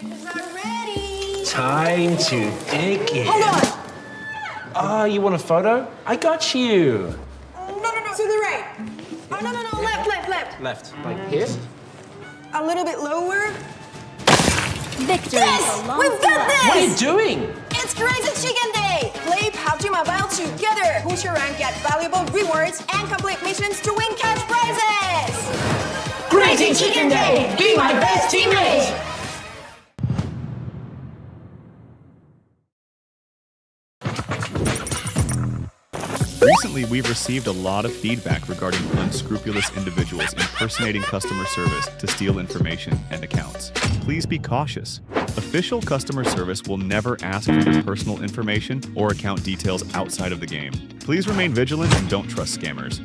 Ready? Time to dig in. Hold on. Oh, you want a photo? I got you. No. To the right. Oh, no. Left. Left, like here? A little bit lower. Victory! Yes! We've got this! What are you doing? It's Crazy Chicken Day! Play PUBG Mobile together! Push your rank, get valuable rewards, and complete missions to win cash prizes! Crazy Chicken Day! Be my best teammate! Recently, we've received a lot of feedback regarding unscrupulous individuals impersonating customer service to steal information and accounts. Please be cautious. Official customer service will never ask for your personal information or account details outside of the game. Please remain vigilant and don't trust scammers.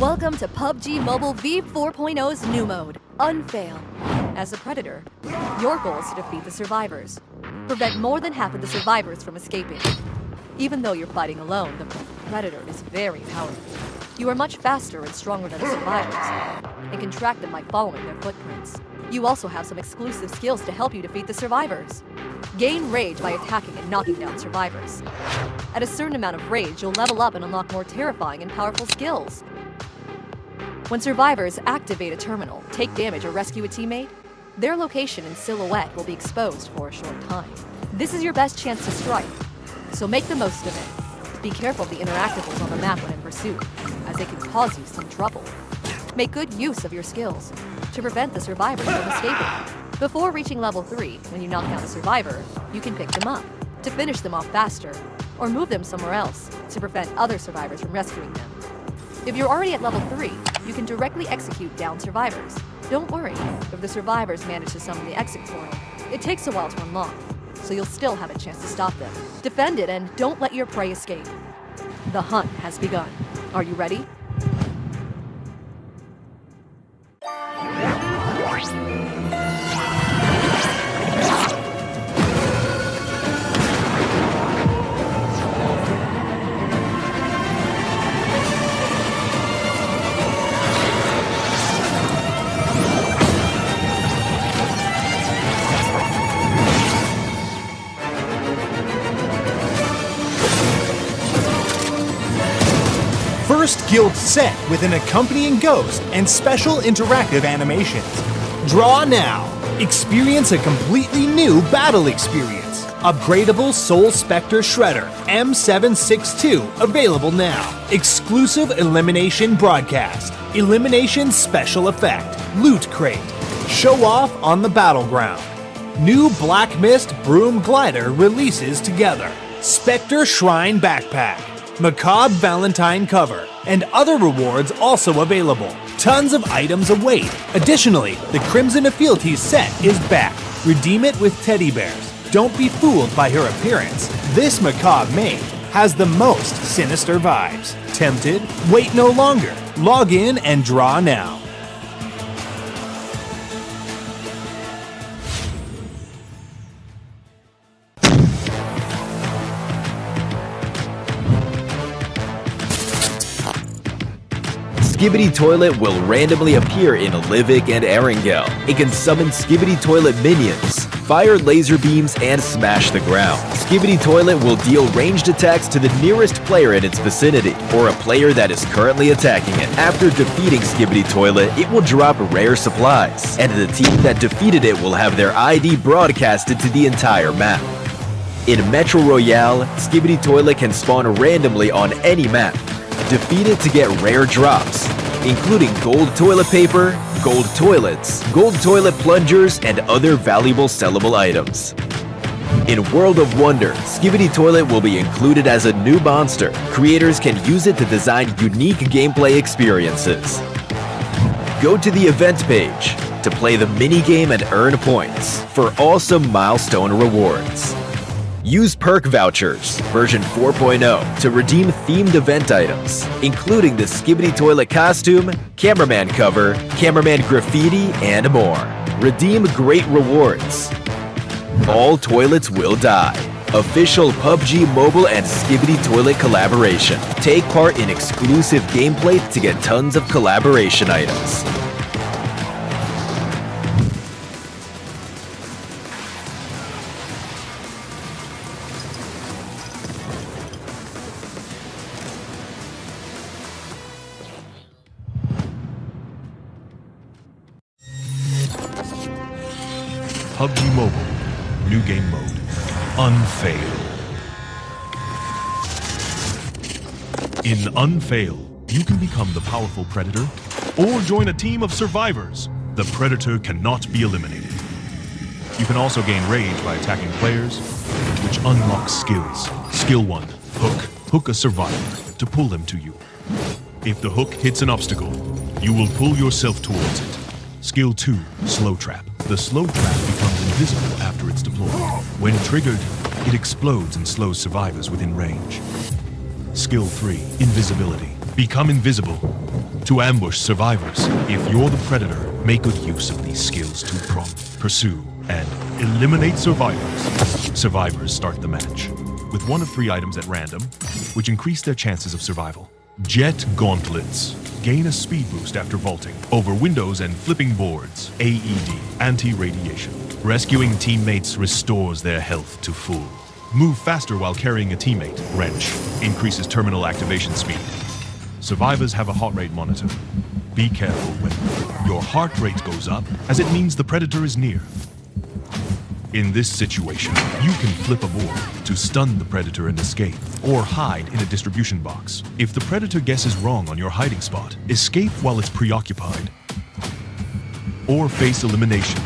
Welcome to PUBG Mobile V4.0's new mode, Unfail. As a predator, your goal is to defeat the survivors. Prevent more than half of the survivors from escaping. Even though you're fighting alone, the predator is very powerful. You are much faster and stronger than the survivors, and can track them by following their footprints. You also have some exclusive skills to help you defeat the survivors. Gain rage by attacking and knocking down survivors. At a certain amount of rage, you'll level up and unlock more terrifying and powerful skills. When survivors activate a terminal, take damage, or rescue a teammate, their location and silhouette will be exposed for a short time. This is your best chance to strike, so make the most of it. Be careful of the interactables on the map when in pursuit, as they can cause you some trouble. Make good use of your skills to prevent the survivors from escaping. Before reaching level 3, when you knock down a survivor, you can pick them up to finish them off faster, or move them somewhere else to prevent other survivors from rescuing them. If you're already at level 3, you can directly execute down survivors. Don't worry, if the survivors manage to summon the exit portal, it takes a while to unlock, so you'll still have a chance to stop them. Defend it and don't let your prey escape. The hunt has begun. Are you ready? First guild set with an accompanying ghost and special interactive animations. Draw now. Experience a completely new battle experience. Upgradable Soul Spectre Shredder M762 available now. Exclusive Elimination Broadcast. Elimination Special Effect. Loot Crate. Show off on the battleground. New Black Mist Broom Glider releases together. Spectre Shrine Backpack. Macabre Valentine cover, and other rewards also available. Tons of items await. Additionally, the Crimson of Fealties set is back. Redeem it with teddy bears. Don't be fooled by her appearance. This macabre maid has the most sinister vibes. Tempted? Wait no longer. Log in and draw now. Skibidi Toilet will randomly appear in Livik and Erangel. It can summon Skibidi Toilet minions, fire laser beams, and smash the ground. Skibidi Toilet will deal ranged attacks to the nearest player in its vicinity, or a player that is currently attacking it. After defeating Skibidi Toilet, it will drop rare supplies, and the team that defeated it will have their ID broadcasted to the entire map. In Metro Royale, Skibidi Toilet can spawn randomly on any map. Defeat it to get rare drops, including gold toilet paper, gold toilets, gold toilet plungers, and other valuable sellable items. In World of Wonder, Skibidi Toilet will be included as a new monster. Creators can use it to design unique gameplay experiences. Go to the event page to play the minigame and earn points for awesome milestone rewards. Use perk vouchers, version 4.0, to redeem themed event items, including the Skibidi Toilet costume, cameraman cover, cameraman graffiti, and more. Redeem great rewards. all toilets will die. Official PUBG Mobile and Skibidi Toilet collaboration. Take part in exclusive gameplay to get tons of collaboration items. PUBG Mobile, new game mode, Unfail. In Unfail, you can become the powerful predator or join a team of survivors. The predator cannot be eliminated. You can also gain rage by attacking players, which unlocks skills. Skill 1, hook. Hook a survivor to pull them to you. If the hook hits an obstacle, you will pull yourself towards it. Skill 2, slow trap. The slow trap becomes invisible after it's deployed. When triggered, it explodes and slows survivors within range. Skill 3, invisibility. Become invisible to ambush survivors. If you're the predator, make good use of these skills to prompt, pursue, and eliminate survivors. Survivors start the match with one of 3 items at random, which increase their chances of survival. Jet gauntlets. Gain a speed boost after vaulting over windows and flipping boards. AED, anti-radiation. Rescuing teammates restores their health to full. Move faster while carrying a teammate. Wrench increases terminal activation speed. Survivors have a heart rate monitor. Be careful when your heart rate goes up, as it means the predator is near. In this situation, you can flip a board to stun the predator and escape, or hide in a distribution box. If the predator guesses wrong on your hiding spot, escape while it's preoccupied, or face elimination.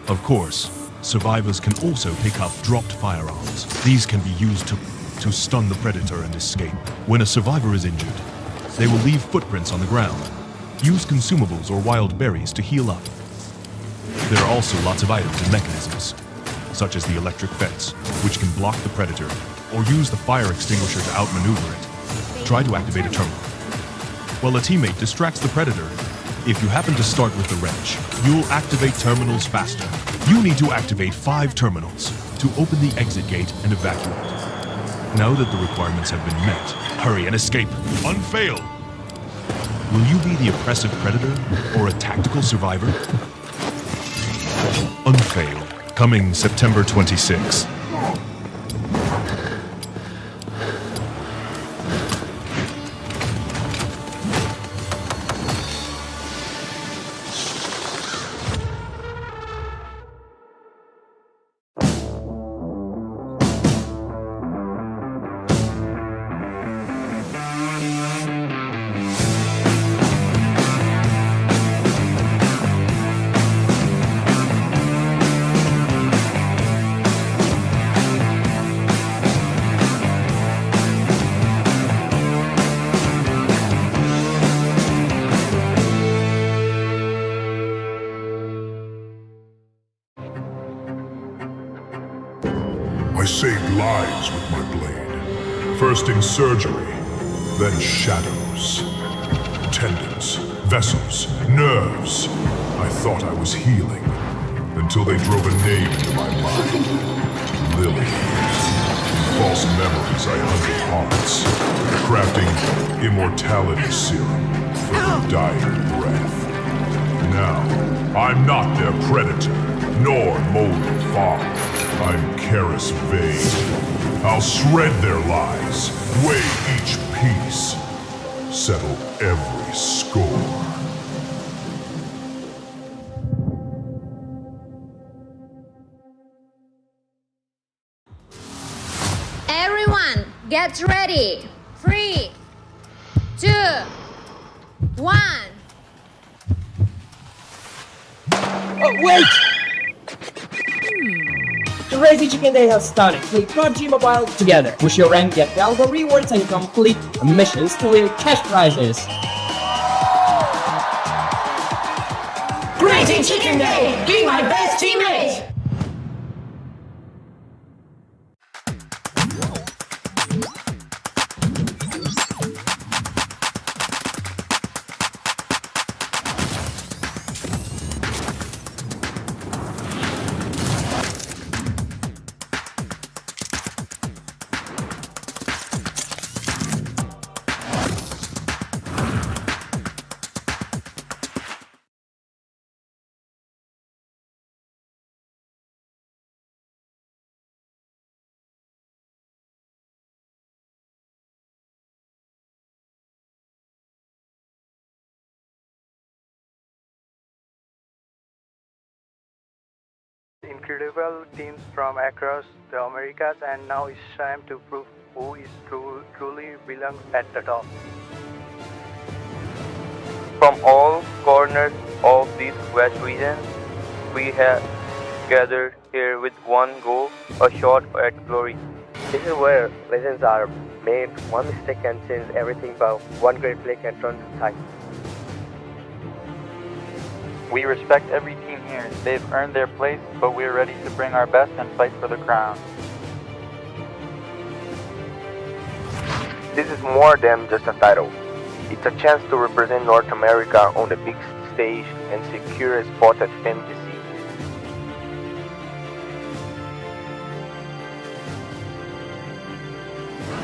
Of course, survivors can also pick up dropped firearms. These can be used to stun the predator and escape. When a survivor is injured, they will leave footprints on the ground. Use consumables or wild berries to heal up. There are also lots of items and mechanisms, such as the electric fence, which can block the predator, or use the fire extinguisher to outmaneuver it. Try to activate a terminal. While a teammate distracts the predator, if you happen to start with the wrench, you'll activate terminals faster. You need to activate 5 terminals to open the exit gate and evacuate. Now that the requirements have been met, hurry and escape. Unfail! Will you be the oppressive predator or a tactical survivor? Unfail, coming September 26th. I saved lives with my blade. First in surgery, then shadows. Tendons, vessels, nerves. I thought I was healing, until they drove a name into my mind. Lily. In false memories I hunted hearts, crafting immortality serum for their dying breath. Now, I'm not their predator, nor molded farm. I'm Karis Vade. I'll shred their lives, weigh each piece, settle every score. Everyone, get ready. 3, 2, 1. Oh, wait! The Crazy Chicken Day has started. Play PUBG Mobile together. Push your rank, get valuable rewards, and complete missions to win cash prizes. Crazy Chicken Day! Be my best teammate! incredible teams from across the Americas, and now it's time to prove who is truly belongs at the top. From all corners of this West region, we have gathered here with one goal, a shot at glory. This is where legends are made. One mistake can change everything, but one great play can turn the tide. We respect every team here. They've earned their place, but we're ready to bring our best and fight for the crown. This is more than just a title. It's a chance to represent North America on the big stage and secure a spot at PMGC.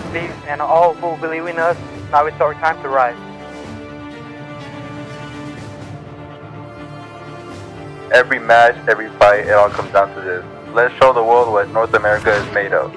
Please, and all who believe in us, now it's our time to rise. Every match, every fight, it all comes down to this. Let's show the world what North America is made of.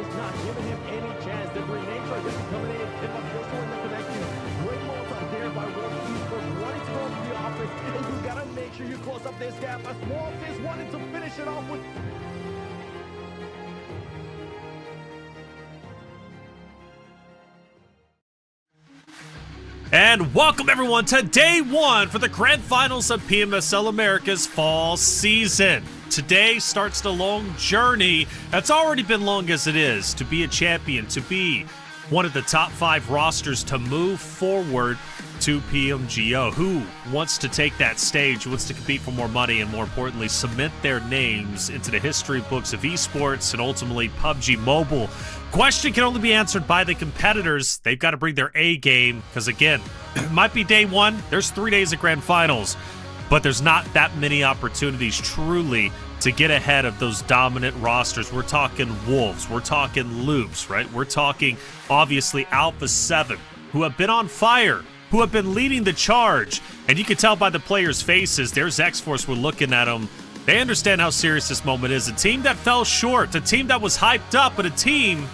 And welcome everyone to day one for the grand finals of PMSL America's fall season. Today starts the long journey that's already been long as it is to be a champion, to be one of the top 5 rosters to move forward to PMGO. Who wants to take that stage, who wants to compete for more money, and more importantly, cement their names into the history books of esports and ultimately PUBG Mobile? Question can only be answered by the competitors. They've got to bring their A game because, again, it might be day one. There's 3 days of grand finals, but there's not that many opportunities truly to get ahead of those dominant rosters. We're talking Wolves. We're talking Loops, right? We're talking, obviously, Alpha 7, who have been on fire, who have been leading the charge. And you can tell by the players' faces, there's Xforce, we're looking at them. They understand how serious this moment is. A team that fell short, a team that was hyped up, but a team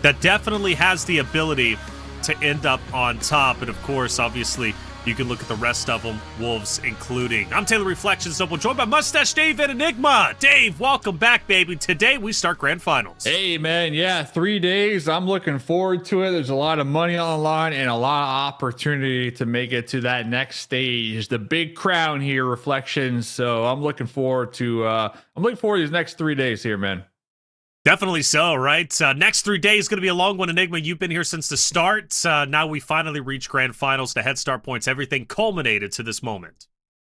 that definitely has the ability to end up on top. And of course, obviously, you can look at the rest of them, Wolves including. I'm Taylor Reflections Double, joined by Mustache Dave and Enigma. Dave, welcome back, baby. Today, we start grand finals. Hey, man, yeah, 3 days. I'm looking forward to it. There's a lot of money on the line and a lot of opportunity to make it to that next stage. The big crown here, Reflections. So I'm looking forward to these next 3 days here, man. Definitely so, right? Next 3 days is going to be a long one. Enigma, you've been here since the start. Now we finally reach grand finals, the head start points, everything culminated to this moment.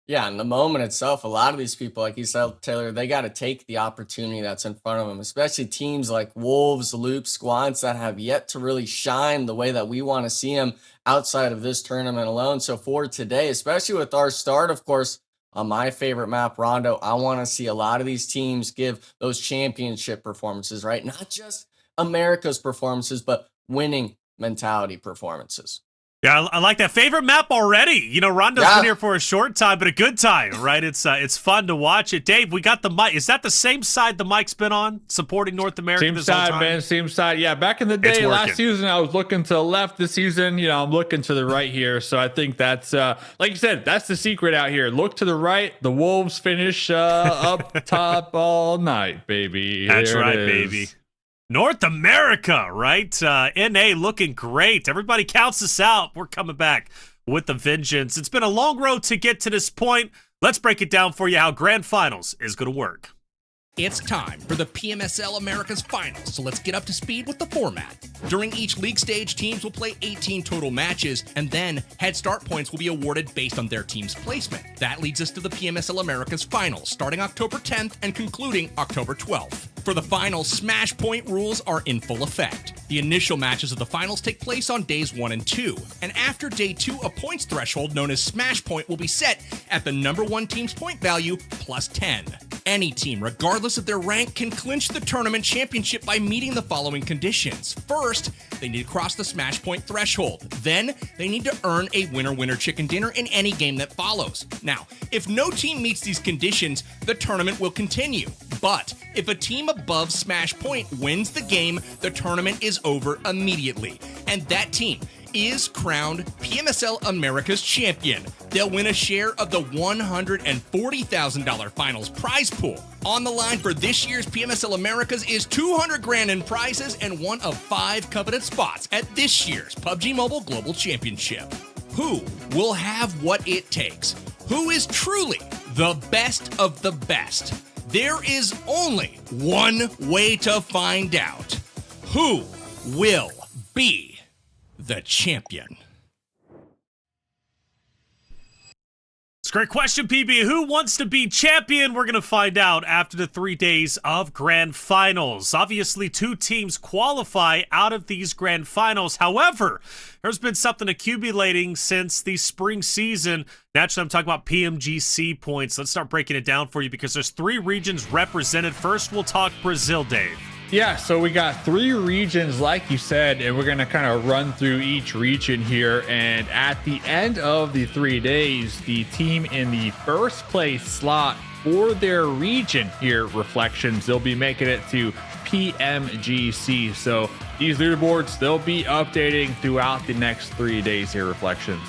Yeah, and the moment itself, a lot of these people, like you said, Taylor, they got to take the opportunity that's in front of them, especially teams like Wolves, Loops, Squads that have yet to really shine the way that we want to see them outside of this tournament alone. So for today, especially with our start, of course, on my favorite map, Rondo, I want to see a lot of these teams give those championship performances, right? Not just America's performances, but winning mentality performances. Yeah, I like that. Favorite map already. You know, Rondo's been here for a short time, but a good time, right? It's fun to watch it. Dave, we got the mic. Is that the same side the mic's been on, supporting North America same this side, whole time? Man, same side. Yeah, back in the day, last season, I was looking to the left. This season, I'm looking to the right here. So I think that's, like you said, that's the secret out here. Look to the right. The Wolves finish up top all night, baby. That's right, baby. North America, right? NA looking great. Everybody counts us out. We're coming back with the vengeance. It's been a long road to get to this point. Let's break it down for you how Grand Finals is going to work. It's time for the PMSL America's Finals, so let's get up to speed with the format. During each league stage, teams will play 18 total matches, and then head start points will be awarded based on their team's placement. That leads us to the PMSL America's Finals, starting October 10th and concluding October 12th. For the finals, smash point rules are in full effect. The initial matches of the finals take place on days 1 and 2, and after day 2, a points threshold known as smash point will be set at the number 1 team's point value plus 10. Any team, regardless of their rank, can clinch the tournament championship by meeting the following conditions. First, they need to cross the smash point threshold. Then, they need to earn a winner-winner chicken dinner in any game that follows. Now, if no team meets these conditions, the tournament will continue. But if a team above smash point wins the game, the tournament is over immediately. And that team is crowned PMSL America's champion. They'll win a share of the $140,000 finals prize pool. On the line for this year's PMSL Americas is 200 grand in prizes and one of 5 coveted spots at this year's PUBG Mobile Global Championship. Who will have what it takes? Who is truly the best of the best? There is only one way to find out. Who will be the champion? It's a great question, PB. Who wants to be champion? We're going to find out after the 3 days of grand finals. Obviously, 2 teams qualify out of these grand finals. However, there's been something accumulating since the spring season. Naturally, I'm talking about PMGC points. Let's start breaking it down for you because there's 3 regions represented. First, we'll talk Brazil, Dave. Yeah, so we got 3 regions, like you said, and we're going to kind of run through each region here. And at the end of the 3 days, the team in the first place slot for their region here, Reflections, they'll be making it to PMGC. So these leaderboards, they'll be updating throughout the next 3 days here, Reflections.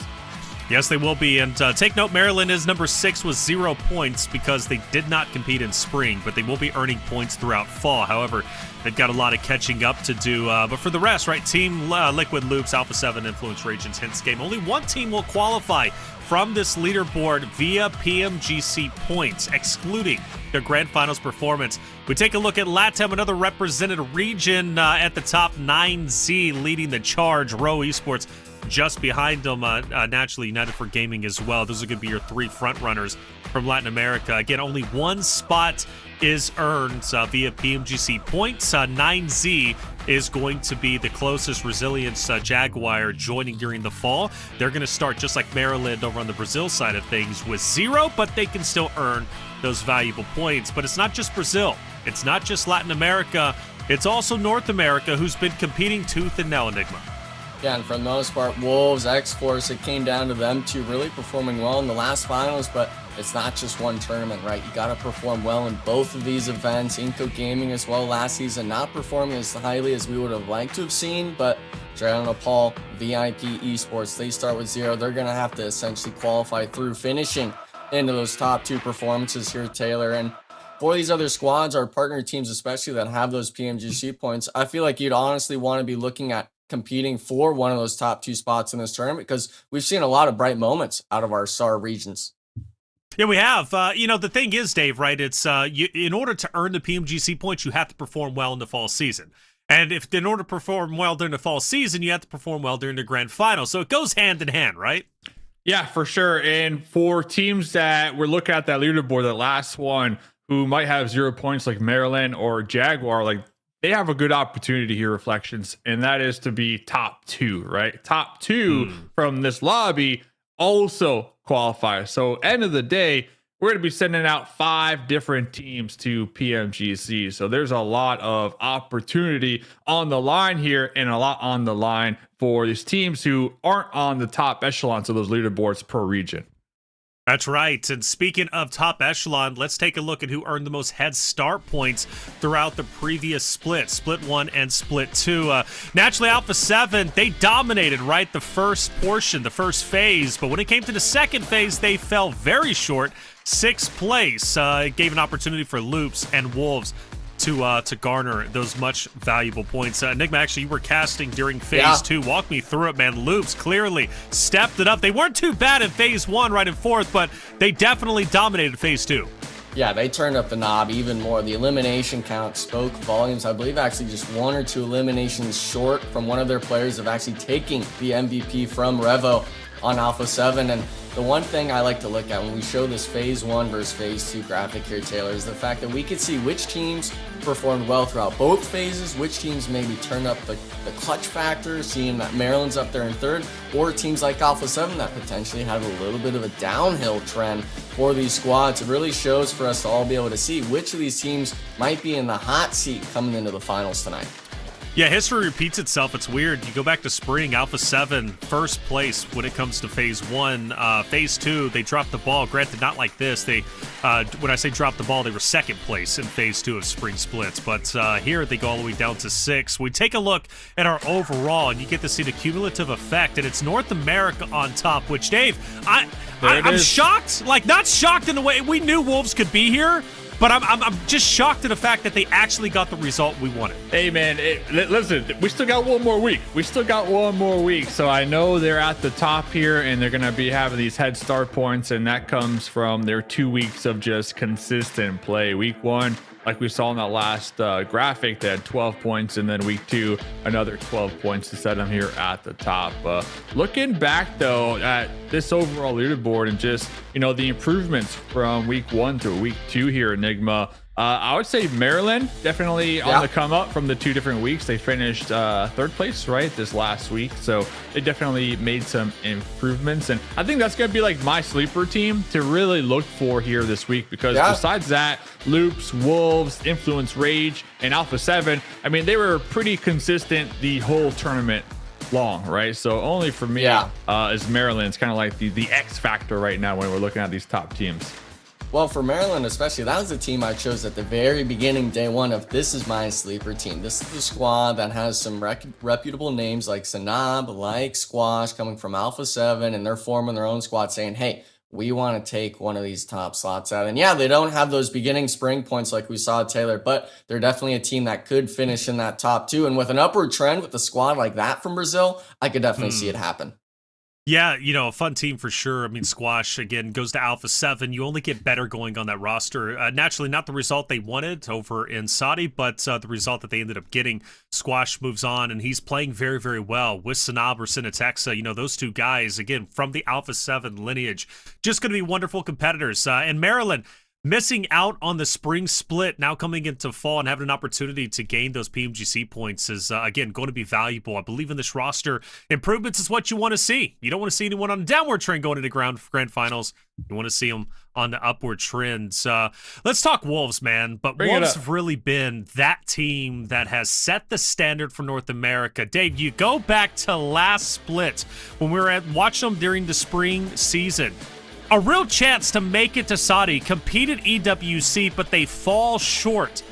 Yes, they will be. And take note, Maryland is number 6 with 0 points because they did not compete in spring, but they will be earning points throughout fall. However, they've got a lot of catching up to do. But for the rest, right, Team Liquid Loops, Alpha 7, Influence Regions, Hints Game, only 1 team will qualify from this leaderboard via PMGC points, excluding their grand finals performance. We take a look at LATAM, another represented region at the top, 9Z leading the charge, Row Esports. Just behind them, naturally, United for Gaming as well. Those are going to be your 3 front runners from Latin America. Again, only 1 spot is earned via PMGC points. 9Z is going to be the closest Resilience Jaguar joining during the fall. They're going to start just like Maryland over on the Brazil side of things with 0, but they can still earn those valuable points. But it's not just Brazil. It's not just Latin America. It's also North America who's been competing tooth and nail, Enigma. Yeah, and for the most part, Wolves, Xforce, it came down to them 2 really performing well in the last finals, but it's not just one tournament, right? You got to perform well in both of these events. iNCO Gaming as well last season, not performing as highly as we would have liked to have seen, but Nepal, VIP Esports, they start with 0. They're going to have to essentially qualify through finishing into those top 2 performances here, Taylor. And for these other squads, our partner teams especially that have those PMGC points, I feel like you'd honestly want to be looking at competing for one of those top 2 spots in this tournament because we've seen a lot of bright moments out of our SAR regions. Yeah, we have. The thing is, Dave, right? It's in order to earn the PMGC points, you have to perform well in the fall season. And in order to perform well during the fall season, you have to perform well during the grand final. So it goes hand in hand, right? Yeah, for sure. And for teams that we're looking at that leaderboard, that last one, who might have 0 points like Maryland or Jaguar, like they have a good opportunity here, Reflections, and that is to be top 2, right? Top 2 from this lobby also qualify. So end of the day, we're going to be sending out 5 different teams to PMGC. So there's a lot of opportunity on the line here and a lot on the line for these teams who aren't on the top echelons of those leaderboards per region. That's right. And speaking of top echelon, let's take a look at who earned the most head start points throughout the previous Split 1 and Split 2. Naturally, Alpha 7, they dominated, right, the first portion, the first phase. But when it came to the second phase, they fell very short. 6th place. It gave an opportunity for Loops and Wolves to garner those much valuable points. Enigma, actually, you were casting during phase 2. Walk me through it, man. Loops clearly stepped it up. They weren't too bad in phase 1, right in 4th, but they definitely dominated phase 2. Yeah, they turned up the knob even more. The elimination count spoke volumes. I believe actually just 1 or 2 eliminations short from one of their players of actually taking the MVP from Revo on Alpha 7. And the one thing I like to look at when we show this phase 1 versus phase 2 graphic here, Taylor, is the fact that we could see which teams performed well throughout both phases, which teams maybe turned up the clutch factor, seeing that Maryland's up there in 3rd, or teams like Alpha 7 that potentially had a little bit of a downhill trend for these squads. It really shows for us to all be able to see which of these teams might be in the hot seat coming into the finals tonight. Yeah, history repeats itself. It's weird. You go back to spring, Alpha 7, first place when it comes to Phase 1. Phase 2, they dropped the ball. Granted, not like this. They, when I say dropped the ball, they were second place in Phase 2 of spring splits. But here, they go all the way down to 6. We take a look at our overall, and you get to see the cumulative effect, and it's North America on top, which, Dave, I'm shocked. Like, not shocked in the way we knew Wolves could be here, but I'm just shocked at the fact that they actually got the result we wanted. Hey, man, listen, we still got one more week. So I know they're at the top here, and they're going to be having these head start points, and that comes from their 2 weeks of just consistent play. Week 1, like we saw in that last graphic, they had 12 points, and then week 2, another 12 points to set them here at the top. Looking back, though, at this overall leaderboard and just, the improvements from week 1 to week 2 here, Enigma, I would say Maryland definitely on the come up from the 2 different weeks. They finished 3rd place, right, this last week. So they definitely made some improvements. And I think that's going to be like my sleeper team to really look for here this week, because besides that, Loops, Wolves, Influence, Rage, and Alpha 7, I mean, they were pretty consistent the whole tournament long, right? So only for me is Maryland. It's kind of like the X factor right now when we're looking at these top teams. Well, for Maryland especially, that was the team I chose at the very beginning, day 1 of this is my sleeper team. This is the squad that has some reputable names like Sanab, like Squash coming from Alpha 7, and they're forming their own squad saying, hey, we want to take one of these top slots out. And yeah, they don't have those beginning spring points like we saw Taylor, but they're definitely a team that could finish in that top 2. And with an upward trend with a squad like that from Brazil, I could definitely see it happen. Yeah, a fun team for sure. I mean, Squash, again, goes to Alpha 7. You only get better going on that roster. Naturally, not the result they wanted over in Saudi, but the result that they ended up getting. Squash moves on, and he's playing very, very well with Sanab or Sinatexa. Those 2 guys, again, from the Alpha 7 lineage, just going to be wonderful competitors. And Maryland, missing out on the spring split, now coming into fall and having an opportunity to gain those PMGC points is, again, going to be valuable. I believe in this roster. Improvements is what you want to see. You don't want to see anyone on a downward trend going into grand finals. You want to see them on the upward trends. Let's talk Wolves, man. But Wolves have really been that team that has set the standard for North America. Dave, you go back to last split when we were watching them during the spring season. A real chance to make it to Saudi, compete at EWC, but they fall short.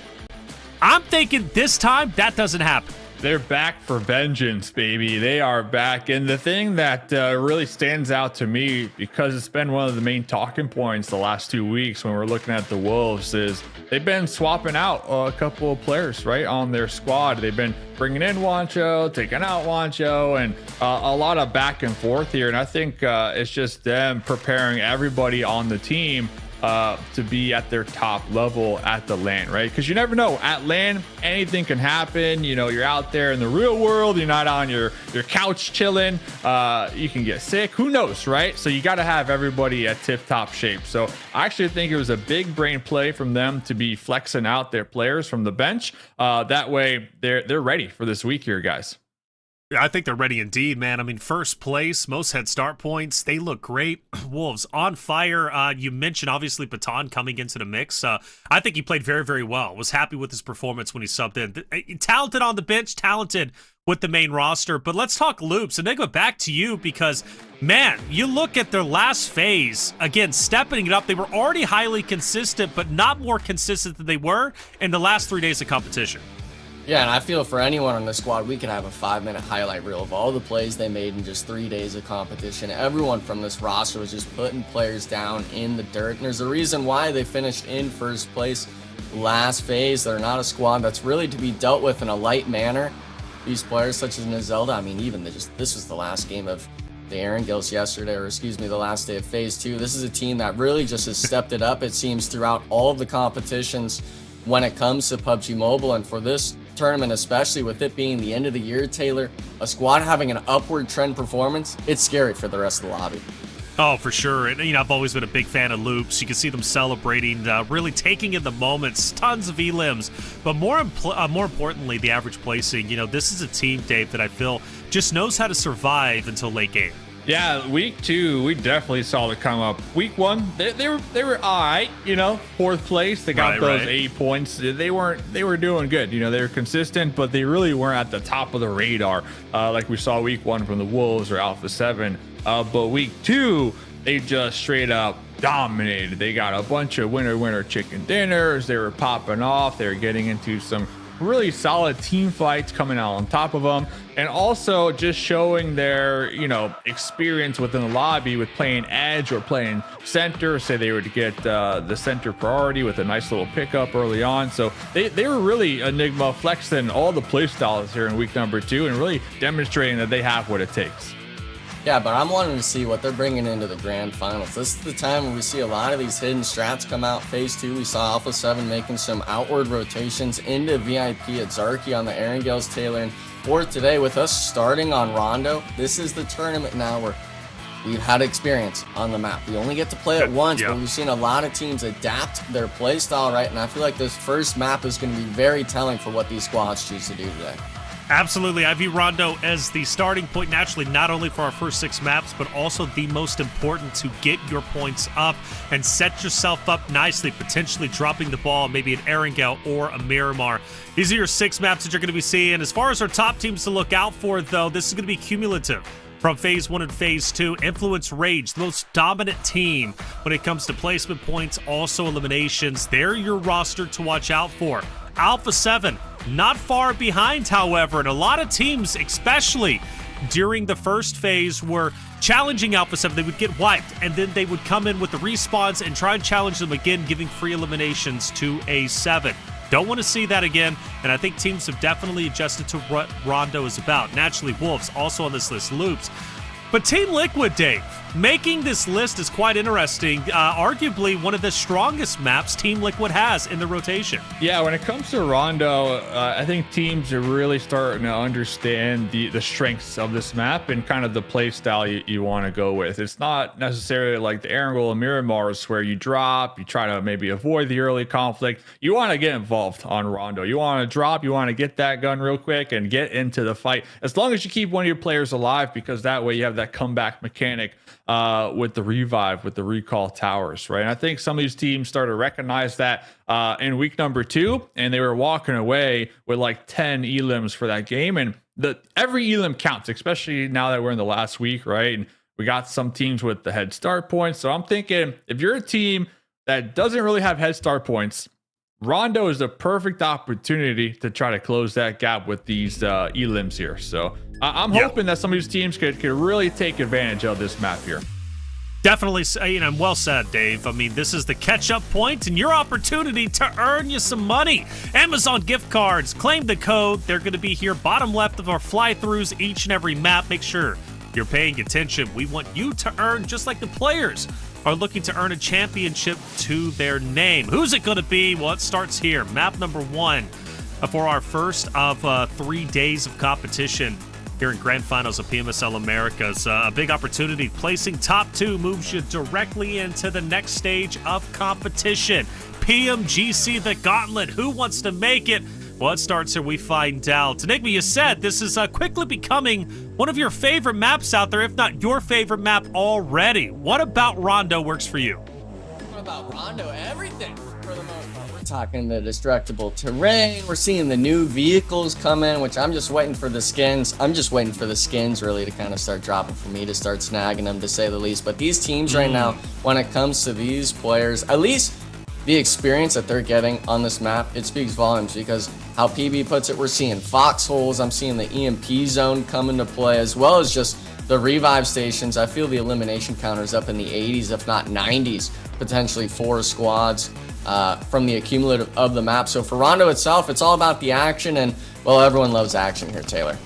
I'm thinking this time that doesn't happen. They're back for vengeance, baby. They are back. And the thing that really stands out to me, because it's been one of the main talking points the last 2 weeks when we're looking at the Wolves, is they've been swapping out a couple of players, right, on their squad. They've been bringing in Wancho, taking out Wancho, and a lot of back and forth here. And I think it's just them preparing everybody on the team to be at their top level at the LAN, right? Because you never know. At LAN, anything can happen. You're out there in the real world. You're not on your couch chilling. You can get sick. Who knows, right? So you got to have everybody at tip-top shape. So I actually think it was a big brain play from them to be flexing out their players from the bench. That way, they're ready for this week here, guys. Yeah, I think they're ready indeed, man. I mean, first place, most head start points. They look great. Wolves on fire. You mentioned, obviously, Baton coming into the mix. I think he played very, very well. Was happy with his performance when he subbed in. Talented on the bench, talented with the main roster. But let's talk Loops. Enigma, back to you, because, man, you look at their last phase, again, stepping it up. They were already highly consistent, but not more consistent than they were in the last 3 days of competition. Yeah, and I feel for anyone on the squad, we could have a 5-minute highlight reel of all the plays they made in just 3 days of competition. Everyone from this roster was just putting players down in the dirt. And there's a reason why they finished in first place last phase. They're not a squad that's really to be dealt with in a light manner. These players such as Nazelda, I mean, even this was the last game of the Erangels yesterday, or excuse me, the last day of phase 2. This is a team that really just has stepped it up, it seems, throughout all of the competitions when it comes to PUBG Mobile. And for this tournament, especially with it being the end of the year, Taylor, a squad having an upward trend performance, it's scary for the rest of the lobby. Oh, for sure. And, I've always been a big fan of Loops. You can see them celebrating, really taking in the moments, tons of elims, but more importantly, the average placing. This is a team, Dave, that I feel just knows how to survive until late game. Yeah, week 2, we definitely saw the come up. Week 1, they were all right, you know, 4th place. They got those 8 points. They were doing good. You know, they were consistent, but they really weren't at the top of the radar like we saw week 1 from the Wolves or Alpha 7. But week 2, they just straight up dominated. They got a bunch of winner chicken dinners. They were popping off. They were getting into some really solid team fights coming out on top of them, and also just showing their, you know, experience within the lobby with playing edge or playing center. Say they were to get the center priority with a nice little pickup early on. So they were really Enigma flexing all the play styles here in week number 2 and really demonstrating that they have what it takes. Yeah, but I'm wanting to see what they're bringing into the grand finals. This is the time when we see a lot of these hidden strats come out. Phase 2, we saw Alpha 7 making some outward rotations into VIP at Zarky on the Erangels, Taylor, and for today with us starting on Rondo. This is the tournament now where we've had experience on the map. We only get to play it once, but we've seen a lot of teams adapt their play style, right? And I feel like this first map is going to be very telling for what these squads choose to do today. Absolutely. I view Rondo as the starting point naturally, not only for our first 6 maps, but also the most important to get your points up and set yourself up nicely, potentially dropping the ball, maybe an Erangel or a Miramar. These are your 6 maps that you're going to be seeing. As far as our top teams to look out for, though, this is going to be cumulative. From Phase 1 and Phase 2, Influence Rage, the most dominant team when it comes to placement points, also eliminations. They're your roster to watch out for. Alpha 7, not far behind, however, and a lot of teams, especially during the first phase, were challenging Alpha 7. They would get wiped, and then they would come in with the respawns and try and challenge them again, giving free eliminations to A7. Don't want to see that again, and I think teams have definitely adjusted to what Rondo is about. Naturally, Wolves also on this list, Loops. But Team Liquid, Dave, making this list is quite interesting. Arguably one of the strongest maps Team Liquid has in the rotation. Yeah, when it comes to Rondo, I think teams are really starting to understand the strengths of this map and kind of the play style you want to go with. It's not necessarily like the Erangel and Miramars where you drop, you try to maybe avoid the early conflict. You want to get involved on Rondo. You want to drop, you want to get that gun real quick and get into the fight. As long as you keep one of your players alive, because that way you have that comeback mechanic with the revive, with the recall towers, right? And I think some of these teams started to recognize that in week number 2, and they were walking away with like 10 elims for that game. And every elim counts, especially now that we're in the last week, right? And we got some teams with the head start points. So I'm thinking if you're a team that doesn't really have head start points, Rondo is the perfect opportunity to try to close that gap with these elims here. So I'm hoping that some of these teams could really take advantage of this map here. Definitely, well said, Dave. I mean, this is the catch-up point and your opportunity to earn you some money. Amazon gift cards, claim the code. They're going to be here bottom left of our fly-throughs each and every map. Make sure you're paying attention. We want you to earn just like the players are looking to earn a championship to their name. Who's it going to be? Well, it starts here. Map number 1 for our first of 3 days of competition here in Grand Finals of PMSL Americas. A big opportunity. Placing top 2 moves you directly into the next stage of competition. PMGC, the Gauntlet. Who wants to make it? Well, it starts here. We find out. Enigma, you said this is quickly becoming one of your favorite maps out there, if not your favorite map already. What about Rondo works for you? What about Rondo? Everything, for the most part. We're talking the destructible terrain. We're seeing the new vehicles come in, which I'm just waiting for the skins. I'm just waiting for the skins really to kind of start dropping for me to start snagging them, to say the least. But these teams right now, when it comes to these players, at least the experience that they're getting on this map, it speaks volumes, because how PB puts it, we're seeing foxholes, I'm seeing the EMP zone come into play, as well as just the revive stations. I feel the elimination counters up in the 80s, if not 90s, potentially for squads from the accumulative of the map. So for Rondo itself, it's all about the action, and well, everyone loves action here, Taylor.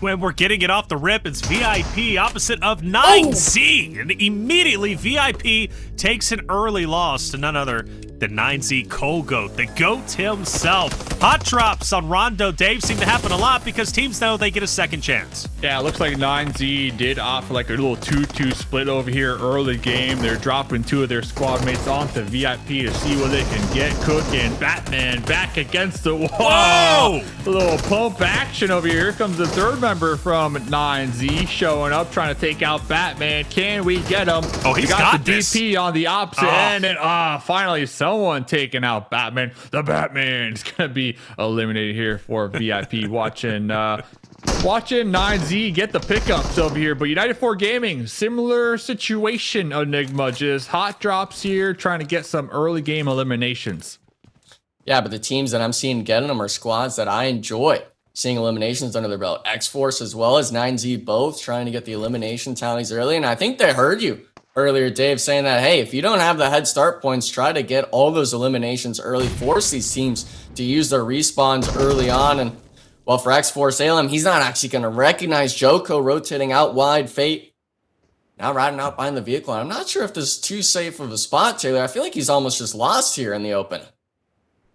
When we're getting it off the rip, it's VIP opposite of 9C. And immediately VIP takes an early loss to none other the 9Z Kogoat, the GOAT himself. Hot drops on Rondo, Dave, seem to happen a lot because teams know they get a second chance. Yeah, it looks like 9Z did offer like a little 2-2 split over here early game. They're dropping 2 of their squad mates onto VIP to see what they can get cooking. Batman back against the wall. Whoa! A little pump action over here. Here comes the third member from 9Z showing up, trying to take out Batman. Can we get him? Oh, he's got the this. DP on the opposite end, and finally someone taking out Batman. The Batman is gonna be eliminated here for VIP. Watching 9Z get the pickups over here, but United 4 Gaming, similar situation. Enigma just hot drops here, trying to get some early game eliminations. Yeah, but the teams that I'm seeing getting them are squads that I enjoy seeing eliminations under their belt. Xforce as well as 9Z both trying to get the elimination tallies early, and I think they heard you earlier, Dave, saying that, hey, if you don't have the head start points, try to get all those eliminations early. Force these teams to use their respawns early on. And, well, for Xforce ALM, he's not actually going to recognize Joko rotating out wide. Fate now riding out behind the vehicle. And I'm not sure if this is too safe of a spot, Taylor. I feel like he's almost just lost here in the open.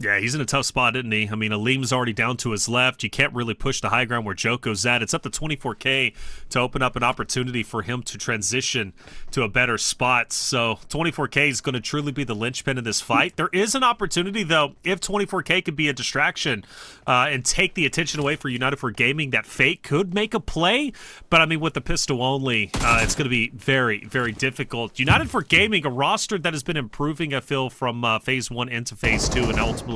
Yeah, he's in a tough spot, isn't he? I mean, Aleem's already down to his left. You can't really push the high ground where Joko's at. It's up to 24K to open up an opportunity for him to transition to a better spot. So 24K is going to truly be the linchpin in this fight. There is an opportunity, though, if 24K could be a distraction and take the attention away for United 4 Gaming, that Fate could make a play. But, I mean, with the pistol only, it's going to be very, very difficult. United 4 Gaming, a roster that has been improving, I feel, from Phase 1 into Phase 2, and ultimately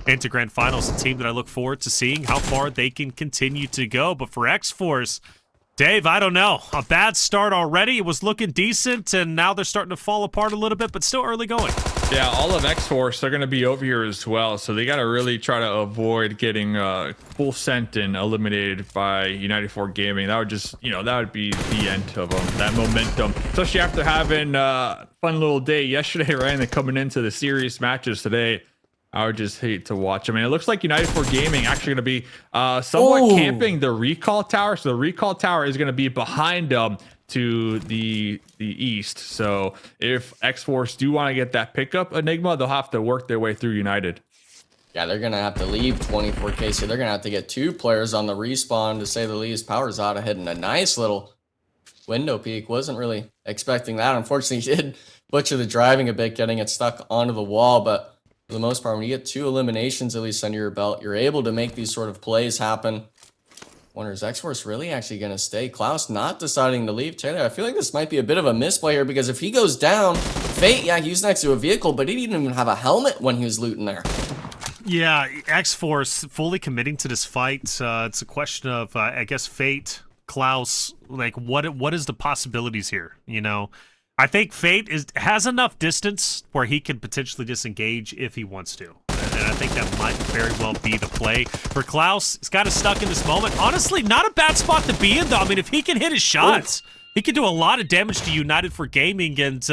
into Grand Finals, a team that I look forward to seeing how far they can continue to go. But for Xforce, Dave, I don't know. A bad start already. It was looking decent, and now they're starting to fall apart a little bit, but still early going. Yeah, all of Xforce, they're going to be over here as well, so they got to really try to avoid getting full sent and eliminated by United 4 Gaming. That would just, that would be the end of them, that momentum, especially after having a fun little day yesterday, right, and then coming into the serious matches today. I would just hate to watch. I mean, it looks like United 4 Gaming actually going to be somewhat camping the recall tower. So the recall tower is going to be behind them to the east. So if Xforce do want to get that pickup, Enigma, they'll have to work their way through United. Yeah, they're going to have to leave 24K. So they're going to have to get 2 players on the respawn, to say the least. Power's out ahead in a nice little window peek. Wasn't really expecting that. Unfortunately, he did butcher the driving a bit, getting it stuck onto the wall. But for the most part, when you get 2 eliminations at least under your belt, you're able to make these sort of plays happen. Wonder, is Xforce really actually going to stay? Klaus not deciding to leave. Taylor, I feel like this might be a bit of a misplay here, because if he goes down, Fate, yeah, he was next to a vehicle, but he didn't even have a helmet when he was looting there. Yeah, Xforce fully committing to this fight. It's a question of, I guess, Fate, Klaus, like, what is the possibilities here, I think Fate has enough distance where he can potentially disengage if he wants to. And I think that might very well be the play. For Klaus, he's got us stuck in this moment. Honestly, not a bad spot to be in, though. I mean, if he can hit his shots, he can do a lot of damage to United 4 Gaming, and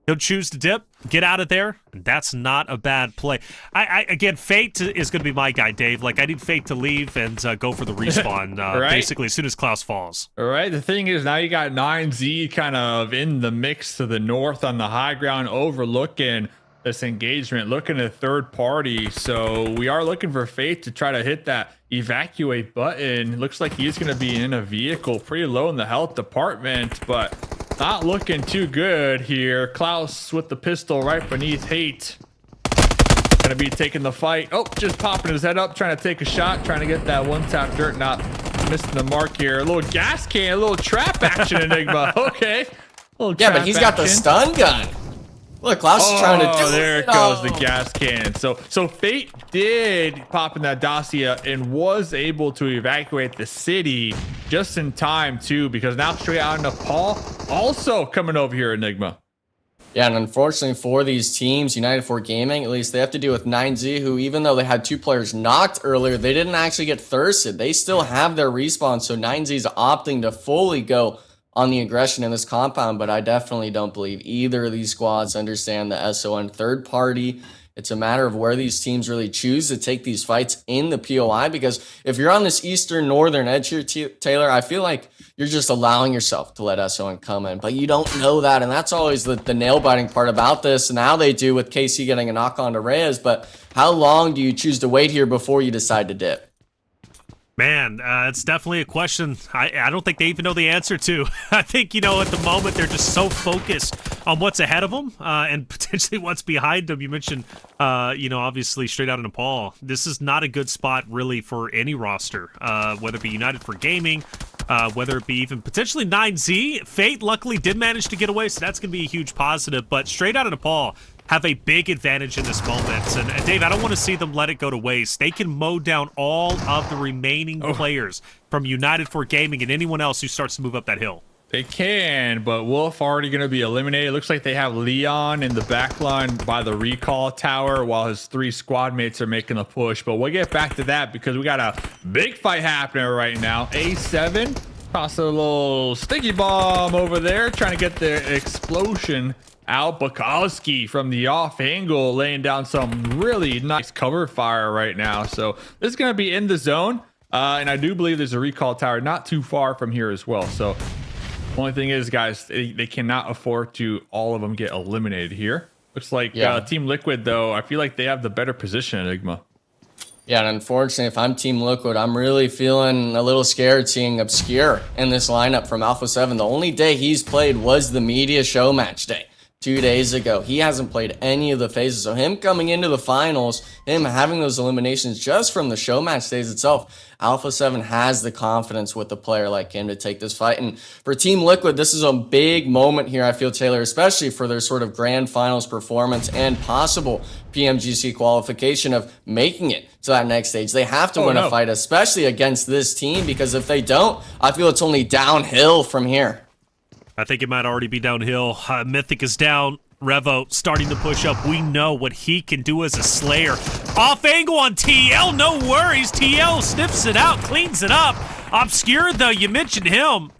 he'll choose to dip, get out of there, and that's not a bad play. Again, Fate is going to be my guy, Dave. Like, I need Fate to leave and go for the respawn, right? Basically, as soon as Klaus falls. All right, the thing is, now you got 9Z kind of in the mix to the north on the high ground, overlooking this engagement, looking at third party. So we are looking for Fate to try to hit that evacuate button. Looks like he's going to be in a vehicle pretty low in the health department, but not looking too good here. Klaus with the pistol right beneath Hate. Gonna be taking the fight. Oh, just popping his head up, trying to take a shot, trying to get that one tap dirt, not missing the mark here. A little gas can, a little trap action, Enigma. Okay. Yeah, but he's got the stun gun. Look, Klaus is trying to do there it goes, the gas can. So Fate did pop in that dossier and was able to evacuate the city just in time, too, because now straight out of Nepal, also coming over here, Enigma. Yeah, and unfortunately for these teams, United 4 Gaming, at least they have to deal with 9Z, who, even though they had 2 players knocked earlier, they didn't actually get thirsted. They still have their respawn, so 9Z's opting to fully go on the aggression in this compound, but I definitely don't believe either of these squads understand the SON third party It's a matter of where these teams really choose to take these fights in the POI, because if you're on this eastern northern edge here, Taylor, I feel like you're just allowing yourself to let SON come in, but you don't know that, and that's always the nail-biting part about this. Now they do with KC getting a knock on to Reyes, but how long do you choose to wait here before you decide to dip? Man, it's definitely a question I don't think they even know the answer to. I think, at the moment, they're just so focused on what's ahead of them and potentially what's behind them. You mentioned, obviously straight out of Nepal. This is not a good spot, really, for any roster, whether it be United for Gaming, whether it be even potentially 9Z. Fate, luckily, did manage to get away, so that's going to be a huge positive. But straight out of Nepal have a big advantage in this moment. And Dave, I don't want to see them let it go to waste. They can mow down all of the remaining players from United for Gaming and anyone else who starts to move up that hill. They can, but Wolf already going to be eliminated. It looks like they have Leon in the back line by the recall tower while his 3 squad mates are making the push. But we'll get back to that because we got a big fight happening right now. A7 toss a little sticky bomb over there, trying to get the explosion out. Bukowski from the off angle laying down some really nice cover fire right now. So this is going to be in the zone. And I do believe there's a recall tower not too far from here as well. So only thing is, guys, they cannot afford to all of them get eliminated here. Looks like Team Liquid, though, I feel like they have the better position, Enigma. Yeah, and unfortunately, if I'm Team Liquid, I'm really feeling a little scared seeing Obscure in this lineup from Alpha 7. The only day he's played was the media show match day 2 days ago. He hasn't played any of the phases. So him coming into the finals, him having those eliminations just from the show match days itself, Alpha 7 has the confidence with a player like him to take this fight. And for Team Liquid, this is a big moment here, I feel, Taylor, especially for their sort of grand finals performance and possible PMGC qualification of making it to that next stage. They have to win a fight, especially against this team, because if they don't, I feel it's only downhill from here. I think it might already be downhill. Mythic is down. Revo starting to push up. We know what he can do as a Slayer. Off angle on TL. No worries. TL sniffs it out, cleans it up. Obscure, though, you mentioned him.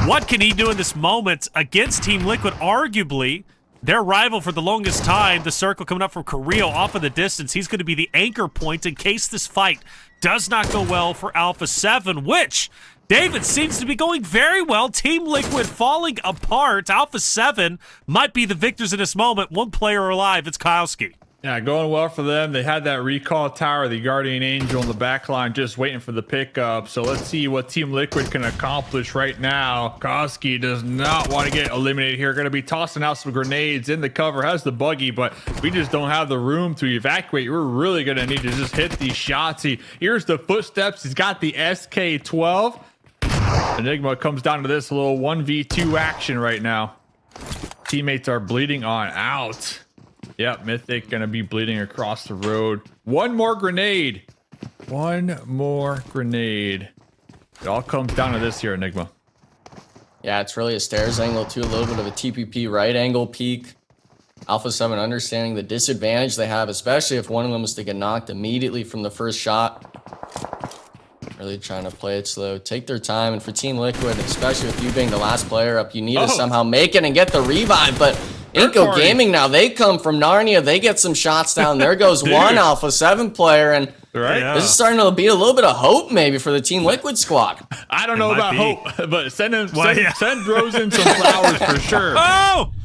What can he do in this moment against Team Liquid? Arguably, their rival for the longest time. The circle coming up from Korea off of the distance. He's going to be the anchor point in case this fight does not go well for Alpha 7, which David seems to be going very well. Team Liquid falling apart. Alpha 7 might be the victors in this moment. One player alive. It's Kowski. Yeah, going well for them. They had that recall tower, the Guardian Angel in the back line, just waiting for the pickup. So let's see what Team Liquid can accomplish right now. Kowski does not want to get eliminated here. Going to be tossing out some grenades in the cover. Has the buggy, but we just don't have the room to evacuate. We're really going to need to just hit these shots. Here's the footsteps. He's got the SK-12. Enigma comes down to this little 1v2 action right now. Teammates are bleeding on out. Yep, Mythic gonna be bleeding across the road. One more grenade. One more grenade. It all comes down to this here, Enigma. Yeah, it's really a stairs angle too, a little bit of a TPP right angle peak. Alpha 7 understanding the disadvantage they have, especially if one of them is to get knocked immediately from the first shot. Really trying to play it slow, take their time, and for Team Liquid, especially with you being the last player up, you need to somehow make it and get the revive. But iNCO Gaming now, they come from Narnia, they get some shots down. There goes one Alpha 7 player, and this is starting to be a little bit of hope maybe for the Team Liquid squad. I don't know about hope, but send Rosen some flowers for sure.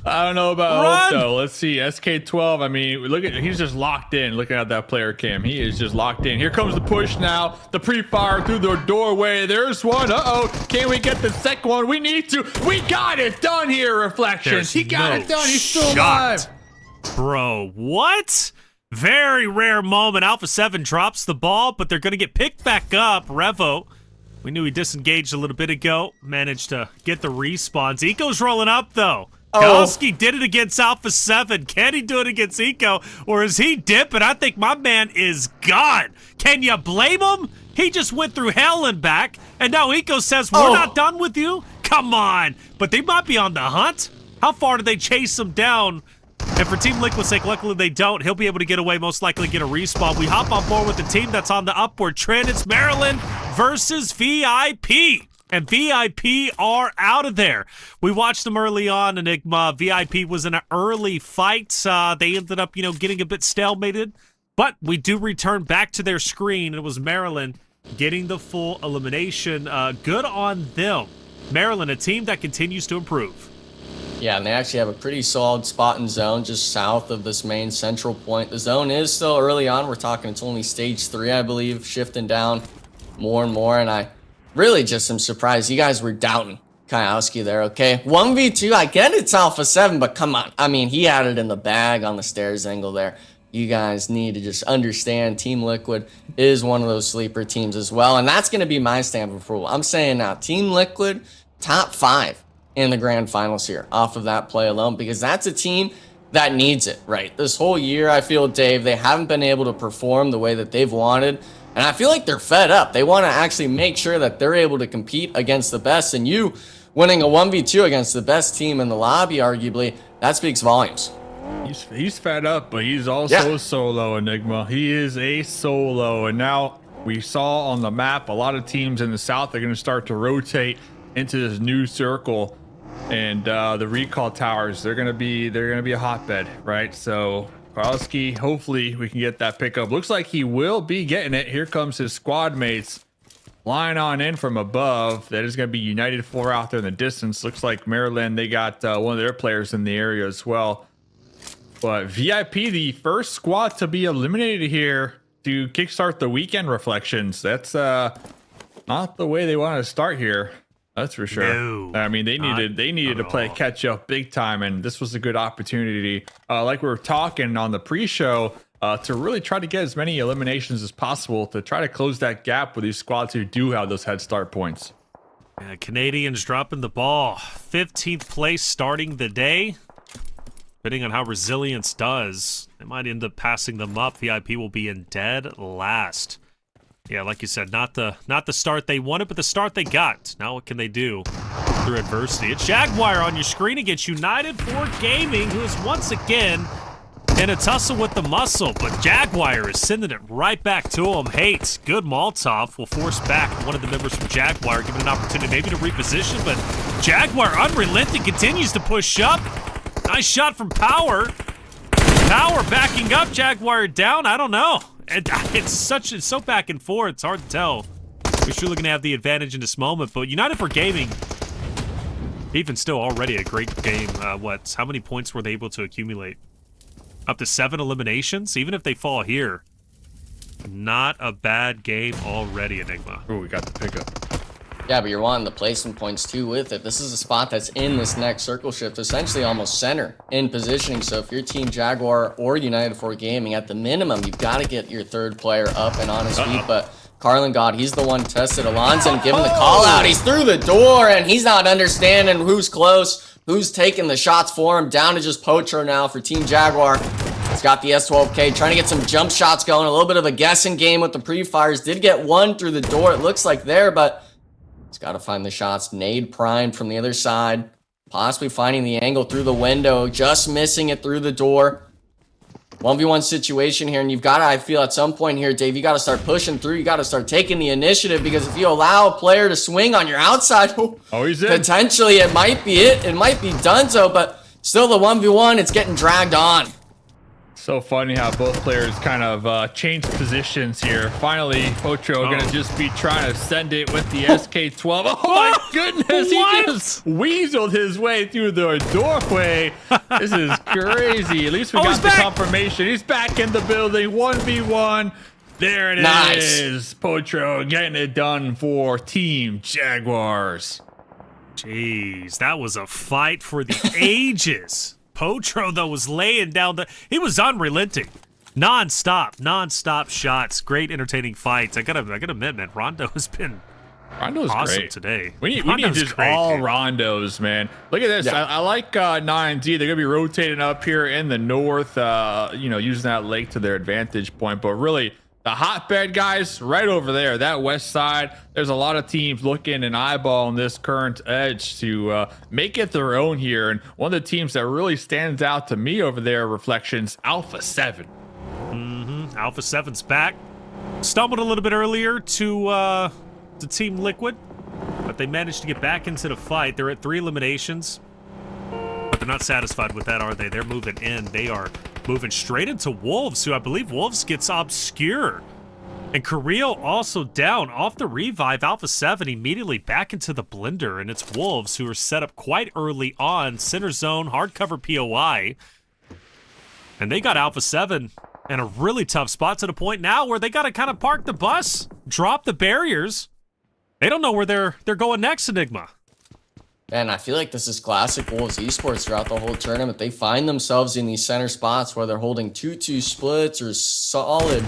I don't know about hope though. Let's see, SK-12. I mean, look at, he's just locked in. Looking at that player cam, he is just locked in. Here comes the push now. The pre-fire through the doorway. There's one. Can we get the second one? We need to. We got it done here, Reflections. He got it done. He's still alive. Bro, what? Very rare moment. Alpha 7 drops the ball, but they're going to get picked back up. Revo, we knew he disengaged a little bit ago. Managed to get the respawns. iNCO's rolling up, though. Kowski did it against Alpha 7. Can he do it against iNCO? Or is he dipping? I think my man is gone. Can you blame him? He just went through hell and back, and now iNCO says, we're not done with you? Come on. But they might be on the hunt. How far do they chase him down? And for Team Liquid's sake, luckily they don't. He'll be able to get away, most likely get a respawn. We hop on board with the team that's on the upward trend. It's Maryland versus VIP. And VIP are out of there. We watched them early on, Enigma. VIP was in an early fight. They ended up, getting a bit stalemated. But we do return back to their screen. It was Maryland getting the full elimination. Good on them. Maryland, a team that continues to improve. Yeah, and they actually have a pretty solid spot in zone just south of this main central point. The zone is still early on. We're talking it's only stage 3, I believe, shifting down more and more. And I really just am surprised you guys were doubting Kayowski there, okay? 1v2, I get it's Alpha 7, but come on. I mean, he had it in the bag on the stairs angle there. You guys need to just understand Team Liquid is one of those sleeper teams as well. And that's going to be my stamp of approval. I'm saying now, Team Liquid, top 5 in the grand finals here off of that play alone, because that's a team that needs it, right? This whole year, I feel, Dave, they haven't been able to perform the way that they've wanted. And I feel like they're fed up. They want to actually make sure that they're able to compete against the best. And you winning a 1v2 against the best team in the lobby, arguably, that speaks volumes. He's fed up, but he's also solo, Enigma. He is a solo. And now we saw on the map a lot of teams in the south are going to start to rotate into this new circle. And the recall towers, they're gonna be a hotbed, right? So Kowalski, hopefully we can get that pickup. Looks like he will be getting it. Here comes his squad mates flying on in from above. That is gonna be United 4 out there in the distance. Looks like Maryland, they got one of their players in the area as well. But VIP, the first squad to be eliminated here to kickstart the weekend reflections. That's not the way they want to start here. That's for sure. No, I mean, they needed to play catch up big time, and this was a good opportunity. Like we were talking on the pre-show, to really try to get as many eliminations as possible to try to close that gap with these squads who do have those head start points. Yeah, Canadians dropping the ball. 15th place starting the day. Depending on how Resilience does, they might end up passing them up. VIP will be in dead last. Yeah, like you said, not the start they wanted, but the start they got. Now what can they do through adversity? It's Jaguar on your screen against United 4 Gaming, who is once again in a tussle with the muscle, but Jaguar is sending it right back to him. Hates, good Molotov will force back one of the members from Jaguar, giving an opportunity maybe to reposition, but Jaguar, unrelenting, continues to push up. Nice shot from Power. Power backing up, Jaguar down, I don't know. It's so back and forth, it's hard to tell. We're surely going to have the advantage in this moment, but United for Gaming, even still already a great game. How many points were they able to accumulate? Up to 7 eliminations, even if they fall here. Not a bad game already, Enigma. Oh, we got the pickup. Yeah, but you're wanting the placement points too with it. This is a spot that's in this next circle shift, essentially almost center in positioning. So if you're Team Jaguar or United 4 Gaming, at the minimum, you've got to get your third player up and on his feet. But Carlin God, he's the one tested. Alonzo and giving the call out. He's through the door and he's not understanding who's close, who's taking the shots for him. Down to just Pocho now for Team Jaguar. He's got the S12K, trying to get some jump shots going. A little bit of a guessing game with the pre-fires. Did get one through the door, it looks like there, but he's got to find the shots. Nade primed from the other side. Possibly finding the angle through the window. Just missing it through the door. 1v1 situation here. And you've got to, I feel at some point here, Dave, you got to start pushing through. You got to start taking the initiative. Because if you allow a player to swing on your outside, he's in. Potentially it might be it. It might be Dunzo. But still the 1v1, it's getting dragged on. So funny how both players kind of changed positions here. Finally, Pocho gonna just be trying to send it with the SK-12. Oh my goodness, he just weaseled his way through the doorway. This is crazy. At least we got the confirmation. He's back in the building, 1v1. There it is. Pocho getting it done for Team Jaguars. Jeez, that was a fight for the ages. Potro, though, was laying down he was unrelenting. Non-stop shots. Great entertaining fights. I gotta admit, man, Rondo has been awesome great today. We need just all Rondos, man. Look at this. Yeah. I like 9Z. They're gonna be rotating up here in the north, using that lake to their advantage point. But really, the hotbed guys right over there, that west side, there's a lot of teams looking and eyeballing this current edge to make it their own here. And one of the teams that really stands out to me over there, Reflections, Alpha 7. Alpha 7's back. Stumbled a little bit earlier to Team Liquid. but they managed to get back into the fight. They're at 3 eliminations, but they're not satisfied with that, are they? They're moving in. They are moving straight into Wolves, who I believe Wolves gets Obscure. And Carrillo also down off the revive. Alpha 7 immediately back into the blender, and it's Wolves who are set up quite early on. Center zone, hardcover POI. And they got Alpha 7 in a really tough spot to the point now where they got to kind of park the bus, drop the barriers. They don't know where they're going next, Enigma. Man, I feel like this is classic Wolves Esports throughout the whole tournament. They find themselves in these center spots where they're holding 2-2 splits or solid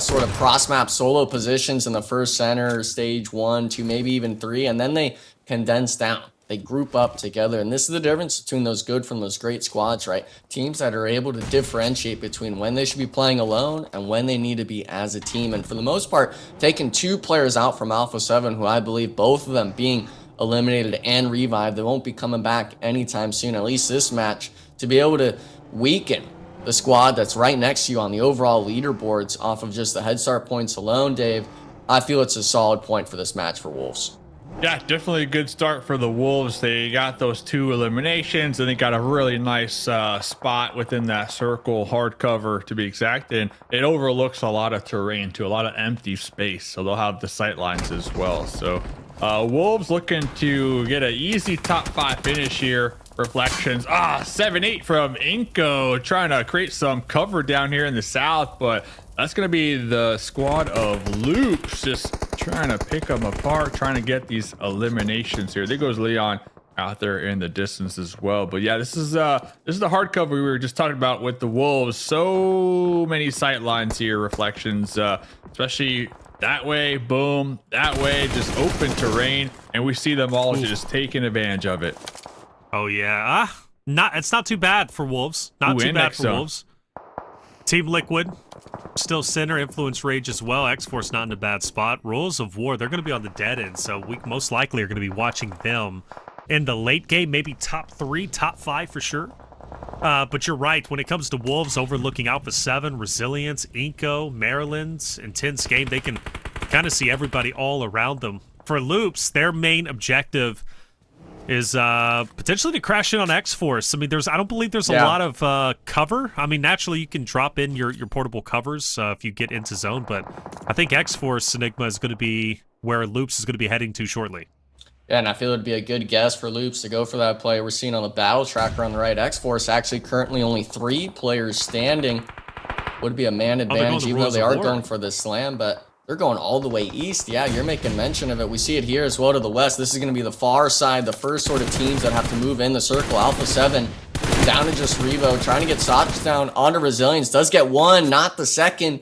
sort of cross-map solo positions in the first center, stage 1, 2, maybe even 3, and then they condense down. They group up together, and this is the difference between those good from those great squads, right? Teams that are able to differentiate between when they should be playing alone and when they need to be as a team. And for the most part, taking 2 players out from Alpha 7, who I believe both of them being eliminated and revived, they won't be coming back anytime soon, at least this match, to be able to weaken the squad that's right next to you on the overall leaderboards off of just the head start points alone, Dave. I feel it's a solid point for this match for Wolves. Yeah, definitely a good start for the Wolves. They got those 2 eliminations, and they got a really nice spot within that circle, hardcover to be exact, and it overlooks a lot of terrain too, a lot of empty space, so they'll have the sight lines as well. So Wolves looking to get an easy top 5 finish here. Reflections. 7-8 from iNCO, trying to create some cover down here in the south, but that's going to be the squad of Loops just trying to pick them apart, trying to get these eliminations here. There goes Leon out there in the distance as well. But yeah, this is the hard cover we were just talking about with the Wolves. So many sight lines here, Reflections, especially that way, boom, that way, just open terrain, and we see them all just taking advantage of it. Oh yeah, it's not too bad for Wolves. Not too bad for Wolves. Team Liquid still center, influence rage as well. Xforce not in a bad spot. Rules of War, they're going to be on the dead end, so we most likely are going to be watching them in the late game, maybe top 3, top 5 for sure. But you're right, when it comes to Wolves overlooking Alpha 7, Resilience, iNCO, Maryland's intense game, they can kind of see everybody all around them. For Loops, their main objective is potentially to crash in on Xforce. I mean, I don't believe there's a lot of cover. I mean, naturally, you can drop in your portable covers if you get into zone, but I think Xforce Enigma is going to be where Loops is going to be heading to shortly. Yeah, and I feel it'd be a good guess for Loops to go for that play. We're seeing on the battle tracker on the right, Xforce actually currently only 3 players standing. Would be a man advantage, even though they are going for the slam, but they're going all the way east. Yeah, you're making mention of it. We see it here as well to the west. This is going to be the far side, the first sort of teams that have to move in the circle. Alpha 7 down to just Revo, trying to get Soch down onto Resilience. Does get 1, not the second,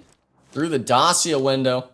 through the Dacia window.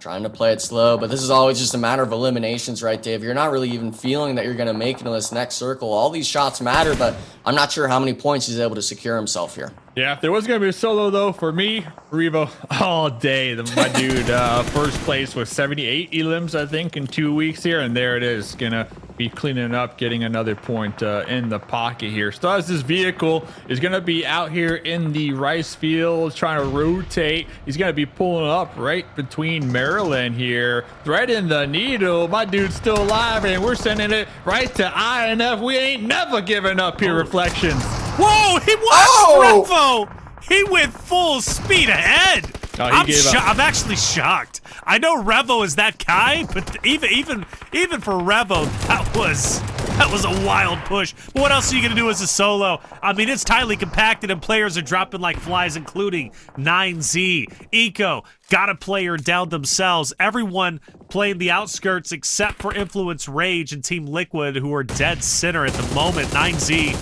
Trying to play it slow, but this is always just a matter of eliminations, right, Dave? You're not really even feeling that you're going to make it in this next circle. All these shots matter, but I'm not sure how many points he's able to secure himself here. Yeah, if there was going to be a solo, though, for me, Revo all day. My dude, first place with 78 elims, I think, in 2 weeks here, and there it is. Going to be cleaning up, getting another point in the pocket here. Still has this vehicle, is going to be out here in the rice field, trying to rotate. He's going to be pulling up right between Maryland here, right in the needle. My dude's still alive, and we're sending it right to INF. We ain't never giving up here, Reflections. Whoa, he watched Revo. He went full speed ahead. Oh, I'm actually shocked. I know Revo is that guy, but even for Revo, that was a wild push. But what else are you gonna do as a solo? I mean, it's tightly compacted and players are dropping like flies, including 9Z, iNCO, got a player down themselves. Everyone playing the outskirts except for Influence Rage and Team Liquid, who are dead center at the moment. 9Z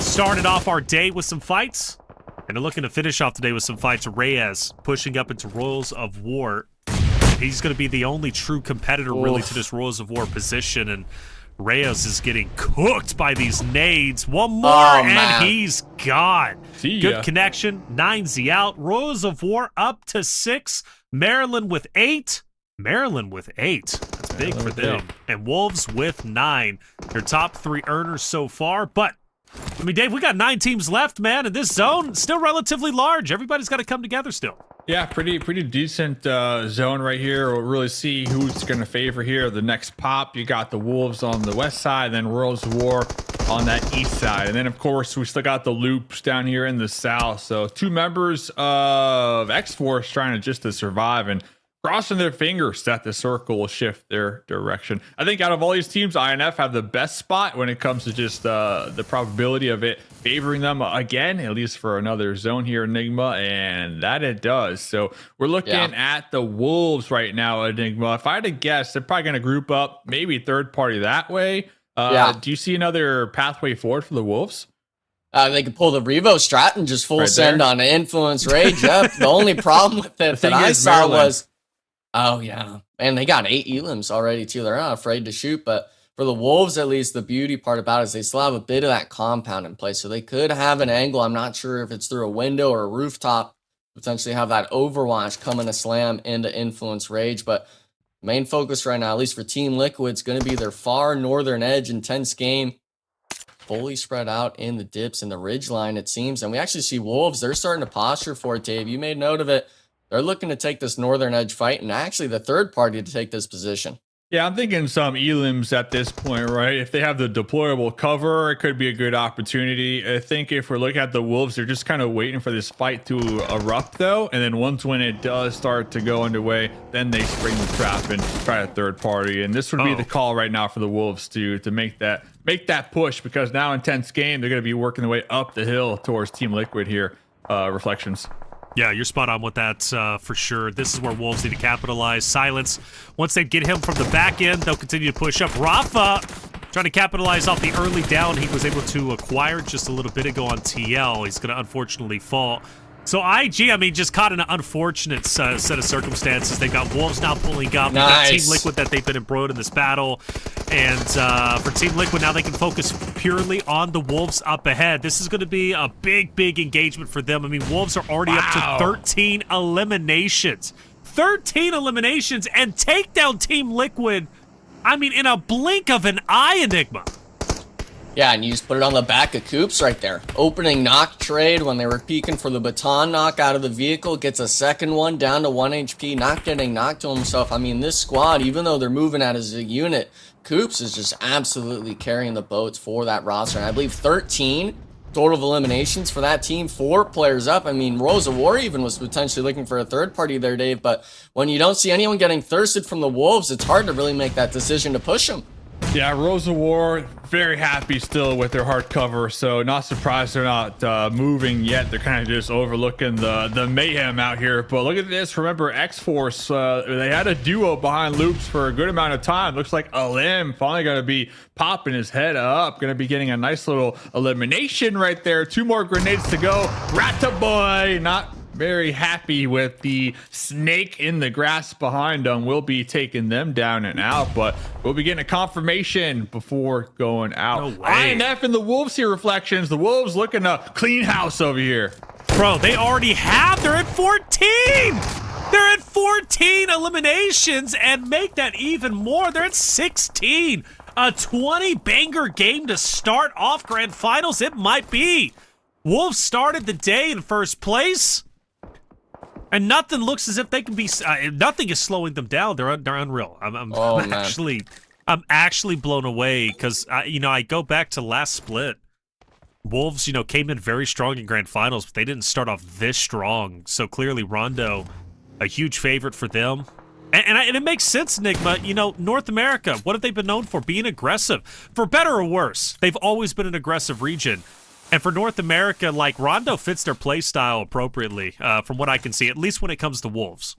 started off our day with some fights, and they're looking to finish off the day with some fights. Reyes pushing up into Royals of War. He's going to be the only true competitor really to this Royals of War position, and Reyes is getting cooked by these nades. One more, and he's gone. Good connection. 9Z out. Royals of War up to 6. Maryland with 8. That's big for them. And Wolves with 9. Their top 3 earners so far, but I mean, Dave, we got 9 teams left, man, and this zone still relatively large. Everybody's got to come together still. Yeah, pretty decent zone right here. We'll really see who's going to favor here. The next pop, you got the Wolves on the west side, then Worlds of War on that east side. And then, of course, we still got the Loops down here in the south. So 2 members of Xforce trying to survive and crossing their fingers that the circle will shift their direction. I think out of all these teams, INF have the best spot when it comes to just the probability of it favoring them again, at least for another zone here, Enigma, and that it does. So we're looking at the Wolves right now, Enigma. If I had to guess, they're probably going to group up, maybe third party that way. Do you see another pathway forward for the Wolves? They could pull the Revo strat and just full send on an Influence Rage. Yep. The only problem with it that I saw was, and they got 8 elims already too. They're not afraid to shoot, but for the Wolves, at least, the beauty part about it is they still have a bit of that compound in place. So they could have an angle. I'm not sure if it's through a window or a rooftop, potentially have that Overwatch coming to slam into Influence Rage. But main focus right now, at least for Team Liquid, is going to be their far northern edge. Intense game, fully spread out in the dips and the ridge line, it seems. And we actually see Wolves, they're starting to posture for it, Dave. You made note of it. They're looking to take this northern edge fight, and actually the third party to take this position. Yeah, I'm thinking some elims at this point, right? If they have the deployable cover, it could be a good opportunity. I think if we're looking at the Wolves, they're just kind of waiting for this fight to erupt, though. And then once when it does start to go underway, then they spring the trap and try a third party. And this would be the call right now for the Wolves to make that push, because now intense game, they're going to be working their way up the hill towards Team Liquid here. Reflections. Yeah, you're spot on with that for sure. This is where Wolves need to capitalize. Silence. Once they get him from the back end, they'll continue to push up. Rafa trying to capitalize off the early down he was able to acquire just a little bit ago on TL. He's going to unfortunately fall. So IG, I mean, just caught in an unfortunate set of circumstances. They've got Wolves now pulling up. Nice. They've got Team Liquid that they've been embroiled in this battle. And for Team Liquid, now they can focus purely on the Wolves up ahead. This is going to be a big engagement for them. I mean, Wolves are already up to 13 eliminations. 13 eliminations and take down Team Liquid, I mean, in a blink of an eye, Enigma. Yeah, and you just put it on the back of Coops right there. Opening knock trade when they were peeking for the baton knock out of the vehicle. Gets a second one down to 1 HP, not getting knocked to himself. I mean, this squad, even though they're moving out as a unit, Coops is just absolutely carrying the boats for that roster. And I believe 13 total of eliminations for that team, 4 players up. I mean, Rosa War even was potentially looking for a third party there, Dave. But when you don't see anyone getting thirsted from the Wolves, it's hard to really make that decision to push them. Yeah, Rosa War, very happy still with their hard cover, so not surprised they're not moving yet. They're kind of just overlooking the mayhem out here. But look at this. Remember, Xforce, they had a duo behind Loops for a good amount of time. Looks like Alim finally going to be popping his head up. Going to be getting a nice little elimination right there. 2 more grenades to go. Rataboy, not very happy with the snake in the grass behind them. We'll be taking them down and out, but we'll be getting a confirmation before going out. No way. INF and the Wolves here, Reflections. The Wolves looking to clean house over here. Bro, they already have. They're at 14. They're at 14 eliminations, and make that even more. They're at 16. A 20 banger game to start off Grand Finals. It might be. Wolves started the day in first place. And nothing looks as if they can be. Nothing is slowing them down. They're unreal. I'm actually blown away because I go back to last split. Wolves, came in very strong in grand finals, but they didn't start off this strong. So clearly, Rondo, a huge favorite for them. And it makes sense, Enigma. North America, what have they been known for? Being aggressive, for better or worse. They've always been an aggressive region. And for North America, like, Rondo fits their play style appropriately, from what I can see, at least when it comes to Wolves.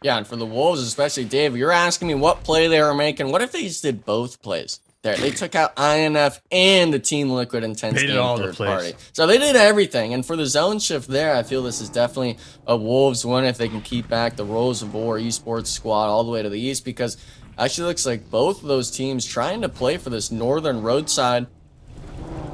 Yeah, and for the Wolves, especially, Dave, you're asking me what play they were making. What if they just did both plays? There, they took out INF and the Team Liquid intense game third party. So they did everything. And for the zone shift there, I feel this is definitely a Wolves win if they can keep back the Rosa War Esports squad all the way to the east, because it actually looks like both of those teams trying to play for this northern roadside.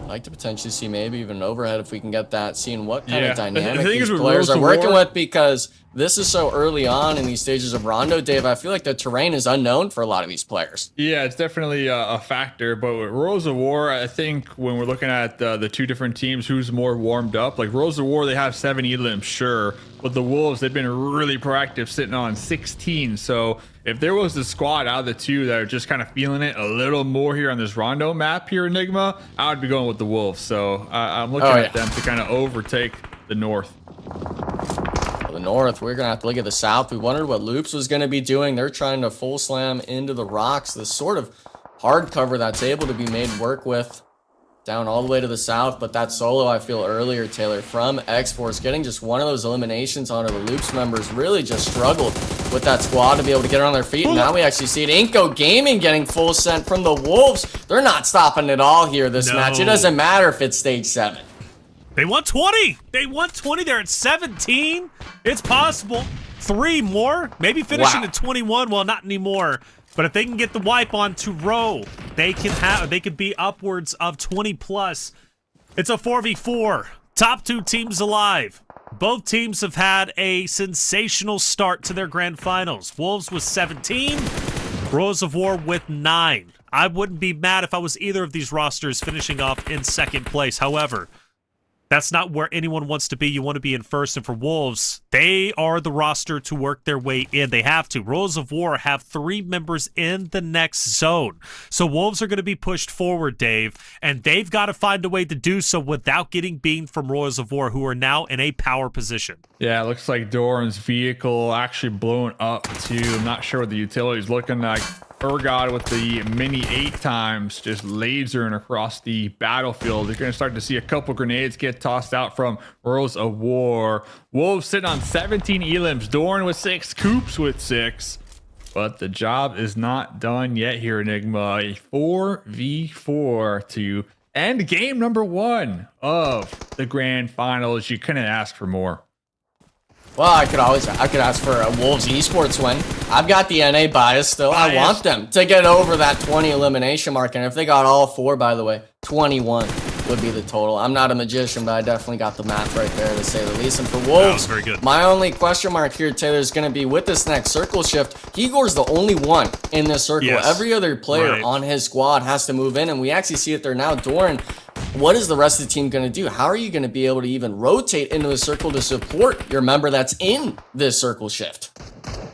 I'd like to potentially see maybe even an overhead if we can get that, seeing what kind of dynamic these players are working with, because this is so early on in these stages of Rondo, Dave. I feel like the terrain is unknown for a lot of these players. Yeah, it's definitely a factor. But with Rosa War, I think when we're looking at the 2 different teams, who's more warmed up, like Rosa War, they have 7 elims, sure. But the Wolves, they've been really proactive, sitting on 16. So if there was a squad out of the two that are just kind of feeling it a little more here on this Rondo map here, Enigma, I would be going with the Wolves. So I'm looking at them to kind of overtake the North. The North, we're gonna have to look at the South. We wondered what Loops was gonna be doing. They're trying to full slam into the rocks. The sort of hard cover that's able to be made work with down all the way to the south, but that solo I feel earlier, Taylor, from Xforce, getting just one of those eliminations onto the Loops members, really just struggled with that squad to be able to get on their feet. And now we actually see it. iNCO Gaming getting full sent from the Wolves. They're not stopping at all here this match. It doesn't matter if it's stage 7. They want 20. They want 20. They're at 17. It's possible. 3 more, maybe finishing at 21. Well, not anymore. But if they can get the wipe on to Row, they could be upwards of 20 plus. It's a 4v4. Top 2 teams alive. Both teams have had a sensational start to their grand finals. Wolves with 17, Rose of War with 9. I wouldn't be mad if I was either of these rosters finishing off in second place. However, that's not where anyone wants to be. You want to be in first. And for Wolves, they are the roster to work their way in. They have to. Rose of War have 3 members in the next zone. So Wolves are going to be pushed forward, Dave, and they've got to find a way to do so without getting beamed from Rose of War, who are now in a power position. Yeah, it looks like Doran's vehicle actually blown up too. I'm not sure what the utility's looking like. Erangel with the mini 8 times just lasering across the battlefield. You're going to start to see a couple grenades get tossed out from Rose of War. Wolves sitting on 17 elims. Doran with 6, Coops with 6. But the job is not done yet here, Enigma. A 4v4 to end game number 1 of the grand finals. You couldn't ask for more. Well, I could ask for a Wolves Esports win. I've got the NA bias still. I want them to get over that 20 elimination mark. And if they got all 4, by the way, 21 would be the total. I'm not a magician, but I definitely got the math right there, to say the least. And for Wolves, very good. My only question mark here, Taylor, is going to be with this next circle shift. Igor's the only one in this circle. Yes. Every other player on his squad has to move in, and we actually see it there now. Doran, what is the rest of the team going to do? How are you going to be able to even rotate into the circle to support your member that's in this circle shift?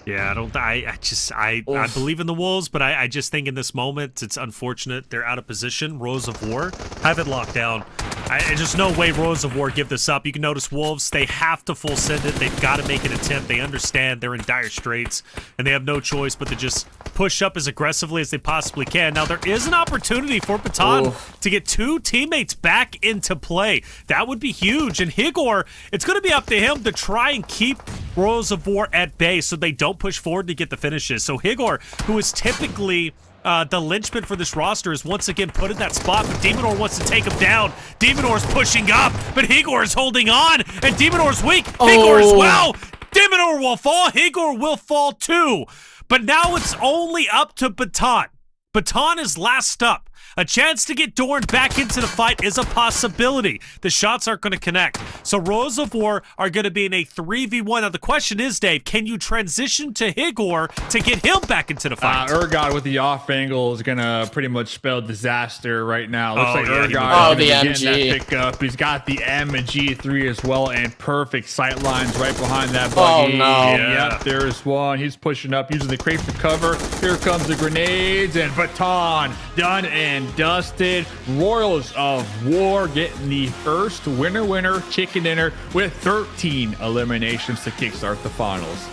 Yeah, I believe in the Wolves, but I just think in this moment, it's unfortunate they're out of position. Rose of War have it locked down. I just no way Rose of War give this up. You can notice Wolves, they have to full send it. They've got to make an attempt. They understand they're in dire straits, and they have no choice but to just push up as aggressively as they possibly can. Now, there is an opportunity for Baton to get 2 teammates back into play. That would be huge. And Higor, it's going to be up to him to try and keep Rose of War at bay so they don't push forward to get the finishes. So Higor, who is typically the linchpin for this roster, is once again put in that spot, but Demonor wants to take him down. Demonor's pushing up, but Higor is holding on, and Demonor's weak. Higor as well. Demonor will fall. Higor will fall too. But now it's only up to Baton. Baton is last up. A chance to get Doran back into the fight is a possibility. The shots aren't going to connect. So Rose of War are going to be in a 3v1. Now the question is, Dave, can you transition to Higor to get him back into the fight? Erangel with the off angle is going to pretty much spell disaster right now. Looks like Erangel the MG that pickup. He's got the MG3 as well, and perfect sight lines right behind that buggy. Oh no. Yep, there's one. He's pushing up using the crate for cover. Here comes the grenades, and Baton done and dusted. Royals of War getting the first winner chicken dinner with 13 eliminations to kickstart the finals.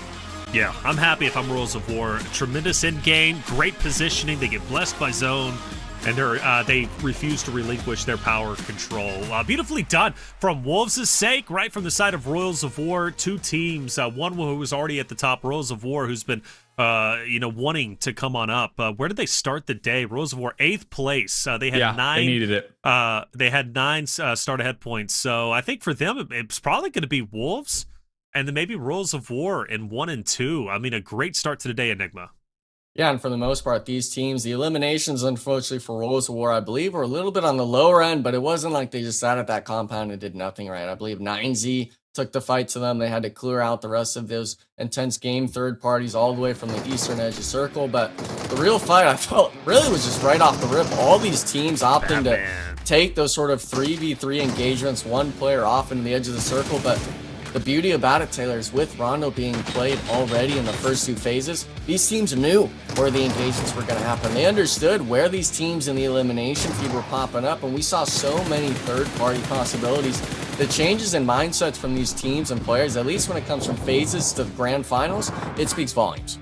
Yeah, I'm happy if I'm Royals of War. Tremendous in-game, great positioning. They get blessed by zone, and they refuse to relinquish their power control. Beautifully done from Wolves' sake, right from the side of Royals of War. 2 teams, one who was already at the top, Royals of War, who's been wanting to come on up. Where did they start the day? Rose of War, 8th place. They had 9. They needed it. They had 9 start ahead points. So I think for them, it's probably going to be Wolves, and then maybe Rose of War in 1 and 2. I mean, a great start to the day, Enigma. Yeah, and for the most part, these teams, the eliminations, unfortunately for Rose of War, I believe, were a little bit on the lower end, but it wasn't like they just sat at that compound and did nothing right. I believe 9Z took the fight to them. They had to clear out the rest of those intense game third parties all the way from the eastern edge of circle. But the real fight, I felt, really was just right off the rip. All these teams opting to take those sort of 3v3 engagements, one player off into the edge of the circle. But The beauty about it, Taylor, is with Rondo being played already in the first 2 phases, these teams knew where the engagements were going to happen. They understood where these teams in the elimination feed were popping up, and we saw so many third-party possibilities. The changes in mindsets from these teams and players, at least when it comes from phases to grand finals, it speaks volumes.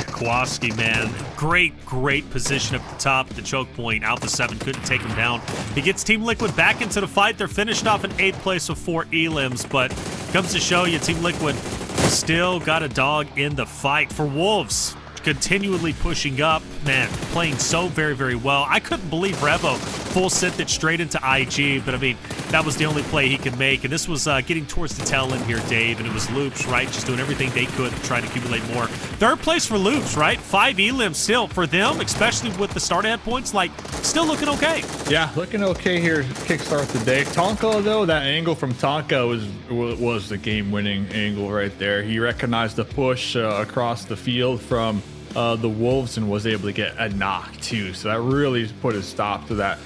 Kowalski, man, great position up the top at the choke point. Alpha 7 couldn't take him down. He gets Team Liquid back into the fight. They're finished off in 8th place with 4 elims, but comes to show you Team Liquid still got a dog in the fight. For Wolves, continually pushing up, man, playing so very well. I couldn't believe Revo full sent it straight into IG, but I mean, that was the only play he could make, and this was getting towards the tail end here, Dave, and it was Loops, right, just doing everything they could to try to accumulate more. 3rd place for Loops, right? 5 elims still for them, especially with the start ahead points, like, still looking okay. Yeah, looking okay here to kickstart the day. Tonka, though, that angle from Tonka was the game-winning angle right there. He recognized the push across the field from the Wolves and was able to get a knock too, so that really put a stop to that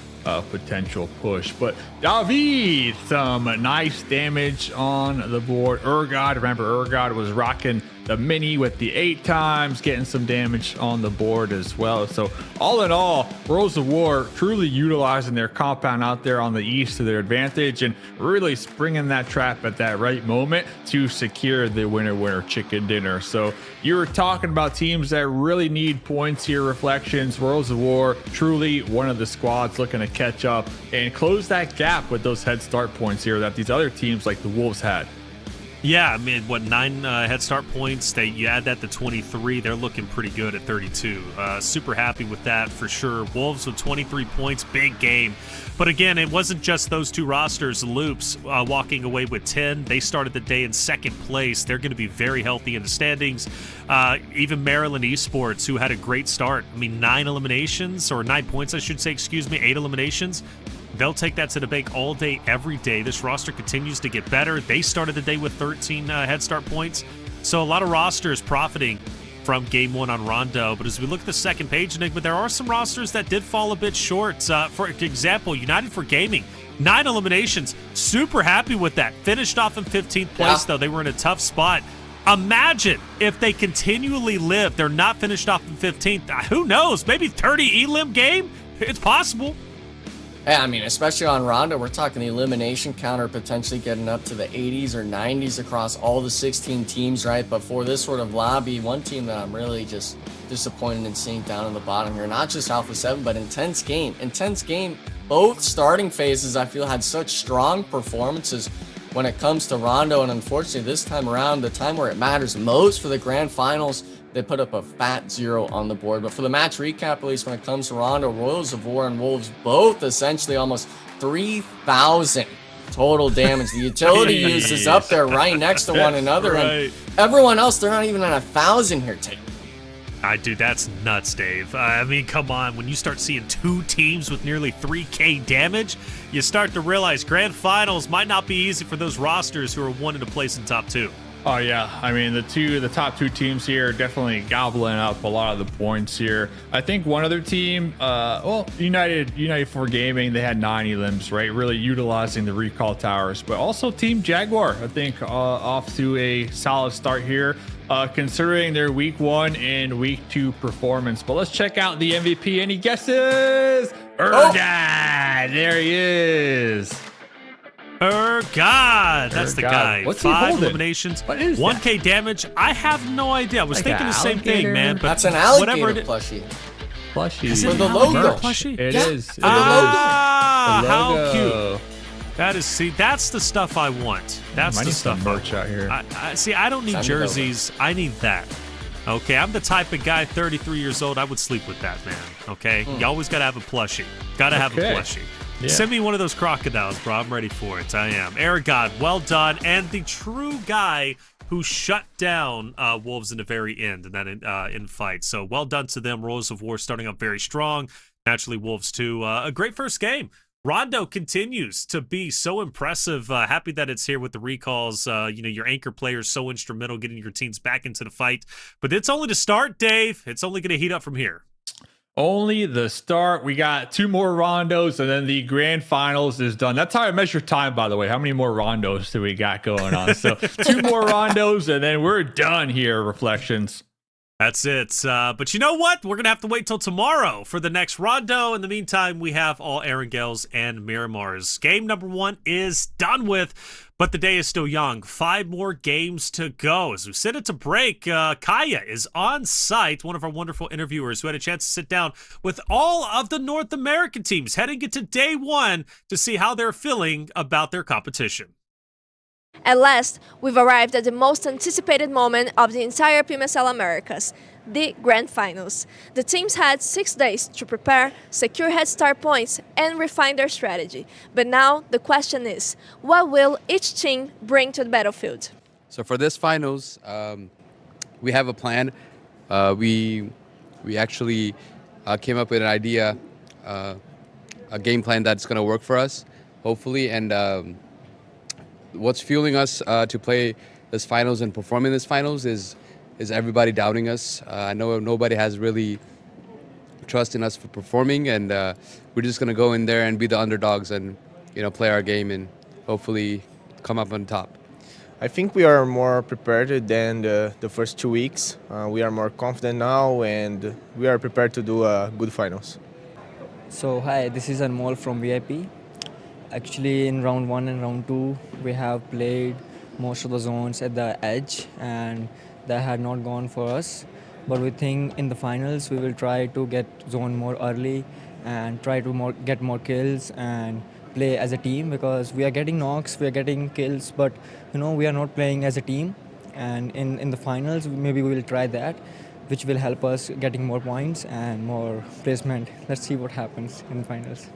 potential push. But David, some nice damage on the board. Ergod, remember Ergod was rocking the mini with the 8 times, getting some damage on the board as well. So all in all, Worlds of War truly utilizing their compound out there on the east to their advantage and really springing that trap at that right moment to secure the winner chicken dinner. So you were talking about teams that really need points here. Reflections, Worlds of War, truly one of the squads looking to catch up and close that gap with those head start points here that these other teams like the Wolves had. Yeah, I mean, what, 9 head start points? You add that to 23, they're looking pretty good at 32. Super happy with that for sure. Wolves with 23 points, big game. But again, it wasn't just those 2 rosters. Loops walking away with 10. They started the day in 2nd place. They're going to be very healthy in the standings. Even Maryland Esports, who had a great start. I mean, 9 eliminations, or 9 points, I should say, 8 eliminations. They'll take that to the bank all day, every day. This roster continues to get better. They started the day with 13 head start points. So a lot of rosters profiting from game 1 on Rondo. But as we look at the second page, Enigma, there are some rosters that did fall a bit short. For example, United for Gaming, 9 eliminations. Super happy with that. Finished off in 15th place, though. They were in a tough spot. Imagine if they continually live. They're not finished off in 15th. Who knows? Maybe 30 elim game? It's possible. Yeah, I mean, especially on Rondo, we're talking the elimination counter potentially getting up to the 80s or 90s across all the 16 teams, right? But for this sort of lobby, one team that I'm really just disappointed in seeing down in the bottom here, not just Alpha 7, but Intense Game. Intense Game, both starting phases, I feel, had such strong performances when it comes to Rondo, and unfortunately, this time around, the time where it matters most for the grand finals, they put up a fat 0 on the board. But for the match recap, at least when it comes to Rondo, Royals of War and Wolves both essentially almost 3,000 total damage. The utility use is up there right next to one another. Right. And everyone else, they're not even at 1,000 here, Tate. Dude, that's nuts, Dave. I mean, come on. When you start seeing 2 teams with nearly 3K damage, you start to realize grand finals might not be easy for those rosters who are wanting to place in top 2. Oh yeah, I mean the top 2 teams here are definitely gobbling up a lot of the points here. I think one other team, United for Gaming, they had 9 elims, right? Really utilizing the recall towers, but also Team Jaguar, I think, off to a solid start here, considering their week 1 and week 2 performance. But let's check out the MVP. Any guesses? Erangel, there he is. God, that's the guy. What's 5 eliminations, 1K damage. I have no idea. I was thinking the same thing, man. But that's an alligator plushie. Is it for the logo? Plushie? It is. For the logo. How cute. That is, see, that's the stuff I want. That's the stuff. Merch out here. I don't need jerseys. I need that. Okay, I'm the type of guy, 33 years old, I would sleep with that, man. Okay, you always got to have a plushie. Got to have a plushie. Yeah. Send me one of those crocodiles, bro. I'm ready for it. I am. Erangel, well done. And the true guy who shut down Wolves in the very end in that in fight. So well done to them. Royals of War starting up very strong. Naturally, Wolves too. A great first game. Rondo continues to be so impressive. Happy that it's here with the recalls. Your anchor players so instrumental getting your teams back into the fight. But it's only to start, Dave. It's only going to heat up from here. Only the start. We got 2 more rondos, and then the grand finals is done. That's how I measure time, by the way. How many more rondos do we got going on? So 2 more rondos, and then we're done here, Reflections. That's it. But you know what? We're going to have to wait till tomorrow for the next rondo. In the meantime, we have all Erangels and Miramars. Game number 1 is done with, but the day is still young. 5 more games to go. As we send it to break, Kaya is on site, one of our wonderful interviewers who had a chance to sit down with all of the North American teams heading into day 1 to see how they're feeling about their competition. At last, we've arrived at the most anticipated moment of the entire PMSL Americas, the Grand Finals. The teams had 6 days to prepare, secure head start points, and refine their strategy. But now, the question is, what will each team bring to the battlefield? So for this finals, we have a plan. We actually came up with an idea, a game plan that's going to work for us, hopefully, and what's fueling us to play this finals and perform in this finals is everybody doubting us. I know nobody has really trust in us for performing, and we're just gonna go in there and be the underdogs and play our game and hopefully come up on top. I think we are more prepared than the first 2 weeks. We are more confident now, and we are prepared to do good finals. So hi, this is Anmol from VIP. Actually, in round 1 and round 2, we have played most of the zones at the edge, and that had not gone for us. But we think in the finals, we will try to get zone more early and try to get more kills and play as a team, because we are getting knocks, we are getting kills, but we are not playing as a team. And in the finals, maybe we will try that, which will help us getting more points and more placement. Let's see what happens in the finals.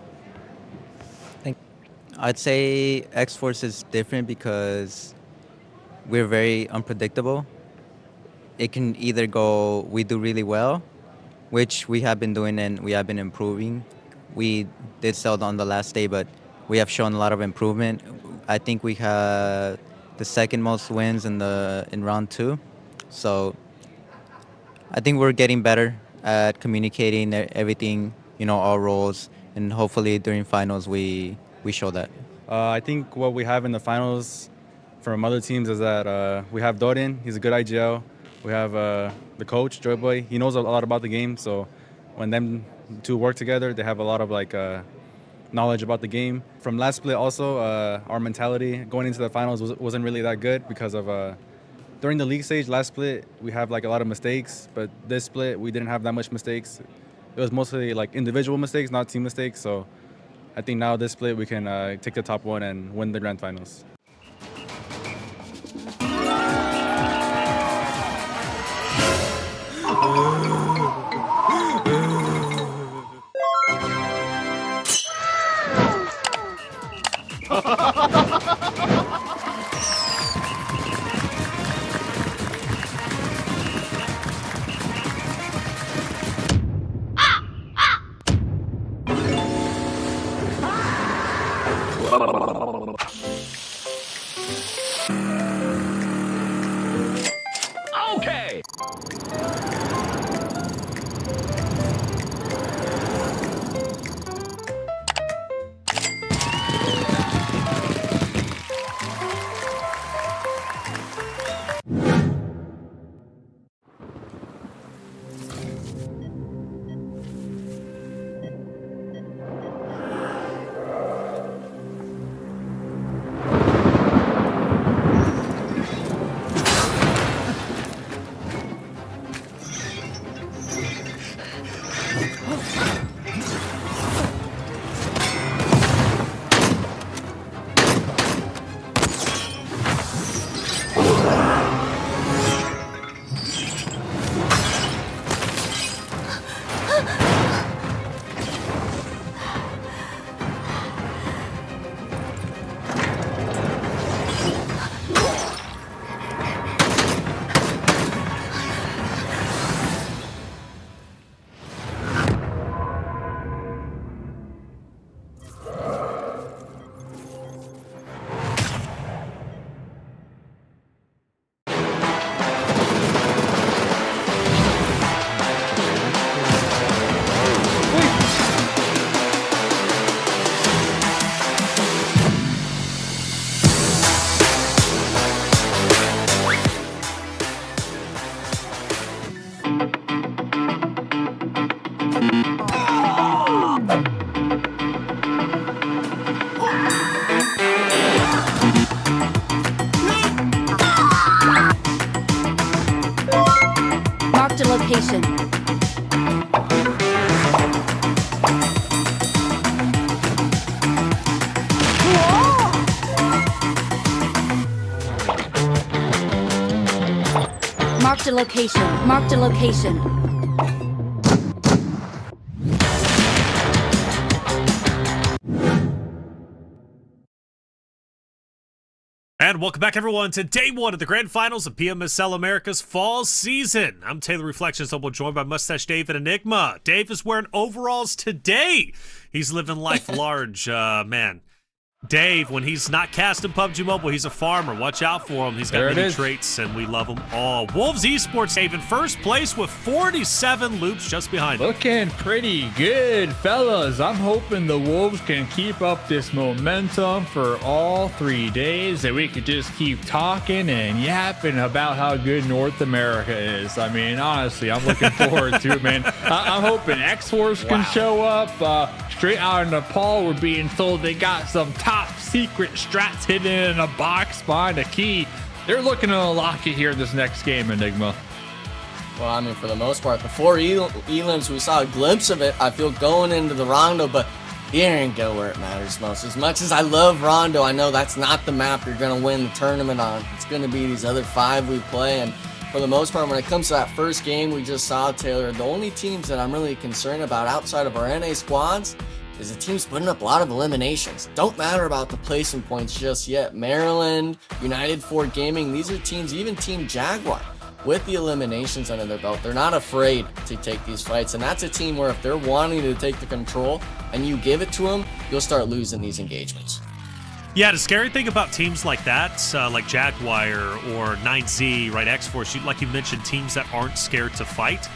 I'd say Xforce is different because we're very unpredictable. It can either go, we do really well, which we have been doing and we have been improving. We did sell on the last day, but we have shown a lot of improvement. I think we had the second most wins in round 2. So I think we're getting better at communicating everything, all roles, and hopefully during finals we show that. I think what we have in the finals from other teams is that we have Dorin. He's a good IGL. We have the coach, Joy Boy. He knows a lot about the game. So when them two work together, they have a lot of knowledge about the game. From last split also, our mentality going into the finals wasn't really that good because of during the league stage, last split, we have a lot of mistakes. But this split, we didn't have that much mistakes. It was mostly individual mistakes, not team mistakes. So I think now this split we can take the top 1 and win the grand finals. Okay. Marked a location. Marked a location. And welcome back, everyone, to day one of the grand finals of PMSL America's fall season. I'm Taylor Reflections. I'm joined by Mustache Dave and Enigma. Dave is wearing overalls today. He's living life large, man. Dave, when he's not casting PUBG Mobile, he's a farmer. Watch out for him. He's got many traits, and we love them all. Wolves Esports, Dave, in first place with 47 loops just behind him. Looking pretty good, fellas. I'm hoping the Wolves can keep up this momentum for all 3 days, and we could just keep talking and yapping about how good North America is. I mean, honestly, I'm looking forward to it, man. I'm hoping Xforce can show up. Straight out of Nepal, we're being told they got some top secret strats hidden in a box behind a key. They're looking to unlock it here in this next game, Enigma. Well, I mean, for the most part, before elims, we saw a glimpse of it, I feel, going into the Rondo, but here and go where it matters most. As much as I love Rondo, I know that's not the map you're going to win the tournament on. It's going to be these other 5 we play, and for the most part, when it comes to that first game we just saw, Taylor, the only teams that I'm really concerned about outside of our NA squads is the teams putting up a lot of eliminations. Don't matter about the placement points just yet. Maryland, United 4 Gaming, these are teams, even Team Jaguar, with the eliminations under their belt. They're not afraid to take these fights, and that's a team where if they're wanting to take the control and you give it to them, you'll start losing these engagements. Yeah, the scary thing about teams like that, like Jaguar or 9Z, right, Xforce, like you mentioned, teams that aren't scared to fight,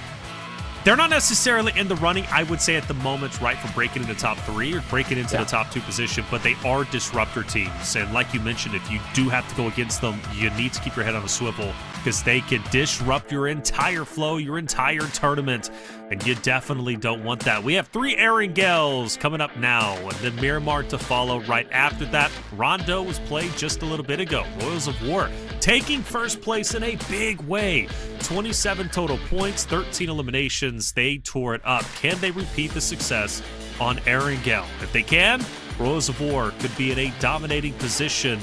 they're not necessarily in the running, I would say, at the moment, right, for breaking into top 3 or breaking into the top 2 position, but they are disruptor teams. And like you mentioned, if you do have to go against them, you need to keep your head on a swivel because they can disrupt your entire flow, your entire tournament, and you definitely don't want that. We have 3 Erangels coming up now, and then Miramar to follow right after that. Rondo was played just a little bit ago. Royals of War taking first place in a big way. 27 total points, 13 eliminations. They tore it up. Can they repeat the success on Erangel? If they can, Royals of War could be in a dominating position,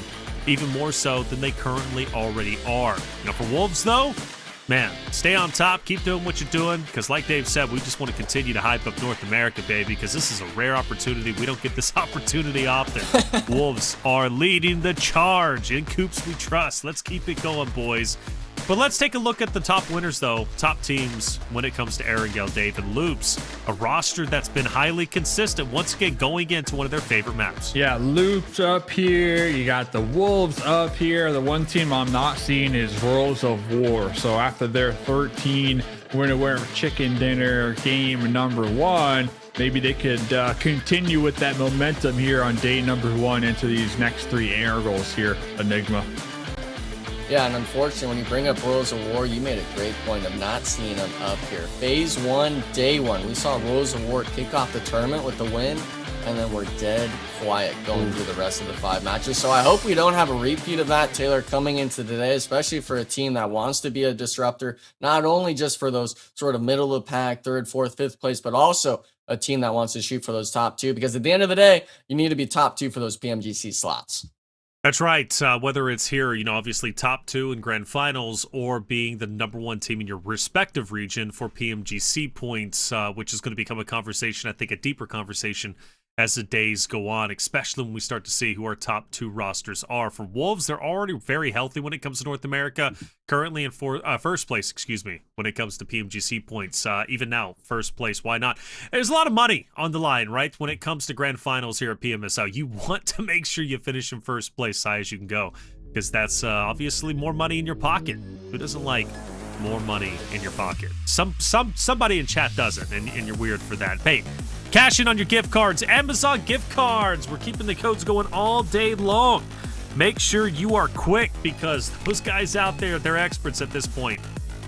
even more so than they currently already are. Now for Wolves, though, man, stay on top, keep doing what you're doing, because like Dave said, we just want to continue to hype up North America, baby, because this is a rare opportunity. We don't get this opportunity often. Wolves are leading the charge. In Coops we trust. Let's keep it going, boys. But let's take a look at the top winners, though, top teams when it comes to Erangel, Dave, and Loops, a roster that's been highly consistent, once again going into one of their favorite maps. Yeah, Loops up here. You got the Wolves up here. The one team I'm not seeing is Royals of War. So after their 13 winner chicken dinner game number 1, maybe they could continue with that momentum here on day number 1 into these next 3 Erangels here, Enigma. Yeah, and unfortunately, when you bring up Royals of War, you made a great point of not seeing them up here. Phase 1, day 1, we saw Royals of War kick off the tournament with the win, and then we're dead quiet going through the rest of the 5 matches. So I hope we don't have a repeat of that, Taylor, coming into today, especially for a team that wants to be a disruptor, not only just for those sort of middle of the pack, 3rd, 4th, 5th place, but also a team that wants to shoot for those top 2, because at the end of the day, you need to be top 2 for those PMGC slots. That's right. Whether it's here, obviously top 2 in grand finals, or being the number 1 team in your respective region for PMGC points, which is going to become a conversation, I think a deeper conversation as the days go on, especially when we start to see who our top 2 rosters are. For Wolves, they're already very healthy when it comes to North America, currently in first place, when it comes to PMGC points. Even now, first place, why not? There's a lot of money on the line, right, when it comes to grand finals here at PMSL. You want to make sure you finish in first place high as you can go, because that's obviously more money in your pocket. Who doesn't like more money in your pocket? Somebody in chat doesn't, and you're weird for that. Hey, cash in on your gift cards. Amazon gift cards. We're keeping the codes going all day long. Make sure you are quick, because those guys out there, they're experts at this point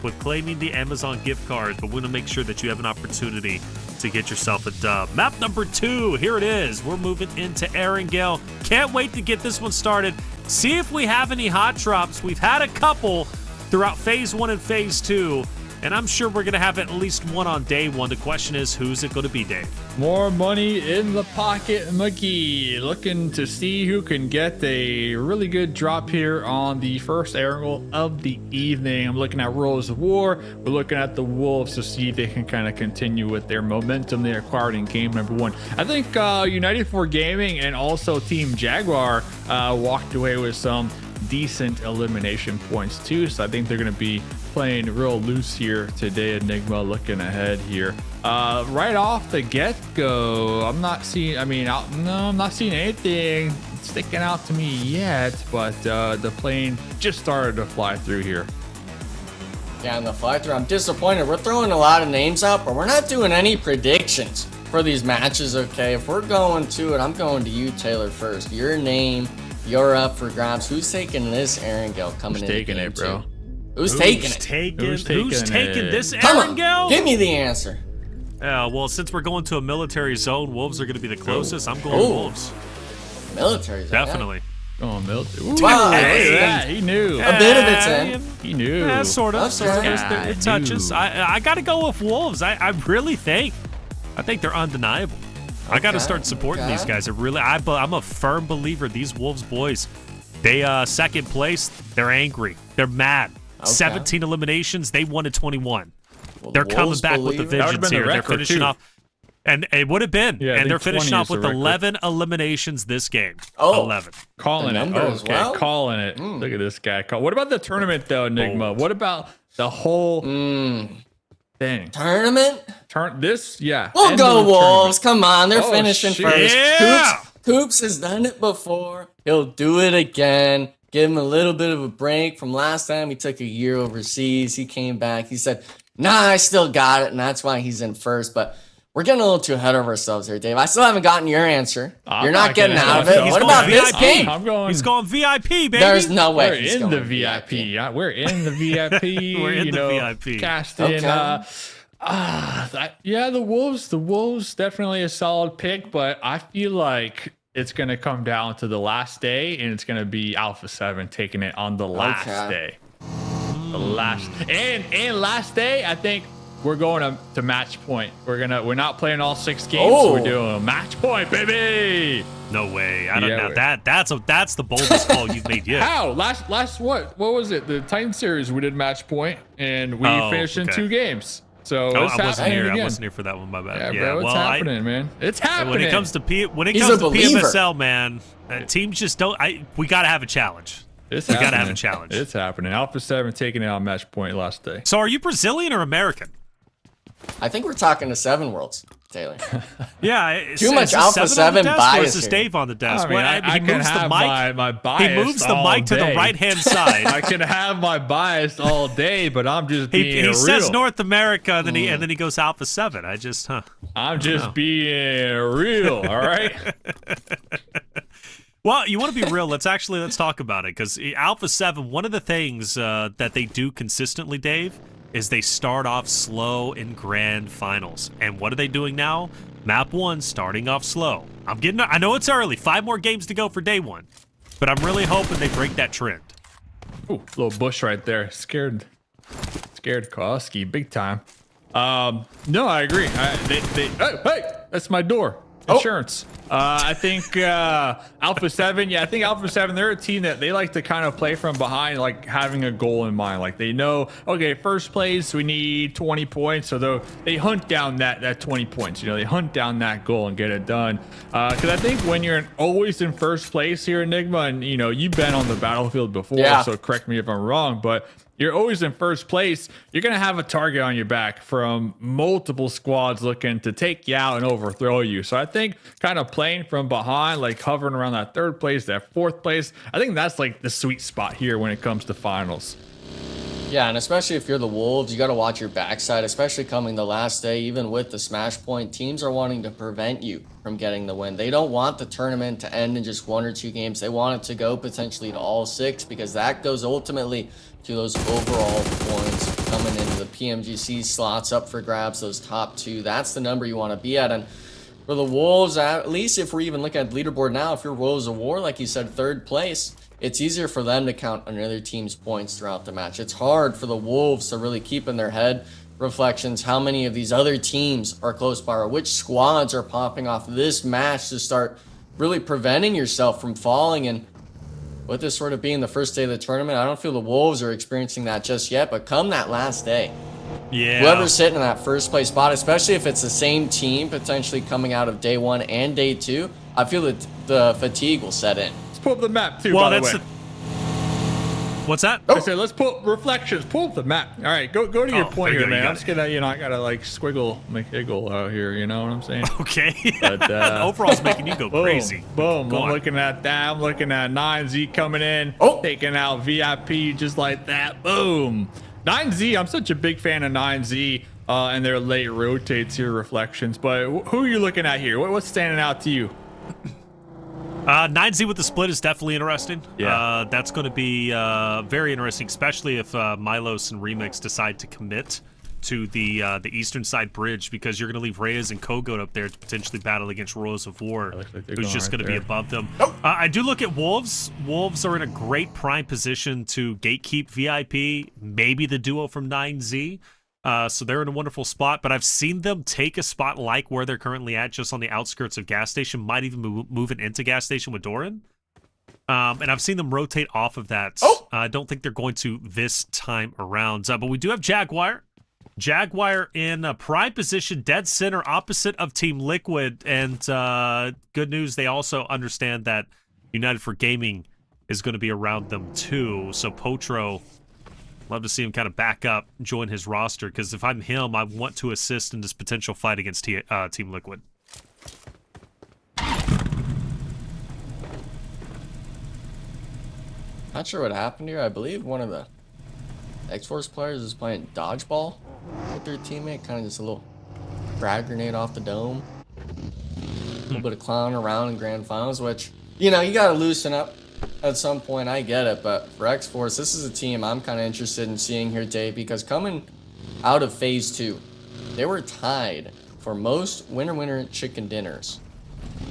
with claiming the Amazon gift cards, but we want to make sure that you have an opportunity to get yourself a dub. Map number 2, here it is. We're moving into Erangel. Can't wait to get this one started. See if we have any hot drops. We've had a couple throughout phase 1 and phase 2. And I'm sure we're going to have at least one on day one. The question is, who's it going to be, Dave? More money in the pocket, McGee. Looking to see who can get a really good drop here on the first Erangel of the evening. I'm looking at Rules of War. We're looking at the Wolves to see if they can kind of continue with their momentum they acquired in game number 1. I think United for Gaming and also Team Jaguar walked away with some decent elimination points too, so I think they're going to be playing real loose here today. Enigma looking ahead here. Right off the get-go, I'm not seeing anything sticking out to me yet, but the plane just started to fly through here. Yeah, and the fly through, I'm disappointed. We're throwing a lot of names out, but we're not doing any predictions for these matches, okay? If we're going to it, I'm going to you, Taylor, first. Your name, you're up for grabs. Who's taking this Erangel coming in? Who's taking it, bro? Who's taking it? Who's taking this Come Erangel? on, give me the answer. Well, since we're going to a military zone, Wolves are going to be the closest. I'm going Wolves. Military zone? Definitely. Oh, military. Wow, He knew. A bit of it's in. He knew. Yeah, sort of. It touches. I got to go with Wolves. I really think. I think they're undeniable. I got to start supporting these guys. I'm a firm believer. These Wolves boys, they second place. They're angry. They're mad. 17 eliminations. They won at 21. Well, they're coming back with the vengeance here. They're finishing off. And it would have been. Yeah, and they're finishing off with 11 eliminations this game. Oh. 11. Calling it. Okay, calling it. Look at this guy. What about the tournament, though, Enigma? What about the whole thing? Tournament? Yeah. We'll go Wolves. Come on, they're Oh, finishing shit. first. Yeah. Coops has done it before. He'll do it again. Give him a little bit of a break from last time. He took a year overseas. He came back. He said, nah, I still got it, and that's why he's in first. But we're getting a little too ahead of ourselves here, Dave. I still haven't gotten your answer. You're not getting out of it. What about this game? He's going VIP, baby. There's no way We're in the VIP. Yeah, we're in the VIP. We're in the VIP. Cast in. The Wolves. The Wolves definitely a solid pick, but I feel like it's going to come down to the last day, and it's going to be Alpha 7 taking it on the last day. The last last day, I think we're going to match point. We're not playing all 6 games. We're doing a match point, baby. No way. I don't know. That's the boldest call you've made yet. How? Last what was it? The Titan series we did match point, and we finished in 2 games. So I wasn't here for that one. My bad. Yeah, bro, it's happening, man. It's happening. When it comes to PMSL, man, teams just don't. We gotta have a challenge. Gotta have a challenge. It's happening. Alpha 7 taking it on match point last day. So, are you Brazilian or American? I think we're talking to 7 Worlds, Taylor. Yeah, too much Alpha 7 bias. Versus Dave on the desk. I mean, I can have my bias. He moves the mic to the right-hand side. I can have my bias all day, but I'm just being real. He says North America, and then he goes Alpha 7. I'm just being real. All right. Well, you want to be real? Let's talk about it, because Alpha 7. One of the things that they do consistently, Dave, is they start off slow in grand finals. And what are they doing now? Map 1 starting off slow. I know it's early. 5 more games to go for day 1, but I'm really hoping they break that trend. Ooh, little bush right there. Scared Kowalski big time. No, I agree. Hey, that's my door. Insurance. I think Alpha 7, I think Alpha 7, they're a team that they like to kind of play from behind, like having a goal in mind. Like they know, okay, first place, we need 20 points. So they hunt down that 20 points. They hunt down that goal and get it done. Because I think when you're always in first place here, Enigma, and you've been on the battlefield before, so correct me if I'm wrong, but you're always in first place. You're going to have a target on your back from multiple squads looking to take you out and overthrow you. So I think kind of playing from behind, like hovering around that 3rd place, that 4th place, I think that's like the sweet spot here when it comes to finals. Yeah, and especially if you're the Wolves, you got to watch your backside, especially coming the last day. Even with the smash point, teams are wanting to prevent you from getting the win. They don't want the tournament to end in just 1 or 2 games. They want it to go potentially to all 6, because that goes ultimately to those overall points coming into the PMGC slots up for grabs, those top 2. That's the number you want to be at. And for the Wolves, at least if we're even looking at the leaderboard now, if you're Wolves of War, like you said, 3rd place, it's easier for them to count another team's points throughout the match. It's hard for the Wolves to really keep in their head reflections how many of these other teams are close by, or which squads are popping off this match to start really preventing yourself from falling. And with this sort of being the first day of the tournament, I don't feel the Wolves are experiencing that just yet, but come that last day, whoever's sitting in that first place spot, especially if it's the same team potentially coming out of day 1 and day 2, I feel that the fatigue will set in. Let's pull up the map too, by the way. What's that? I said, let's pull reflections. Pull up the map. All right, go to your point here, man. I'm just gonna, I gotta like squiggle, make giggle out here. You know what I'm saying? Okay. But overall's making you go crazy. Boom. Go I'm on. looking at that. I'm looking at 9Z coming in, taking out VIP just like that. Boom. 9Z. I'm such a big fan of 9Z and their late rotates here, reflections. But who are you looking at here? What's standing out to you? 9Z with the split is definitely interesting. Yeah. That's going to be very interesting, especially if Milos and Remix decide to commit to the eastern side bridge, because you're going to leave Reyes and Kogut up there to potentially battle against Rose of War, who's just going to be above them. I do look at Wolves. Wolves are in a great prime position to gatekeep VIP, maybe the duo from 9Z. So they're in a wonderful spot, but I've seen them take a spot like where they're currently at, just on the outskirts of gas station, might even move it into gas station with Doran. And I've seen them rotate off of that. I don't think they're going to this time around. But we do have Jaguar. Jaguar in a prime position, dead center, opposite of Team Liquid. And good news, they also understand that United for Gaming is going to be around them too. So Potro, love to see him kind of back up, join his roster, because if I'm him, I want to assist in this potential fight against Team Liquid. Not sure what happened here. I believe one of the Xforce players is playing dodgeball with their teammate. Kind of just a little frag grenade off the dome. A little bit of clowning around in grand finals, which, you got to loosen up at some point. I get it, but for Xforce, this is a team I'm kind of interested in seeing here, Dave, because coming out of phase 2, they were tied for most winner chicken dinners,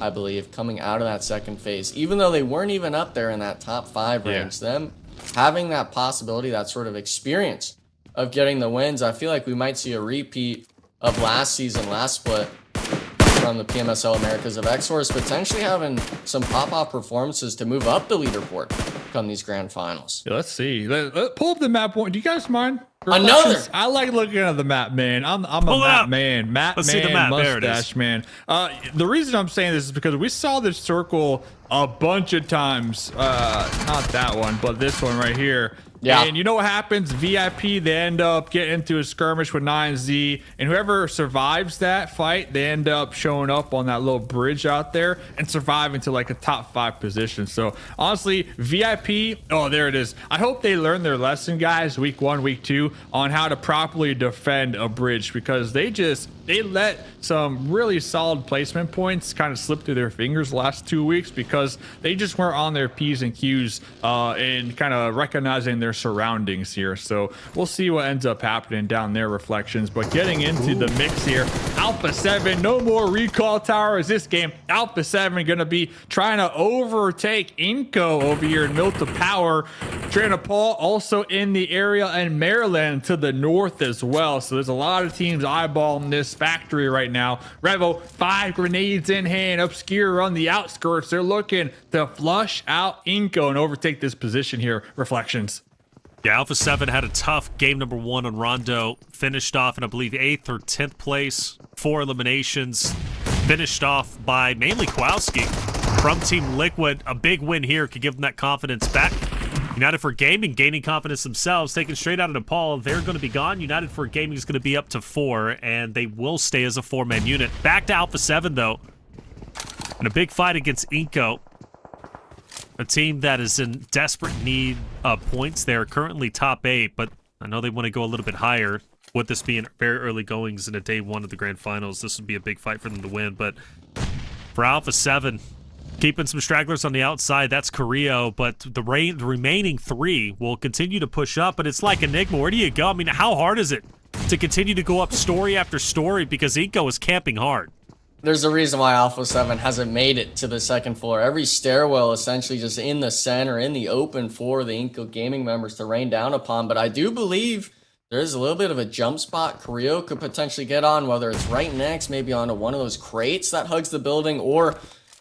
I believe, coming out of that second phase. Even though they weren't even up there in that top 5 range, them having that possibility, that sort of experience of getting the wins, I feel like we might see a repeat of last season, last split from the PMSL Americas of Xforce, potentially having some pop-off performances to move up the leaderboard come these grand finals. Yeah, let's see. Let's pull up the map. Do you guys mind? Another. I like looking at the map, man. I'm a map man. Let's see the map. There it is. Mustache man. The reason I'm saying this is because we saw this circle a bunch of times. Not that one, but this one right here. Yeah. And you know what happens? VIP, they end up getting into a skirmish with 9Z, and whoever survives that fight, they end up showing up on that little bridge out there and surviving to like a top 5 position. So honestly, VIP, oh, there it is. I hope they learn their lesson, guys, week 1, week 2, on how to properly defend a bridge, because they let some really solid placement points kind of slip through their fingers the last 2 weeks, because they just weren't on their P's and Q's and kind of recognizing their surroundings here. So we'll see what ends up happening down there, reflections. But getting into the mix here, Alpha 7, no more recall towers this game. Alpha 7 going to be trying to overtake iNCO over here in Milta Power. Trina Paul also in the area, and Maryland to the north as well. So there's a lot of teams eyeballing this factory right now. Revo, 5 grenades in hand. Obscure on the outskirts. They're looking to flush out iNCO and overtake this position here, reflections. Yeah, Alpha 7 had a tough game number 1 on Rondo. Finished off in, I believe, 8th or 10th place. 4 eliminations. Finished off by mainly Kowalski from Team Liquid. A big win here could give them that confidence back. United for Gaming gaining confidence themselves, taken straight out of Nepal. They're going to be gone. United for Gaming is going to be up to 4, and they will stay as a 4-man unit. Back to Alpha 7, though. In a big fight against iNCO. A team that is in desperate need of points. They're currently top 8, but I know they want to go a little bit higher. With this being very early goings in a day 1 of the grand finals, this would be a big fight for them to win. But for Alpha 7, keeping some stragglers on the outside, that's Carrillo, but the remaining 3 will continue to push up. But it's like Enigma. Where do you go? I mean, how hard is it to continue to go up story after story, because iNCO is camping hard? There's a reason why Alpha 7 hasn't made it to the second floor. Every stairwell essentially just in the center, in the open for the iNCO gaming members to rain down upon. But I do believe there's a little bit of a jump spot Creo could potentially get on, whether it's right next, maybe onto one of those crates that hugs the building, or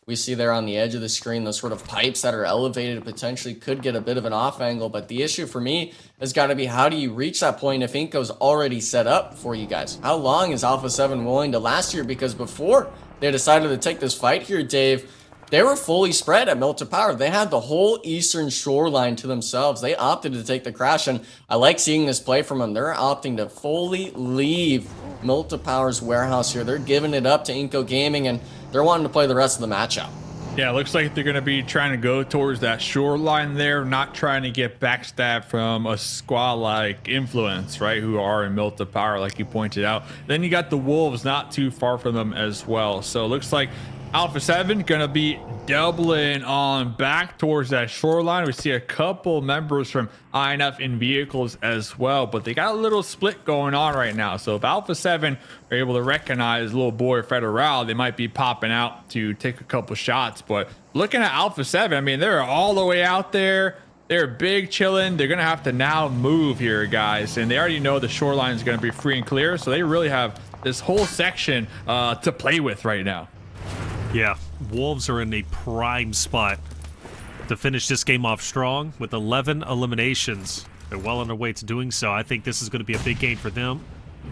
we see there on the edge of the screen those sort of pipes that are elevated potentially could get a bit of an off angle. But the issue for me has got to be, how do you reach that point if iNCO's already set up for you guys? How long is Alpha 7 willing to last here? Because before they decided to take this fight here, Dave, they were fully spread at Milta Power. They had the whole eastern shoreline to themselves. They opted to take the crash, and I like seeing this play from them. They're opting to fully leave Milta Power's warehouse here. They're giving it up to iNCO Gaming, and they're wanting to play the rest of the match out. Yeah, it looks like they're going to be trying to go towards that shoreline there, not trying to get backstabbed from a squad-like influence, right, who are in Milta Power, like you pointed out. Then you got the Wolves not too far from them as well. So it looks like Alpha 7 going to be doubling on back towards that shoreline. We see a couple members from INF in vehicles as well, but they got a little split going on right now. So if Alpha 7 are able to recognize little boy Federal, they might be popping out to take a couple shots. But looking at Alpha 7, I mean, they're all the way out there. They're big chilling. They're going to have to now move here, guys. And they already know the shoreline is going to be free and clear. So they really have this whole section to play with right now. Yeah, Wolves are in a prime spot to finish this game off strong with 11 eliminations. They're well on their way to doing so. I think this is going to be a big game for them.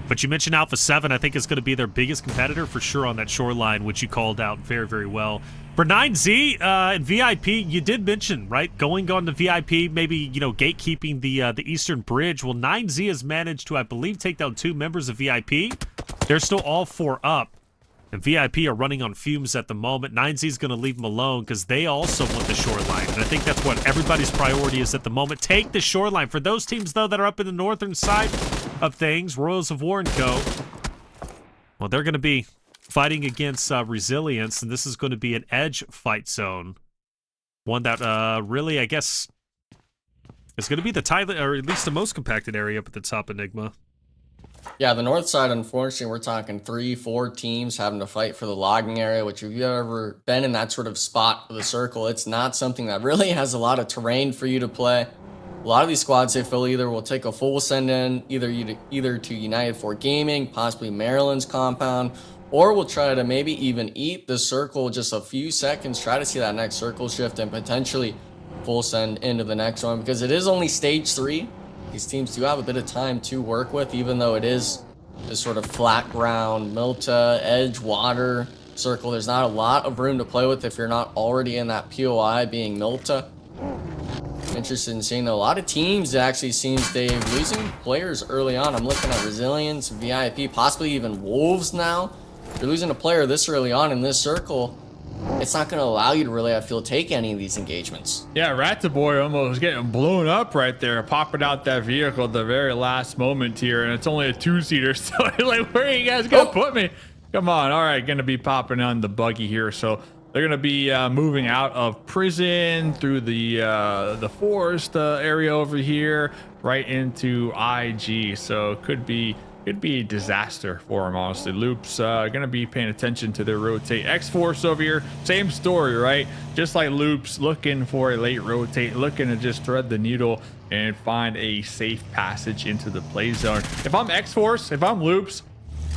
But you mentioned Alpha 7. I think is going to be their biggest competitor for sure on that shoreline, which you called out very, very well. For 9Z and VIP, you did mention, right, going on to VIP, maybe, you know, gatekeeping the Eastern Bridge. Well, 9Z has managed to, I believe, take down 2 members of VIP. They're still all 4 up. And VIP are running on fumes at the moment. 9Z is going to leave them alone because they also want the shoreline. And I think that's what everybody's priority is at the moment. Take the shoreline. For those teams, though, that are up in the northern side of things, Royals of War and Co., well, they're going to be fighting against Resilience, and this is going to be an edge fight zone. One that really, I guess, is going to be the tight, or at least the most compacted area up at the top, Enigma. Yeah, the north side, unfortunately, we're talking 3-4 teams having to fight for the logging area, which if you've ever been in that sort of spot of the circle, it's not something that really has a lot of terrain for you to play. A lot of these squads, they feel, either will take a full send in, either to United 4 Gaming, possibly Maryland's compound, or we'll try to maybe even eat the circle just a few seconds, try to see that next circle shift, and potentially full send into the next one, because it is only stage 3. These teams do have a bit of time to work with, even though it is this sort of flat ground, Milta, edge, water, circle. There's not a lot of room to play with if you're not already in that POI being Milta. Interested in seeing, though, a lot of teams actually seems they're losing players early on. I'm looking at Resilience, VIP, possibly even Wolves now. If you're losing a player this early on in this circle, it's not going to allow you to really, I feel, take any of these engagements. Yeah, Rataboy almost getting blown up right there, popping out that vehicle at the very last moment here, and it's only a 2-seater, so like, where are you guys going to put me? Come on. All right, going to be popping on the buggy here, so they're going to be moving out of prison through the forest area over here, right into IG, so it could be a disaster for him, honestly. Loop's gonna be paying attention to their rotate. Xforce over here, same story, right? Just like Loop's, looking for a late rotate, looking to just thread the needle and find a safe passage into the play zone. If I'm Xforce, if I'm Loops,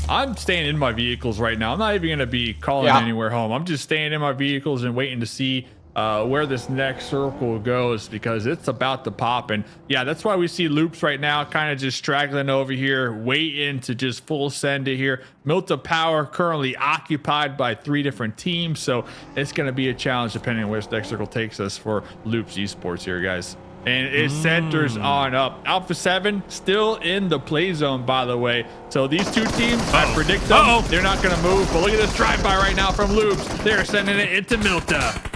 I'm staying in my vehicles right now. I'm not even gonna be calling anywhere home. I'm just staying in my vehicles and waiting to see where this next circle goes, because it's about to pop. And yeah, that's why we see Loops right now kind of just straggling over here, waiting to just full send it here. Milta Power currently occupied by 3 different teams, so it's going to be a challenge depending on where this next circle takes us for Loops Esports here, guys. And it centers on up. Alpha 7 still in the play zone, by the way. So these 2 teams, I predict them, they're not going to move. But look at this drive-by right now from Loops. They're sending it into Milta.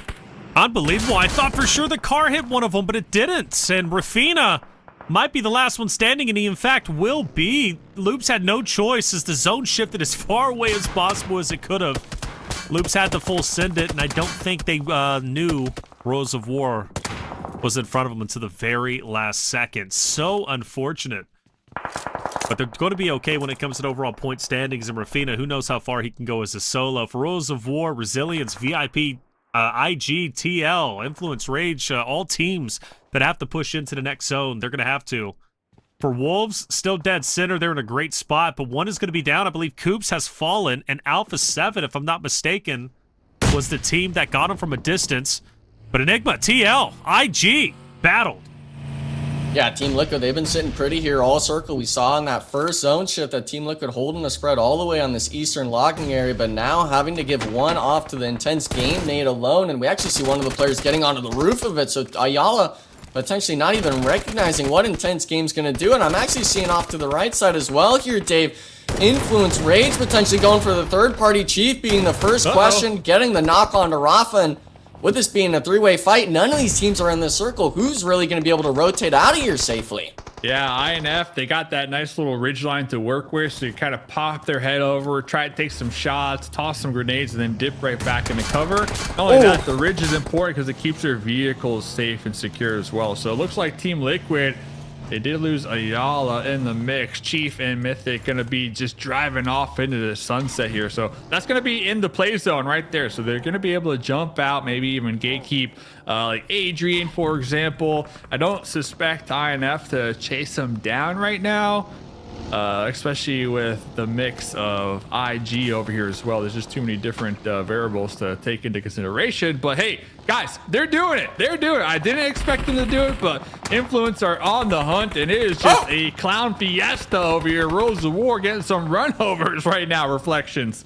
Unbelievable. I thought for sure the car hit one of them, but it didn't. And Rafina might be the last one standing, and he, in fact, will be. Loops had no choice as the zone shifted as far away as possible as it could have. Loops had to full send it, and I don't think they knew Rose of War was in front of them until the very last second. So unfortunate. But they're going to be okay when it comes to the overall point standings. And Rafina, who knows how far he can go as a solo. For Rules of War, Resilience, VIP, IG, TL, Influence, Rage, all teams that have to push into the next zone, they're going to have to. For Wolves, still dead center. They're in a great spot, but one is going to be down. I believe Coops has fallen, and Alpha 7, if I'm not mistaken, was the team that got him from a distance. But Enigma, TL, IG, battled. Yeah, Team Liquid, they've been sitting pretty here all circle. We saw in that first zone shift that Team Liquid holding the spread all the way on this eastern logging area, but now having to give one off to the intense game nade alone, and we actually see one of the players getting onto the roof of it, so Ayala potentially not even recognizing what intense game's going to do, and I'm actually seeing off to the right side as well here, Dave. Influence Rage potentially going for the third-party Chief being the first question, getting the knock on to Rafa, and with this being a three-way fight, none of these teams are in this circle. Who's really going to be able to rotate out of here safely? Yeah, INF, they got that nice little ridge line to work with, so you kind of pop their head over, try to take some shots, toss some grenades, and then dip right back into cover. Not only that, the ridge is important because it keeps their vehicles safe and secure as well. So it looks like Team Liquid, they did lose Ayala in the mix. Chief and Mythic going to be just driving off into the sunset here. So that's going to be in the play zone right there. So they're going to be able to jump out, maybe even gatekeep like Adrian, for example. I don't suspect INF to chase them down right now, especially with the mix of IG over here as well. There's just too many different variables to take into consideration. But hey, guys, they're doing it. They're doing it. I didn't expect them to do it, but Influence are on the hunt, and it is just a clown fiesta over here. Rose of War getting some runovers right now, Reflections.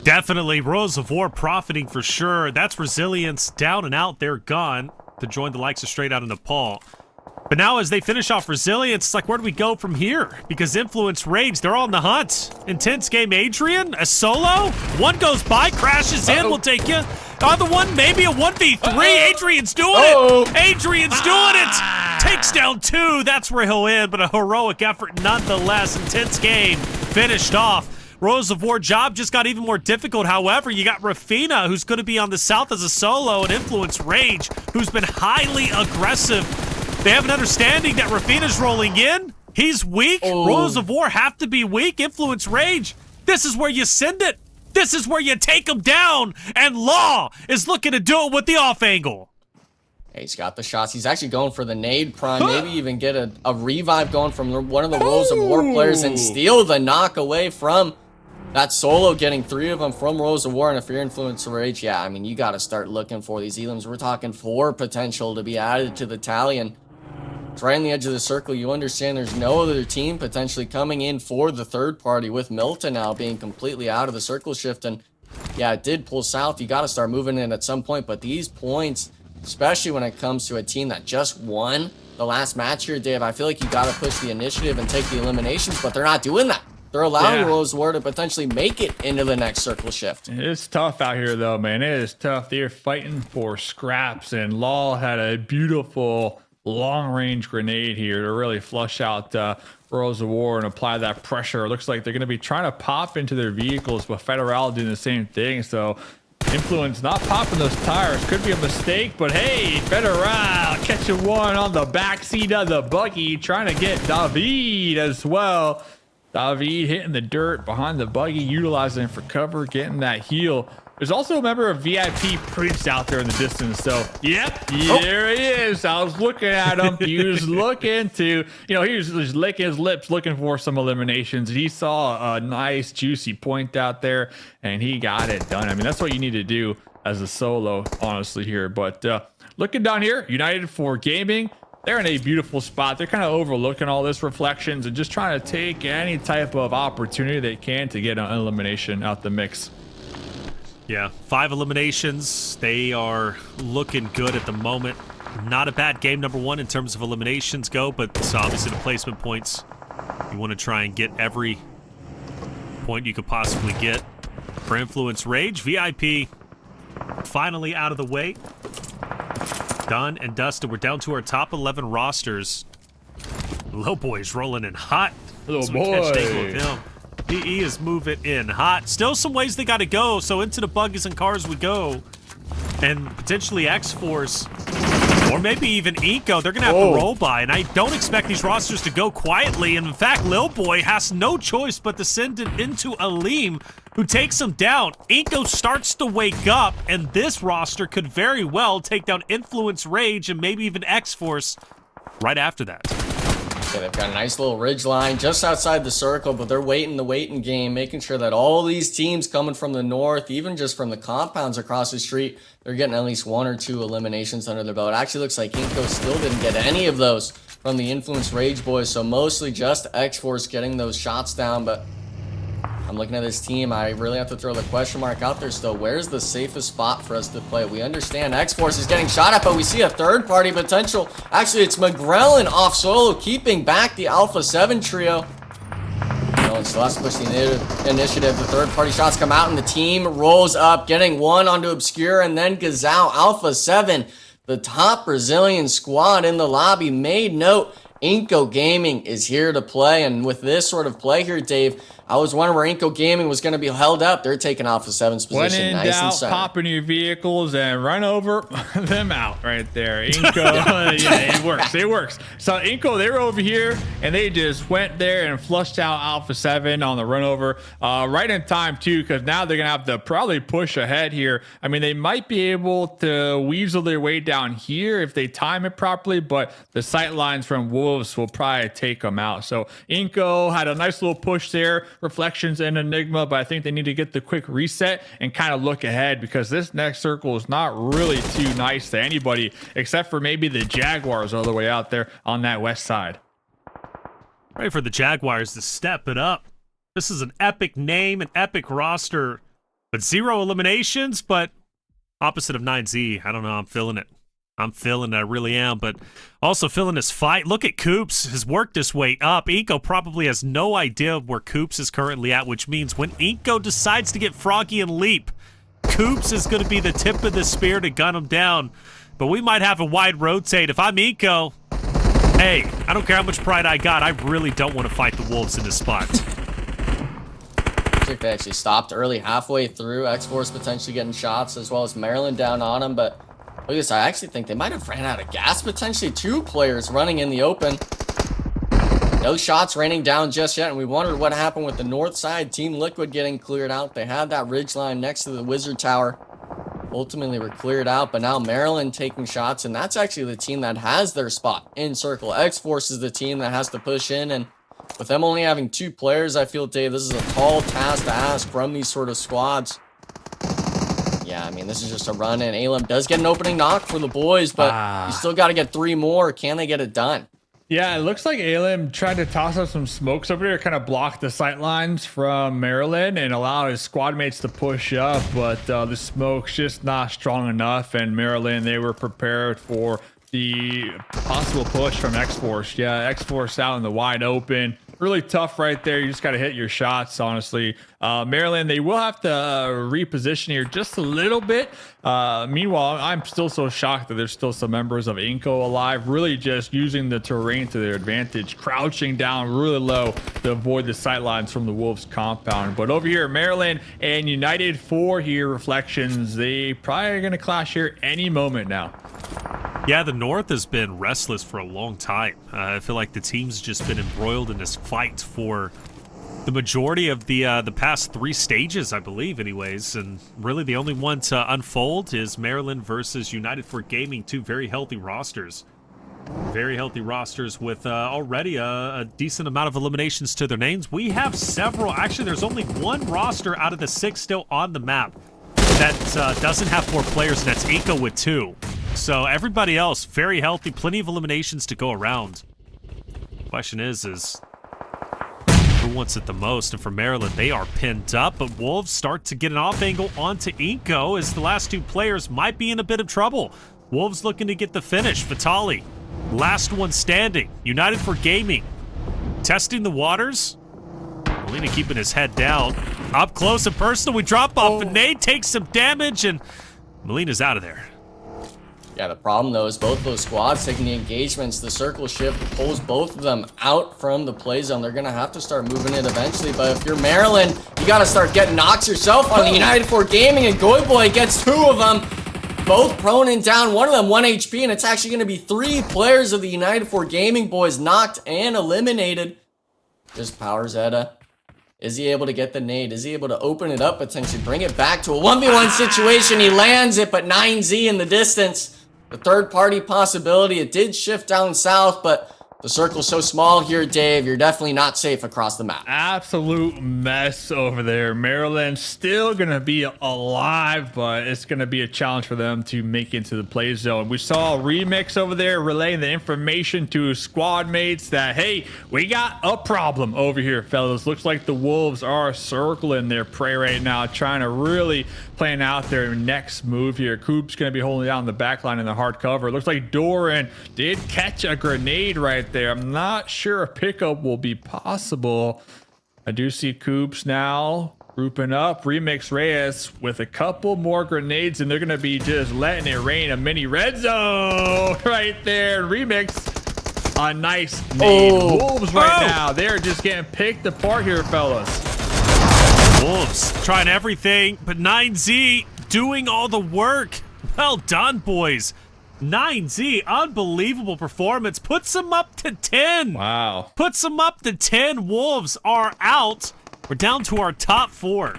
Definitely, Rose of War profiting for sure. That's Resilience down and out. They're gone to join the likes of Straight Outta Nepal. But now as they finish off Resilience, it's like, where do we go from here? Because Influence, Rage, they're all in the hunt. Intense game, Adrian, a solo. One goes by, crashes in, we'll take you. Other one, maybe a 1v3. Adrian's doing it. Adrian's doing it. Takes down two. That's where he'll end, but a heroic effort nonetheless. Intense game, finished off. Rose of War job just got even more difficult. However, you got Rafina, who's going to be on the south as a solo, and Influence Rage, who's been highly aggressive. They have an understanding that Rafina's rolling in. He's weak. Rose of War have to be weak. Influence Rage. This is where you send it. This is where you take him down. And Law is looking to do it with the off angle. Hey, he's got the shots. He's actually going for the nade prime. Maybe even get a revive going from one of the Rose of War players and steal the knock away from that solo, getting three of them from Rose of War. And if you're Influence Rage, yeah, I mean, you got to start looking for these elims. We're talking 4 potential to be added to the tally. And it's right on the edge of the circle. You understand there's no other team potentially coming in for the third party, with Milton now being completely out of the circle shift. And yeah, it did pull south. You got to start moving in at some point. But these points, especially when it comes to a team that just won the last match here, Dave, I feel like you got to push the initiative and take the eliminations, but they're not doing that. They're allowing Rose War to potentially make it into the next circle shift. It's tough out here, though, man. It is tough. They're fighting for scraps, and Law had a beautiful long-range grenade here to really flush out Rose of War and apply that pressure. It looks like they're going to be trying to pop into their vehicles, but Federal doing the same thing. So Influence not popping those tires could be a mistake, but hey, Federal catching one on the backseat of the buggy, trying to get David as well. David hitting the dirt behind the buggy, utilizing it for cover, getting that heal. There's also a member of VIP Prince out there in the distance. So, yep, there he is. I was looking at him. He was looking to, he was just licking his lips, looking for some eliminations. He saw a nice, juicy point out there, and he got it done. I mean, that's what you need to do as a solo, honestly, here. But looking down here, United for Gaming. They're in a beautiful spot. They're kind of overlooking all this Reflections and just trying to take any type of opportunity they can to get an elimination out the mix. Yeah, 5 eliminations. They are looking good at the moment. Not a bad game, number 1, in terms of eliminations go, but obviously the placement points, you want to try and get every point you could possibly get. For Influence Rage, VIP finally out of the way. Done and dusted. We're down to our top 11 rosters. Low Boy's rolling in hot. Little boy. He is moving in hot. Still some ways they got to go, so into the buggies and cars we go. And potentially Xforce Or maybe even iNCO. They're going to have to roll by, and I don't expect these rosters to go quietly. And in fact, Lil Boy has no choice but to send it into Aleem, who takes him down. iNCO starts to wake up, and this roster could very well take down Influence, Rage, and maybe even Xforce right after that. Yeah, they've got a nice little ridge line just outside the circle, but they're waiting the waiting game, making sure that all these teams coming from the north, even just from the compounds across the street, they're getting at least 1 or 2 eliminations under their belt. It actually looks like iNCO still didn't get any of those from the Influence Rage boys, so mostly just Xforce getting those shots down. But I'm looking at this team, I really have to throw the question mark out there still. Where's the safest spot for us to play? We understand Xforce is getting shot at, but we see a third party potential. Actually, it's McGrellin off solo, keeping back the Alpha 7 trio. And still has to push the initiative. The third party shots come out and the team rolls up, getting one onto Obscure and then Gazao. Alpha 7, the top Brazilian squad in the lobby, made note. iNCO Gaming is here to play, and with this sort of play here, Dave, I was wondering where iNCO Gaming was going to be held up. They're taking Alpha 7's position. When in nice doubt, and center. pop in your vehicles and run over them out right there. iNCO, yeah, it works. It works. So iNCO, they were over here, and they just went there and flushed out Alpha 7 on the run over right in time, too, because now they're going to have to probably push ahead here. I mean, they might be able to weasel their way down here if they time it properly, but the sight lines from Wolves will probably take them out. So iNCO had a nice little push there. Reflections and Enigma, but I think they need to get the quick reset and kind of look ahead, because this next circle is not really too nice to anybody except for maybe the Jaguars all the way out there on that west side. Ready for the Jaguars to step it up. This is an epic name, an epic roster, but 0 eliminations, but opposite of 9Z. I don't know, I'm feeling it. I'm feeling it, I really am, but also feeling this fight. Look at Coops, has worked his way up. iNCO probably has no idea where Coops is currently at, which means when iNCO decides to get froggy and leap, Coops is going to be the tip of the spear to gun him down. But we might have a wide rotate. If I'm iNCO, hey, I don't care how much pride I got, I really don't want to fight the Wolves in this spot. I think they actually stopped early halfway through. Xforce potentially getting shots, as well as Maryland down on him, but look at this, I actually think they might have ran out of gas. Potentially 2 players running in the open. No shots raining down just yet, and we wondered what happened with the north side. Team Liquid getting cleared out. They had that ridge line next to the Wizard Tower. Ultimately were cleared out, but now Maryland taking shots, and that's actually the team that has their spot in circle. Xforce is the team that has to push in, and with them only having 2 players, I feel, Dave, this is a tall task to ask from these sort of squads. Yeah, I mean, this is just a run, and Alem does get an opening knock for the boys, but you still got to get 3 more. Can they get it done? Yeah, it looks like Alem tried to toss up some smokes over here, kind of block the sight lines from Maryland and allow his squad mates to push up, but the smoke's just not strong enough, and Maryland, they were prepared for the possible push from Xforce. Yeah, Xforce out in the wide open. Really tough right there. You just got to hit your shots, honestly. Maryland, they will have to reposition here just a little bit. Meanwhile, I'm still so shocked that there's still some members of iNCO alive, really just using the terrain to their advantage, crouching down really low to avoid the sightlines from the Wolves compound. But over here, Maryland and United 4 here, Reflections, they probably are going to clash here any moment now. Yeah, the North has been restless for a long time. I feel like the team's just been embroiled in this fight for the majority of the past 3 stages, I believe, anyways. And really the only one to unfold is Maryland versus United for Gaming, 2 very healthy rosters. Very healthy rosters with already a decent amount of eliminations to their names. We have several. Actually, there's only 1 roster out of the 6 still on the map that doesn't have 4 players, and that's iNCO with 2. So everybody else, very healthy, plenty of eliminations to go around. Question is who wants it the most? And for Maryland, they are pinned up, but Wolves start to get an off angle onto iNCO as the last 2 players might be in a bit of trouble. Wolves looking to get the finish. Vitali, last one standing. United for Gaming, testing the waters. Molina keeping his head down. Up close and personal, we drop off, and Nate takes some damage, and Molina's out of there. Yeah, the problem, though, is both those squads taking the engagements. The circle shift pulls both of them out from the play zone. They're going to have to start moving it eventually, but if you're Maryland, you got to start getting knocks yourself on the United 4 Gaming, and Goy Boy gets 2 of them. both prone and down. One of them 1 HP, and it's actually going to be 3 players of the United 4 Gaming boys knocked and eliminated. Just powers Outta. Is he able to get the nade? Is he able to open it up, potentially bring it back to a 1v1 situation? He lands it, but 9Z in the distance. The third party possibility. It did shift down south, but the circle's so small here, Dave. You're definitely not safe across the map. Absolute mess over there. Maryland still going to be alive, but it's going to be a challenge for them to make it to the play zone. We saw Remix over there relaying the information to his squad mates that, hey, we got a problem over here, fellas. Looks like the Wolves are circling their prey right now, trying to really plan out their next move here. Coop's going to be holding down the back line in the hard cover. Looks like Doran did catch a grenade right there. I'm not sure a pickup will be possible. I do see Coops now grouping up Remix Reyes with a couple more grenades, and they're going to be just letting it rain. A mini red zone right there. Remix, a nice nade. Wolves right now, they're just getting picked apart here, fellas. Wolves trying everything, but 9Z doing all the work. Well done, boys. 9Z, unbelievable performance. Puts them up to 10. Wow. Puts them up to 10. Wolves are out. We're down to our top 4.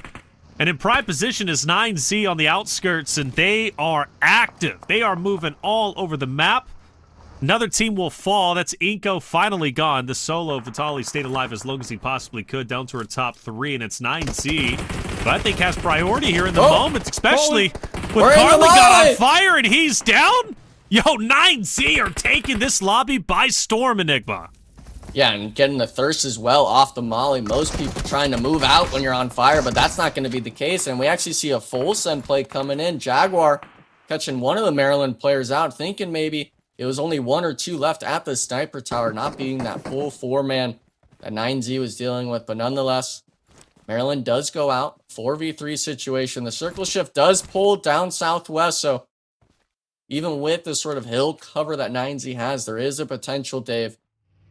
And in prime position is 9Z on the outskirts, and they are active. They are moving all over the map. Another team will fall. That's iNCO finally gone. The solo Vitali stayed alive as long as he possibly could, down to our top 3, and it's 9Z. But I think has priority here in the moment, especially with Carly got on fire and he's down. Yo, 9Z are taking this lobby by storm, Enigma. Yeah, and getting the thirst as well off the molly. Most people trying to move out when you're on fire, but that's not going to be the case. And we actually see a full send play coming in. Jaguar catching one of the Maryland players out, thinking maybe it was only 1 or 2 left at the sniper tower, not being that full 4-man that 9Z was dealing with. But nonetheless, Maryland does go out. 4v3 situation. The circle shift does pull down southwest, so even with the sort of hill cover that 9Z has, there is a potential, Dave,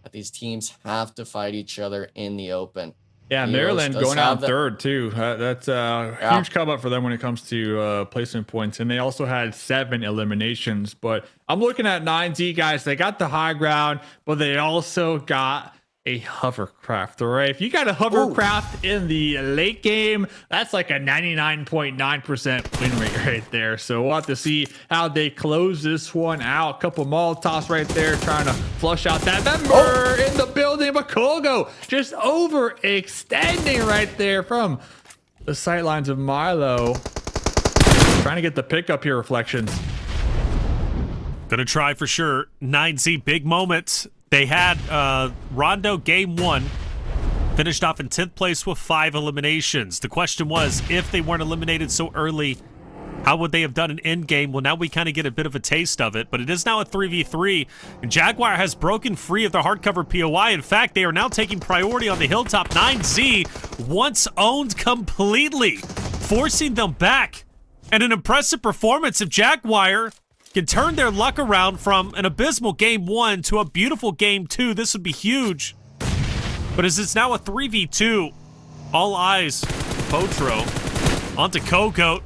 that these teams have to fight each other in the open. Yeah, Maryland going out third, too. That's a huge come up for them when it comes to placement points. And they also had 7 eliminations. But I'm looking at 9Z, guys. They got the high ground, but they also got a hovercraft, all right? If you got a hovercraft in the late game, that's like a 99.9% win rate right there. So we'll have to see how they close this one out. A couple Molotovs right there trying to flush out that member in the building. Makogo just overextending right there from the sightlines of Milo. Trying to get the pickup here, Reflections. Gonna try for sure. 9Z, big moment. They had Rondo game 1, finished off in 10th place with 5 eliminations. The question was, if they weren't eliminated so early, how would they have done an end game? Well, now we kind of get a bit of a taste of it, but it is now a 3v3, and Jaguar has broken free of the hardcover POI. In fact, they are now taking priority on the hilltop. 9Z once owned completely, forcing them back. And an impressive performance of Jaguar can turn their luck around from an abysmal game 1 to a beautiful game 2. This would be huge. But as it's now a 3v2, all eyes Potro onto Kogoat.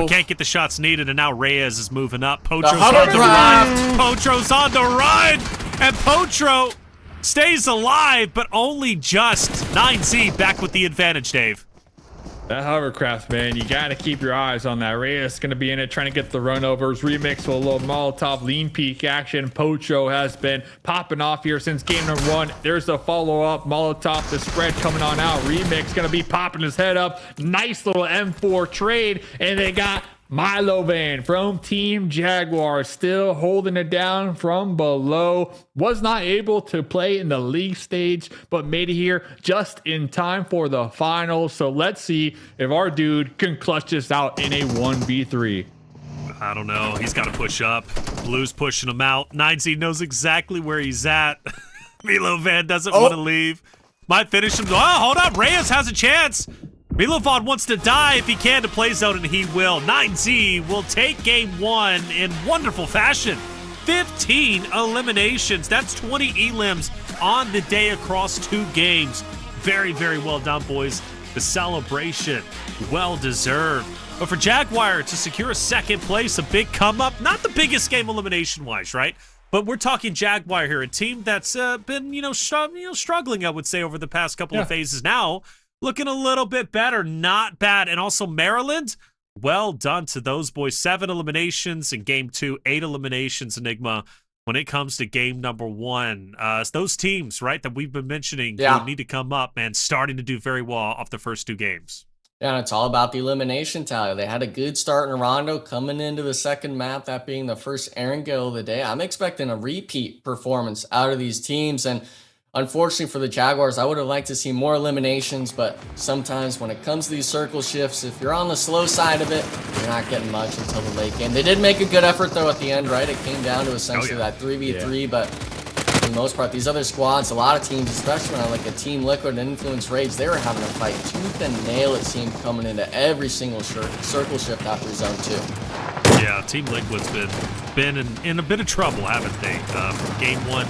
Can't get the shots needed, and now Reyes is moving up. Potro's on the run. Potro's on the run, and Potro stays alive, but only just. 9Z back with the advantage, Dave. That hovercraft, man, you got to keep your eyes on that. Reyes going to be in it, trying to get the runovers. Remix with a little Molotov lean peek action. Potro has been popping off here since game number 1. There's a follow-up. Molotov, the spread coming on out. Remix going to be popping his head up. Nice little M4 trade. And they got Milo Van from Team Jaguar still holding it down from below. Was not able to play in the league stage, but made it here just in time for the finals. So let's see if our dude can clutch this out in a 1v3. I don't know. He's got to push up. Blue's pushing him out. 9Z knows exactly where he's at. Milo Van doesn't want to leave. Might finish him. Oh, hold up. Reyes has a chance. Milovan wants to die if he can to play zone, and he will. 9Z will take game 1 in wonderful fashion. 15 eliminations. That's 20 elims on the day across 2 games. Very, very well done, boys. The celebration, well deserved. But for Jaguar to secure a second place, a big come up, not the biggest game elimination wise, right? But we're talking Jaguar here, a team that's been, struggling, I would say, over the past couple of phases. Now, looking a little bit better, not bad. And also Maryland, well done to those boys. 7 eliminations in game 2, 8 eliminations, Enigma. When it comes to game number 1, those teams, right, that we've been mentioning who need to come up, man, starting to do very well off the first 2 games. Yeah, and it's all about the elimination tally. They had a good start in Rondo coming into the second map, that being the first Erangel of the day. I'm expecting a repeat performance out of these teams. And unfortunately for the Jaguars, I would have liked to see more eliminations, but sometimes when it comes to these circle shifts, if you're on the slow side of it, you're not getting much until the late game. They did make a good effort, though, at the end, right? It came down to essentially that 3v3, but for the most part, these other squads, a lot of teams, especially on like a Team Liquid and Influence Rage, they were having a fight tooth and nail, it seemed, coming into every single circle shift after Zone 2. Yeah, Team Liquid's been in a bit of trouble, haven't they? From game 1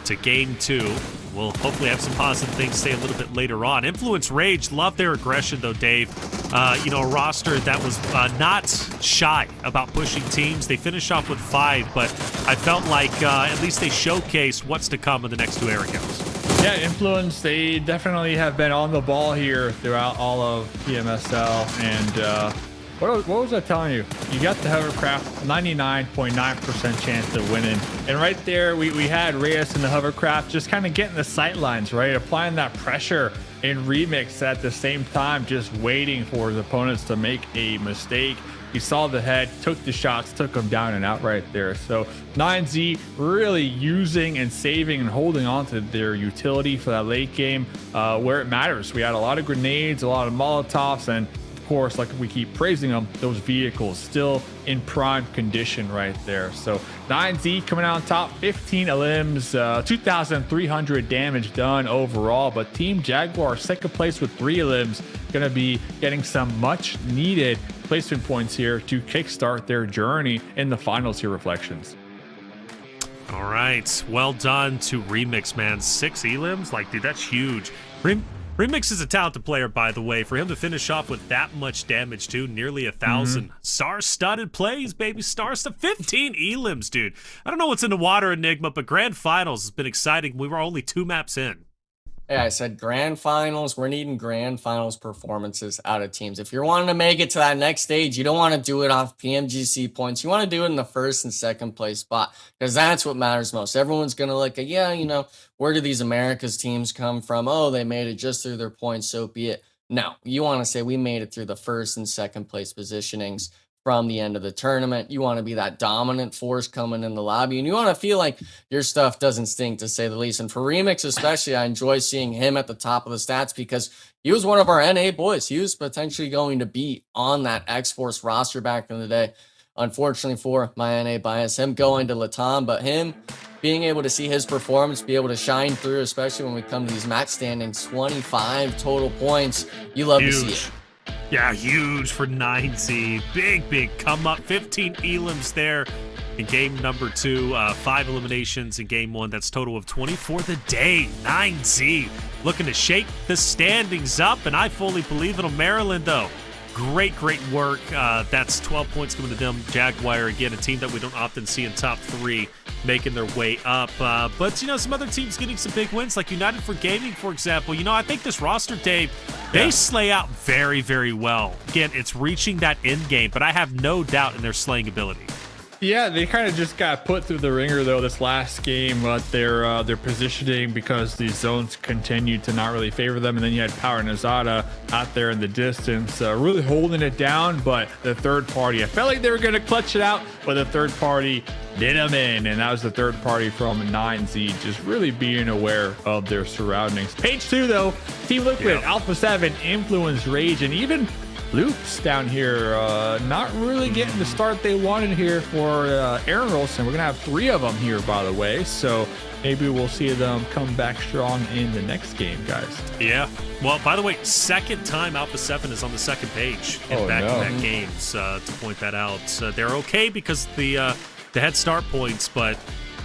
to game 2. We'll hopefully have some positive things to say a little bit later on. Influence Rage, love their aggression, though, Dave. A roster that was not shy about pushing teams. They finished off with 5, but I felt like at least they showcased what's to come in the next 2 Erangels. Yeah, Influence, they definitely have been on the ball here throughout all of PMSL. And what was I telling you? You got the hovercraft, 99.9% chance of winning. And right there, we had Reyes in the hovercraft just kind of getting the sight lines, right? Applying that pressure in Remix at the same time, just waiting for his opponents to make a mistake. He saw the head, took the shots, took them down and out right there. So 9Z really using and saving and holding on to their utility for that late game where it matters. We had a lot of grenades, a lot of Molotovs, and of course, like we keep praising them, those vehicles still in prime condition right there. So 9Z coming out on top, 15 elims, 2,300 damage done overall. But Team Jaguar, second place with 3 elims, going to be getting some much needed placement points here to kickstart their journey in the finals here, Reflections. All right, well done to Remix, man. 6 elims, like, dude, that's huge. Remix is a talented player, by the way. For him to finish off with that much damage, too, nearly 1,000 star-studded plays, baby. Star-studded 15 elims, dude. I don't know what's in the water, Enigma, but Grand Finals has been exciting. We were only 2 maps in. Yeah, I said Grand Finals. We're needing Grand Finals performances out of teams. If you're wanting to make it to that next stage, you don't want to do it off PMGC points. You want to do it in the first and second place spot because that's what matters most. Everyone's going to look at, where do these Americas teams come from? Oh, they made it just through their points, so be it. No, you want to say we made it through the first and second place positionings from the end of the tournament. You want to be that dominant force coming in the lobby, and you want to feel like your stuff doesn't stink, to say the least. And for Remix especially, I enjoy seeing him at the top of the stats because he was one of our NA boys. He was potentially going to be on that Xforce roster back in the day. Unfortunately for my NA bias, him going to Latam, but him being able to see his performance, be able to shine through, especially when we come to these match standings, 25 total points. You love to see it. Yeah, huge for 9Z. Big come up. 15 elims there in game number 2. 5 eliminations in game 1. That's total of 20 for the day. 9Z looking to shake the standings up, and I fully believe in Maryland, though. Great work. That's 12 points coming to them. Jaguar, again, a team that we don't often see in top 3, making their way up. But, some other teams getting some big wins, like United for Gaming, for example. I think this roster, Dave, they slay out very, very well. Again, it's reaching that end game, but I have no doubt in their slaying ability. Yeah, they kind of just got put through the ringer, though, this last game. Their positioning, because the zones continued to not really favor them. And then you had Power and Outta out there in the distance, really holding it down. But the third party, I felt like they were going to clutch it out, but the third party did them in. And that was the third party from 9Z, just really being aware of their surroundings. Page 2, though, Team Liquid, Alpha 7, Influence, Rage, and even Loops down here, not really getting the start they wanted here for Erangel, and we're going to have 3 of them here, by the way, so maybe we'll see them come back strong in the next game, guys. Yeah. Well, by the way, second time Alpha 7 is on the second page in back-to-back games, to point that out. They're okay because the head start points, but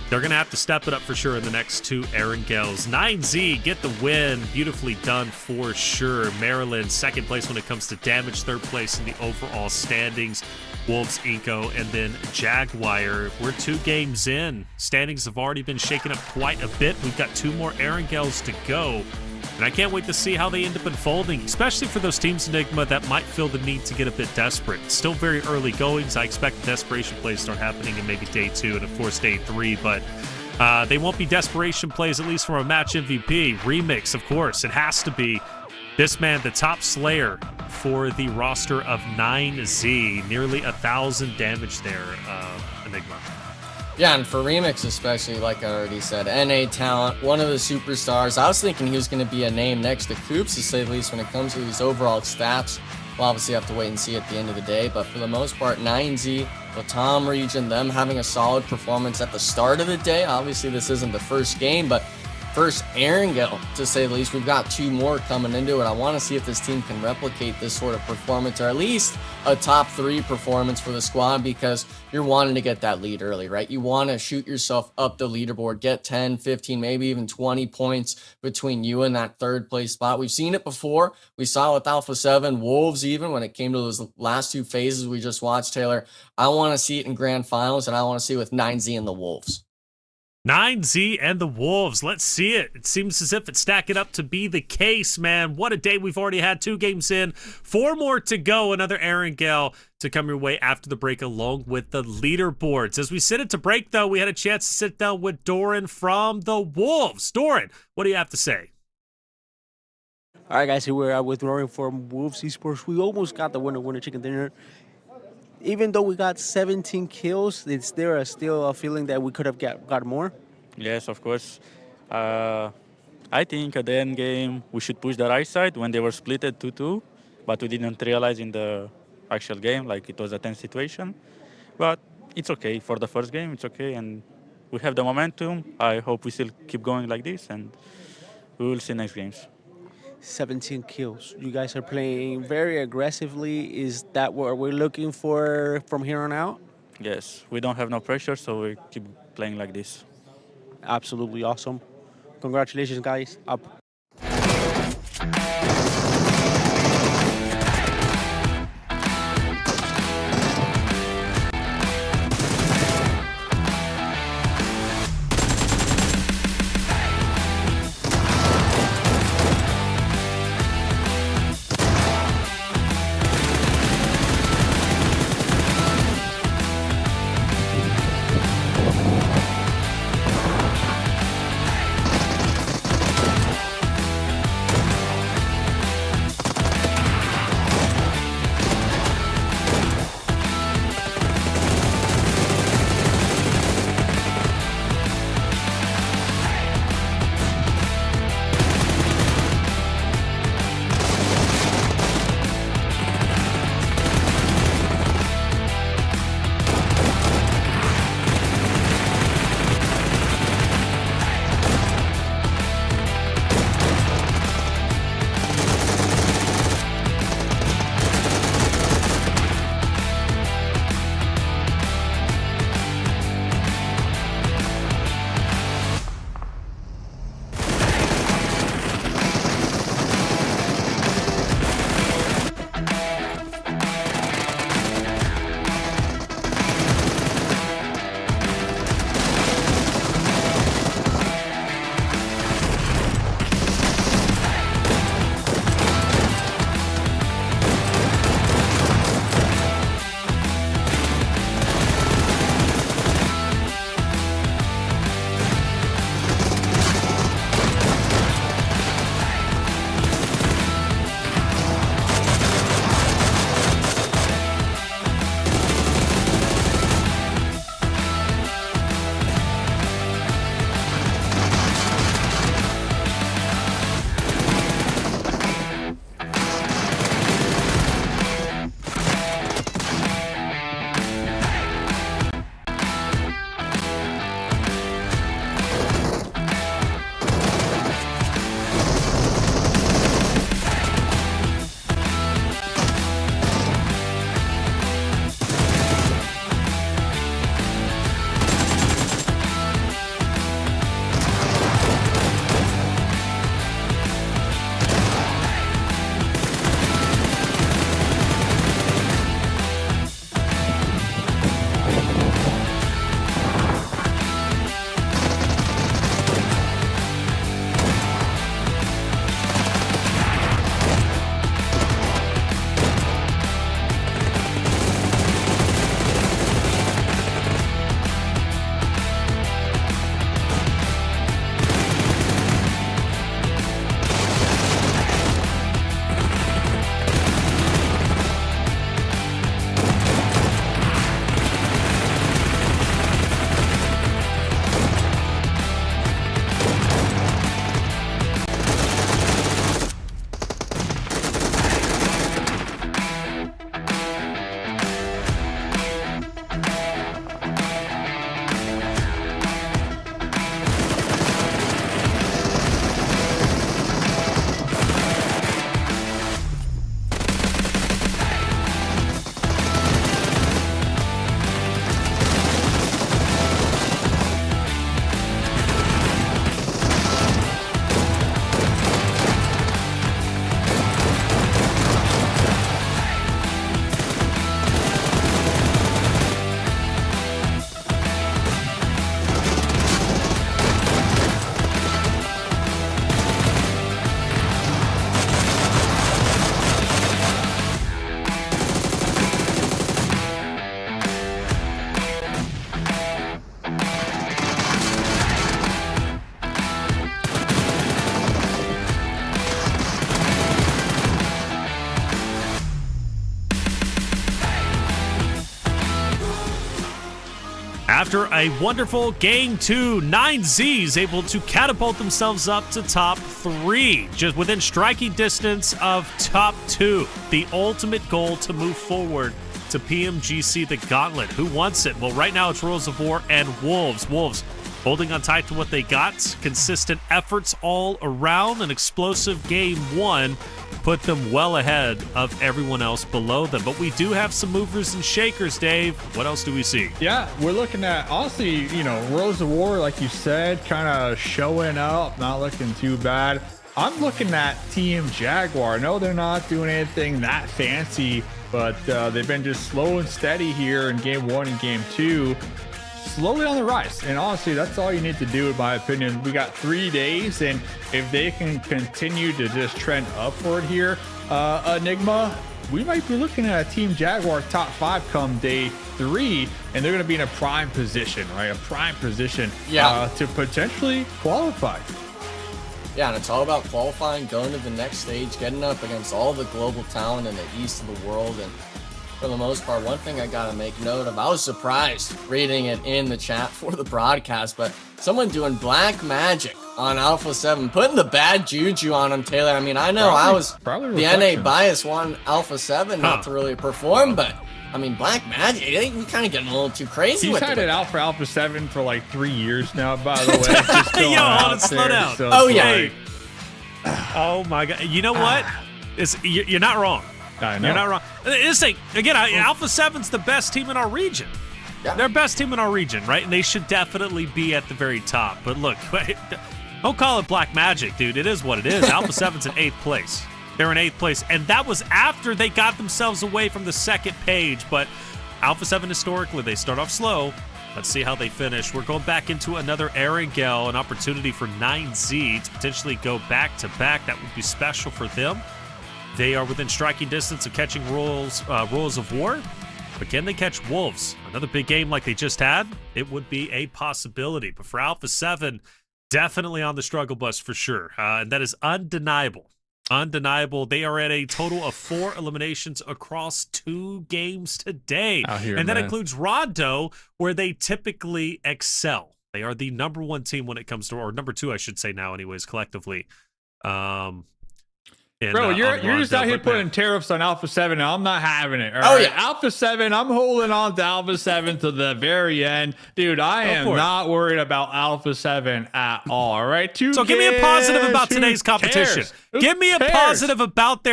They're going to have to step it up for sure in the next two Erangels. 9Z get the win. Beautifully done for sure. Maryland, second place when it comes to damage. Third place in the overall standings. Wolves, iNCO, and then Jaguar. We're 2 games in. Standings have already been shaken up quite a bit. We've got 2 more Erangels to go. And I can't wait to see how they end up unfolding, especially for those teams, Enigma, that might feel the need to get a bit desperate. Still very early goings. I expect desperation plays start happening in maybe day 2 and, of course, day 3. But they won't be desperation plays, at least from a match MVP. Remix, of course. It has to be this man, the top slayer for the roster of 9Z. Nearly 1,000 damage there, Enigma. Yeah, and for Remix especially, like I already said, NA talent, one of the superstars. I was thinking he was going to be a name next to Coops, to say the least, when it comes to these overall stats. We'll obviously have to wait and see at the end of the day, but for the most part, 9Z, Latam region, them having a solid performance at the start of the day. Obviously, this isn't the first game, but first Erangel, to say the least. We've got 2 more coming into it. I want to see if this team can replicate this sort of performance, or at least a top 3 performance for the squad, because you're wanting to get that lead early, right? You want to shoot yourself up the leaderboard, get 10, 15, maybe even 20 points between you and that 3rd place spot. We've seen it before. We saw it with Alpha 7, Wolves, even when it came to those last 2 phases we just watched, Taylor. I want to see it in grand finals, and I want to see it with 9Z and the Wolves. 9Z and the Wolves. Let's see it. It seems as if it's stacking up to be the case, man. What a day. We've already had 2 games in. 4 more to go. Another Erangel to come your way after the break, along with the leaderboards. As we sit it to break, though, we had a chance to sit down with Doran from the Wolves. Doran, what do you have to say? All right, guys, here we are with Doran from Wolves Esports. We almost got the winner chicken dinner. Even though we got 17 kills, is there still a feeling that we could have got more? Yes, of course. I think at the end game we should push the right side when they were split at 2-2, but we didn't realize in the actual game, like it was a tense situation. But it's okay. For the first game, it's okay, and we have the momentum. I hope we still keep going like this, and we will see next games. 17 kills. You guys are playing very aggressively. Is that what we're looking for from here on out? Yes, we don't have no pressure, so we keep playing like this. Absolutely awesome. Congratulations, guys. Up. After a wonderful Game 2, 9Z is able to catapult themselves up to top 3, just within striking distance of top 2. The ultimate goal to move forward to PMGC the Gauntlet. Who wants it? Well, right now it's Rules of War and Wolves. Wolves holding on tight to what they got. Consistent efforts all around. An explosive Game 1 put them well ahead of everyone else below them. But we do have some movers and shakers, Dave. What else do we see? Yeah, we're looking at, honestly, Rules of War, like you said, kind of showing up, not looking too bad. I'm looking at Team Jaguar. No, they're not doing anything that fancy, but they've been just slow and steady here in Game 1 and Game 2. Slowly on the rise, and honestly, that's all you need to do, in my opinion. We got 3 days, and if they can continue to just trend upward here, Enigma, we might be looking at a Team Jaguar top 5 come day 3, and they're going to be in a prime position, right? A prime position to potentially qualify. Yeah, and it's all about qualifying, going to the next stage, getting up against all the global talent in the east of the world. And for the most part, one thing I gotta make note of, I was surprised reading it in the chat for the broadcast, but someone doing black magic on Alpha 7, putting the bad juju on him, Taylor. I mean, I know I was the NA bias wanting Alpha 7 not to really perform, but I mean, black magic, I think we kind of getting a little too crazy He's with had it. it out for Alpha 7 for like 3 years now, by the way. Just Yo, hold on, slow down. So oh, yeah. Hey. Oh, my God. You know what? You're not wrong. I know. You're not wrong. This thing, again, Alpha 7's the best team in our region. Yeah. They're best team in our region, right? And they should definitely be at the very top. But look, don't call it black magic, dude. It is what it is. Alpha 7's in 8th place. They're in 8th place. And that was after they got themselves away from the second page. But Alpha 7, historically, they start off slow. Let's see how they finish. We're going back into another Erangel, an opportunity for 9Z to potentially go back-to-back. That would be special for them. They are within striking distance of catching Rules of War. But can they catch Wolves? Another big game like they just had? It would be a possibility. But for Alpha 7, definitely on the struggle bus for sure. And that is undeniable. Undeniable. They are at a total of 4 eliminations across 2 games today. And that includes Rondo, where they typically excel. They are the number 1 team when it comes to, or number 2, I should say now anyways, collectively. Bro, you're just out here putting tariffs on Alpha 7, and I'm not having it. Yeah. Alpha 7, I'm holding on to Alpha 7 to the very end. Dude, I am not worried about Alpha 7 at all, all right? So give me a positive about today's competition. Give me a positive about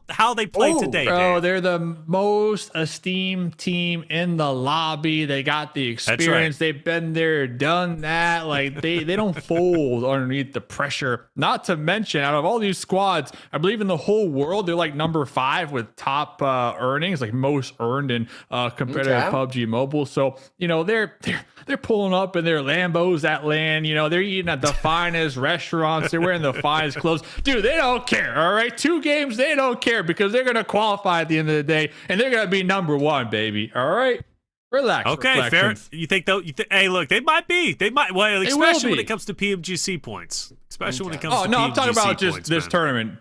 how they played today, bro, Dave. they're the most esteemed team in the lobby. They got the experience. Right. They've been there, done that. Like, they don't fold underneath the pressure. Not to mention, out of all these squads, I believe in the whole world, they're like number 5 with top earnings, like most earned in competitive PUBG Mobile. So, they're pulling up in their Lambos at LAN. They're eating at the finest restaurants. They're wearing the finest clothes. Dude, they don't care, all right? 2 games, they don't care because they're going to qualify at the end of the day, and they're going to be number 1, baby, all right? Relax. Okay, fair. You think though? Hey, look, they might be. They might. Well, especially when it comes to PMGC points. Especially when it comes to PMGC I'm talking about just points, this tournament.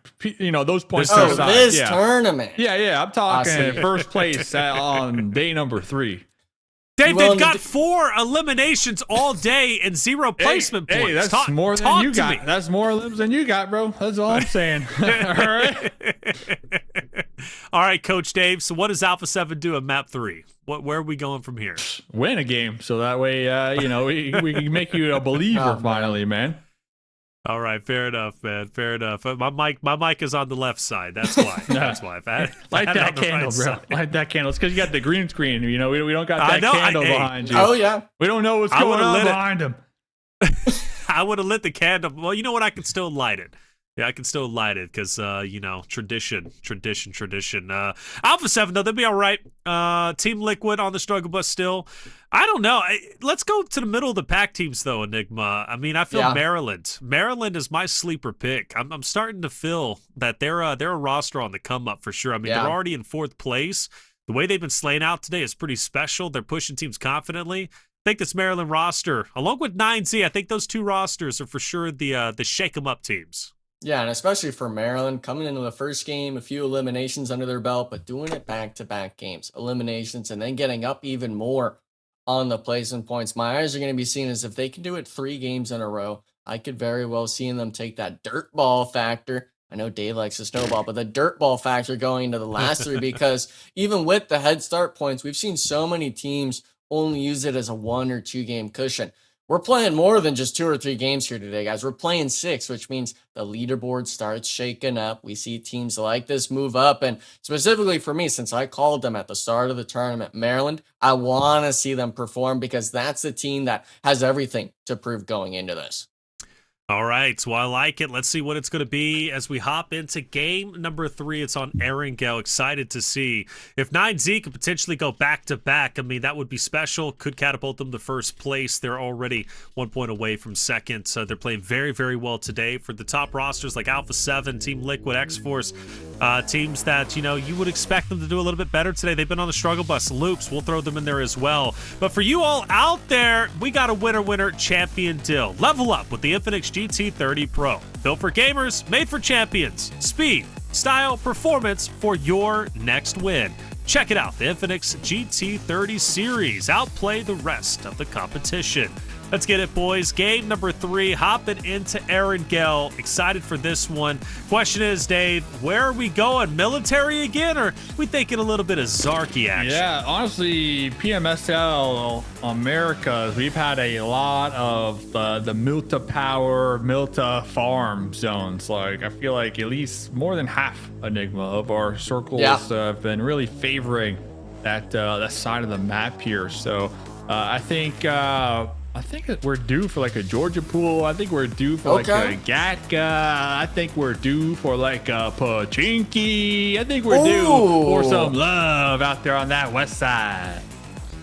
Those points. This tournament. Yeah. I'm talking first place on day number 3. Dave, they've got 4 eliminations all day and 0 placement points. Hey, that's more than you got. That's more limbs than you got, bro. That's all I'm saying. All right. All right, Coach Dave. So what does Alpha 7 do at map 3? Where are we going from here? Win a game, so that way, we can make you a believer finally, man. All right, fair enough, man. Fair enough. My mic is on the left side. That's why. That's why. Light that candle, bro. Light that candle. It's because you got the green screen. We don't got that candle behind you. Oh yeah. We don't know what's going on behind him. I would have lit the candle. Well, you know what? I can still light it. Yeah, I can still light it because, tradition. Alpha 7, though, they'll be all right. Team Liquid on the struggle bus still. I don't know. Let's go to the middle of the pack teams, though, Enigma. I mean, I feel Maryland. Maryland is my sleeper pick. I'm starting to feel that they're a roster on the come up for sure. I mean, they're already in 4th place. The way they've been slaying out today is pretty special. They're pushing teams confidently. I think this Maryland roster, along with 9Z, I think those 2 rosters are for sure the shake 'em up teams. Yeah, and especially for Maryland, coming into the first game, a few eliminations under their belt, but doing it back-to-back games, eliminations, and then getting up even more on the placement points. My eyes are going to be seeing is if they can do it 3 games in a row, I could very well see them take that dirt ball factor. I know Dave likes the snowball, but the dirt ball factor going into the last 3, because even with the head start points, we've seen so many teams only use it as a 1 or 2 game cushion. We're playing more than just 2 or 3 games here today, guys. We're playing 6, which means the leaderboard starts shaking up. We see teams like this move up. And specifically for me, since I called them at the start of the tournament, Maryland, I want to see them perform because that's the team that has everything to prove going into this. All right, well, I like it. Let's see what it's going to be as we hop into game number 3. It's on Erangel. Excited to see if 9Z could potentially go back-to-back. I mean, that would be special. Could catapult them to first place. They're already 1 point away from second. So they're playing very, very well today. For the top rosters like Alpha 7, Team Liquid, Xforce, teams that, you know, you would expect them to do a little bit better today. They've been on the struggle bus. Loops, we'll throw them in there as well. But for you all out there, we got a winner champion deal. Level up with the Infinix GT30 Pro. Built for gamers, made for champions. Speed, style, performance for your next win. Check it out, the Infinix GT30 series. Outplay the rest of the competition. Let's get it, boys. Game number 3, hopping into Erangel. Excited for this one. Question is, Dave, where are we going? Military again, or are we thinking a little bit of Zarky action? Yeah, honestly, PMSL Americas, we've had a lot of the Milta Power, Milta Farm zones. Like, I feel like at least more than half Enigma of our circles have been really favoring that side of the map here. So I think we're due for like a Georgia pool. I think we're due for like a Gatka. I think we're due for like a Pachinki. I think we're due for some love out there on that west side.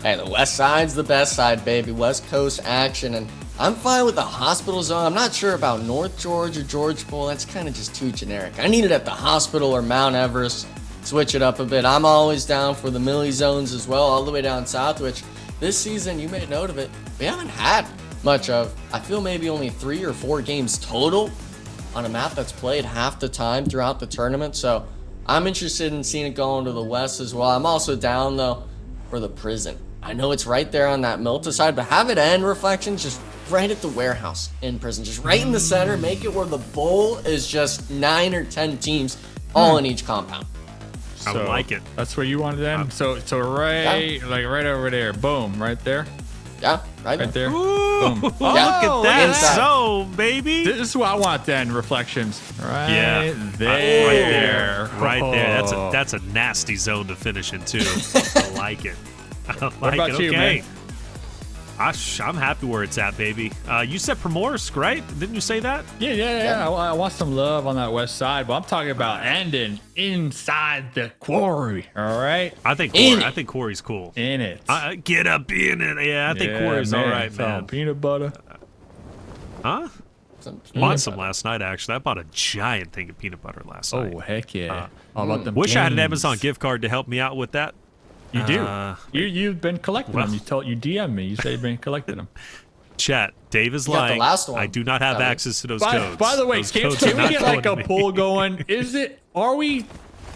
Hey, the west side's the best side, baby. West Coast action. And I'm fine with the hospital zone. I'm not sure about North George or George Pool. That's kind of just too generic. I need it at the hospital or Mount Everest. Switch it up a bit. I'm always down for the Millie zones as well, all the way down south, which this season, you made note of it, we haven't had much of. I feel maybe only 3 or 4 games total on a map that's played half the time throughout the tournament. So I'm interested in seeing it go into the west as well. I'm also down, though, for the prison. I know it's right there on that Milta side, but have it end Reflections just right at the warehouse in prison. Just right in the center. Make it where the bowl is just 9 or 10 teams all in each compound. I would like it. That's where you wanted them. So right, like right over there. Boom, right there. Yeah, right there. Boom. Oh, yeah. Look at that zone, baby. This is what I want then, Reflections. Right there. Right Oh. there. That's a nasty zone to finish in too. I like it. I like What about it. you, Okay. man? I'm happy where it's at, baby. You said Primorsk, right? Didn't you say that? Yeah. I want some love on that west side, but I'm talking about ending inside the quarry. All right. I think Quarry's cool. In it. Get up in it. Yeah, I think Quarry's all right, Some man. peanut butter. Huh? Bought some last night, actually. I bought a giant thing of peanut butter last night. Oh, heck yeah. All about them Wish I had an games. Amazon gift card to help me out with that. You do. You've been collecting them. You DM me. You say you've been collecting them. Chat. Dave is You got the lying. last one. I do not have access to those codes. By the way, Those can codes are we not get like going a to me. poll going? Are we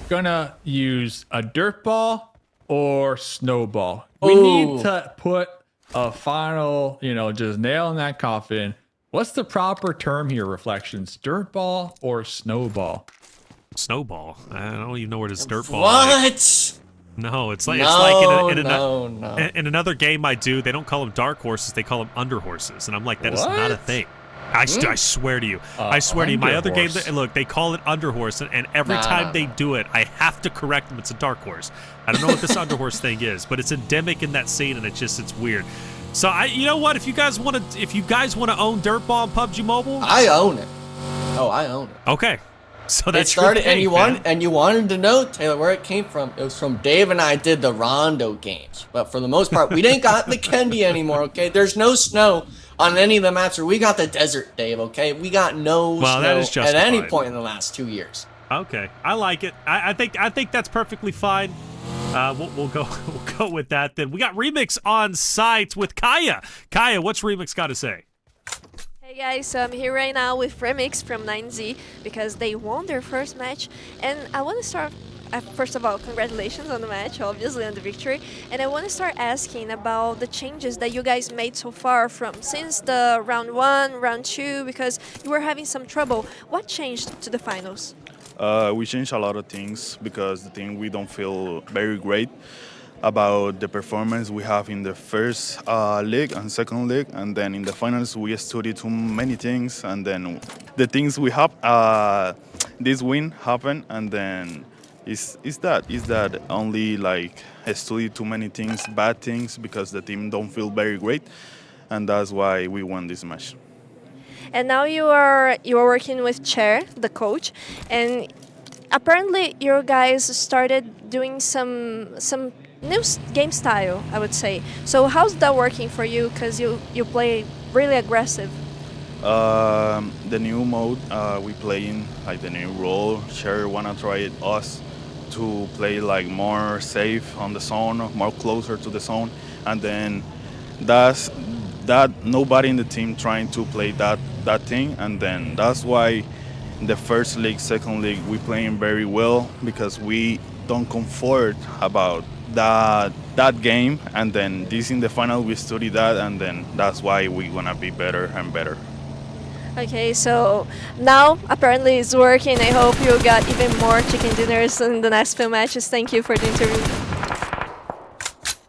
gonna use a dirt ball or snowball? We need to put a final, just nail in that coffin. What's the proper term here, Reflections? Dirt ball or snowball? Snowball. I don't even know where this dirt ball. What? No, it's like in another game I do. They don't call them dark horses; they call them under horses, and I'm like, that is not a thing. I swear to you, I swear to you. My other game, look, they call it under horse, and every time they do it, I have to correct them. It's a dark horse. I don't know what this under horse thing is, but it's endemic in that scene, and it's weird. So you know what? If you guys want to own Dirtball on PUBG Mobile, I own it. Oh, I own it. Okay. So that's it started, your thing, and you wanted to know, Taylor, where it came from. It was from Dave and I did the Rondo games, but for the most part, we didn't got the Kendi anymore. Okay, there's no snow on any of the maps, or we got the desert, Dave. Okay, we got no snow at any point in the last 2 years. Okay, I like it. I think that's perfectly fine. We'll go with that then. We got Remix on site with Kaya. Kaya, what's Remix got to say? Hey guys, so I'm here right now with Remix from 9Z because they won their first match, and I want to start first of all, congratulations on the match, obviously on the victory. And I want to start asking about the changes that you guys made so far since the round 1, round 2, because you were having some trouble. What changed to the finals? We changed a lot of things because the team, we don't feel very great about the performance we have in the first league and second league, and then in the finals we studied too many things, and then the things we have, this win happened, and then is that only like study too many things, bad things, because the team don't feel very great, and that's why we won this match. And now you are working with Chair, the coach, and apparently you guys started doing some new game style, I would say. So how's that working for you? Because you play really aggressive. The new mode we play in, like the new role, Chair wanna try us to play like more safe on the zone, more closer to the zone, and then that nobody in the team trying to play that thing, and then that's why the first league, second league, we playing very well, because we don't comfort about that game, and then this in the final we study that, and then that's why we gonna be better and better. Okay, so now apparently it's working. I hope you got even more chicken dinners in the next few matches. Thank you for the interview.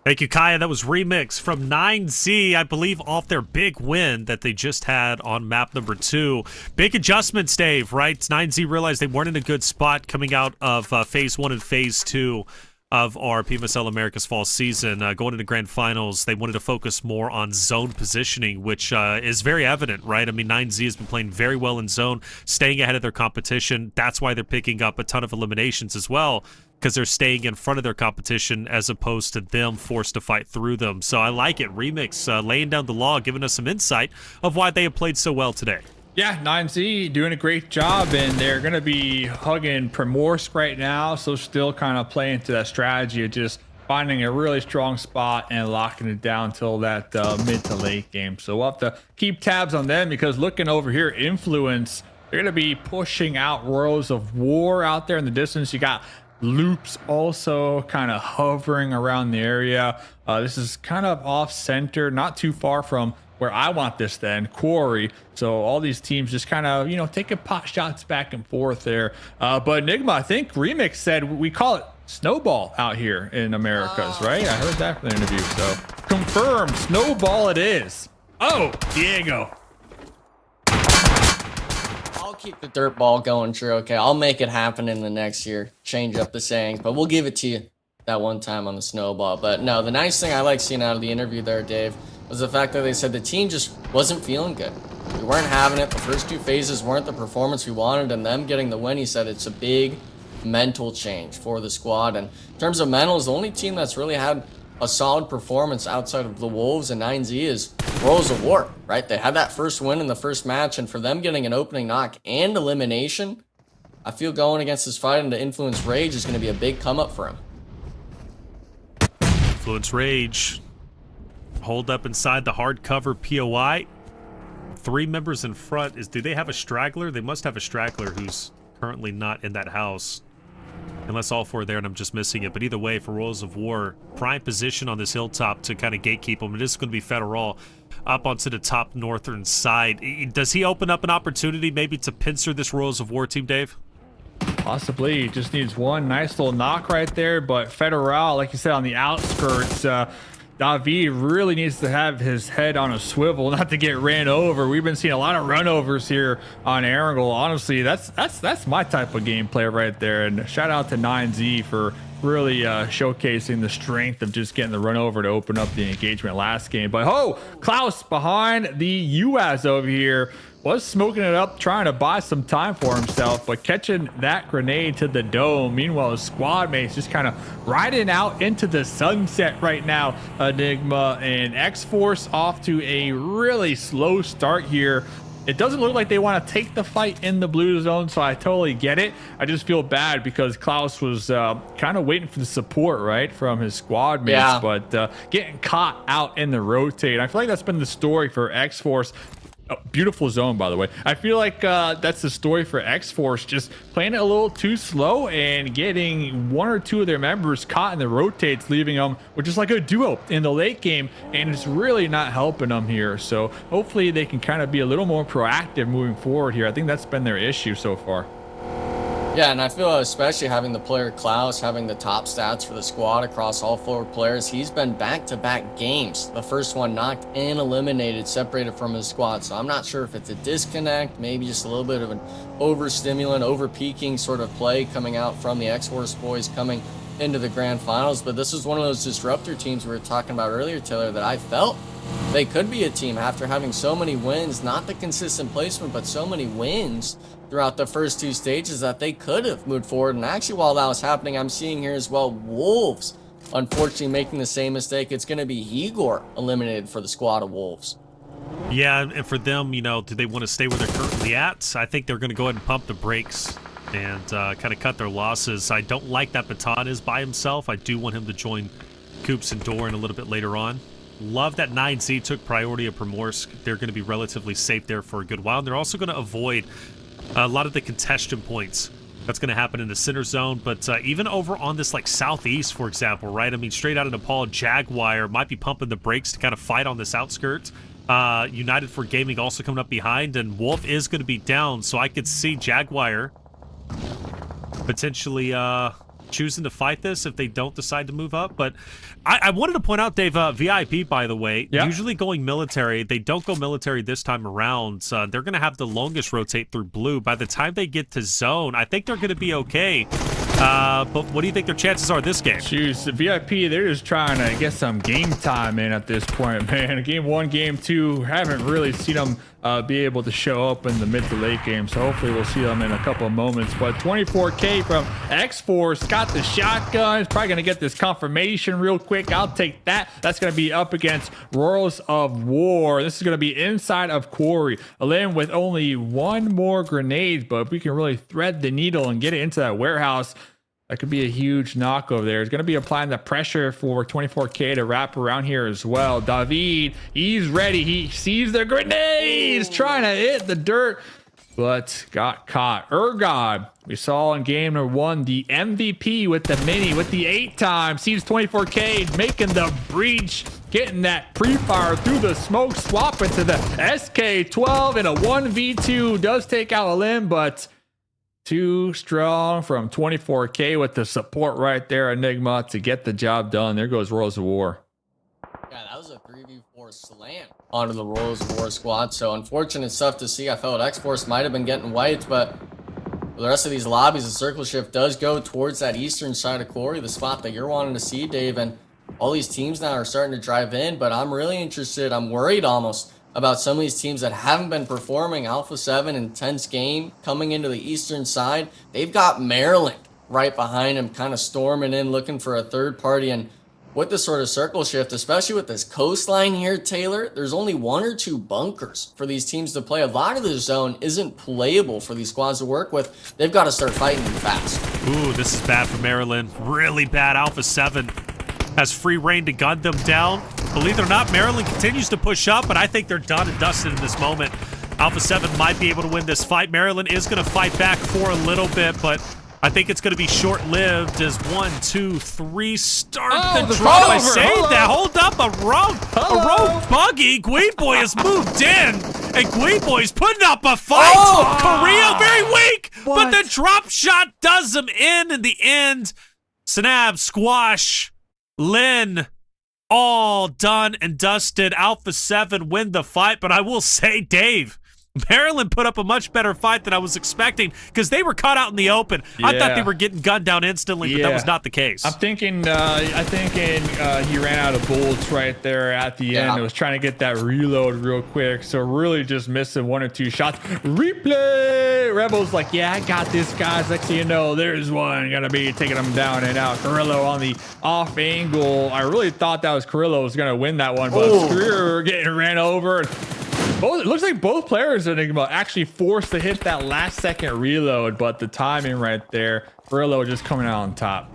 Thank you, Kaya. That was Remix from 9Z, I believe, off their big win that they just had on map number 2. Big adjustments, Dave, right? 9Z realized they weren't in a good spot coming out of Phase 1 and Phase 2 of our PMSL Americas fall season. Going into grand finals, they wanted to focus more on zone positioning, which is very evident, right? I mean, 9Z has been playing very well in zone, staying ahead of their competition. That's why they're picking up a ton of eliminations as well, because they're staying in front of their competition as opposed to them forced to fight through them. So I like it. Remix laying down the law, giving us some insight of why they have played so well today. Yeah, 9Z doing a great job, and they're going to be hugging Primorsk right now, so still kind of playing to that strategy of just finding a really strong spot and locking it down till that mid to late game. So we'll have to keep tabs on them, because looking over here, Influence, they're going to be pushing out Royals of War out there in the distance. You got Loops also kind of hovering around the area. This is kind of off center, not too far from where I want this then, Quarry. So all these teams just kind of, taking pot shots back and forth there. But Enigma, I think Remix said we call it Snowball out here in Americas, right? I heard that from the interview. So confirmed, Snowball it is. Oh, Diego. I'll keep the dirt ball going, sure. Okay, I'll make it happen in the next year. Change up the sayings, but we'll give it to you that one time on the snowball. But no, the nice thing I like seeing out of the interview there, Dave, was the fact that they said the team just wasn't feeling good. We weren't having it. The first 2 phases weren't the performance we wanted, and them getting the win, he said it's a big mental change for the squad. And in terms of mentals, the only team that's really had a solid performance outside of the Wolves and 9Z is Royals of War, right? They had that first win in the first match, and for them getting an opening knock and elimination, I feel going against this fight into Influence Rage is going to be a big come up for him. Influence Rage. Hold up inside the hardcover POI. 3 members in front. Do they have a straggler? They must have a straggler who's currently not in that house. Unless all 4 are there and I'm just missing it. But either way, for Royals of War, prime position on this hilltop to kind of gatekeep them. It is going to be Federal up onto the top northern side. Does he open up an opportunity maybe to pincer this Royals of War team, Dave? Possibly. Just needs one nice little knock right there. But Federal, like you said, on the outskirts, David really needs to have his head on a swivel, not to get ran over. We've been seeing a lot of runovers here on Erangel. Honestly, that's my type of gameplay right there. And shout out to 9Z for really showcasing the strength of just getting the run over to open up the engagement last game. But Klaus behind the UAS over here was smoking it up, trying to buy some time for himself, but catching that grenade to the dome. Meanwhile, his squad mates just kind of riding out into the sunset right now. Enigma and Xforce off to a really slow start here. It doesn't look like they want to take the fight in the blue zone, so I totally get it. I just feel bad because Klaus was kind of waiting for the support, right, from his squad mates, but getting caught out in the rotate. I feel like that's been the story for Xforce. Oh, beautiful zone, by the way. I feel like that's the story for Xforce, just playing it a little too slow and getting one or two of their members caught in the rotates, leaving them with just like a duo in the late game, and it's really not helping them here. So hopefully they can kind of be a little more proactive moving forward here. I think that's been their issue so far. Yeah, and I feel especially having the player Klaus, having the top stats for the squad across all 4 players, he's been back-to-back games. The first one knocked and eliminated, separated from his squad. So I'm not sure if it's a disconnect, maybe just a little bit of an overstimulant, over-peaking sort of play coming out from the Xforce boys coming into the grand finals. But this is one of those disruptor teams we were talking about earlier, Taylor, that I felt they could be a team after having so many wins, not the consistent placement, but so many wins throughout the first 2 stages that they could have moved forward. And actually, while that was happening, I'm seeing here as well, Wolves unfortunately making the same mistake. It's going to be Igor eliminated for the squad of Wolves. Yeah, and for them, you know, do they want to stay where they're currently at? I think they're going to go ahead and pump the brakes and kind of cut their losses. I don't like that Baton is by himself. I do want him to join Coops and Doran a little bit later on. Love that 9Z took priority of Primorsk. They're going to be relatively safe there for a good while. And they're also going to avoid a lot of the contestion points that's going to happen in the center zone. But even over on this like southeast, for example, right? I mean, straight out of Nepal, Jaguar might be pumping the brakes to kind of fight on this outskirts. United for Gaming also coming up behind, and Wolf is going to be down. So I could see Jaguar potentially choosing to fight this if they don't decide to move up. But I wanted to point out, Dave, VIP, by the way, usually going military. They don't go military this time around. They're going to have the longest rotate through blue. By the time they get to zone, I think they're going to be okay. But what do you think their chances are this game? Jeez, the VIP, they're just trying to get some game time in at this point, man. Game 1, game 2, haven't really seen them be able to show up in the mid to late game. So hopefully we'll see them in a couple of moments. But 24K from Xforce, got the shotgun. He's probably going to get this confirmation real quick. I'll take that. That's going to be up against Royals of War. This is going to be inside of Quarry. Alain with only 1 more grenade, but if we can really thread the needle and get it into that warehouse, that could be a huge knock over there. It's going to be applying the pressure for 24K to wrap around here as well. David, he's ready. He sees the grenades, trying to hit the dirt, but got caught. Erangel, we saw in game number 1, the MVP with the mini, with the 8 times. Sees 24K making the breach, getting that pre-fire through the smoke, swap into the SK-12 in a 1v2. Does take out a limb, but too strong from 24K with the support right there, Enigma, to get the job done. There goes Royals of War. Yeah, that was a 3v4 slam onto the Royals of War squad. So unfortunate stuff to see. I felt Xforce might have been getting wiped, but for the rest of these lobbies, the circle shift does go towards that eastern side of Quarry, the spot that you're wanting to see, Dave. And all these teams now are starting to drive in, but I'm really interested. I'm worried almost about some of these teams that haven't been performing. Alpha 7, intense game coming into the eastern side. They've got Maryland right behind them, kind of storming in, looking for a third party. And with this sort of circle shift, especially with this coastline here, Taylor, there's only 1 or 2 bunkers for these teams to play. A lot of the zone isn't playable for these squads to work with. They've got to start fighting fast. Ooh, this is bad for Maryland. Really bad. Alpha 7 has free reign to gun them down. Believe it or not, Maryland continues to push up, but I think they're done and dusted in this moment. Alpha 7 might be able to win this fight. Maryland is going to fight back for a little bit, but I think it's going to be short-lived as 1, 2, 3 start the drop. I saved that. Hold up, a rogue buggy. Queen Boy has moved in, and Queen Boy's putting up a fight. Korea very weak, but the drop shot does him in the end. Snap, Squash, Lynn, all done and dusted. Alpha 7 win the fight, but I will say, Dave, Maryland put up a much better fight than I was expecting because they were caught out in the open. I thought they were getting gunned down instantly, but that was not the case. I'm thinking he ran out of bullets right there at the end. It was trying to get that reload real quick, so really just missing 1 or 2 shots. Replay! Rebels like, yeah, I got this, guys. Next thing you know, there's one gonna be taking them down and out. Carrillo on the off angle. I really thought that was Carrillo was gonna win that one, but Screwer getting ran over. It looks like both players are actually forced to hit that last second reload, but the timing right there, Carrillo just coming out on top.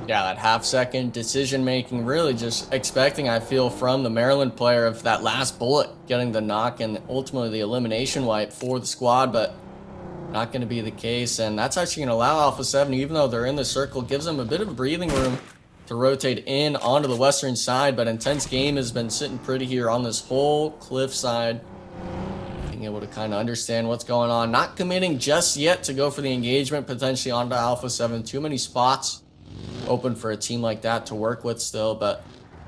Yeah, that half-second decision-making, really just expecting, I feel, from the Maryland player of that last bullet, getting the knock and ultimately the elimination wipe for the squad, but not going to be the case. And that's actually going to allow Alpha 7, even though they're in the circle, gives them a bit of breathing room to rotate in onto the western side. But Intense Game has been sitting pretty here on this whole cliff side, being able to kind of understand what's going on. Not committing just yet to go for the engagement, potentially onto Alpha 7. Too many spots open for a team like that to work with still, but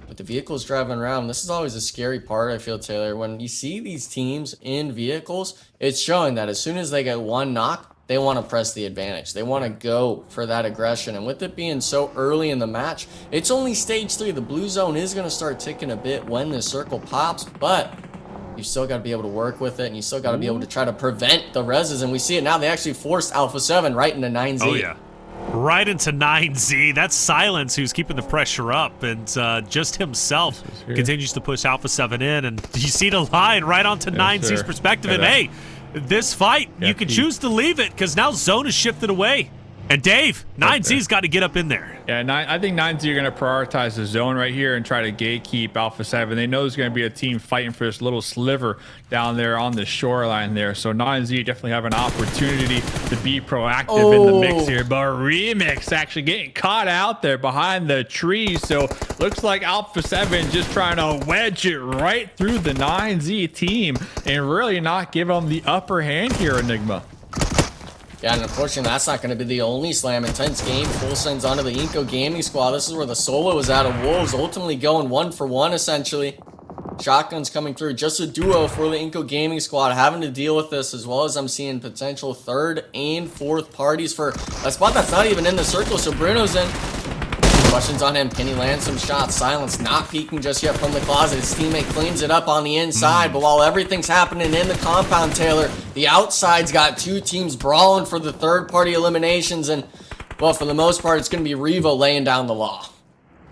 with the vehicles driving around, this is always a scary part, I feel, Taylor. When you see these teams in vehicles, it's showing that as soon as they get one knock, they want to press the advantage. They want to go for that aggression, and with it being so early in the match, it's only stage 3. The blue zone is going to start ticking a bit when the circle pops, but you still got to be able to work with it, and you still got to be able to try to prevent the reses, and we see it now. They actually forced Alpha 7 right into 9Z. Oh, yeah. Right into 9Z. That's Silence who's keeping the pressure up, and just himself continues to push Alpha 7 in, and you see the line right onto 9Z's perspective, and hey, this fight, you can choose to leave it because now zone is shifted away. And Dave, 9Z's got to get up in there. Yeah, I think 9Z are going to prioritize the zone right here and try to gatekeep Alpha 7. They know there's going to be a team fighting for this little sliver down there on the shoreline there. So 9Z definitely have an opportunity to be proactive in the mix here. But Remix actually getting caught out there behind the tree. So looks like Alpha 7 just trying to wedge it right through the 9Z team and really not give them the upper hand here, Enigma. Yeah, and unfortunately, that's not going to be the only slam. Intense Game, full sends onto the iNCO gaming squad. This is where the solo is out of Wolves, ultimately going 1-for-1, essentially. Shotguns coming through, just a duo for the iNCO gaming squad, having to deal with this, as well as I'm seeing potential third and fourth parties for a spot that's not even in the circle. So Bruno's in. Questions on him. Can he land some shots? Silence not peeking just yet from the closet. His teammate cleans it up on the inside. But while everything's happening in the compound, Taylor, the outside's got two teams brawling for the third-party eliminations. And, well, for the most part, it's going to be Revo laying down the law.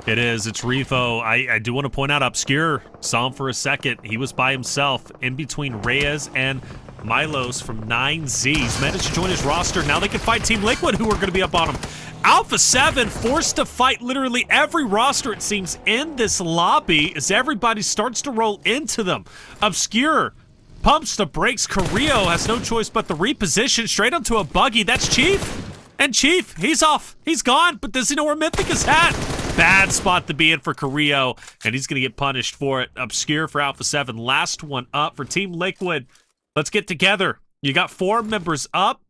It is. It's Revo. I do want to point out Obscure. Saw him for a second. He was by himself in between Reyes and Milos from 9Z. He's managed to join his roster. Now they can fight Team Liquid, who are going to be up on him. Alpha 7 forced to fight literally every roster, it seems, in this lobby as everybody starts to roll into them. Obscure pumps the brakes. Carrillo has no choice but to reposition straight onto a buggy. That's Chief. And Chief, he's off. He's gone, but does he know where Mythic is at? Bad spot to be in for Carrillo, and he's going to get punished for it. Obscure for Alpha 7. Last one up for Team Liquid. Let's get together. You got 4 members up.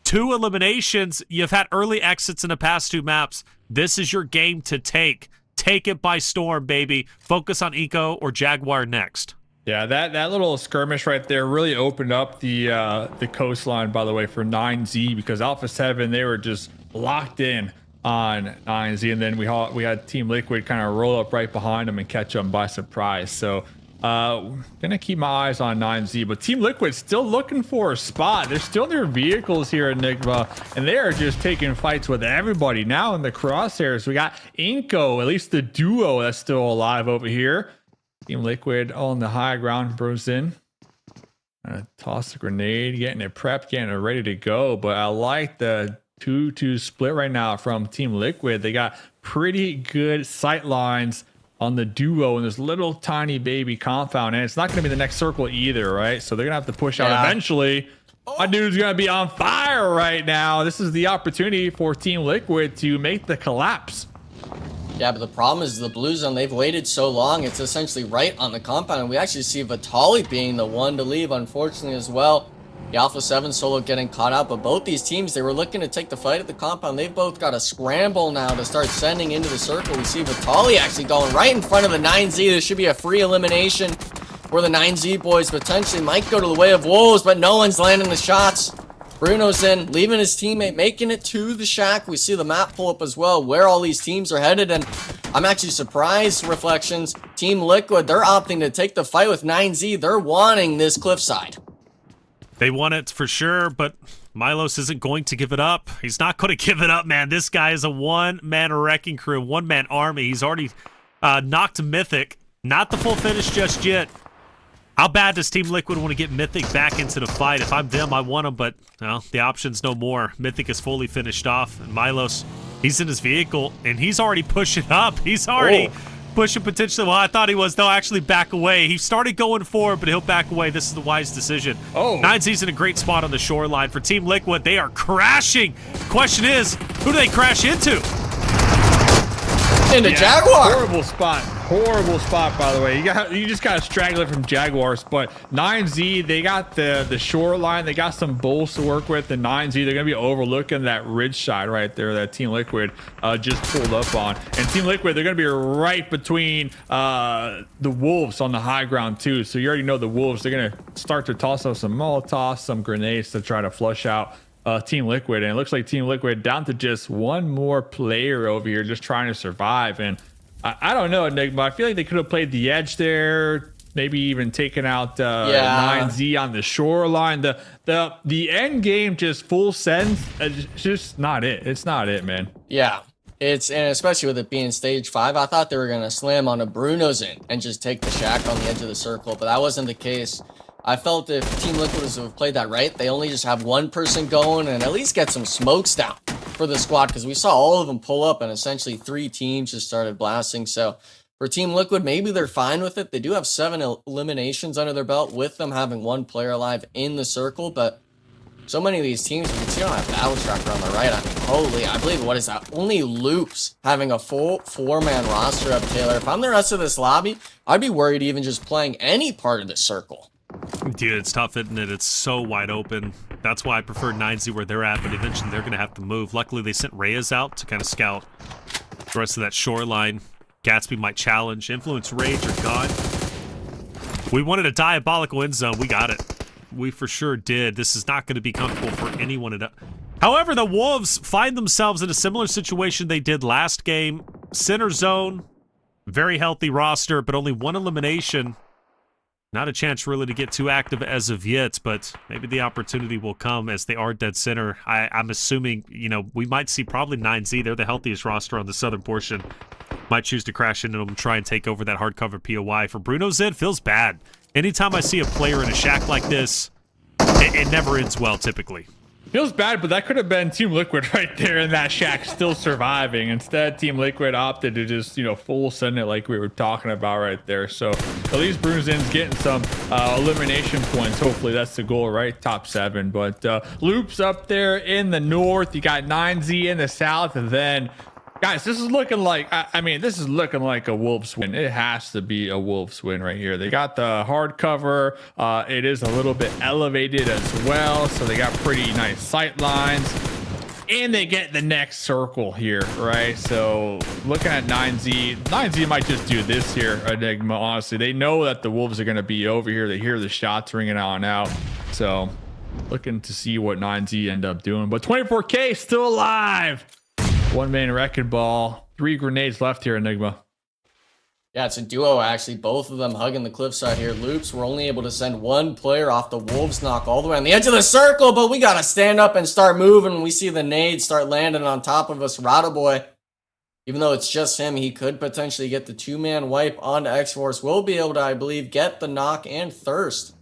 2 eliminations. You've had early exits in the past 2 maps. This is your game to take. Take it by storm, baby. Focus on iNCO or Jaguar next. Yeah, that little skirmish right there really opened up the coastline, by the way, for 9Z, because Alpha 7, they were just locked in on 9Z, and then we had Team Liquid kind of roll up right behind them and catch them by surprise. So gonna keep my eyes on 9Z, but Team Liquid still looking for a spot. They're still in their vehicles here, Enigma, and they are just taking fights with everybody. Now in the crosshairs, we got iNCO, at least the duo that's still alive over here. Team Liquid on the high ground, bros in. Toss a grenade, getting it prepped, getting it ready to go, but I like the 2-2 split right now from Team Liquid. They got pretty good sight lines on the duo in this little tiny baby compound, and it's not going to be the next circle either, right? So they're going to have to push out eventually. My dude's going to be on fire right now. This is the opportunity for Team Liquid to make the collapse. Yeah, but the problem is the blue zone, they've waited so long, it's essentially right on the compound, and we actually see Vitali being the one to leave, unfortunately, as well. The Alpha 7 solo getting caught out, but both these teams, they were looking to take the fight at the compound. They've both got a scramble now to start sending into the circle. We see Vitali actually going right in front of the 9Z. This should be a free elimination where the 9Z boys potentially might go to the way of Wolves, but no one's landing the shots. Bruno's in, leaving his teammate, making it to the shack. We see the map pull up as well, where all these teams are headed, and I'm actually surprised, Reflections. Team Liquid, they're opting to take the fight with 9Z. They're wanting this cliffside. They want it for sure, but Milos isn't going to give it up. He's not going to give it up, man. This guy is a one-man wrecking crew, one-man army. He's already knocked Mythic. Not the full finish just yet. How bad does Team Liquid want to get Mythic back into the fight? If I'm them, I want him, but well, the option's no more. Mythic is fully finished off, and Milos He's in his vehicle, and he's already pushing up. He's already pushing potentially. Well, I thought he was. They'll actually back away. He started going forward, but he'll back away. This is the wise decision. 9Z's in a great spot on the shoreline. For Team Liquid, they are crashing. Question is, who do they crash into? Into Jaguar. Horrible spot, by the way. You just got a straggler from Jaguars, but 9Z, they got the shoreline. They got some bulls to work with. And 9Z, they're going to be overlooking that ridge side right there that Team Liquid just pulled up on. And Team Liquid, they're going to be right between the Wolves on the high ground too. So you already know the Wolves, they're going to start to toss up some Molotovs, some grenades to try to flush out Team Liquid. And it looks like Team Liquid down to just one more player over here just trying to survive. And I don't know, Nick, but I feel like they could have played the edge there, maybe even taken out 9Z on the shoreline. The end game just full send. It's just not it. It's not it, man. Yeah. And especially with it being stage 5, I thought they were going to slam on a Bruno's in and just take the shack on the edge of the circle, but that wasn't the case. I felt if Team Liquid was to have played that right, they only just have one person going and at least get some smokes down for the squad, because we saw all of them pull up and essentially 3 teams just started blasting. So for Team Liquid, maybe they're fine with it. They do have 7 eliminations under their belt with them having 1 player alive in the circle, but so many of these teams, you can see on that battle tracker on the right. I mean, holy, I believe, what is that? Only Loops having a full 4-man roster up, Taylor. If I'm the rest of this lobby, I'd be worried even just playing any part of the circle. Dude, it's tough, isn't it? It's so wide open. That's why I prefer 9Z where they're at, but eventually they're going to have to move. Luckily, they sent Reyes out to kind of scout the rest of that shoreline. Gatsby might challenge. Influence, Rage are gone. We wanted a diabolical end zone. We got it. We for sure did. This is not going to be comfortable for anyone. However, the Wolves find themselves in a similar situation they did last game. Center zone, very healthy roster, but only 1 elimination. Not a chance really to get too active as of yet, but maybe the opportunity will come as they are dead center. I'm assuming, you know, we might see probably 9Z. They're the healthiest roster on the southern portion. Might choose to crash into them and try and take over that hardcover POI. For Bruno's end, feels bad. Anytime I see a player in a shack like this, it never ends well typically. Feels bad, but that could have been Team Liquid right there in that shack still surviving. Instead, Team Liquid opted to just, full send it like we were talking about right there. So at least Bruno's getting some elimination points. Hopefully that's the goal, right? Top 7. But Loops up there in the north. You got 9Z in the south. And then, guys, this is looking like, this is looking like a Wolves win. It has to be a Wolves win right here. They got the hardcover. It is a little bit elevated as well, so they got pretty nice sight lines. And they get the next circle here, right? So looking at 9Z might just do this here, Enigma, honestly. They know that the Wolves are going to be over here. They hear the shots ringing out and out. So looking to see what 9Z end up doing. But 24K still alive. 1-man wrecking ball, 3 grenades left here, Enigma. Yeah, it's a duo, actually. Both of them hugging the cliffside here. Loops were only able to send 1 player off the Wolves knock all the way on the edge of the circle, but we got to stand up and start moving. We see the nades start landing on top of us. Rondo, even though it's just him, he could potentially get the 2-man wipe onto Xforce. We'll be able to, I believe, get the knock and thirst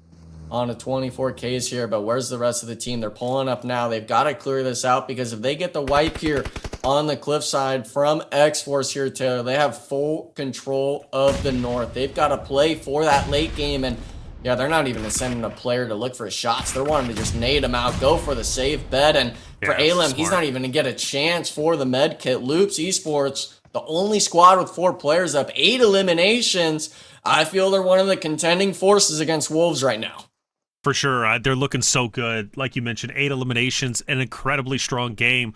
on a 24Ks here, but where's the rest of the team? They're pulling up now. They've got to clear this out, because if they get the wipe here on the cliffside from Xforce here, Taylor, they have full control of the north. They've got to play for that late game, and yeah, they're not even sending a player to look for shots. They're wanting to just nade him out, go for the safe bet, and for Alem, he's not even going to get a chance for the med kit. Loops Esports, the only squad with 4 players up, 8 eliminations. I feel they're one of the contending forces against Wolves right now. For sure. They're looking so good. Like you mentioned, 8 eliminations, an incredibly strong game.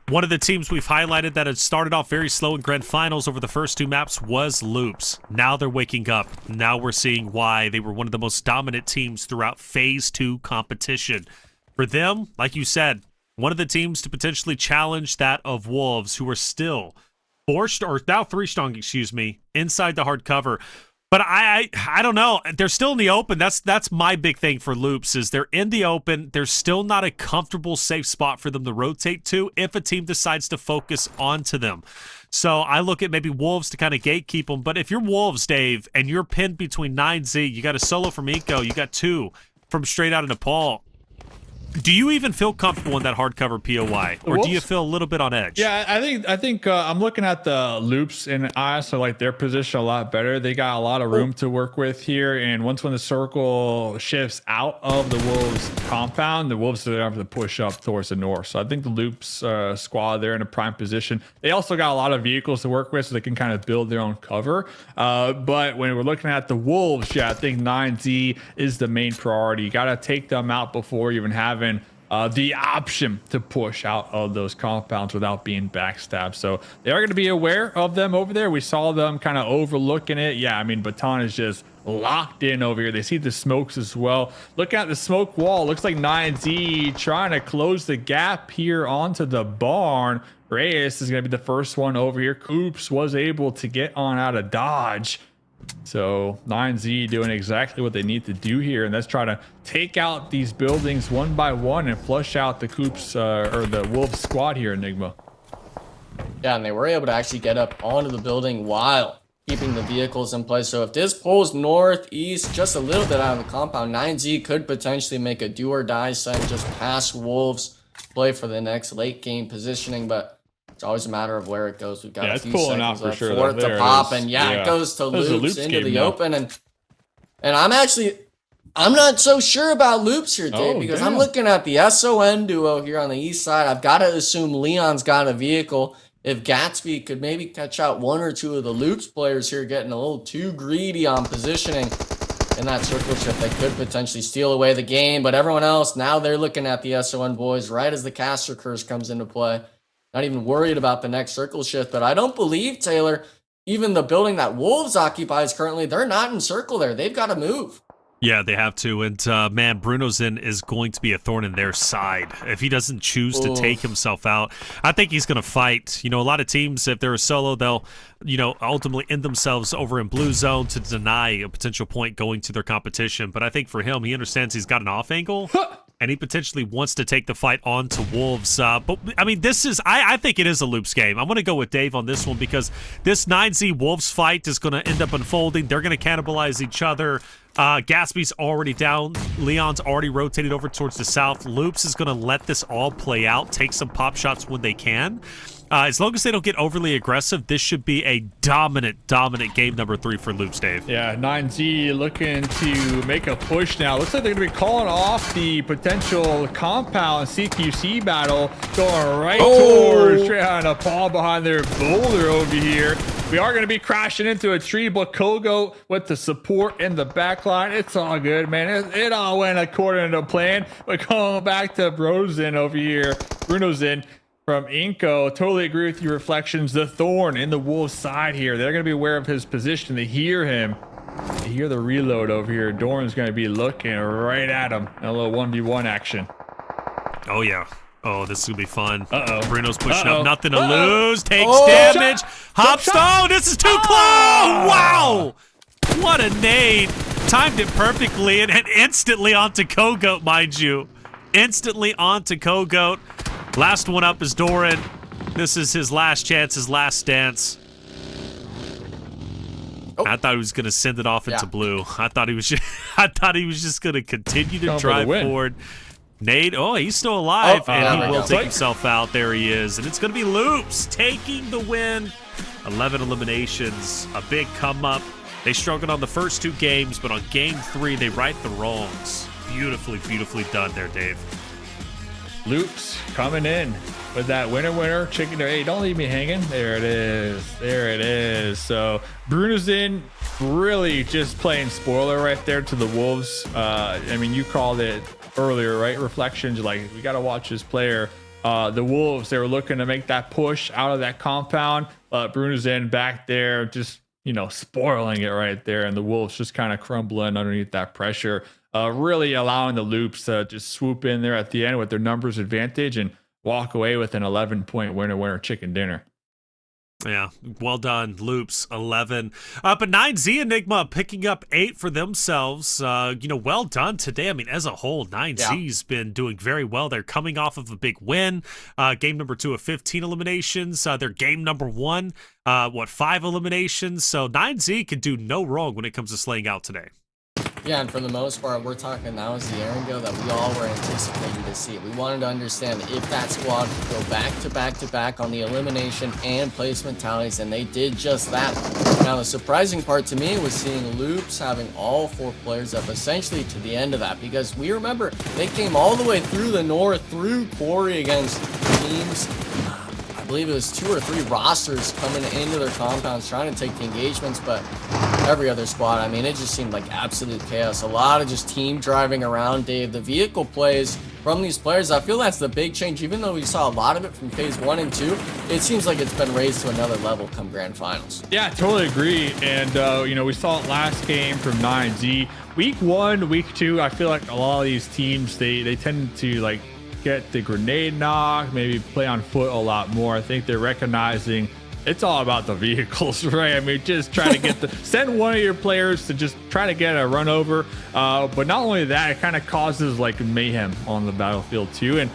One of the teams we've highlighted that had started off very slow in grand finals over the first 2 maps was Loops. Now they're waking up. Now we're seeing why they were one of the most dominant teams throughout phase 2 competition. For them, like you said, one of the teams to potentially challenge that of Wolves, who are still 4 or now 3 strong, inside the hard cover. But I don't know. They're still in the open. That's my big thing for Loops, is they're in the open. There's still not a comfortable, safe spot for them to rotate to if a team decides to focus onto them. So I look at maybe Wolves to kind of gatekeep them. But if you're Wolves, Dave, and you're pinned between 9Z, you got a solo from iNCO, you got 2 from straight out of Nepal. Do you even feel comfortable in that hardcover POI, or do you feel a little bit on edge? Yeah, I think I'm looking at the loops and I also like their position a lot better. They got a lot of room to work with here, and when the circle shifts out of the Wolves compound, the Wolves are going to have to push up towards the north. So I think the loops squad they're in a prime position. They also got a lot of vehicles to work with, so they can kind of build their own cover. But when we're looking at the Wolves, yeah, I think 9Z is the main priority. You got to take them out before even having the option to push out of those compounds without being backstabbed. So they are going to be aware of them over there. We saw them kind of overlooking it. Yeah, I mean, Baton is just locked in over here. They see the smokes as well. Looking at the smoke wall, looks like 9Z trying to close the gap here onto the barn. Reyes is going to be the first one over here. Coops was able to get on out of dodge. So 9Z doing exactly what they need to do here, and that's try to take out these buildings one by one and flush out the Coops or the Wolves squad here, Enigma. Yeah, and they were able to actually get up onto the building while keeping the vehicles in place. So if this pulls northeast just a little bit out of the compound, 9Z could potentially make a do or die send just past Wolves, play for the next late game positioning, but it's always a matter of where it goes. We've got a few seconds left for it to pop, and it goes to Loops into the open. And I'm not so sure about Loops here, Dave, because I'm looking at the SON duo here on the east side. I've got to assume Leon's got a vehicle. If Gatsby could maybe catch out one or two of the Loops players here getting a little too greedy on positioning in that circle shift, they could potentially steal away the game. But everyone else, now they're looking at the SON boys right as the caster curse comes into play. Not even worried about the next circle shift, but I don't believe, Taylor, even the building that Wolves occupies currently, they're not in circle there. They've got to move. Yeah, they have to. And, man, Brunozen is going to be a thorn in their side. If he doesn't choose to take himself out, I think he's going to fight. You know, a lot of teams, if they're a solo, they'll, you know, ultimately end themselves over in blue zone to deny a potential point going to their competition. But I think for him, he understands he's got an off angle. And he potentially wants to take the fight on to Wolves. But, I mean, this is, I think it is a Loops game. I'm going to go with Dave on this one because this 9Z Wolves fight is going to end up unfolding. They're going to cannibalize each other. Gatsby's already down. Leon's already rotated over towards the south. Loops is going to let this all play out, take some pop shots when they can. As long as they don't get overly aggressive, this should be a dominant game number 3 for Loops, Dave. Yeah, 9Z looking to make a push now. Looks like they're going to be calling off the potential compound CQC battle, going right towards trying to fall behind their boulder over here. We are going to be crashing into a tree, but Kogo with the support in the back line. It's all good, man. It all went according to plan. But going back to Brozen over here, Brunozen from iNCO, totally agree with your reflections. The thorn in the Wolves side here. They're going to be aware of his position. They hear him. They hear the reload over here. Doran's going to be looking right at him. A little 1v1 action. Oh, yeah. Oh, this is going to be fun. Bruno's pushing up. Nothing to lose. Takes damage. Hopstone. This is too close. Wow. What a nade. Timed it perfectly and instantly onto Kogoat, mind you. Instantly onto Kogoat. Last one up is Doran. This is his last chance, his last dance. I thought he was going to send it off into blue. I thought he was just going to continue to drive forward. Nade, he's still alive, and he will take himself out. There he is, and it's going to be Loops taking the win. 11 eliminations, a big come up. They struggled on the first 2 games, but on game 3, they right the wrongs. Beautifully done there, Dave. Loops coming in with that winner chicken. Hey, don't leave me hanging. There it is. So Brunozen really just playing spoiler right there to the Wolves. I mean, you called it earlier, right? Reflections, like, we got to watch this player. The Wolves, they were looking to make that push out of that compound. Brunozen back there just, you know, spoiling it right there. And the Wolves just kind of crumbling underneath that pressure. Really allowing the Loops to just swoop in there at the end with their numbers advantage and walk away with an 11-point winner chicken dinner. Yeah, well done, Loops, 11. But 9Z Enigma picking up 8 for themselves. Well done today. I mean, as a whole, 9Z's been doing very well. They're coming off of a big win. Game number 2 of 15 eliminations. Their game number 1, 5 eliminations. So 9Z can do no wrong when it comes to slaying out today. Yeah, and for the most part, we're talking that was the Erangel that we all were anticipating to see. We wanted to understand if that squad could go back to back to back on the elimination and placement tallies, and they did just that. Now, the surprising part to me was seeing Loops having all 4 players up essentially to the end of that, because we remember they came all the way through the north, through Quarry against teams. I believe it was 2 or 3 rosters coming into their compounds trying to take the engagements, but every other squad, I mean, it just seemed like absolute chaos. A lot of just team driving around, Dave. The vehicle plays from these players, I feel that's the big change. Even though we saw a lot of it from phase 1 and 2, it seems like it's been raised to another level come grand finals. Yeah, totally agree. And, you know, we saw it last game from 9Z. Week 1, week 2, I feel like a lot of these teams, they tend to, like, get the grenade knock, maybe play on foot a lot more. I think they're recognizing it's all about the vehicles, right? I mean, just try to get send one of your players to just try to get a run over. But not only that, it kind of causes like mayhem on the battlefield too. And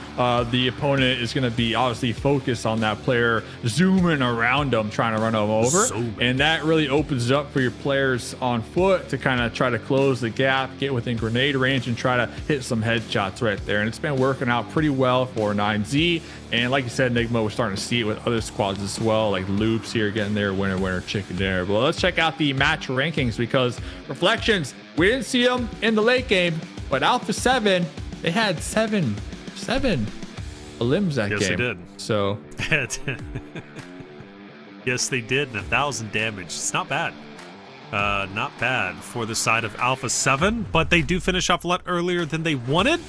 the opponent is going to be obviously focused on that player zooming around them, trying to run them over. And that really opens it up for your players on foot to kind of try to close the gap, get within grenade range, and try to hit some headshots right there. And it's been working out pretty well for 9Z. And like you said, Enigma, we're starting to see it with other squads as well, like Loops here getting their winner, chicken dinner. But let's check out the match rankings, because Reflections, we didn't see them in the late game, but Alpha 7, they had seven elims that game. Yes, they did. So yes, they did, and 1,000 damage. It's not bad. Not bad for the side of Alpha 7, but they do finish off a lot earlier than they wanted.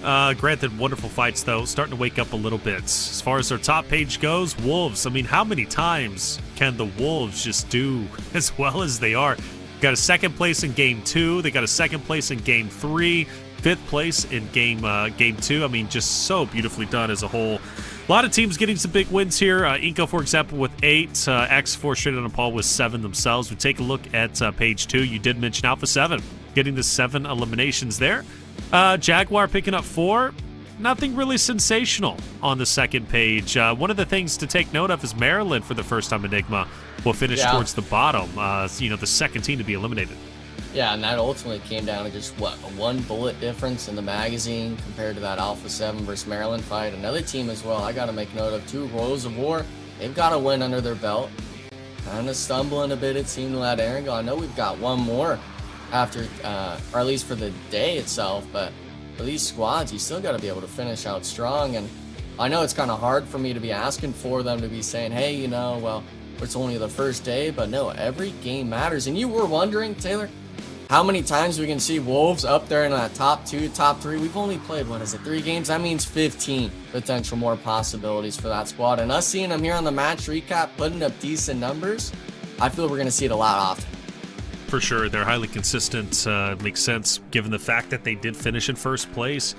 Granted, wonderful fights, though. Starting to wake up a little bit. As far as their top page goes, Wolves. I mean, how many times can the Wolves just do as well as they are? Got a second place in game 2. They got a second place in game 3. 5th place in game 2. I mean, just so beautifully done as a whole. A lot of teams getting some big wins here. iNCO, for example, with 8. Xforce, straight out of Nepal with 7 themselves. We take a look at page 2. You did mention Alpha 7 getting the 7 eliminations there. Jaguar picking up 4. Nothing really sensational on the second page. One of the things to take note of is Maryland, for the first time, Enigma will finish towards the bottom. You know, the second team to be eliminated. Yeah, and that ultimately came down to just, what, a 1 bullet difference in the magazine compared to that Alpha 7 versus Maryland fight. Another team as well, I got to make note of, 2 Royals of War. They've got a win under their belt. Kind of stumbling a bit, it seemed, to that Erangel. I know we've got one more after, or at least for the day itself, but for these squads, you still got to be able to finish out strong. And I know it's kind of hard for me to be asking for them to be saying, hey, you know, well, it's only the first day, but no, every game matters. And you were wondering, Taylor, how many times we can see Wolves up there in that top 2, top 3. We've only played, 3 games? That means 15 potential more possibilities for that squad. And us seeing them here on the match recap, putting up decent numbers, I feel we're going to see it a lot often. For sure, they're highly consistent. Makes sense given the fact that they did finish in first place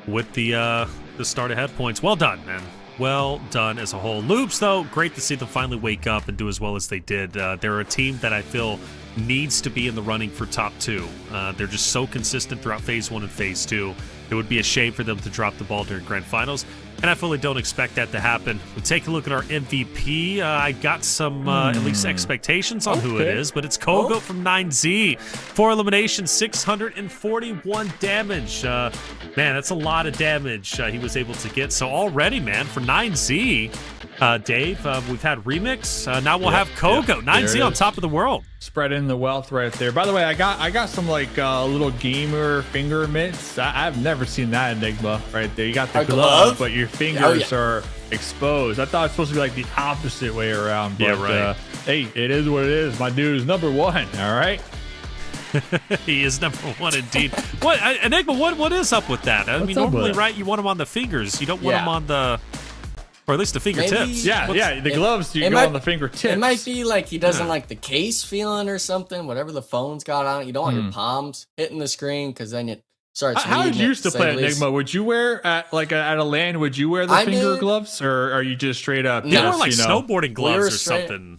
with the start ahead points. Well done, man. Well done as a whole. Loops, though, great to see them finally wake up and do as well as they did. They're a team that I feel needs to be in the running for top 2. They're just so consistent throughout phase 1 and phase 2. It would be a shame for them to drop the ball during grand finals, and I fully don't expect that to happen. We'll take a look at our MVP. I got some at least expectations on who it is, but it's Kogo from 9Z. 4 eliminations, 641 damage. Man, that's a lot of damage he was able to get. So already, man, for 9Z, Dave, we've had Remix. Now we'll have Kogo. 9Z on top of the world. Spreading the wealth right there. By the way, I got some like little gamer finger mitts. I've never seen that Enigma right there. You got the glove, but your fingers are exposed. I thought it's supposed to be like the opposite way around. But, yeah, right. Hey, it is what it is. My dude is number 1. All right. He is number 1 indeed. What, Enigma? What is up with that? I mean, normally, right? You want him on the fingers. You don't want him on the. Or at least the fingertips. Yeah, the gloves, you go on the fingertips. It might be like he doesn't like the case feeling or something, whatever the phone's got on it. You don't want your palms hitting the screen because then it starts. How did you used to play Enigma? Would you wear at a LAN, would you wear the finger gloves? Or are you just straight up? You wore like snowboarding gloves or something.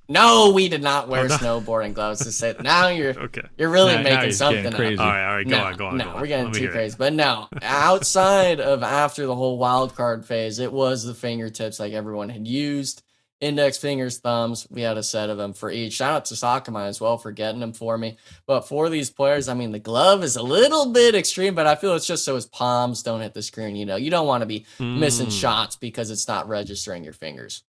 No, we did not wear snowboarding gloves to say now you're really making something crazy. up. All right, go on. No, we're getting too crazy. But no, outside of after the whole wild card phase, it was the fingertips like everyone had used index fingers, thumbs. We had a set of them for each. Shout out to Sakamai as well for getting them for me. But for these players, I mean, the glove is a little bit extreme, but I feel it's just so his palms don't hit the screen. You know, you don't want to be missing shots because it's not registering your fingers.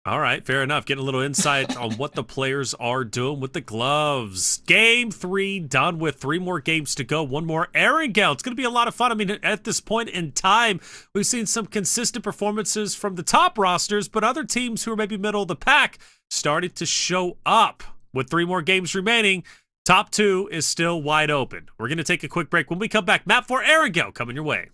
All right, fair enough. Getting a little insight on what the players are doing with the gloves. Game 3 done with 3 more games to go. 1 more Erangel. It's going to be a lot of fun. I mean, at this point in time, we've seen some consistent performances from the top rosters, but other teams who are maybe middle of the pack started to show up. With 3 more games remaining, top 2 is still wide open. We're going to take a quick break. When we come back, map 4 Erangel coming your way.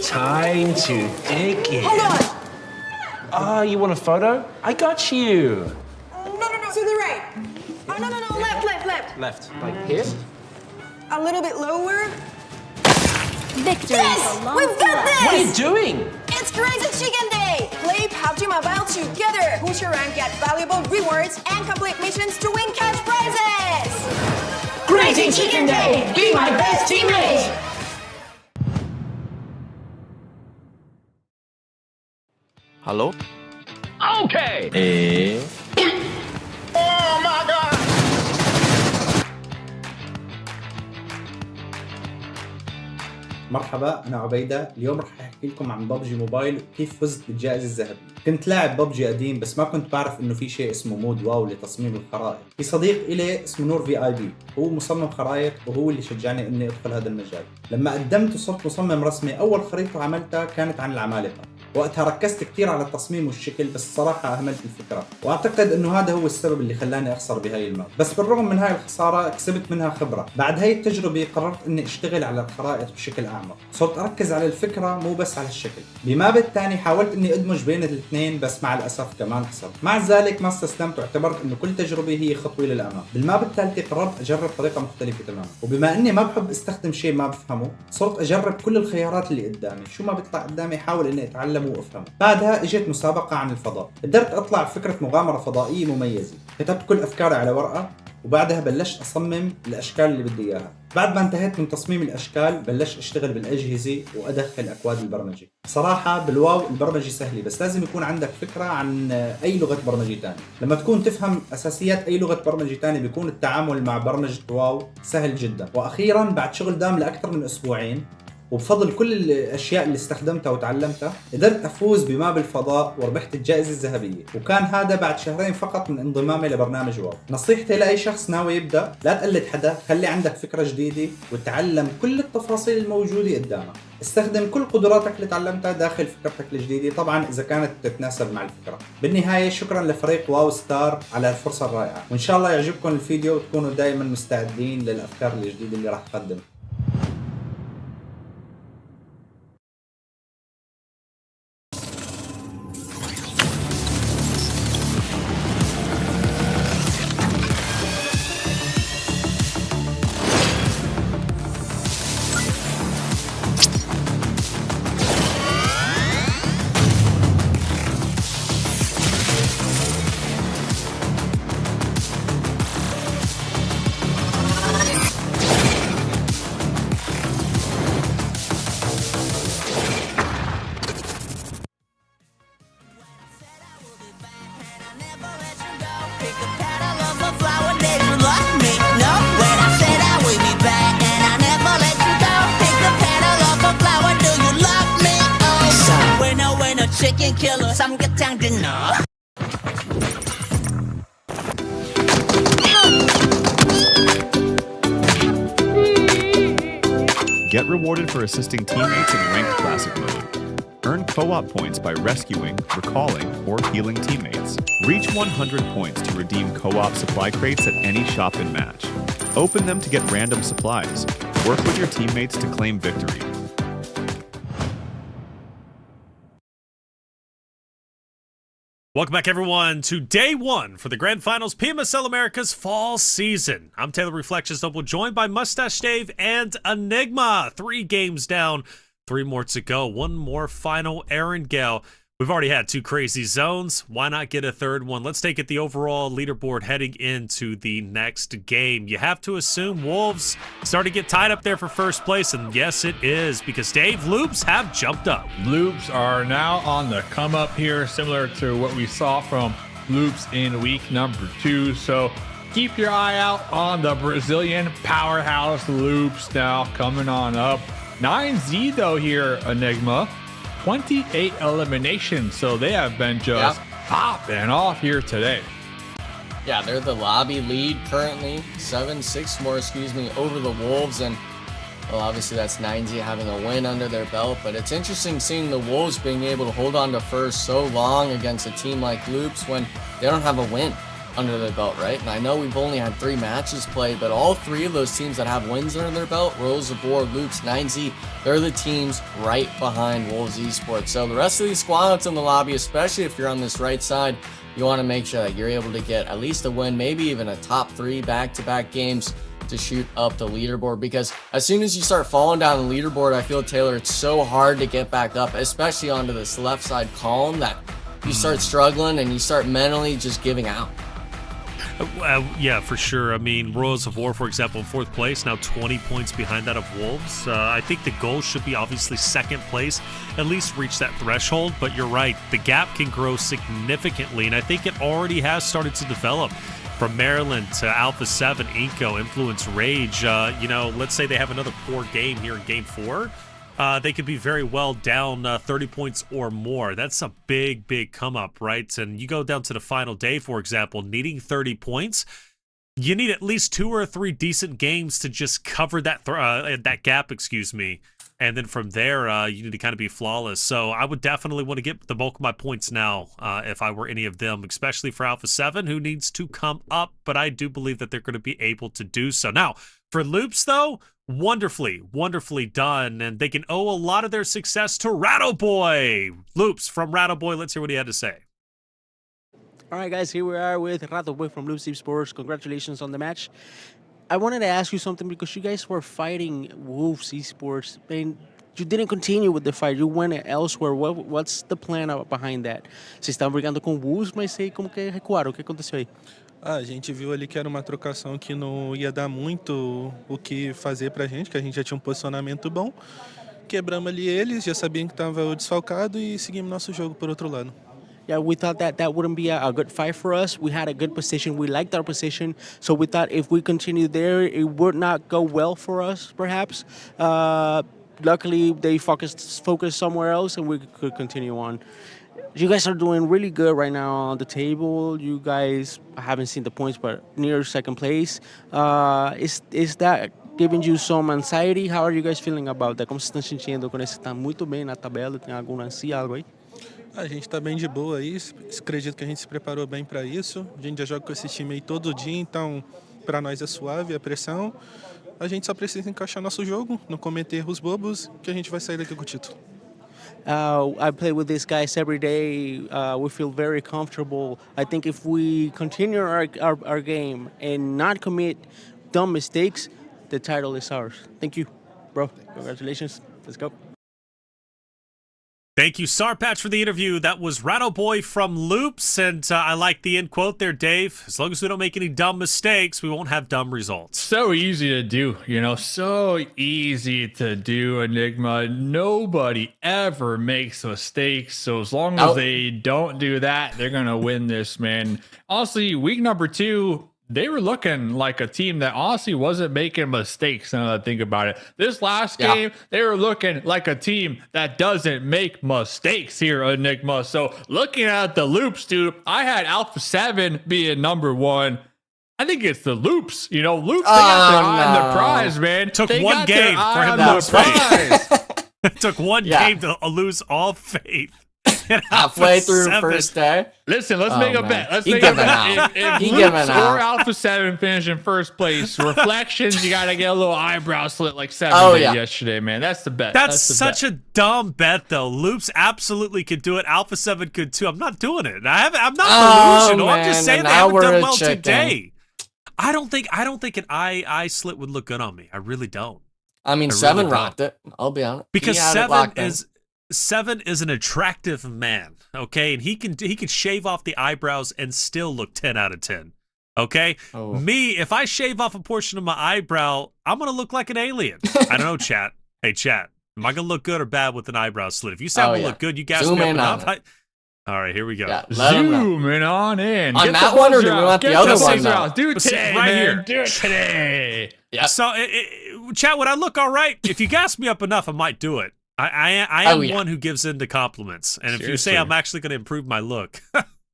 Time to dig in. Hold on. Oh, you want a photo? I got you. No, to the right. Oh, no, left. Left, like here? A little bit lower. Victory. Yes, we've got this. What are you doing? It's Crazy Chicken Day. Play PUBG Mobile together. Push your rank, get valuable rewards, and complete missions to win cash prizes. Crazy Chicken Day. Be my best teammate. Hello? Okay. Oh my god! مرحبا أنا عبيدة. اليوم رح أحكي لكم عن ببجي موبايل وكيف فزت بالجائزة الذهبية. كنت لاعب ببجي قديم بس ما كنت بعرف إنه في شيء اسمه مود واو لتصميم الخرائط. في صديق إلي اسمه نور VIP، هو مصمم خرائط وهو اللي شجعني إني أدخل هذا المجال. لما قدمت وصرت مصمم رسمي، أول خريطة عملتها كانت عن العمالقة. وقتها ركزت كثير على التصميم والشكل، بس الصراحة أهملت الفكرة، وأعتقد إنه هذا هو السبب اللي خلاني أخسر بهاي الماب. بس بالرغم من هاي الخسارة كسبت منها خبرة. بعد هاي التجربة قررت إني أشتغل على الخرائط بشكل أعمق. صرت أركز على الفكرة مو بس على الشكل. بماب الثاني حاولت إني أدمج بين الاثنين، بس مع الأسف كمان خسرت. مع ذلك ما استسلمت واعتبرت إنه كل تجربة هي خطوة للأمام. بالماب الثالثة قررت أجرب طريقة مختلفة تماما، وبما إني ما بحب استخدم شيء ما بفهمه، صرت أجرب كل الخيارات اللي قدامي. شو ما بيطلع قدامي حاول إني أتعلم وأفهمه. بعدها اجت مسابقة عن الفضاء، قدرت اطلع بفكرة مغامرة فضائية مميزة. كتبت كل افكاري على ورقة، وبعدها بلشت اصمم الاشكال اللي بدي اياها. بعد ما انتهيت من تصميم الاشكال بلشت اشتغل بالاجهزة وادخل اكواد البرمجة. صراحة بالواو البرمجة سهلة، بس لازم يكون عندك فكرة عن اي لغة برمجة تانية. لما تكون تفهم اساسيات اي لغة برمجة تانية بيكون التعامل مع برمجة واو سهل جدا. واخيرا بعد شغل دام لاكثر من اسبوعين، وبفضل كل الاشياء اللي استخدمتها وتعلمتها، قدرت افوز بماب الفضاء وربحت الجائزة الذهبية، وكان هذا بعد شهرين فقط من انضمامي لبرنامج واو. نصيحتي لاي شخص ناوي يبدا، لا تقلد حدا، خلي عندك فكرة جديدة وتعلم كل التفاصيل الموجودة قدامك. استخدم كل قدراتك اللي تعلمتها داخل فكرتك الجديدة، طبعا اذا كانت تتناسب مع الفكرة. بالنهاية شكرا لفريق واو ستار على الفرصة الرائعة، وان شاء الله يعجبكم الفيديو وتكونوا دائما مستعدين للافكار الجديدة اللي راح اقدمها. Chicken killer, samgyetang dinner. Get rewarded for assisting teammates in ranked classic mode. Earn co-op points by rescuing, recalling, or healing teammates. Reach 100 points to redeem co-op supply crates at any shop and match. Open them to get random supplies. Work with your teammates to claim victory. Welcome back, everyone, to day one for the Grand Finals PMSL America's fall season. I'm Taylor Reflections Noble, joined by Mustache Dave and Enigma. 3 games down, 3 more to go. 1 more final Erangel. We've already had 2 crazy zones. Why not get a third one? Let's take it the overall leaderboard heading into the next game. You have to assume Wolves start to get tied up there for first place, and yes, it is, because Dave, Loops have jumped up. Loops are now on the come up here, similar to what we saw from Loops in week number 2. So keep your eye out on the Brazilian powerhouse Loops now coming on up. 9Z though here, Enigma. 28 eliminations, so they have been just popping off here today. Yeah, they're the lobby lead currently, 6 more, over the Wolves, and well, obviously that's 9Z having a win under their belt, but it's interesting seeing the Wolves being able to hold on to first so long against a team like Loops when they don't have a win under their belt, right? And I know we've only had 3 matches played, but all 3 of those teams that have wins under their belt, Royals of War, Loops, 9Z, they're the teams right behind Wolves Esports. So the rest of these squads in the lobby, especially if you're on this right side, you want to make sure that you're able to get at least a win, maybe even a top 3 back-to-back games to shoot up the leaderboard, because as soon as you start falling down the leaderboard, I feel, Taylor, it's so hard to get back up, especially onto this left side column, that you start struggling and you start mentally just giving out. Yeah, for sure. I mean, Royals of War, for example, in 4th place, now 20 points behind that of Wolves. I think the goal should be obviously 2nd place, at least reach that threshold. But you're right, the gap can grow significantly, and I think it already has started to develop. From Maryland to Alpha 7, iNCO, Influence, Rage, let's say they have another poor game here in Game 4. They could be very well down 30 points or more. That's a big, big come up, right? And you go down to the final day, for example, needing 30 points. You need at least 2 or 3 decent games to just cover that that gap, And then from there, you need to kind of be flawless. So I would definitely want to get the bulk of my points now if I were any of them, especially for Alpha 7, who needs to come up. But I do believe that they're going to be able to do so. Now, for Loops, though, wonderfully, wonderfully done. And they can owe a lot of their success to Rattle Boy. Loops from Rattle Boy. Let's hear what he had to say. All right, guys, here we are with Rattle Boy from Loops Esports. Congratulations on the match. I wanted to ask you something because you guys were fighting Wolves Esports and you didn't continue with the fight. You went elsewhere. What's the plan behind that? Vocês estavam brigando com Wolves, mas sei como que recuaram. O que aconteceu aí? A gente viu ali que era uma trocação que não ia dar muito o que fazer pra gente, que a gente já tinha um posicionamento bom. Quebramos ali eles, já sabiam que estava desfalcado e seguimos nosso jogo por outro lado. Yeah, we thought that wouldn't be a good fight for us. We had a good position. We liked our position. So we thought if we continue there, it would not go well for us, perhaps. Luckily, they focused somewhere else, and we could continue on. You guys are doing really good right now on the table. You guys, I haven't seen the points, but near 2nd place. Is that giving you some anxiety? How are you guys feeling about that? Como vocês estão sentindo quando você está muito bem na tabela? Tem alguma ansia, algo aí? A gente está bem de boa aí, acredito que a gente se preparou bem para isso. A gente já joga com esse time aí todo dia, então para nós é suave a pressão. A gente só precisa encaixar nosso jogo, não cometer erros bobos, que a gente vai sair daqui com o título. I play with these guys every day. We feel very comfortable. I think if we continue our game and not commit dumb mistakes, the title is ours. Thank you, bro. Congratulations. Let's go. Thank you, Sarpatch, for the interview. That was Rattle Boy from Loops, and I like the end quote there, Dave. As long as we don't make any dumb mistakes, we won't have dumb results. So easy to do, so easy to do, Enigma. Nobody ever makes mistakes, so as long as they don't do that, they're going to win this, man. Honestly, week number 2, they were looking like a team that honestly wasn't making mistakes now that I think about it. This last game, they were looking like a team that doesn't make mistakes here, Enigma. So looking at the Loops, dude, I had Alpha 7 being number 1. I think it's the Loops. Loops, they got their eye on the prize, man. Took they one game for him to prize. It took one game to lose all faith. Halfway through first day. Listen, let's make a bet. Let's He make a giving bet. out. If He Luke giving or out. Alpha 7 finish in first place, reflections, you got to get a little eyebrow slit like 7 Oh, did yeah. yesterday, man. That's the bet. That's the such bet. a dumb bet, though. Loops absolutely could do it. Alpha 7 could too. I'm not doing it. I'm not delusional. I'm just man, saying and they now haven't we're done a well chicken. today. I don't think an eye slit would look good on me. I really don't. I mean, I 7 really don't. rocked it. I'll be honest. Because He had it locked in. 7 is an attractive man, okay, and he can shave off the eyebrows and still look 10 out of 10. Okay, me, if I shave off a portion of my eyebrow, I'm gonna look like an alien. I don't know, chat. Hey, chat, am I gonna look good or bad with an eyebrow slit? If you say I'm gonna look good, you gas Zoom me up in on enough. All right, here we go. Yeah, let him know. Zooming on in. On Get that the one, or buzzer do we out. want the Get other the one buzzer now? out. Do it See, today, right man. here. Do it today. Yeah. So, chat, would I look all right? If you gas me up enough, I might do it. I am one who gives in to compliments, and if you say Seriously. I'm actually going to improve my look,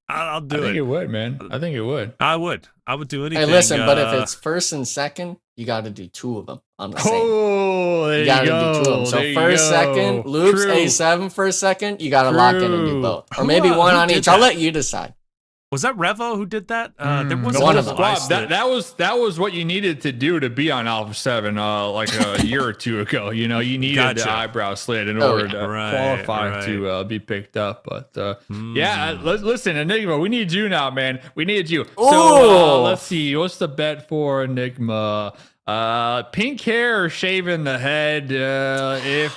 I'll do I think it. it would, man. I think it would. I would do anything. Hey, listen, but if it's first and second, you got to do 2 of them on the same. Oh, there you gotta go. do 2 of them. So There you first, go. second, loops, True. A7 first, second, you got to lock in and do True. both. Or Who, maybe one who on did each. I'll that? let you decide. Was that Revo who did that? There was one one of of them. them. That was what you needed to do to be on Alpha 7 like a year or 2 ago. You know, you needed the Gotcha. eyebrow slit in Oh, order yeah. to Right, qualify right. to be picked up. But yeah, listen, Enigma, we need you now, man. We need you. Ooh. So let's see. What's the bet for Enigma? Pink hair or shaving the head if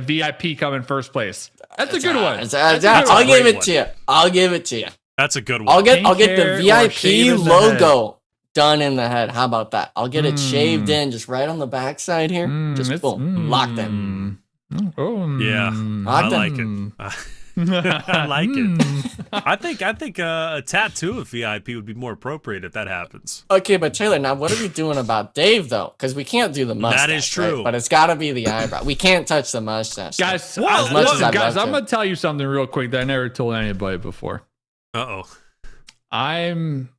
VIP come in first place. That's a good one. I'll give it to you. I'll give it to you. That's a good one. I'll get Pink the hair or VIP shaving the logo done in the head. How about that? I'll get it shaved in just right on the backside here. Just boom, locked in. Yeah, I Locked like in. it. I like it. I think a tattoo of VIP would be more appropriate if that happens. Okay, but Taylor, now what are we doing about Dave though? Because we can't do the mustache. That is true. right? But it's got to be the eyebrow. We can't touch the mustache, Guys, as much as I'd love I'm to. gonna tell you something real quick that I never told anybody before. Uh-oh. I'm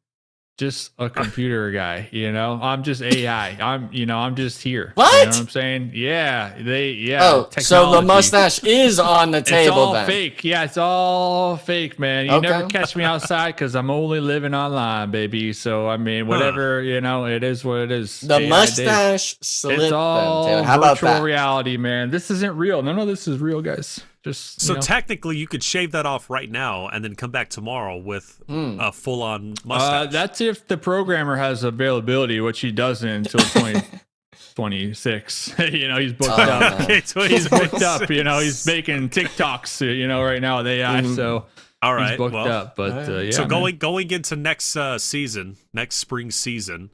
just a computer guy, you know. I'm just AI. I'm just here. What? You know what I'm saying? Yeah. Oh, so the technology. mustache is on the It's table all then. fake. Yeah, it's all fake, man. You Okay. never catch me outside because I'm only living online, baby. So I mean, whatever, it is what it is. The AI mustache Dave. slit. It's all then, Taylor. How about virtual that? reality, man. This isn't real. None of this is real, guys. Just So technically, you could shave that off right now and then come back tomorrow with a full-on mustache. that's if the programmer has availability, which he doesn't until 2026. He's booked up. Okay, He's booked up. He's making TikToks. Right now with AI. So All right, he's booked well, up. But yeah. so man. going into next season, next spring season,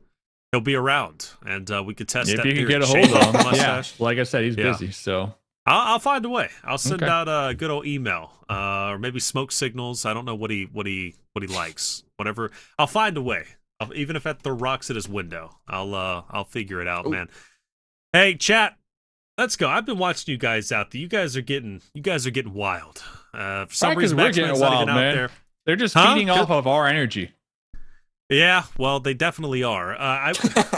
he'll be around, and we could test if that you can theory. get a hold Shave of off the him, yeah. mustache. Like I said, he's Yeah. busy. So I'll find a way. I'll send Okay. out a good old email, or maybe smoke signals. I don't know what he likes. Whatever. I'll find a way. Even if that throw rocks at his window, I'll figure it out, man. Hey, chat, let's go. I've been watching you guys out there. You guys are getting wild. For some Because reason, we're Max getting Man's not wild, even out man. there. They're just Huh? feeding off of our energy. Yeah, well, they definitely are,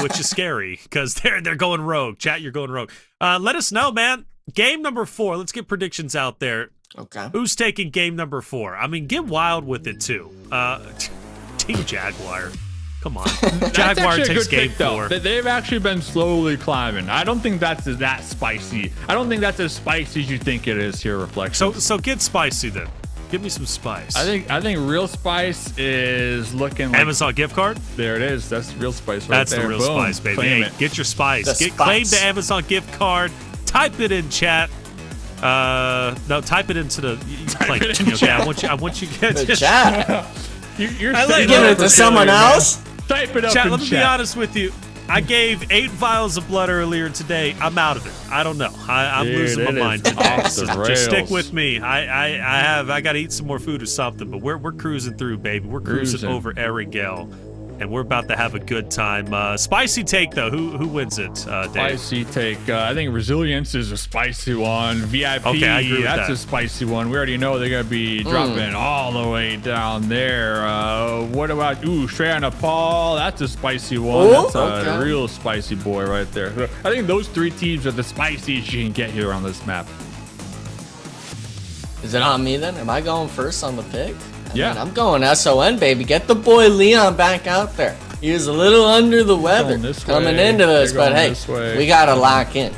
which is scary because they're going rogue. Chat, you're going rogue. Let us know, man. Game number 4. Let's get predictions out there. Okay. Who's taking game number 4? I mean, get wild with it too. Team Jaguar. Come on. That's Jaguar actually a takes good game pick, though. 4. They've actually been slowly climbing. I don't think that's that spicy. I don't think that's as spicy as you think it is here, Reflection. So get spicy then. Give me some spice. I think real spice is looking like Amazon gift card. There it is. That's real spice right That's there. the real Boom. spice, baby. Claim Hey, it. get your spice. The Claim spice. the Amazon gift card. Type it in chat. No, type it into the. Like, it in okay, chat. I want you to get The chat. You're I like Giving it it to someone else. Type it up Chat, in let me be chat. honest with you. I gave 8 vials of blood earlier today. I'm out of it. I don't know. I'm Dude, losing my it is mind today. off the So just stick rails. with me. I got to eat some more food or something. But we're cruising through, baby. We're cruising Cruising. over Erangel. and we're about to have a good time. Spicy take, though. Who wins it, Dave? Spicy take. I think Resilience is a spicy one. VIP, Okay, I agree with that's that. a spicy one. We already know they're going to be dropping all the way down there. What about, straight on Nepal? That's a spicy one. That's a real spicy boy right there. So I think those 3 teams are the spiciest you can get here on this map. Is it on me then? Am I going first on the pick? Yeah. Man, I'm going SON, baby. Get the boy Leon back out there. He was a little under the weather coming into this, but hey, we got to lock in.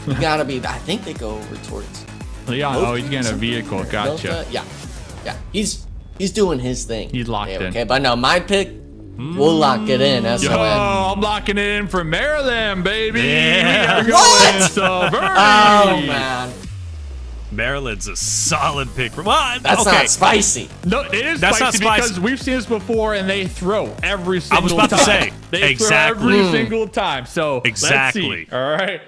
We got to be, I think they go over towards Leon, he's getting a vehicle. Gotcha. Yeah. He's doing his thing. He's locked in. Okay, but no, my pick, we'll lock it in. SON. Yo, I'm locking it in for Maryland, baby. Yeah. We gotta go in Severny. Oh, man. Maryland's a solid pick. That's not spicy. No, it is That's spicy not spicy. because we've seen this before, and they throw every single time. I was about to say. They Exactly. throw every single time. So Exactly. let's see. All right.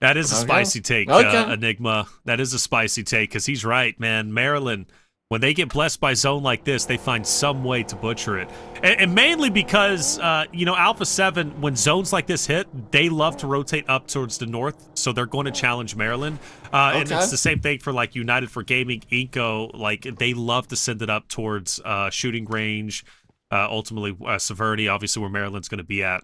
That is a spicy take, Enigma. That is a spicy take because he's right, man. Maryland, when they get blessed by zone like this, they find some way to butcher it. And mainly because, Alpha 7, when zones like this hit, they love to rotate up towards the north, so they're going to challenge Maryland. And it's the same thing for, like, United for Gaming, iNCO. Like, they love to send it up towards shooting range, ultimately Severny, obviously where Maryland's going to be at.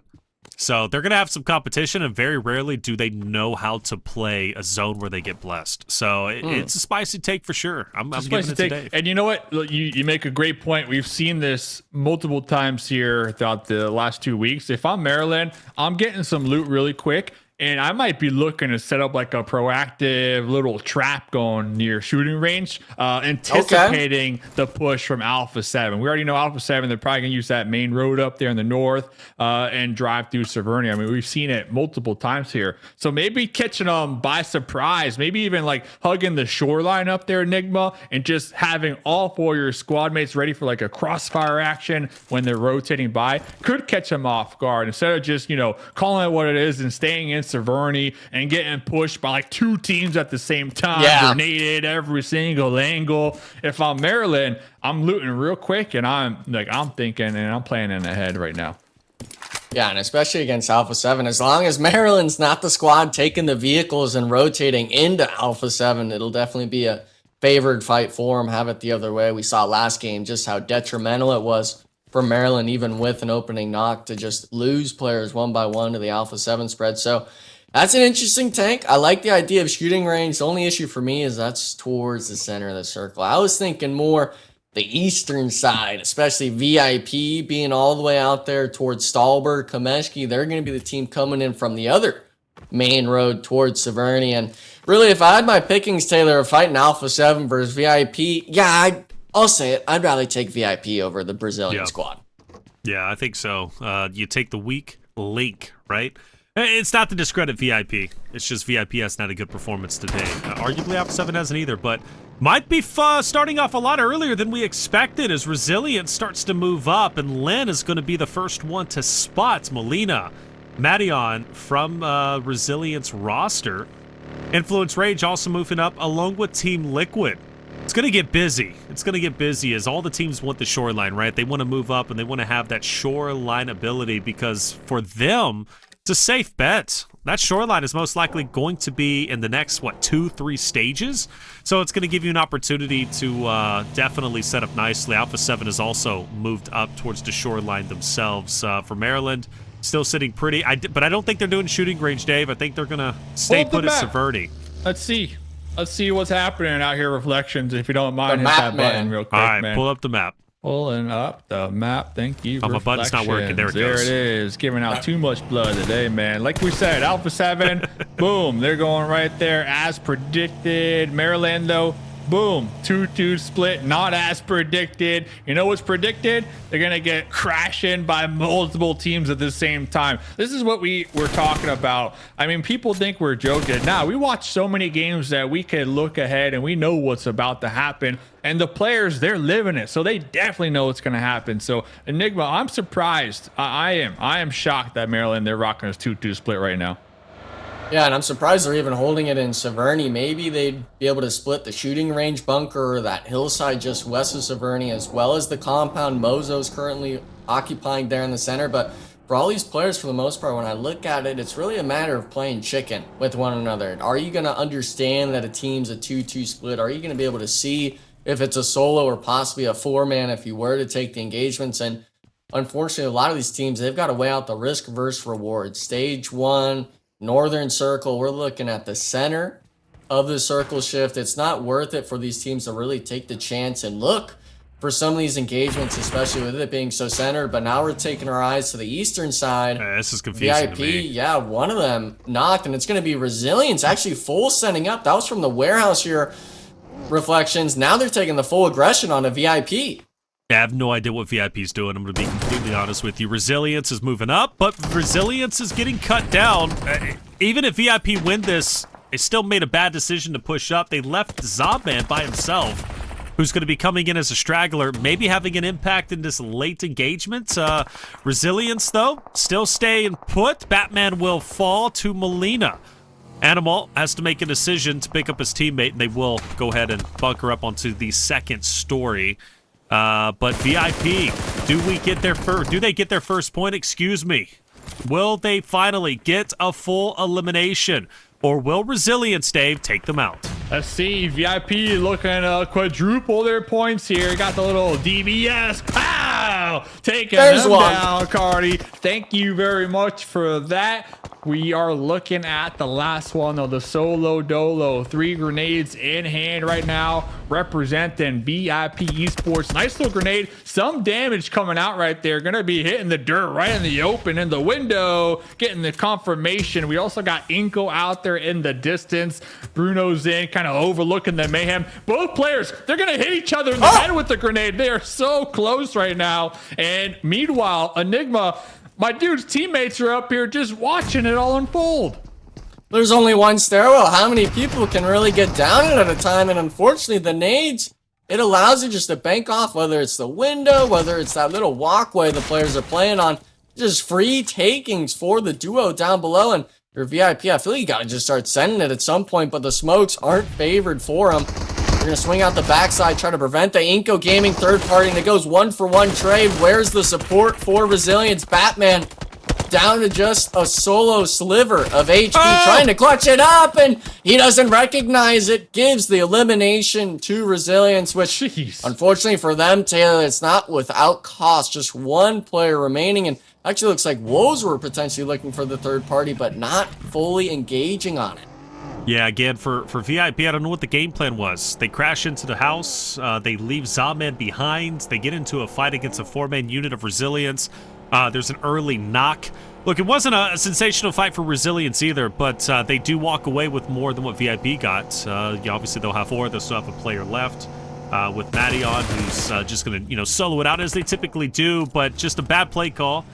So they're going to have some competition, and very rarely do they know how to play a zone where they get blessed. So it's a spicy take for sure. I'm giving it to Dave. And you know what? You make a great point. We've seen this multiple times here throughout the last 2 weeks. If I'm Maryland, I'm getting some loot really quick. And I might be looking to set up like a proactive little trap going near shooting range, anticipating the push from Alpha 7. We already know Alpha 7, they're probably going to use that main road up there in the north and drive through Severny. I mean, we've seen it multiple times here. So maybe catching them by surprise, maybe even like hugging the shoreline up there, Enigma, and just having all 4 of your squad mates ready for like a crossfire action when they're rotating by could catch them off guard instead of just, calling it what it is and staying in Severny and getting pushed by like 2 teams at the same time, grenaded every single angle. If I'm Maryland, I'm looting real quick, and I'm thinking and I'm planning ahead right now. Yeah, and especially against Alpha 7, as long as Maryland's not the squad taking the vehicles and rotating into Alpha 7, it'll definitely be a favored fight for them. Have it the other way. We saw last game just how detrimental it was for Maryland, even with an opening knock, to just lose players one by one to the Alpha 7 spread. So that's an interesting take. I like the idea of shooting range. The only issue for me is that's towards the center of the circle. I was thinking more the eastern side, especially VIP being all the way out there towards Stahlberg, Kameshki. They're going to be the team coming in from the other main road towards Severny. And really, if I had my pickings, Taylor, of fighting Alpha 7 versus VIP, I'll say it. I'd rather take VIP over the Brazilian squad. Yeah, I think so. You take the weak link, right? It's not to discredit VIP. It's just VIP has not a good performance today. Arguably, Alpha 7 hasn't either, but might be starting off a lot earlier than we expected as Resilience starts to move up, and Lynn is going to be the first one to spot Molina Madion from Resilience roster. Influence Rage also moving up along with Team Liquid. It's going to get busy. It's going to get busy as all the teams want the shoreline, right? They want to move up and they want to have that shoreline ability because for them, it's a safe bet. That shoreline is most likely going to be in the next, 2-3 stages? So it's going to give you an opportunity to definitely set up nicely. Alpha 7 has also moved up towards the shoreline themselves. For Maryland, still sitting pretty. But I don't think they're doing shooting range, Dave. I think they're going to stay put at Severny. Let's see. Let's see what's happening out here, Reflections. If you don't mind, hit that button real quick, All right, man. pull up the map. Pulling up the map. Thank you. My button's not working. There it goes. There it is. Giving out too much blood today, man. Like we said, Alpha 7, boom. They're going right there as predicted. Maryland, though, boom. 2-2 split. Not as predicted. You know what's predicted? They're going to get crashing by multiple teams at the same time. This is what we were talking about. I mean, people think we're joking. Nah, we watch so many games that we can look ahead and we know what's about to happen. And the players, they're living it. So they definitely know what's going to happen. So Enigma, I'm surprised. I am shocked that Maryland, they're rocking this 2-2 split right now. Yeah, and I'm surprised they're even holding it in Severny. Maybe they'd be able to split the shooting range bunker or that hillside just west of Severny, as well as the compound Mozo's currently occupying there in the center. But for all these players, for the most part, when I look at it, it's really a matter of playing chicken with one another. Are you going to understand that a team's a 2-2 split? Are you going to be able to see if it's a solo or possibly a 4-man if you were to take the engagements? And unfortunately, a lot of these teams, they've got to weigh out the risk versus reward. Stage 1, Northern Circle, we're looking at the center of the circle shift. It's not worth it for these teams to really take the chance and look for some of these engagements, especially with it being so centered. But now we're taking our eyes to the eastern side. This is confusing VIP, to me. yeah, one of them knocked, and it's going to be Resilience actually full sending up. That was from the warehouse here. Reflections. Now they're taking the full aggression on a VIP. I have no idea what VIP's doing. I'm going to be completely honest with you. Resilience is moving up, but Resilience is getting cut down. Even if VIP win this, they still made a bad decision to push up. They left Zobman by himself, who's going to be coming in as a straggler, maybe having an impact in this late engagement. Resilience, though, still staying put. Batman will fall to Molina. Animal has to make a decision to pick up his teammate, and they will go ahead and bunker up onto the second story. But VIP, do they get their first point? Excuse me. Will they finally get a full elimination? Or will Resilience, Dave, take them out? Let's see. VIP looking to quadruple their points here. Got the little DBS. Pow! Taking them down, Cardi. Thank you very much for that. We are looking at the last one of the solo dolo. 3 grenades in hand right now, representing VIP Esports. Nice little grenade. Some damage coming out right there. Gonna be hitting the dirt right in the open in the window, getting the confirmation. We also got iNCO out there in the distance. Bruno's in, kind of overlooking the mayhem. Both players, they're gonna hit each other in the head with the grenade. They are so close right now. And meanwhile, Enigma, my dude's teammates are up here just watching it all unfold. There's only one stairwell. How many people can really get down it at a time? And unfortunately, the nades, it allows you just to bank off, whether it's the window, whether it's that little walkway the players are playing on. Just free takings for the duo down below. And your VIP, I feel like you got to just start sending it at some point, but the smokes aren't favored for them. They're going to swing out the backside, try to prevent the iNCO Gaming third party, and it goes 1-for-1 trade. Where's the support for Resilience? Batman down to just a solo sliver of HP, trying to clutch it up, and he doesn't recognize it. Gives the elimination to Resilience, which unfortunately for them, Taylor, it's not without cost. Just one player remaining, and actually looks like Wolves were potentially looking for the third party, but not fully engaging on it. Yeah, again, for VIP, I don't know what the game plan was. They crash into the house. They leave Zobman behind. They get into a fight against a 4-man unit of Resilience. There's an early knock. Look, it wasn't a sensational fight for Resilience either, but they do walk away with more than what VIP got. Obviously, they'll have 4. They'll still have a player left with Matty on, who's just going to, solo it out as they typically do, but just a bad play call.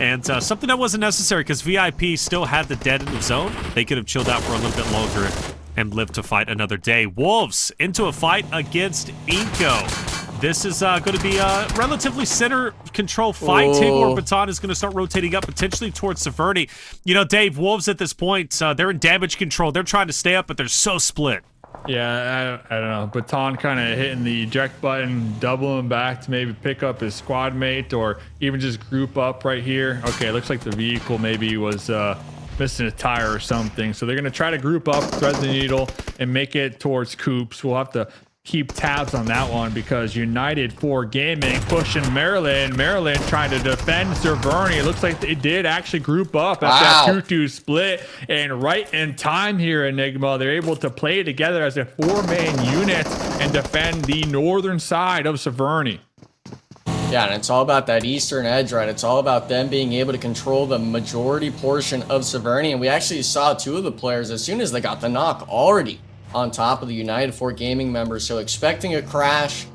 And something that wasn't necessary because VIP still had the dead in the zone. They could have chilled out for a little bit longer and lived to fight another day. Wolves into a fight against iNCO. This is going to be a relatively center control fight. Jaguar Baton is going to start rotating up potentially towards Severny. Dave, Wolves at this point, they're in damage control. They're trying to stay up, but they're so split. Yeah, I don't know. Baton kind of hitting the eject button, doubling back to maybe pick up his squad mate or even just group up right here. Okay, looks like the vehicle maybe was missing a tire or something. So they're going to try to group up, thread the needle, and make it towards Coops. We'll have to keep tabs on that one because United 4 Gaming pushing Maryland. Maryland trying to defend Severny. It looks like they did actually group up at that 2-2 split. And right in time here, Enigma, they're able to play together as a 4-man unit and defend the northern side of Severny. Yeah, and it's all about that eastern edge, right? It's all about them being able to control the majority portion of Severny. And we actually saw 2 of the players as soon as they got the knock already on top of the United 4 Gaming members. So expecting a crash,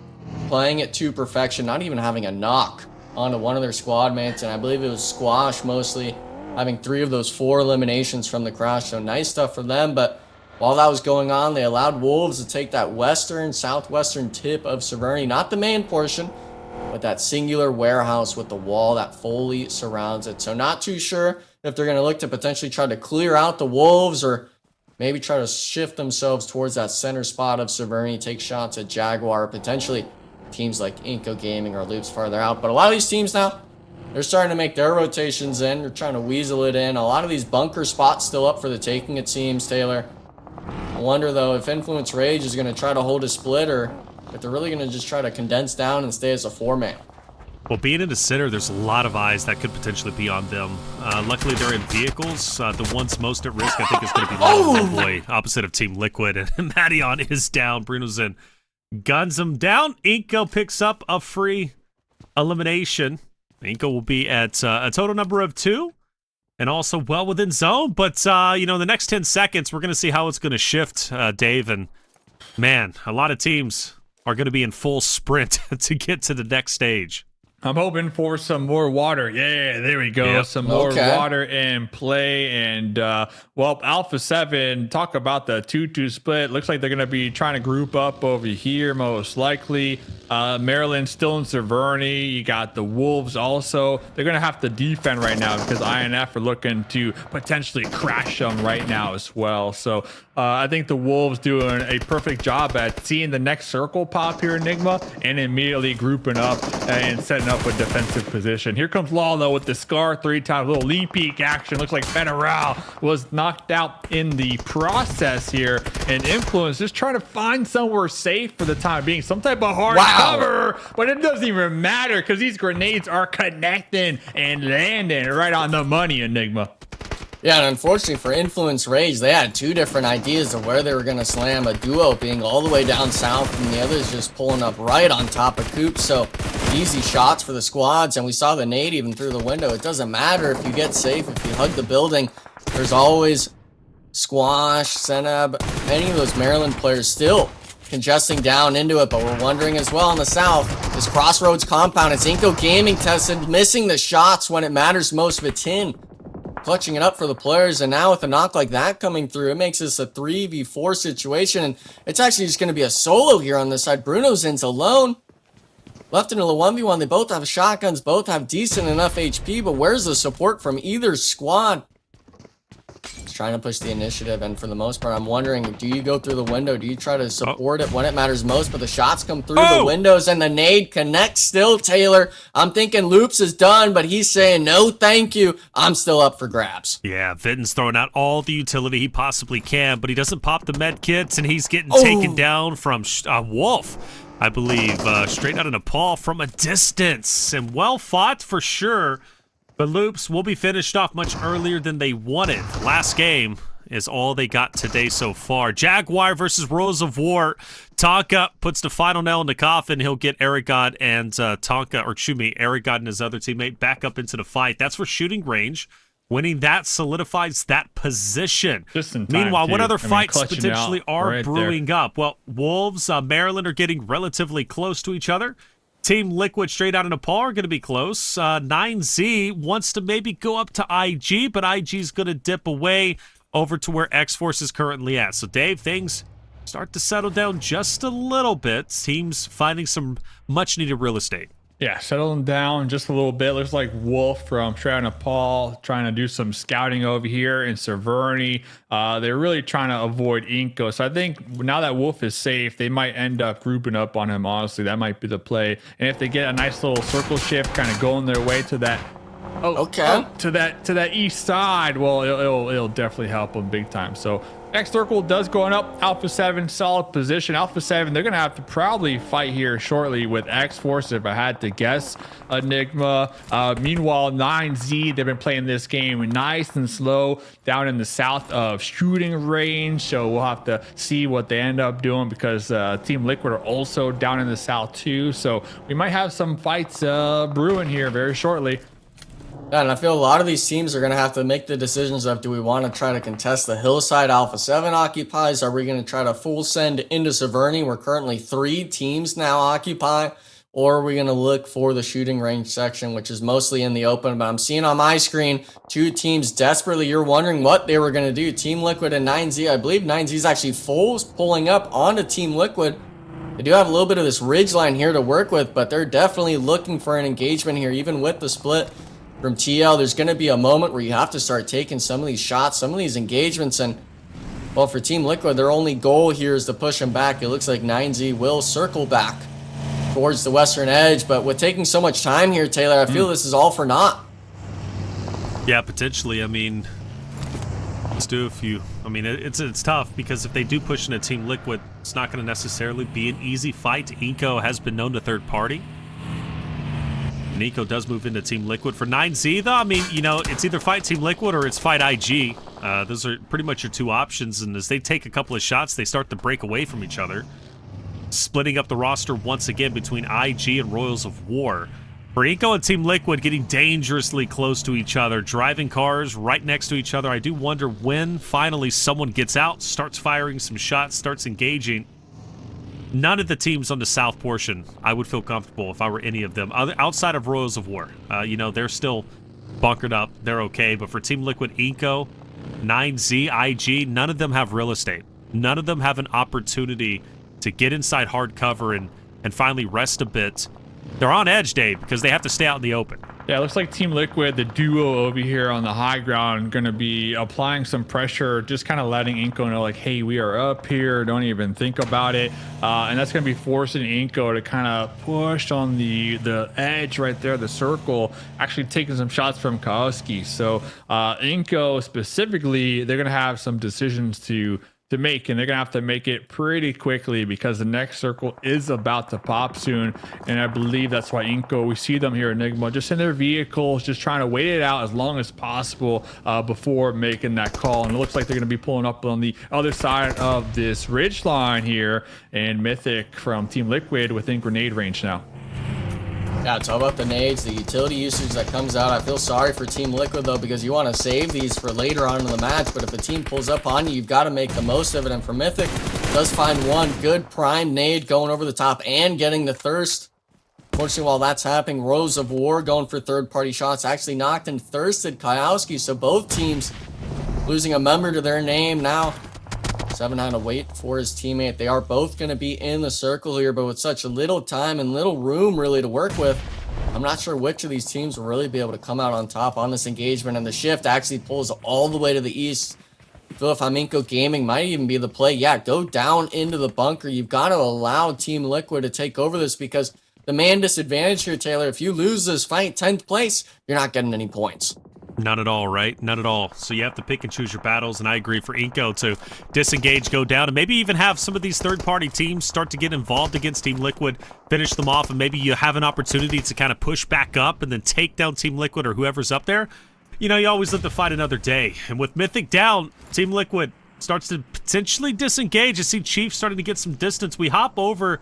playing it to perfection, not even having a knock onto one of their squad mates. And I believe it was Squash mostly, having 3 of those 4 eliminations from the crash. So nice stuff for them. But while that was going on, they allowed Wolves to take that southwestern tip of Severny, not the main portion, but that singular warehouse with the wall that fully surrounds it. So not too sure if they're going to look to potentially try to clear out the Wolves or maybe try to shift themselves towards that center spot of Severny, take shots at Jaguar, potentially teams like iNCO Gaming or Loops farther out. But a lot of these teams now, They're starting to make their rotations in. They're trying to weasel it in. A lot of these bunker spots still up for the taking, it seems, Taylor. I wonder, though, if Influence Rage is going to try to hold a split or if they're really going to just try to condense down and stay as a 4-man. Well, being in the center, there's a lot of eyes that could potentially be on them. Luckily, they're in vehicles. The ones most at risk, I think, is going to be Little Boy, opposite of Team Liquid. And Madion is down. Bruno's in. Guns him down. iNCO picks up a free elimination. iNCO will be at a total number of 2 and also well within zone. But, you know, the next 10 seconds, we're going to see how it's going to shift, Dave. And, man, a lot of teams are going to be in full sprint to get to the next stage. I'm hoping for some more water. Yeah, there we go. Yep. Some more water in play. And, well, Alpha 7, talk about the 2-2 split. Looks like they're going to be trying to group up over here, most likely. Maryland still in Severny. You got the Wolves also. They're going to have to defend right now because INF are looking to potentially crash them right now as well. So I think the Wolves doing a perfect job at seeing the next circle pop here, Enigma, and immediately grouping up and setting up a defensive position. Here comes Law, though, with the Scar 3 times. Little lead peek action. Looks like Federal was knocked out in the process here. And Influence just trying to find somewhere safe for the time being. Some type of hard cover. But it doesn't even matter because these grenades are connecting and landing right on the money, Enigma. Yeah, and unfortunately for Influence Rage, they had 2 different ideas of where they were going to slam. A duo being all the way down south, and the others just pulling up right on top of Coop. So easy shots for the squads, and we saw the nade even through the window. It doesn't matter if you get safe, if you hug the building. There's always Squash, Seneb, any of those Maryland players still congesting down into it. But we're wondering as well in the south, this Crossroads compound, it's iNCO Gaming tested, missing the shots when it matters most. Vitin clutching it up for the players, and now with a knock like that coming through, it makes this a 3v4 situation, and it's actually just going to be a solo here on this side. Bruno's in alone, left in a 1v1. They both have shotguns, both have decent enough HP, but where's the support from either squad? Just trying to push the initiative, and for the most part, I'm wondering, do you go through the window? Do you try to support it when it matters most? But the shots come through the windows, and the nade connects still, Taylor. I'm thinking Loops is done, but he's saying, no, thank you. I'm still up for grabs. Yeah, Vitten's throwing out all the utility he possibly can, but he doesn't pop the med kits, and he's getting taken down from Wolf, I believe, straight out of Nepal from a distance. And well fought for sure. But Loops will be finished off much earlier than they wanted. Last game is all they got today so far. Jaguar versus Rose of War. Tonka puts the final nail in the coffin. He'll get Erangel and Erangel and his other teammate back up into the fight. That's for shooting range. Winning that solidifies that position. Just in time, meanwhile, what other fights clutching potentially out are right brewing up? Well, Wolves, Maryland are getting relatively close to each other. Team Liquid straight out of Nepal are going to be close. 9Z wants to maybe go up to IG, but IG's going to dip away over to where Xforce is currently at. So, Dave, things start to settle down just a little bit. Teams finding some much-needed real estate. Yeah, settling down just a little bit. Looks like Wolf from straight out of Nepal trying to do some scouting over here in Severny. They're really trying to avoid iNCO. So I think now that Wolf is safe, they might end up grouping up on him, honestly. That might be the play. And if they get a nice little circle shift kind of going their way to that to that east side, well, it'll definitely help them big time. So X circle does going up. Alpha 7 solid position. Alpha 7, they're gonna have to probably fight here shortly with Xforce if I had to guess. Enigma. Meanwhile, 9Z, they've been playing this game nice and slow down in the south of shooting range. So we'll have to see what they end up doing because Team Liquid are also down in the south too. So we might have some fights brewing here very shortly. Yeah, and I feel a lot of these teams are going to have to make the decisions of, do we want to try to contest the hillside Alpha 7 occupies? Are we going to try to full send into Severny, where currently 3 teams now occupy? Or are we going to look for the shooting range section, which is mostly in the open? But I'm seeing on my screen 2 teams desperately. You're wondering what they were going to do. Team Liquid and 9Z. I believe 9Z is actually full pulling up onto Team Liquid. They do have a little bit of this ridge line here to work with, but they're definitely looking for an engagement here, even with the split from TL. There's going to be a moment where you have to start taking some of these shots, some of these engagements, and well, for Team Liquid, their only goal here is to push them back. It looks like 9Z will circle back towards the western edge. But with taking so much time here, Taylor, I feel this is all for naught. Yeah, potentially. I mean, let's do a few. I mean, it's tough because if they do push into Team Liquid, it's not going to necessarily be an easy fight. iNCO has been known to third party. And iNCO does move into Team Liquid. For 9Z, though, I mean, you know, it's either fight Team Liquid or it's fight IG. Those are pretty much your two options. And as they take a couple of shots, they start to break away from each other, splitting up the roster once again between IG and Royals of War. For iNCO and Team Liquid getting dangerously close to each other, driving cars right next to each other. I do wonder when finally someone gets out, starts firing some shots, starts engaging. None of the teams on the south portion, I would feel comfortable if I were any of them. Outside of Royals of War, you know, they're still bunkered up. They're okay. But for Team Liquid, iNCO, 9Z, IG, none of them have real estate. None of them have an opportunity to get inside hard cover and finally rest a bit. They're on edge, Dave, because they have to stay out in the open. Yeah, it looks like Team Liquid, the duo over here on the high ground, going to be applying some pressure, just kind of letting iNCO know, like, hey, we are up here. Don't even think about it. And that's going to be forcing iNCO to kind of push on the edge right there, the circle, actually taking some shots from Kowski. So iNCO specifically, they're going to have some decisions to make, and they're gonna have to make it pretty quickly because the next circle is about to pop soon. And I believe that's why iNCO, we see them here, Enigma, just in their vehicles, just trying to wait it out as long as possible before making that call. And it looks like they're gonna be pulling up on the other side of this ridge line here, and Mythic from Team Liquid within grenade range now. Yeah, it's all about the nades, the utility usage that comes out. I feel sorry for Team Liquid, though, because you want to save these for later on in the match. But if a team pulls up on you, you've got to make the most of it. And for Mythic, does find one good prime nade going over the top and getting the thirst. Fortunately, while that's happening, Royals of War going for third-party shots actually knocked and thirsted Kowski. So both teams losing a member to their name now. 7 had to wait for his teammate. They are both going to be in the circle here, but with such little time and little room really to work with, I'm not sure which of these teams will really be able to come out on top on this engagement. And the shift actually pulls all the way to the east. I feel if iNCO Gaming might even be the play. Yeah, go down into the bunker. You've got to allow Team Liquid to take over this because the man disadvantage here, Taylor, if you lose this fight 10th place, you're not getting any points. Not at all, right? Not at all. So you have to pick and choose your battles, and I agree for iNCO to disengage, go down, and maybe even have some of these third-party teams start to get involved against Team Liquid, finish them off, and maybe you have an opportunity to kind of push back up and then take down Team Liquid or whoever's up there. You know, you always live to fight another day. And with Mythic down, Team Liquid starts to potentially disengage. I see Chief starting to get some distance. We hop over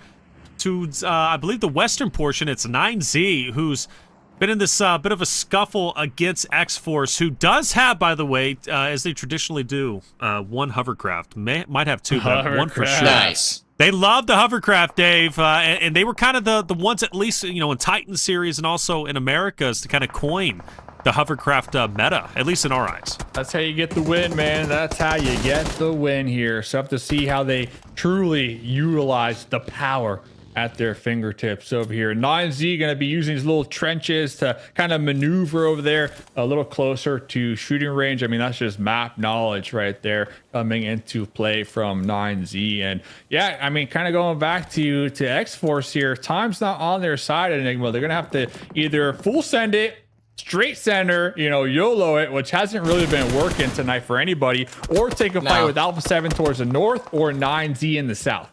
to, I believe, the western portion. It's 9Z, who's been in this bit of a scuffle against Xforce, who does have, by the way, as they traditionally do, one hovercraft. Might have two, but one for sure. Nice. They love the hovercraft, Dave, and they were kind of the ones, at least, you know, in Titan series and also in Americas, to kind of coin the hovercraft meta, at least in our eyes. That's how you get the win, man. That's how you get the win here. So have to see how they truly utilize the power at their fingertips over here. 9Z going to be using these little trenches to kind of maneuver over there a little closer to shooting range. I mean, that's just map knowledge right there coming into play from 9Z. And yeah, I mean, kind of going back to Xforce here, time's not on their side, Enigma. They're going to have to either full send it, straight center, you know, YOLO it, which hasn't really been working tonight for anybody, or take a fight with Alpha 7 towards the north or 9Z in the south.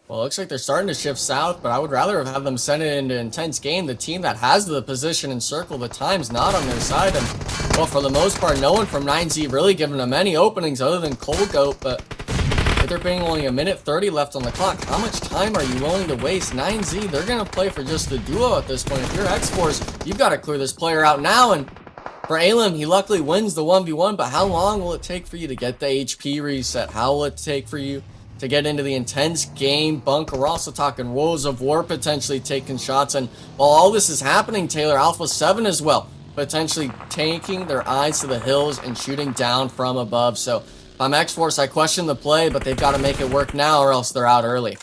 Well, it looks like they're starting to shift south, but I would rather have them send it into intense game. The team that has the position in circle, the time's not on their side. And, well, for the most part, no one from 9Z really giving them any openings other than Cold Goat. But with there being only a minute 30 left on the clock, how much time are you willing to waste? 9Z, they're going to play for just the duo at this point. If you're Xforce, you've got to clear this player out now. And for Alim, he luckily wins the 1v1, but how long will it take for you to get the HP reset? How will it take for you to get into the intense game bunker? We're also talking Royals of War potentially taking shots. And while all this is happening, Taylor, Alpha 7 as well, potentially taking their eyes to the hills and shooting down from above. So if I'm Xforce, I question the play, but they've got to make it work now or else they're out early.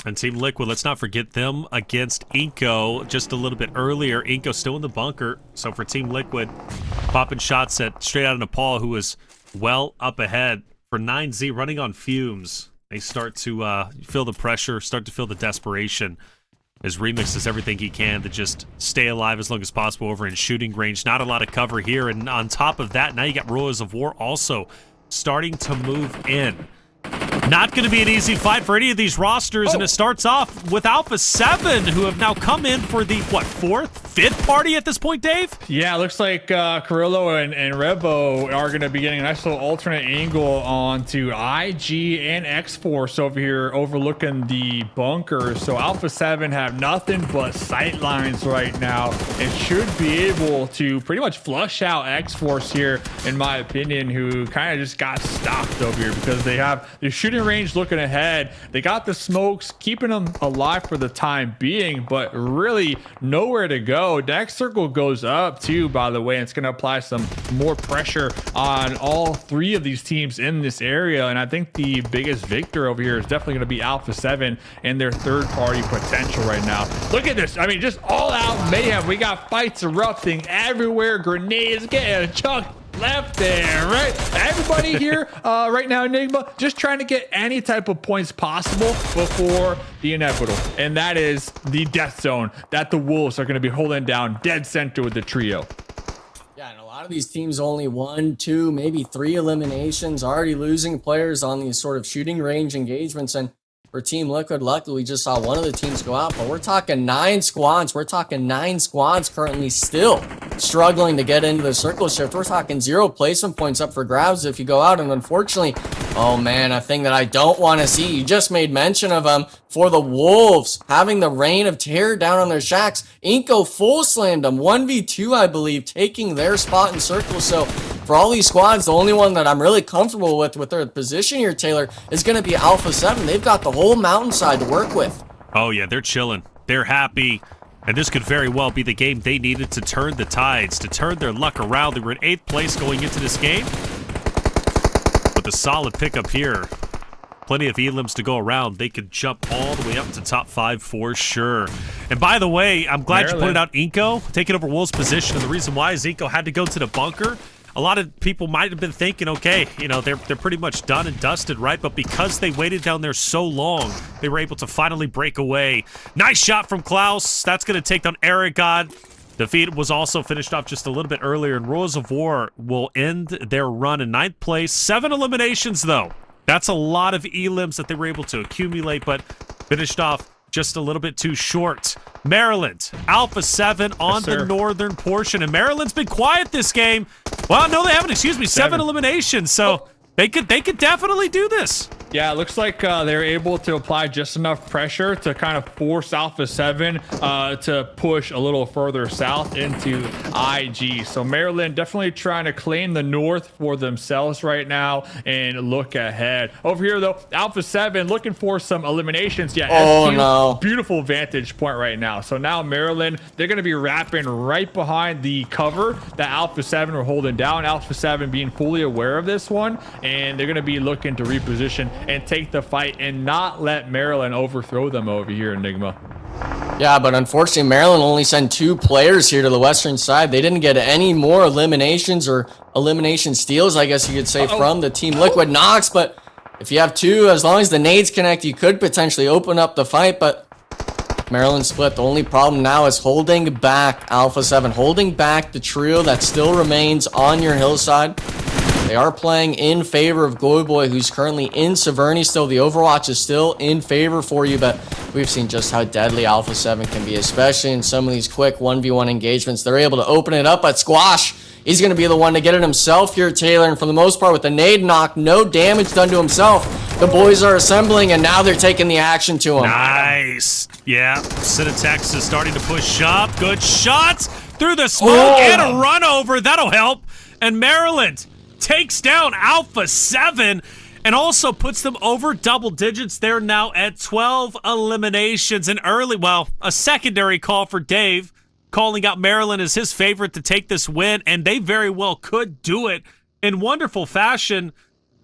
And Team Liquid, let's not forget them against iNCO just a little bit earlier. iNCO still in the bunker. So for Team Liquid, popping shots at straight out of Nepal, who is well up ahead. For 9Z, running on fumes. They start to feel the pressure, start to feel the desperation. as Remix does everything he can to just stay alive as long as possible over in shooting range. Not a lot of cover here, and on top of that, now you got Ruins of War also starting to move in. Not going to be an easy fight for any of these rosters, and it starts off with Alpha 7, who have now come in for the, what, 4th, 5th party at this point, Dave? Yeah, it looks like Carrillo and Revo are going to be getting a nice little alternate angle onto IG and Xforce over here overlooking the bunker. So Alpha 7 have nothing but sight lines right now and should be able to pretty much flush out Xforce here, in my opinion, who kind of just got stopped over here because they have the shooting range looking ahead. They got the smokes, keeping them alive for the time being, but really nowhere to go. Next circle goes up too, by the way, and it's going to apply some more pressure on all 3 of these teams in this area. And I think the biggest victor over here is definitely going to be Alpha 7 and their 3rd party potential right now. Look at this. I mean, just all out mayhem. We got fights erupting everywhere, grenades getting chucked left there, right? Everybody here right now, Enigma, just trying to get any type of points possible before the inevitable, and that is the death zone that the Wolves are going to be holding down dead center with the trio. Yeah, and a lot of these teams only 1, 2, maybe 3 eliminations, already losing players on these sort of shooting range engagements. And for Team Liquid, luckily we just saw one of the teams go out, but we're talking 9 squads. We're talking 9 squads currently still struggling to get into the circle shift. We're talking 0 placement points up for grabs if you go out. And unfortunately, oh man, a thing that I don't want to see. You just made mention of them for the Wolves having the reign of terror down on their shacks. iNCO full slammed them 1v2, I believe, taking their spot in circle. So for all these squads, the only one that I'm really comfortable with their position here, Taylor, is going to be Alpha 7. They've got the whole mountainside to work with. Oh yeah, they're chilling. They're happy. And this could very well be the game they needed to turn the tides, to turn their luck around. They were in 8th place going into this game. With a solid pickup here. Plenty of elims to go around. They could jump all the way up to top 5 for sure. And by the way, I'm glad you pointed out iNCO taking over Wolves' position. And the reason why is iNCO had to go to the bunker. A lot of people might have been thinking, okay, you know, they're pretty much done and dusted, right? But because they waited down there so long, they were able to finally break away. Nice shot from Klaus. That's going to take down Erangel. Defeat was also finished off just a little bit earlier, and Ruins of War will end their run in 9th place. 7 eliminations, though. That's a lot of elims that they were able to accumulate, but finished off just a little bit too short. Maryland, Alpha 7 on the northern portion, and Maryland's been quiet this game. Well, no, they haven't. Excuse me, 7 eliminations, so they could definitely do this. Yeah, it looks like they're able to apply just enough pressure to kind of force Alpha 7 to push a little further south into IG. So Maryland definitely trying to claim the north for themselves right now and look ahead. Over here, though, Alpha 7 looking for some eliminations. Yeah, oh, no. Beautiful vantage point right now. So now Maryland, they're going to be wrapping right behind the cover that Alpha 7 were holding down. Alpha 7 being fully aware of this one, and they're going to be looking to reposition and take the fight and not let Maryland overthrow them over here, Enigma. Yeah, but unfortunately, Maryland only sent 2 players here to the western side. They didn't get any more eliminations or elimination steals, I guess you could say, from the Team Liquid Nox. But if you have 2, as long as the nades connect, you could potentially open up the fight. But Maryland split. The only problem now is holding back Alpha 7, holding back the trio that still remains on your hillside. They are playing in favor of Globoy, who's currently in Severny still. The Overwatch is still in favor for you, but we've seen just how deadly Alpha 7 can be, especially in some of these quick 1v1 engagements. They're able to open it up, but Squash, he's going to be the one to get it himself here, Taylor. And for the most part, with the nade knock, no damage done to himself. The boys are assembling, and now they're taking the action to him. Nice. Yeah, Syntax is starting to push up. Good shots through the smoke and a run over. That'll help. And Maryland takes down Alpha 7 and also puts them over double digits. They're now at 12 eliminations. An early, well, a secondary call for Dave, calling out Maryland as his favorite to take this win, and they very well could do it in wonderful fashion.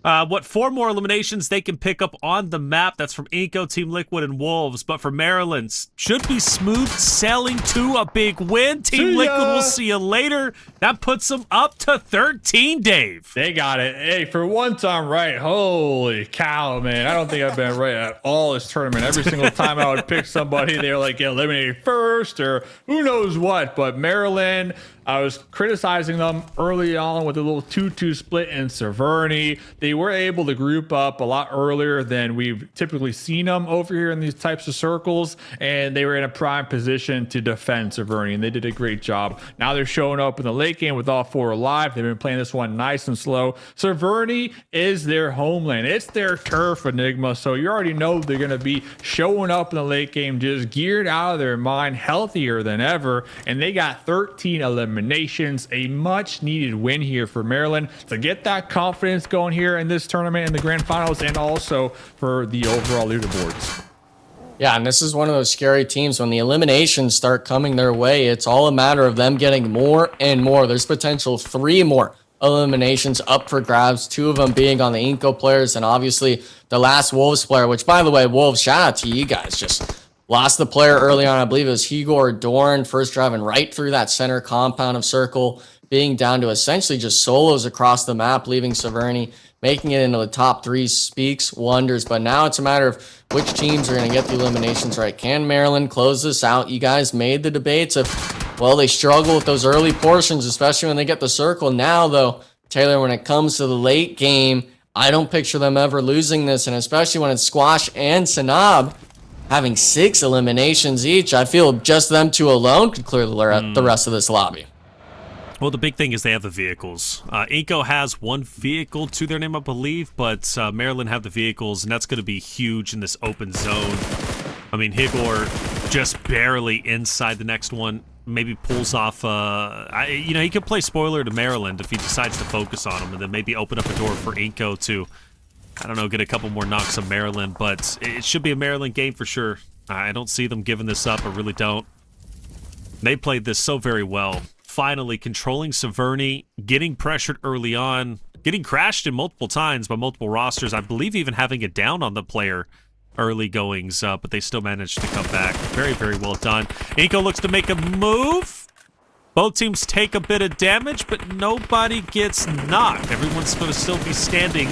What 4 more eliminations they can pick up on the map. That's from iNCO, Team Liquid, and Wolves. But for Maryland, should be smooth sailing to a big win. Team Liquid, we'll see you later. That puts them up to 13, Dave. They got it. Hey, for one time right. Holy cow, man. I don't think I've been right at all this tournament. Every single time I would pick somebody, they were like get eliminated first or who knows what. But Maryland, I was criticizing them early on with a little 2-2 split in Severny. They were able to group up a lot earlier than we've typically seen them over here in these types of circles, and they were in a prime position to defend Severny, and they did a great job. Now they're showing up in the late game with all 4 alive. They've been playing this one nice and slow. Severny is their homeland. It's their turf, Enigma, so you already know they're going to be showing up in the late game just geared out of their mind, healthier than ever, and they got 13 eliminations, a much needed win here for Maryland to get that confidence going here in this tournament in the grand finals, and also for the overall leaderboards. Yeah, and this is one of those scary teams. When the eliminations start coming their way, it's all a matter of them getting more and more. There's potential 3 more eliminations up for grabs, 2 of them being on the iNCO players, and obviously the last Wolves player, which, by the way, Wolves, shout out to you guys. Just lost the player early on. I believe it was Jaguar Dorn, first driving right through that center compound of circle, being down to essentially just solos across the map, leaving Severny, making it into the top 3 speaks wonders. But now it's a matter of which teams are going to get the eliminations right. Can Maryland close this out? You guys made the debates of, well, they struggle with those early portions, especially when they get the circle. Now, though, Taylor, when it comes to the late game, I don't picture them ever losing this, and especially when it's Squash and Sanab having 6 eliminations each. I feel just them 2 alone could clear the rest of this lobby. Well, the big thing is they have the vehicles. iNCO has 1 vehicle to their name, I believe, but Maryland have the vehicles, and that's going to be huge in this open zone. I mean, Jaguar just barely inside the next one. Maybe pulls off, he could play spoiler to Maryland if he decides to focus on them, and then maybe open up a door for iNCO to, I don't know, get a couple more knocks on Maryland. But it should be a Maryland game for sure. I don't see them giving this up. I really don't. They played this so very well. Finally controlling Severny, getting pressured early on, getting crashed in multiple times by multiple rosters. I believe even having it down on the player early goings, but they still managed to come back. Very, very well done. iNCO looks to make a move. Both teams take a bit of damage, but nobody gets knocked. Everyone's going to still be standing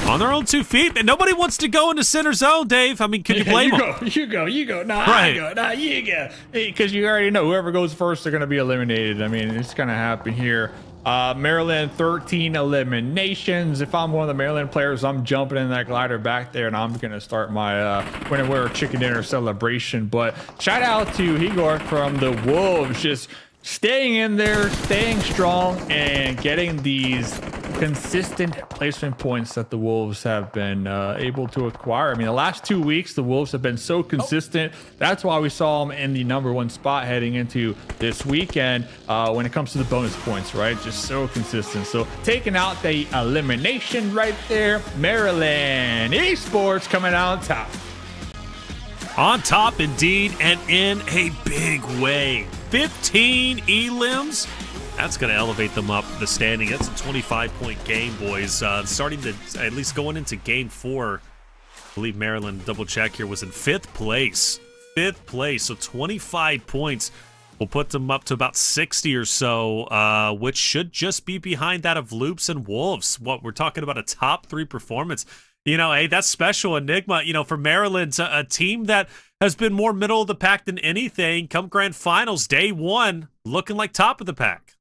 on their own 2 feet, and nobody wants to go into center zone, Dave. I mean, could you blame them? You go. Nah, right. I go. Nah, you go. Because you already know whoever goes first, they're going to be eliminated. I mean, it's going to happen here. Maryland, 13 eliminations. If I'm one of the Maryland players, I'm jumping in that glider back there, and I'm going to start my win and wear chicken dinner celebration. But shout out to Jaguar from the Wolves, just staying in there, staying strong, and getting these consistent placement points that the Wolves have been able to acquire. I mean, the last 2 weeks, the Wolves have been so consistent. That's why we saw them in the #1 spot heading into this weekend when it comes to the bonus points, right? Just so consistent. So taking out the elimination right there, Maryland Esports coming out on top. On top, indeed, and in a big way. 15 elims. That's going to elevate them up the standing. That's a 25-point game, boys. Starting to, at least going into game 4, I believe Maryland, double check here, was in 5th place. 5th place, so 25 points will put them up to about 60 or so, which should just be behind that of Loops and Wolves. What we're talking about, a top 3 performance. You know, hey, that's special, Enigma. You know, for Maryland, a team that has been more middle of the pack than anything, come grand finals, day 1, looking like top of the pack.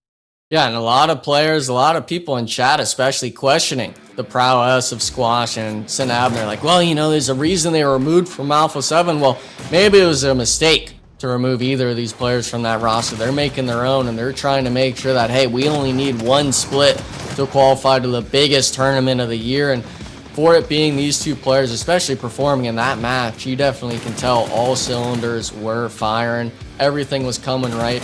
Yeah, and a lot of players, a lot of people in chat especially questioning the prowess of Squash and Sanab. They're like, well, you know, there's a reason they were removed from Alpha 7. Well, maybe it was a mistake to remove either of these players from that roster. They're making their own, and they're trying to make sure that, hey, we only need 1 split to qualify to the biggest tournament of the year. And for it being these 2 players, especially performing in that match, you definitely can tell all cylinders were firing. Everything was coming right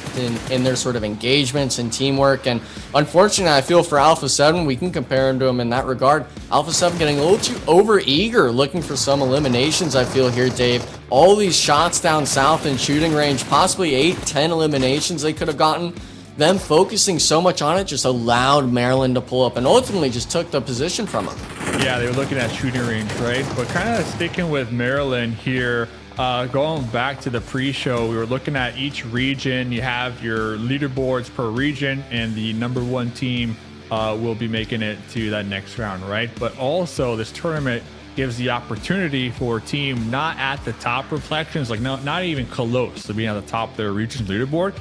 in their sort of engagements and teamwork. And unfortunately, I feel for Alpha 7, we can compare him to him in that regard. Alpha 7 getting a little too over-eager, looking for some eliminations, I feel here, Dave. All these shots down south in shooting range, possibly 8-10 eliminations they could have gotten. them focusing so much on it just allowed Maryland to pull up and ultimately just took the position from them. Yeah, they were looking at shooting range, right? But kind of sticking with Maryland here, going back to the pre-show, we were looking at each region. You have your leaderboards per region, and the #1 team will be making it to that next round, right? But also, this tournament gives the opportunity for a team not at the top reflections, like not even close to being at the top of their region leaderboard,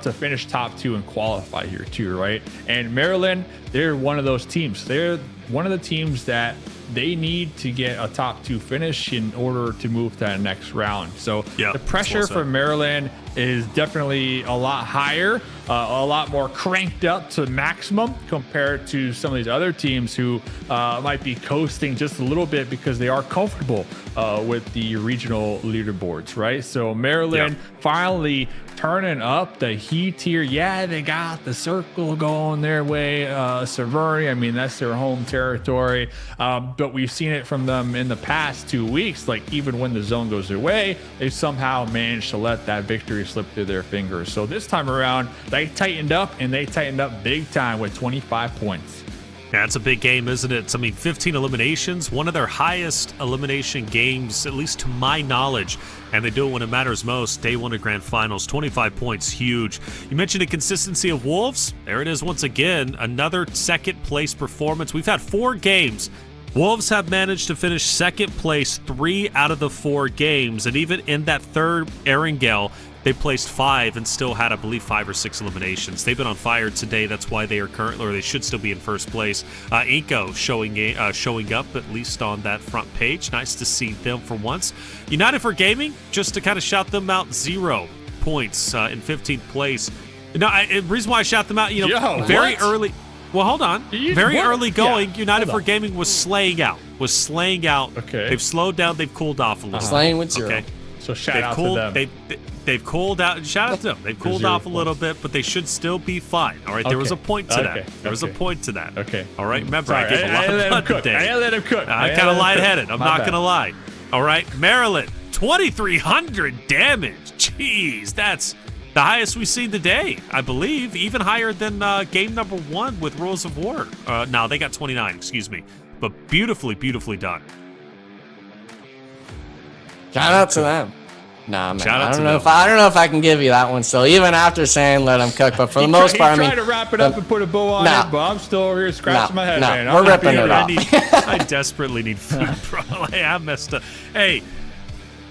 to finish top 2 and qualify here too, right? And Maryland, they're one of those teams. They're one of the teams that they need to get a top 2 finish in order to move to that next round. So the pressure for Maryland is definitely a lot higher, a lot more cranked up to maximum compared to some of these other teams who might be coasting just a little bit because they are comfortable with the regional leaderboards, right? So Maryland finally turning up the heat here. Yeah, they got the circle going their way. Severny, I mean, that's their home territory. But we've seen it from them in the past 2 weeks. Like, even when the zone goes their way, they somehow managed to let that victory slip through their fingers. So this time around, they tightened up, and they tightened up big time with 25 points. Yeah, it's a big game, isn't it? I mean, 15 eliminations, one of their highest elimination games, at least to my knowledge, and they do it when it matters most. Day 1 of Grand Finals, 25 points, huge. You mentioned the consistency of Wolves. There it is once again, another second-place performance. We've had 4 games. Wolves have managed to finish second place 3 out of the 4 games, and even in that third Erangel, they placed 5 and still had, I believe, 5 or 6 eliminations. They've been on fire today. That's why they are currently, or they should still be in first place. iNCO showing up, at least on that front page. Nice to see them for once. United for Gaming, just to kind of shout them out, 0 points in 15th place. No, the reason why I shout them out, very early. Well, hold on. Very early going, United for Gaming was slaying out. Okay. They've slowed down. They've cooled off a little. Slaying with 0. Okay. So shout out to them. They've cooled out. Shout out to them. They've cooled off a little bit, but they should still be fine. All right. There was a point to that. There was a point to that. Okay. All right. Remember, I gave a lot of blood today. I let him cook. I kind of lightheaded. I'm not going to lie. All right. Maryland, 2,300 damage. Jeez, that's the highest we've seen today, I believe. Even higher than game #1 with Rules of War. No, they got 29. Excuse me. But beautifully, beautifully done. Shout out to them. Nah, man. Shout out I don't to know them. I don't know if I can give you that one still, even after saying let them cook. But for the most part, I mean, try to wrap it up and put a bow on it, but I'm still over here scratching my head, man. We're ripping it off. I desperately need food, bro. Hey, I messed up. Hey,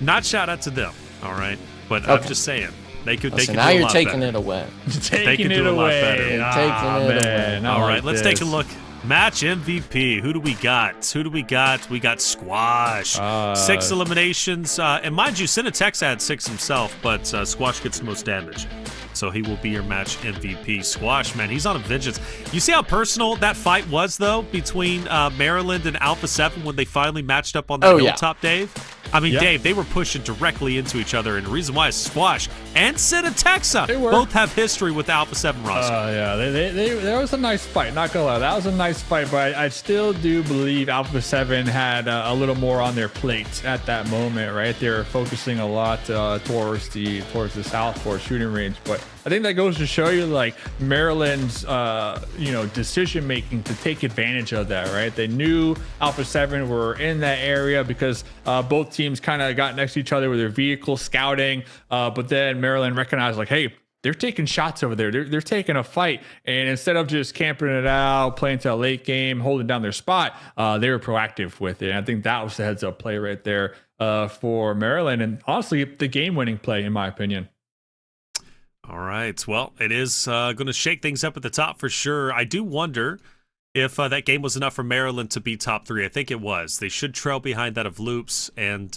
not shout out to them, all right? But I'm just saying. They could Listen, do now a you're lot taking better. it away. They could do a lot better. Taking it away. All right, let's take a look. Match MVP. Who do we got? We got Squash. 6 eliminations. And mind you, Cinetex had 6 himself, but Squash gets the most damage. So he will be your match MVP. Squash, man, he's on a vengeance. You see how personal that fight was, though, between Maryland and Alpha 7 when they finally matched up on that hilltop, Dave? I mean, Dave, they were pushing directly into each other, and the reason why is Squash and Cinetexa both have history with the Alpha 7 roster. Yeah, there was a nice fight, not gonna lie. That was a nice fight, but I still do believe Alpha 7 had a little more on their plate at that moment, right? They were focusing a lot towards the south for shooting range, but I think that goes to show you, like, Maryland's decision making to take advantage of that, right? They knew Alpha 7 were in that area because both teams kind of got next to each other with their vehicles scouting, but then Maryland recognized, like, hey, they're taking shots over there. They're taking a fight, and instead of just camping it out, playing to a late game, holding down their spot, they were proactive with it. And I think that was the heads-up play right there for Maryland, and honestly, the game-winning play, in my opinion. All right. Well, it is going to shake things up at the top for sure. I do wonder if that game was enough for Maryland to be top 3. I think it was. They should trail behind that of Loops and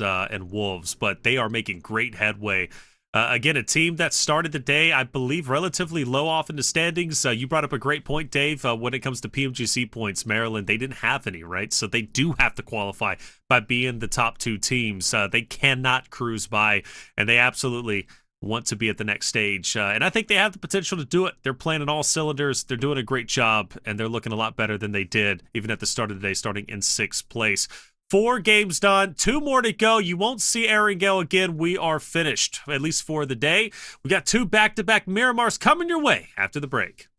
Wolves, but they are making great headway. Again, a team that started the day, I believe, relatively low off in the standings. You brought up a great point, Dave. When it comes to PMGC points, Maryland, they didn't have any, right? So they do have to qualify by being the top 2 teams. They cannot cruise by, and they absolutely want to be at the next stage. And I think they have the potential to do it. They're playing on all cylinders. They're doing a great job, and they're looking a lot better than they did even at the start of the day, starting in 6th place. 4 games done, 2 more to go. You won't see Erangel again. We are finished, at least for the day. We got 2 back-to-back Miramars coming your way after the break.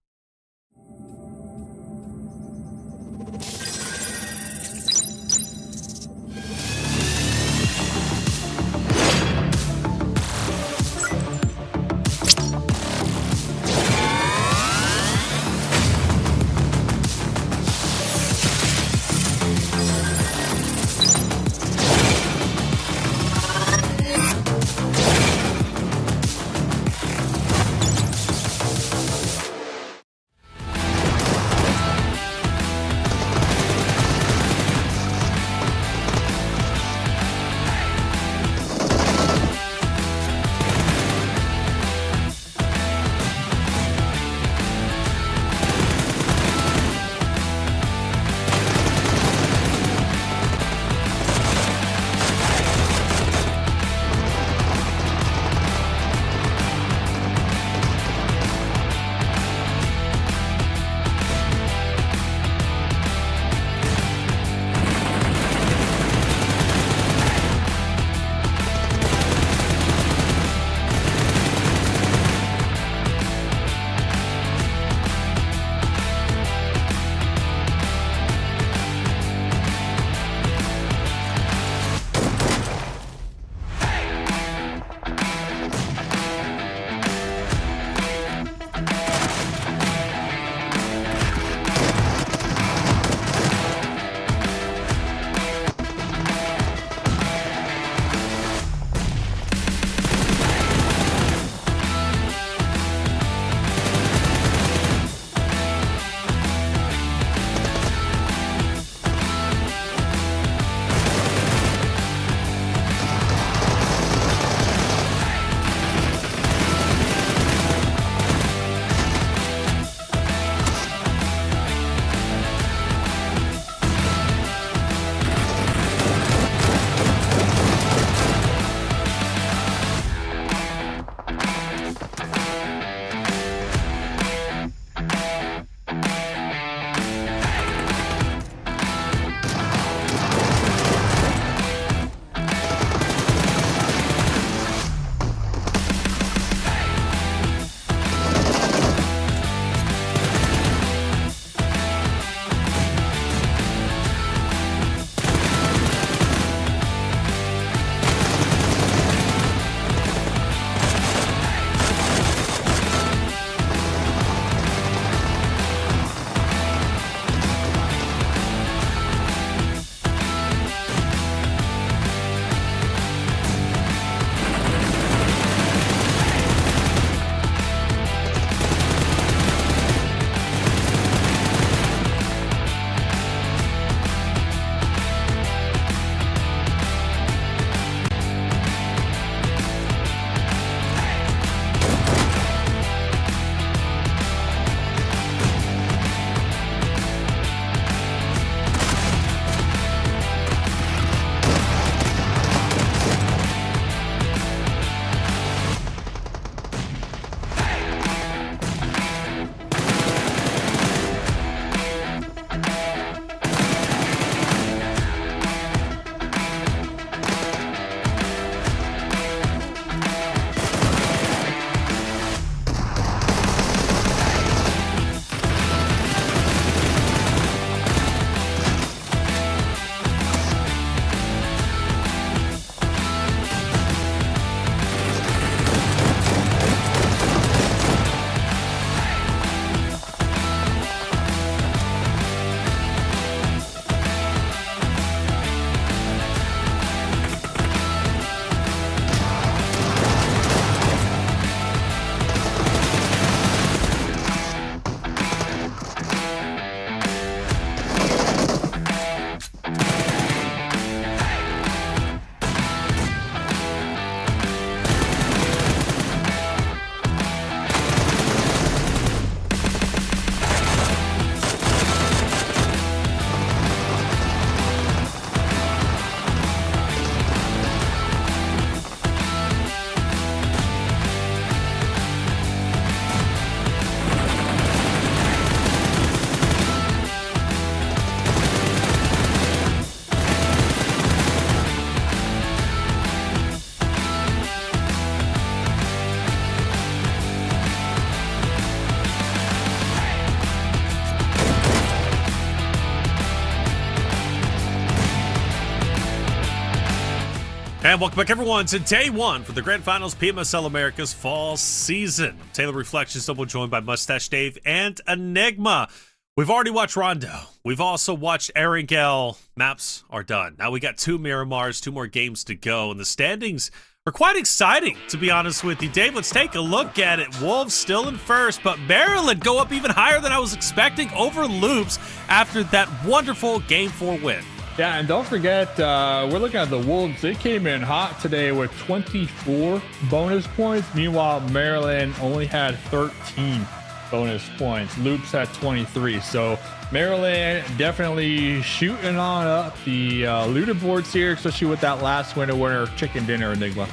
And welcome back, everyone, to day one for the Grand Finals PMSL America's fall season. Taylor Reflections double joined by Mustache Dave and Enigma. We've already watched Rondo. We've also watched Erangel. Maps are done. Now we got 2 Miramars, 2 more games to go, and the standings are quite exciting, to be honest with you. Dave, let's take a look at it. Wolves still in first, but Maryland go up even higher than I was expecting over Loops after that wonderful Game 4 win. Yeah, and don't forget, we're looking at the Wolves. They came in hot today with 24 bonus points. Meanwhile, Maryland only had 13 bonus points. Loops had 23. So Maryland definitely shooting on up the leaderboards here, especially with that last winner chicken dinner, Enigma.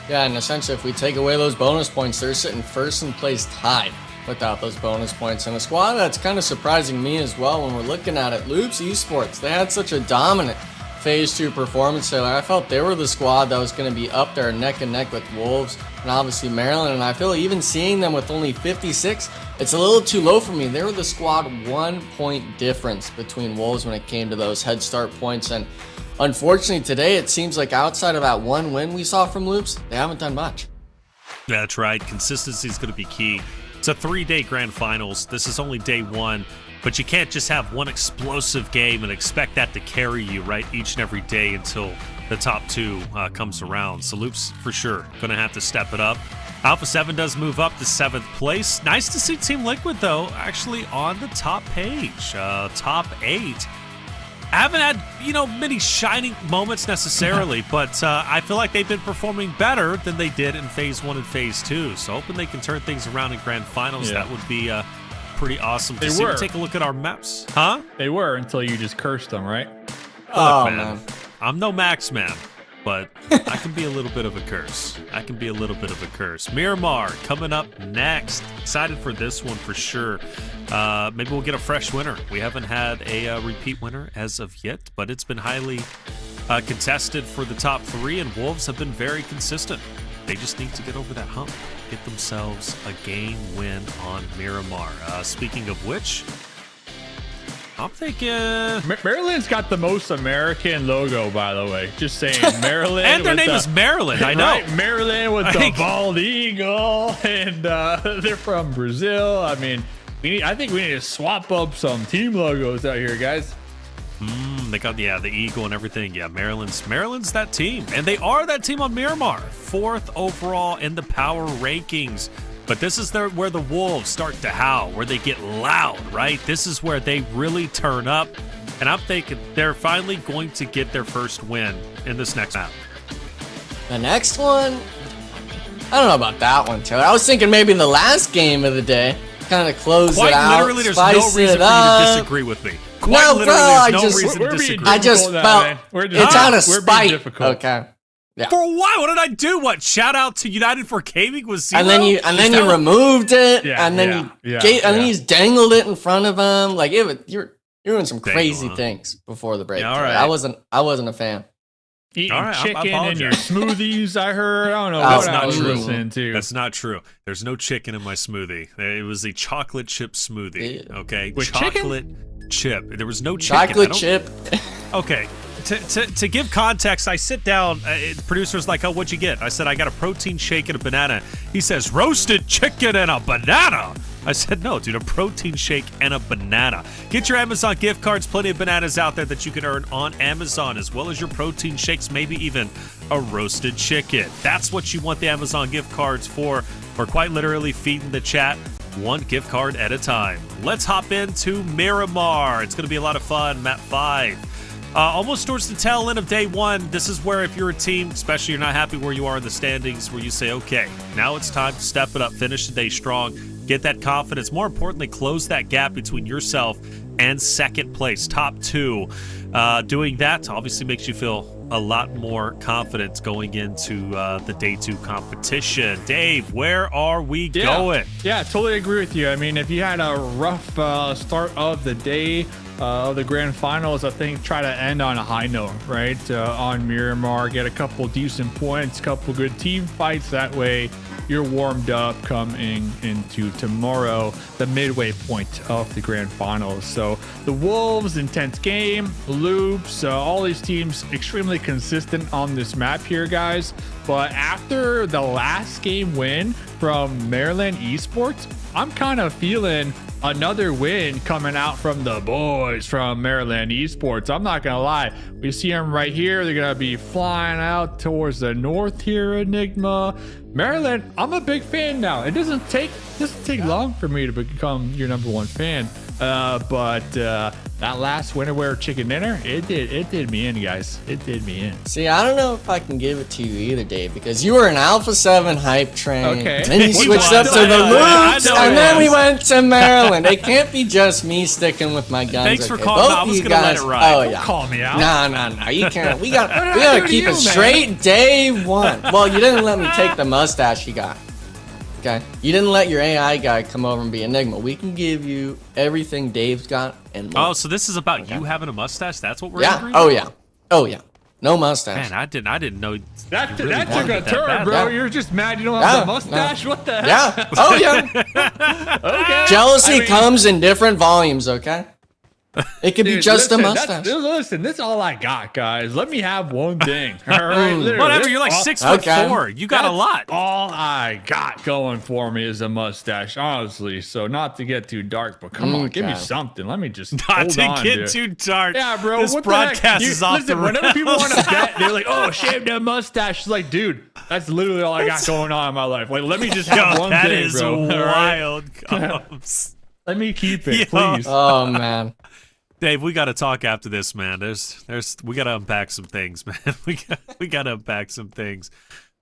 Yeah, and essentially, if we take away those bonus points, they're sitting first in place tied without those bonus points. And a squad that's kind of surprising me as well when we're looking at it. Loops Esports, they had such a dominant Phase 2 performance there. I felt they were the squad that was going to be up there neck and neck with Wolves and obviously Maryland. And I feel even seeing them with only 56, it's a little too low for me. They were the squad 1 point difference between Wolves when it came to those head start points. And unfortunately today, it seems like outside of that one win we saw from Loops, they haven't done much. That's right. Consistency is going to be key. It's a 3-day grand finals. This is only day 1, but you can't just have one explosive game and expect that to carry you right each and every day until the top 2 comes around. So Loops for sure going to have to step it up. Alpha 7 does move up to 7th place. Nice to see Team Liquid though actually on the top page, top 8. I haven't had, many shining moments necessarily, but I feel like they've been performing better than they did in Phase 1 and Phase 2. So hoping they can turn things around in Grand Finals. Yeah. That would be pretty awesome to see. We'll take a look at our maps. Huh? They were until you just cursed them, right? Look, man. I'm no Max man, but I can be a little bit of a curse. Miramar coming up next. Excited for this one for sure. Maybe we'll get a fresh winner. We haven't had a repeat winner as of yet, but it's been highly contested for the top 3, and Wolves have been very consistent. They just need to get over that hump, get themselves a game win on Miramar. Speaking of which, I'm thinking Maryland's got the most American logo, by the way. Just saying, Maryland. And their name is Maryland, I know. Right? Maryland with the bald eagle, and they're from Brazil. I mean, I think we need to swap up some team logos out here, guys. They got the eagle and everything. Yeah, Maryland's that team, and they are that team on Miramar, 4th overall in the power rankings. But this is where the Wolves start to howl, where they get loud, right? This is where they really turn up, and I'm thinking they're finally going to get their first win in this next map. The next one, I don't know about that one, Taylor. I was thinking maybe the last game of the day, kind of close it out. Quite literally, there's no reason for you to disagree with me. Quite literally, there's no reason to disagree. I just felt it's out of spite. Okay. Yeah. For what? What did I do? What? Shout out to United for Gaming with Zero? And then you removed it, and then you just dangled it in front of him. Like you're doing some crazy things before the break. Yeah, all right. I wasn't a fan. Eating chicken in your smoothies, I heard. I don't know what I was listening to. That's not true. There's no chicken in my smoothie. It was a chocolate chip smoothie. Okay, with chocolate chip. There was no chicken. Chocolate chip. Okay. To give context, I sit down. Producer's like, "Oh, what'd you get?" I said, "I got a protein shake and a banana." He says, "Roasted chicken and a banana." I said, "No, dude, a protein shake and a banana." Get your Amazon gift cards. Plenty of bananas out there that you can earn on Amazon, as well as your protein shakes, maybe even a roasted chicken. That's what you want the Amazon gift cards for. We're quite literally feeding the chat one gift card at a time. Let's hop into Miramar. It's going to be a lot of fun. Map 5. Almost towards the tail end of day 1. This is where if you're a team, especially you're not happy where you are in the standings, where you say, okay, now it's time to step it up, finish the day strong, get that confidence. More importantly, close that gap between yourself and second place, top 2. Doing that obviously makes you feel a lot more confident going into the day 2 competition. Dave, where are we going? Yeah, totally agree with you. I mean, if you had a rough start of the day, of the grand finals, I think try to end on a high note, right? On Miramar, get a couple decent points, couple good team fights. That way you're warmed up coming into tomorrow, the midway point of the grand finals. So the Wolves, intense game, Loops, all these teams extremely consistent on this map here, guys. But after the last game win from Maryland Esports, I'm kind of feeling another win coming out from the boys from Maryland Esports. I'm not gonna lie, we see them right here. They're gonna be flying out towards the north here, Enigma. Maryland, I'm a big fan now. It doesn't take long for me to become your #1 fan. But that last Winterwear chicken dinner, it did me in, guys. It did me in. See, I don't know if I can give it to you either, Dave, because you were an Alpha 7 hype train. Okay. Then you switched up to the Loops, and then we went to Maryland. It can't be just me sticking with my guns. Thanks for okay? calling. Both I was you gonna let guys, it ride. Oh Don't yeah. call me out. No. You can't. We gotta keep it straight day one. Well, you didn't let me take the mustache you got. Okay, you didn't let your AI guy come over and be Enigma. We can give you everything Dave's got and more. Oh, so this is about you having a mustache? That's what we're Yeah. agreeing Oh on? yeah. Oh yeah. No mustache. Man, I didn't know That you really took wanted a it that turn, bad. bro. Yeah. You're just mad you don't have the mustache? What the heck? Yeah. Oh yeah. Okay. Jealousy I mean, comes in different volumes. Okay. It could be dude, just listen, a mustache. Listen, this is all I got, guys. Let me have one thing. All right, literally, Whatever, this you're like all- 6'4". You got a lot. All I got going for me is a mustache, honestly. So not to get too dark, but come on, give me Okay. something. Let me just Not hold to on get to it. too dark. Yeah, bro. This what the heck? broadcast is off listen, the whenever people want to rails. bet, they're like, "Oh, shave that mustache." It's like, dude, that's literally all I got going on in my life. Like, let me just have Yo, one that thing, is bro. All right? wild. Combs. Let me keep it, Yo. please. Oh man. Dave, we got to talk after this, man. We got to unpack some things, man. We got to unpack some things.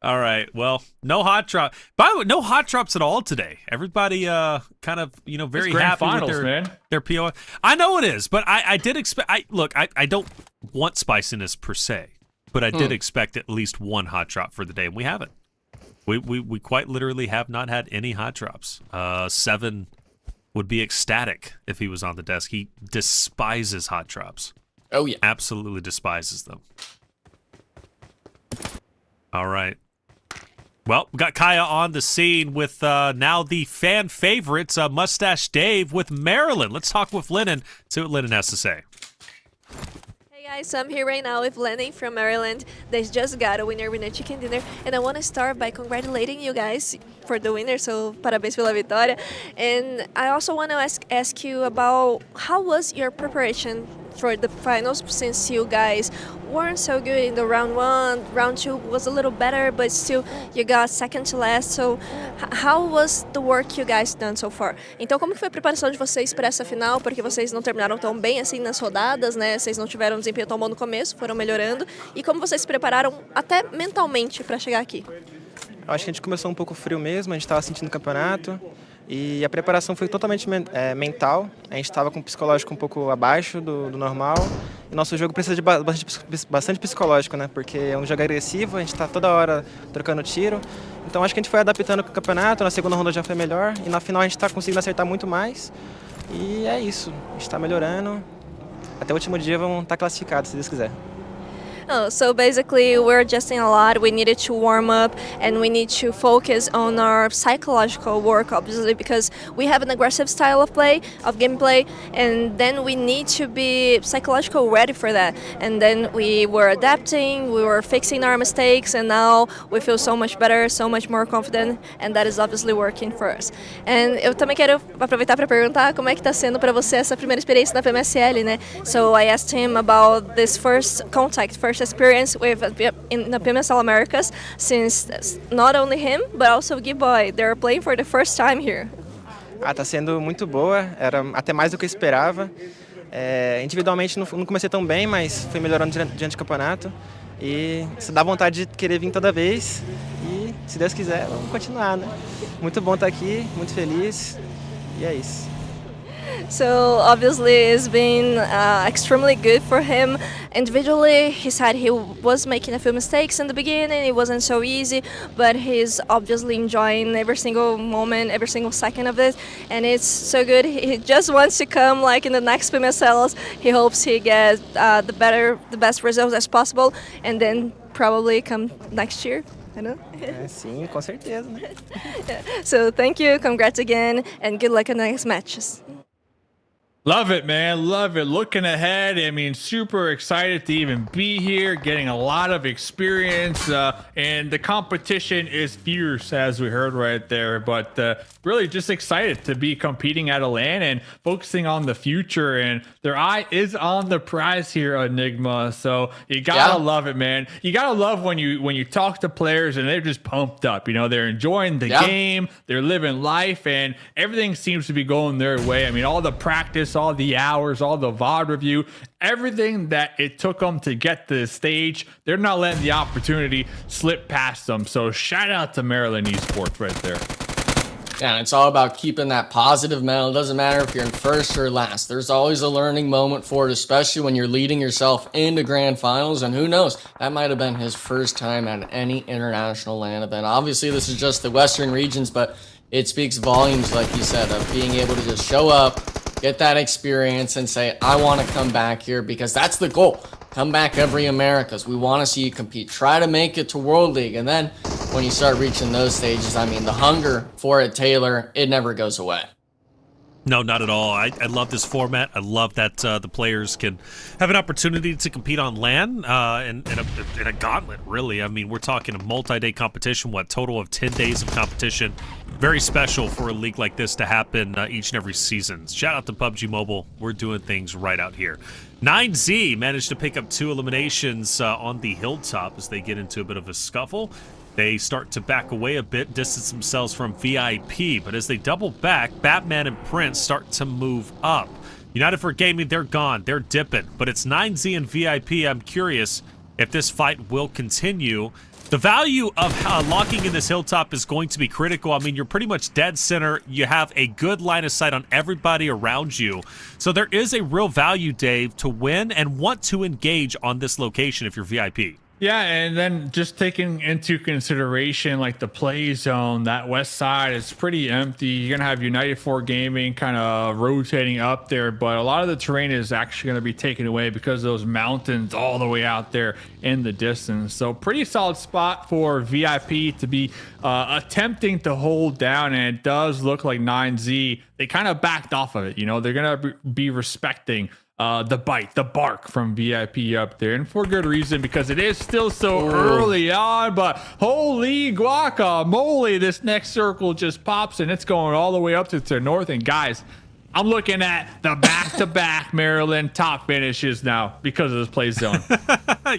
All right. Well, no hot drop. By the way, no hot drops at all today. Everybody, kind of, very grand happy finals, with man. their PO. I know it is, but I did expect. I don't want spiciness per se, but I did expect at least one hot drop for the day, and we haven't. We quite literally have not had any hot drops. 7 would be ecstatic if he was on the desk. He despises hot drops. Oh yeah. Absolutely despises them. All right. Well, we got Kaya on the scene with now the fan favorites, Mustache Dave with Maryland. Let's talk with Lennon, see what Lennon has to say. Hey guys, so I'm here right now with Lenny from Maryland. They just got a winner chicken dinner, and I want to start by congratulating you guys for the winner. So parabéns pela vitória. And I also want to ask you about how was your preparation for the finals, since you guys weren't so good in the round 1. Round 2 was a little better, but still you got second to last. So how was the work you guys done so far? Então, como que foi a preparação de vocês para essa final? Porque vocês não terminaram tão bem assim nas rodadas, né? Vocês não tiveram um desempenho tão bom no começo, foram melhorando. E como vocês se prepararam até mentalmente para chegar aqui? Eu acho que a gente começou um pouco frio mesmo, a gente estava sentindo o campeonato e a preparação foi totalmente mental. A gente estava com o psicológico um pouco abaixo do normal. E nosso jogo precisa de bastante psicológico, né? Porque é um jogo agressivo, a gente está toda hora trocando tiro. Então acho que a gente foi adaptando com o campeonato, na segunda ronda já foi melhor e na final a gente está conseguindo acertar muito mais. E é isso, a gente está melhorando. Até o último dia vamos estar classificados, se Deus quiser. Oh, so basically we're adjusting a lot. We needed to warm up and we need to focus on our psychological work, obviously, because we have an aggressive style of play, of gameplay, and then we need to be psychologically ready for that. And then we were adapting, we were fixing our mistakes, and now we feel so much better, so much more confident, and that is obviously working for us. And eu também quero aproveitar para perguntar como é que está sendo para você essa primeira experiência na PMSL, né? So I asked him about this first experience with in the PMSL Americas, since not only him but also Giboy, they're playing for the first time here. Tá sendo muito boa, era até mais do que eu esperava. Individualmente não comecei tão bem, mas fui melhorando diante do campeonato e se dá vontade de querer vir toda vez e se Deus quiser vamos continuar, né? Muito bom estar aqui, muito feliz e é isso. So obviously it's been extremely good for him. Individually, he said he was making a few mistakes in the beginning, it wasn't so easy, but he's obviously enjoying every single moment, every single second of it, and it's so good. He just wants to come like in the next PMSLs. He hopes he gets the best results as possible, and then probably come next year. I know? Sim, com certeza, né? So thank you, congrats again, and good luck in the next matches. Love it, man. Love it. Looking ahead, I mean, super excited to even be here, getting a lot of experience, and the competition is fierce, as we heard right there. But really just excited to be competing at a LAN and focusing on the future. And their eye is on the prize here, Enigma. So you gotta love it, man. You gotta love when you talk to players and they're just pumped up. You know, they're enjoying the game, they're living life, and everything seems to be going their way. I mean, all the practice, all the hours, all the VOD review, everything that it took them to get to the stage, they're not letting the opportunity slip past them. So shout out to Maryland Esports right there. Yeah, and it's all about keeping that positive mental. It doesn't matter if you're in first or last. There's always a learning moment for it, especially when you're leading yourself into grand finals. And who knows, that might have been his first time at any international LAN event. Obviously, this is just the Western regions, but it speaks volumes, like you said, of being able to just show up, get that experience, and say, I want to come back here, because that's the goal. Come back every Americas. We want to see you compete. Try to make it to World League. And then when you start reaching those stages, I mean, the hunger for it, Taylor, it never goes away. No, not at all. I love this format. I love that the players can have an opportunity to compete on LAN in a gauntlet, really. I mean, we're talking a multi-day competition, total of 10 days of competition. Very special for a league like this to happen each and every season. Shout out to PUBG Mobile. We're doing things right out here. 9Z managed to pick up 2 eliminations on the hilltop as they get into a bit of a scuffle. They start to back away a bit, distance themselves from VIP, but as they double back, Batman and Prince start to move up. United for Gaming, they're gone. They're dipping, but it's 9Z and VIP. I'm curious if this fight will continue. The value of locking in this hilltop is going to be critical. I mean, you're pretty much dead center. You have a good line of sight on everybody around you. So there is a real value, Dave, to win and want to engage on this location if you're VIP. Yeah, and then just taking into consideration like the play zone, that west side is pretty empty. You're gonna have United 4 Gaming kind of rotating up there, but a lot of the terrain is actually gonna be taken away because of those mountains all the way out there in the distance. So pretty solid spot for VIP to be attempting to hold down, and it does look like 9Z, they kind of backed off of it. You know, they're gonna be respecting the bark from VIP up there, and for good reason, because it is still so early on. But holy guacamole, this next circle just pops and it's going all the way up to the north. And guys, I'm looking at the back-to-back Maryland top finishes now because of this play zone.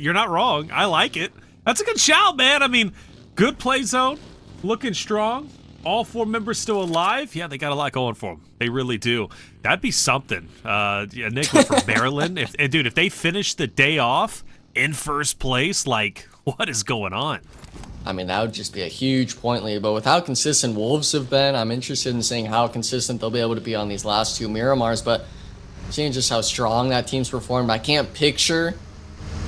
You're not wrong. I like it. That's a good shout, man. I mean, good play zone, looking strong. All 4 members still alive. Yeah, they got a lot going for them. They really do. That'd be something. Nick from Maryland. If they finish the day off in first place, like, what is going on? I mean, that would just be a huge point lead. But with how consistent Wolves have been, I'm interested in seeing how consistent they'll be able to be on these last 2 Miramars. But seeing just how strong that team's performed, I can't picture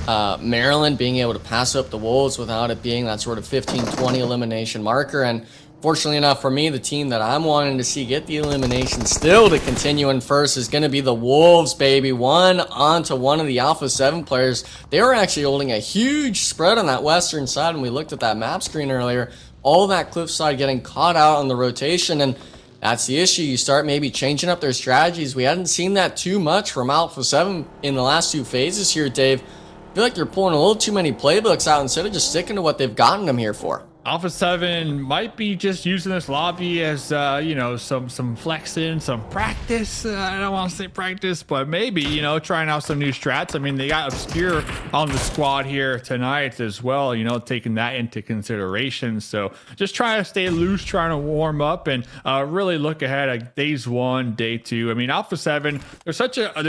Maryland being able to pass up the Wolves without it being that sort of 15-20 elimination marker. And fortunately enough for me, the team that I'm wanting to see get the elimination still to continue in first is going to be the Wolves, baby. 1 onto 1 of the Alpha 7 players. They were actually holding a huge spread on that western side when we looked at that map screen earlier. All that cliffside getting caught out on the rotation, and that's the issue. You start maybe changing up their strategies. We hadn't seen that too much from Alpha 7 in the last 2 phases here, Dave. I feel like they're pulling a little too many playbooks out instead of just sticking to what they've gotten them here for. Alpha 7 might be just using this lobby as, you know, some flexing, some practice. I don't want to say practice, but maybe, you know, trying out some new strats. I mean, they got Obscure on the squad here tonight as well, you know, taking that into consideration. So just trying to stay loose, trying to warm up, and really look ahead at days 1, day 2. I mean, Alpha 7, they're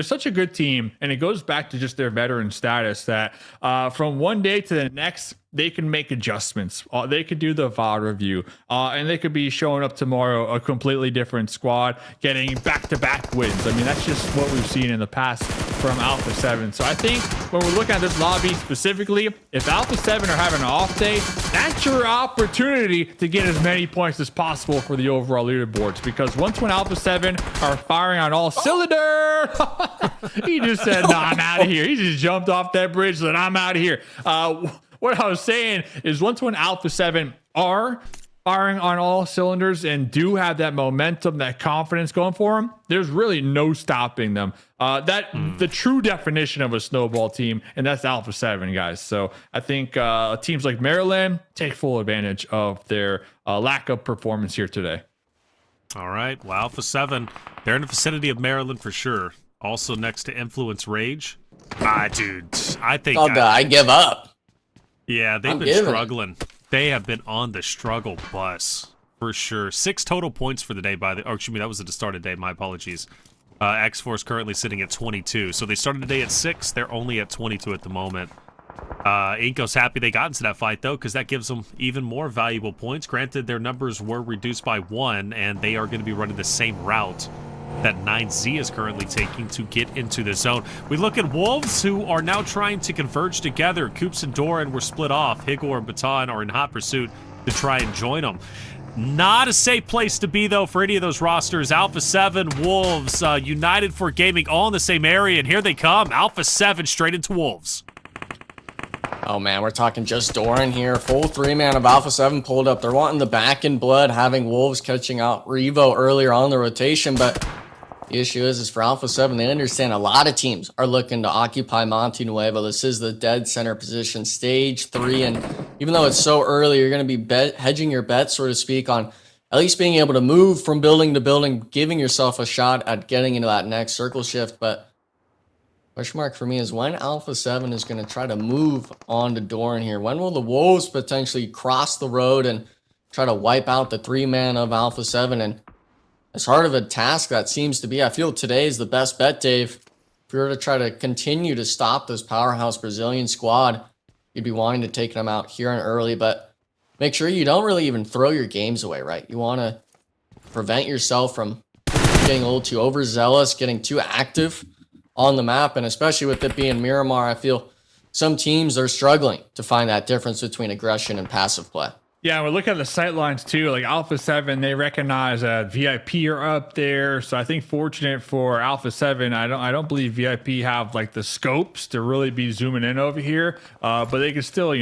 such a good team, and it goes back to just their veteran status that from one day to the next, they can make adjustments. They could do the VOD review, and they could be showing up tomorrow a completely different squad, getting back-to-back wins. I mean, that's just what we've seen in the past from Alpha 7. So I think when we're looking at this lobby specifically, if Alpha 7 are having an off day, that's your opportunity to get as many points as possible for the overall leaderboards. Because when Alpha 7 are firing on all cylinders, he just said, "No, I'm out of here." He just jumped off that bridge and said, "I'm out of here." what I was saying is once when Alpha 7 are firing on all cylinders and do have that momentum, that confidence going for them, there's really no stopping them. The true definition of a snowball team, and that's Alpha 7, guys. So I think teams like Maryland take full advantage of their lack of performance here today. All right. Well, Alpha 7, they're in the vicinity of Maryland for sure. Also next to Influence Rage. Dude, I think... I give up. Yeah, they've been struggling. They have been on the struggle bus for sure. 6 total points for the day excuse me, that was at the start of the day. My apologies. Xforce currently sitting at 22. So they started the day at 6. They're only at 22 at the moment. iNCO's happy they got into that fight, though, because that gives them even more valuable points. Granted, their numbers were reduced by 1, and they are going to be running the same route that 9Z is currently taking to get into the zone. We look at Wolves, who are now trying to converge together. Coops and Doran were split off. Higor and Baton are in hot pursuit to try and join them. Not a safe place to be, though, for any of those rosters. Alpha 7, Wolves, United for Gaming, all in the same area, and here they come. Alpha 7 straight into Wolves. Oh, man, we're talking just Doran here. Full 3-man of Alpha 7 pulled up. They're wanting the back in blood, having Wolves catching out Revo earlier on the rotation, but the issue is for Alpha 7, they understand a lot of teams are looking to occupy Monte Nuevo. This is the dead center position, stage 3, and even though it's so early, you're going to be hedging your bets, so to speak, on at least being able to move from building to building, giving yourself a shot at getting into that next circle shift. But question mark for me is when Alpha 7 is going to try to move on to Doran here. When will the Wolves potentially cross the road and try to wipe out the 3-man of Alpha 7? And as hard of a task that seems to be, I feel today is the best bet, Dave. If you were to try to continue to stop this powerhouse Brazilian squad, you'd be wanting to take them out here and early, but make sure you don't really even throw your games away, right? You want to prevent yourself from getting a little too overzealous, getting too active on the map, and especially with it being Miramar, I feel some teams are struggling to find that difference between aggression and passive play. Yeah, we're looking at the sight lines too. Like Alpha 7, they recognize that VIP are up there. So I think fortunate for Alpha 7, I don't believe VIP have like the scopes to really be zooming in over here. But they can still,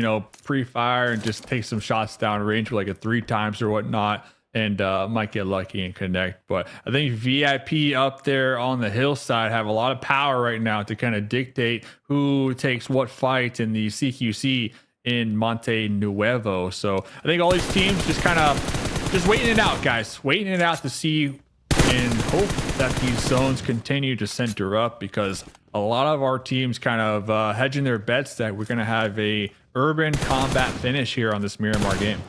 pre-fire and just take some shots down range with like a 3 times or whatnot, and might get lucky and connect. But I think VIP up there on the hillside have a lot of power right now to kind of dictate who takes what fight in the CQC in Monte Nuevo. So I think all these teams just waiting it out, guys. Waiting it out to see and hope that these zones continue to center up, because a lot of our teams kind of hedging their bets that we're going to have a urban combat finish here on this Miramar game.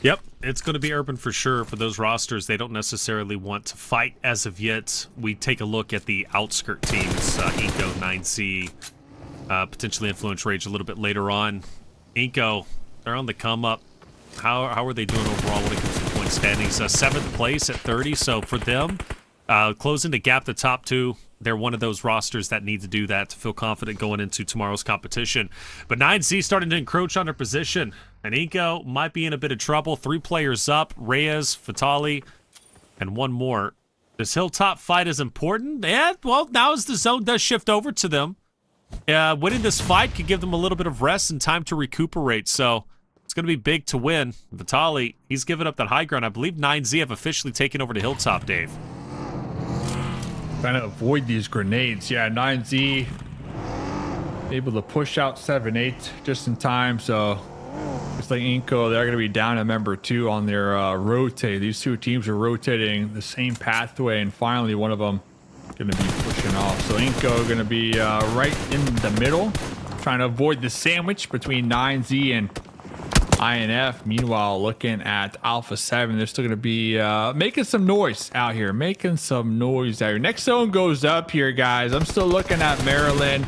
Yep, it's going to be urban for sure for those rosters. They don't necessarily want to fight as of yet. We take a look at the outskirt teams, iNCO, 9C, potentially Influence Rage a little bit later on. iNCO, they're on the come up. How are they doing overall when it comes to point standings? 7th place at 30. So for them, closing the gap to top 2, they're one of those rosters that need to do that to feel confident going into tomorrow's competition. But 9Z starting to encroach on their position, and iNCO might be in a bit of trouble. 3 players up: Reyes, Fatali, and 1 more. This hilltop fight is important. Yeah, well, now as the zone does shift over to them, winning this fight could give them a little bit of rest and time to recuperate. So it's going to be big to win. Vitali, he's given up that high ground. I believe 9Z have officially taken over the hilltop, Dave. Trying to avoid these grenades. Yeah, 9Z able to push out 7-8 just in time. So it's like iNCO, they're going to be down a member 2 on their rotate. These 2 teams are rotating the same pathway, and finally one of them going to be pushing off. So iNCO going to be right in the middle, trying to avoid the sandwich between 9Z and INF. Meanwhile, looking at Alpha 7, they're still going to be making some noise out here. Next zone goes up here, guys. I'm still looking at Maryland,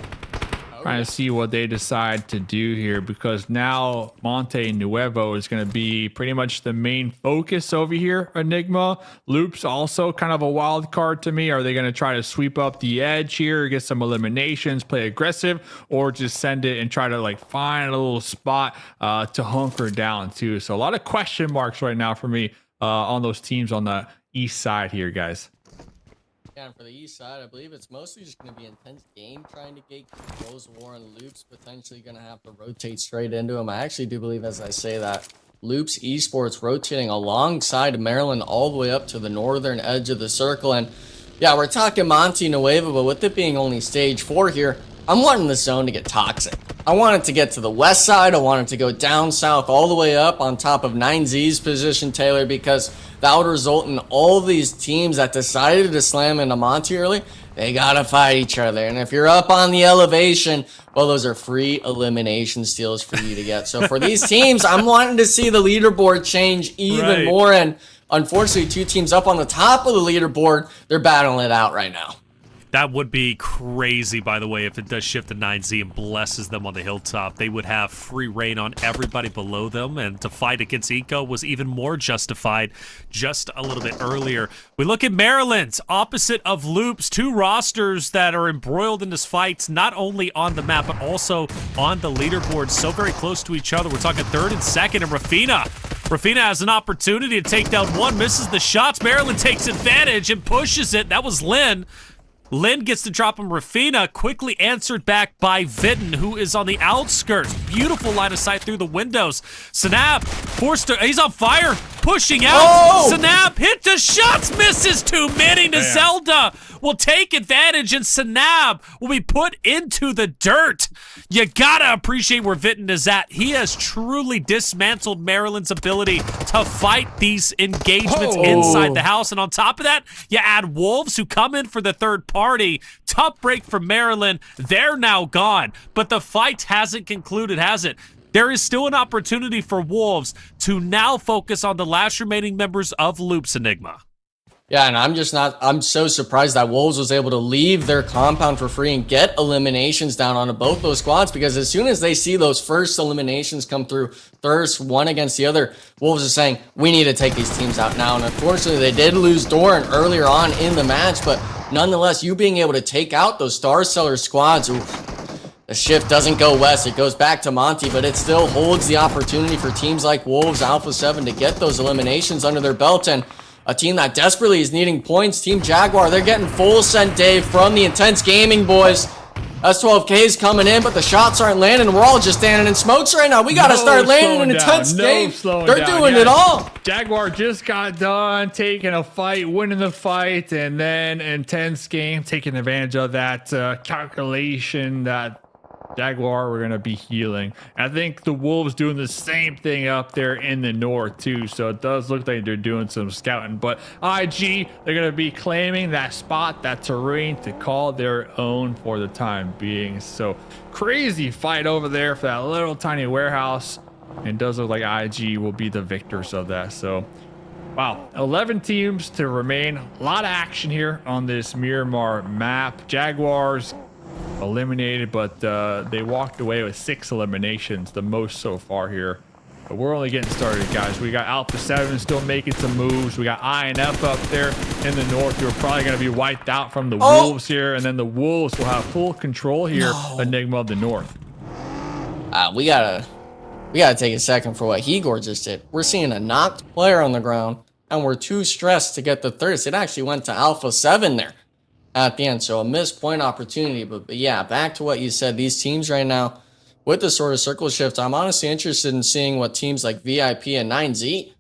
trying to see what they decide to do here, because now Monte Nuevo is going to be pretty much the main focus over here. Enigma Loops also kind of a wild card to me. Are they going to try to sweep up the edge here, get some eliminations, play aggressive, or just send it and try to like find a little spot to hunker down too? So a lot of question marks right now for me on those teams on the east side here, guys. Yeah, and for the east side, I believe it's mostly just going to be intense game trying to get Rose War and Loops potentially going to have to rotate straight into him. I actually do believe, as I say that, Loops Esports rotating alongside Maryland all the way up to the northern edge of the circle. And yeah, we're talking Monte Nuevo, but with it being only stage 4 here, I'm wanting the zone to get toxic. I want it to get to the west side. I want it to go down south all the way up on top of 9Z's position, Taylor, because that would result in all these teams that decided to slam into Monty early. They gotta fight each other. And if you're up on the elevation, well, those are free elimination steals for you to get. So for these teams, I'm wanting to see the leaderboard change even more. And unfortunately, 2 teams up on the top of the leaderboard, they're battling it out right now. That would be crazy, by the way, if it does shift to 9Z and blesses them on the hilltop. They would have free reign on everybody below them, and to fight against iNCO was even more justified just a little bit earlier. We look at Maryland, opposite of Loops, 2 rosters that are embroiled in this fight, not only on the map, but also on the leaderboard, so very close to each other. We're talking 3rd and 2nd, and Rafina has an opportunity to take down one, misses the shots. Maryland takes advantage and pushes it. That was Lynn. Lynn gets to drop him. Rafina quickly answered back by Vitten, who is on the outskirts. Beautiful line of sight through the windows. Sanab forced to, he's on fire, pushing out. Oh! Sanab hit the shots, misses too many. Zelda will take advantage, and Sanab will be put into the dirt. You gotta appreciate where Vitten is at. He has truly dismantled Maryland's ability to fight these engagements inside the house. And on top of that, you add Wolves, who come in for the third party. Tough break for Maryland. They're now gone. But the fight hasn't concluded, has it? There is still an opportunity for Wolves to now focus on the last remaining members of Loops Enigma. Yeah, and I'm so surprised that Wolves was able to leave their compound for free and get eliminations down onto both those squads, because as soon as they see those first eliminations come through, thirst one against the other, Wolves are saying, we need to take these teams out now. And unfortunately, they did lose Doran earlier on in the match, but nonetheless, you being able to take out those Star Seller squads, the shift doesn't go west, it goes back to Monty, but it still holds the opportunity for teams like Wolves, Alpha 7 to get those eliminations under their belt. And a team that desperately is needing points, Team Jaguar, they're getting full sent Dave from the Intense Gaming boys. S12K's coming in, but the shots aren't landing. We're all just standing in smokes right now. We got to start landing an intense game. They're doing it all. Jaguar just got done taking a fight, winning the fight, and then Intense Game taking advantage of that calculation that Jaguar were going to be healing. I think the Wolves doing the same thing up there in the north too, so it does look like they're doing some scouting. But IG, they're going to be claiming that spot, that terrain, to call their own for the time being. So crazy fight over there for that little tiny warehouse, and it does look like IG will be the victors of that. So wow, 11 teams to remain. A lot of action here on this Miramar map. Jaguars eliminated, but they walked away with 6 eliminations, the most so far here. But we're only getting started, guys. We got Alpha 7 still making some moves. We got INF up there in the north, who are probably going to be wiped out from the Wolves here, and then the Wolves will have full control here. Enigma of the north. We gotta take a second for what Igor just did. We're seeing a knocked player on the ground, and we're too stressed to get the thirst. It actually went to Alpha 7 there at the end, so a missed point opportunity. But yeah, back to what you said, these teams right now with the sort of circle shift, I'm honestly interested in seeing what teams like VIP and 9Z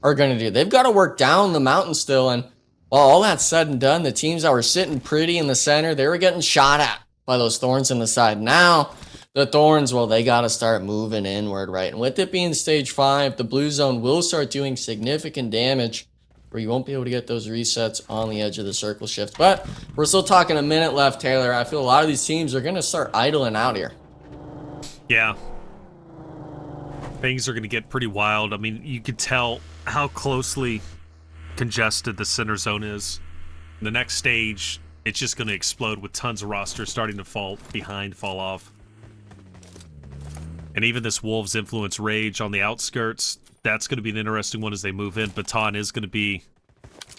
are going to do. They've got to work down the mountain still, and while all that's said and done, the teams that were sitting pretty in the center, they were getting shot at by those thorns in the side. Now the thorns, well, they got to start moving inward, right? And with it being stage 5, the blue zone will start doing significant damage, where you won't be able to get those resets on the edge of the circle shift. But we're still talking a minute left, Taylor. I feel a lot of these teams are going to start idling out here. Yeah. Things are going to get pretty wild. I mean, you could tell how closely congested the center zone is. The next stage, it's just going to explode with tons of rosters starting to fall off. And even this Wolves influence rage on the outskirts, that's going to be an interesting one as they move in. Baton is going to be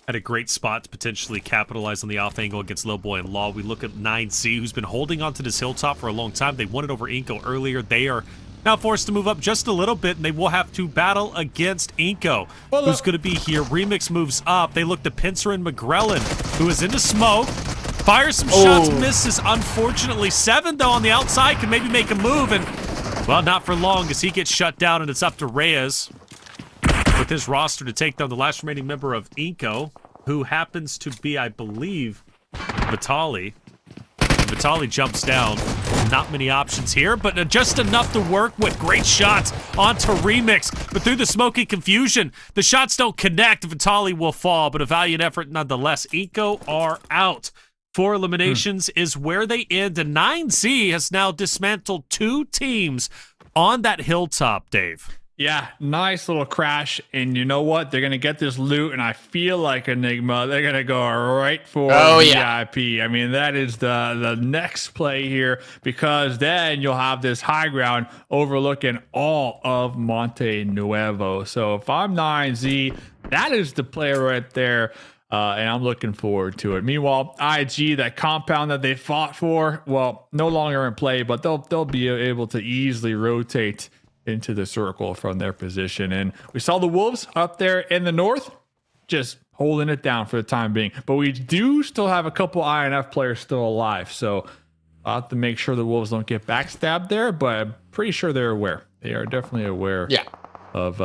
at a great spot to potentially capitalize on the off angle against Lowboy and Law. We look at 9C, who's been holding on to this hilltop for a long time. They won it over iNCO earlier. They are now forced to move up just a little bit, and they will have to battle against iNCO, who's going to be here. Remix moves up. They look to Pincer and McGrellin, who is into smoke. Fires some shots, misses. Unfortunately, 7, though, on the outside can maybe make a move, and, well, not for long as he gets shut down, and it's up to Reyes with his roster to take down the last remaining member of iNCO, who happens to be, I believe, Vitali. Vitali jumps down. Not many options here, but just enough to work with. Great shots onto Remix, but through the smoky confusion, the shots don't connect. Vitali will fall, but a valiant effort nonetheless. iNCO are out. 4 eliminations is where they end, and 9Z has now dismantled 2 teams on that hilltop, Dave. Yeah, nice little crash, and you know what? They're going to get this loot, and I feel like Enigma, they're going to go right for VIP. I mean, that is the next play here, because then you'll have this high ground overlooking all of Monte Nuevo. So if I'm 9Z, that is the play right there, and I'm looking forward to it. Meanwhile, IG, that compound that they fought for, well, no longer in play, but they'll be able to easily rotate into the circle from their position. And we saw the Wolves up there in the north just holding it down for the time being, but we do still have a couple INF players still alive, so I'll have to make sure the Wolves don't get backstabbed there, but I'm pretty sure they're aware. They are definitely aware of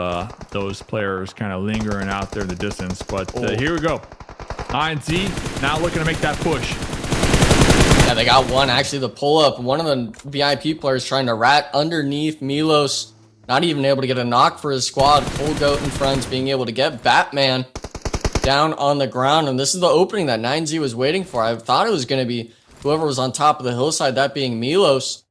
those players kind of lingering out there in the distance. But here we go. 9Z now looking to make that push. Yeah, they got one. Actually, the pull-up, one of the VIP players trying to rat underneath Milos, not even able to get a knock for his squad. Full goat in front, being able to get Batman down on the ground. And this is the opening that 9Z was waiting for. I thought it was going to be whoever was on top of the hillside, that being Milos,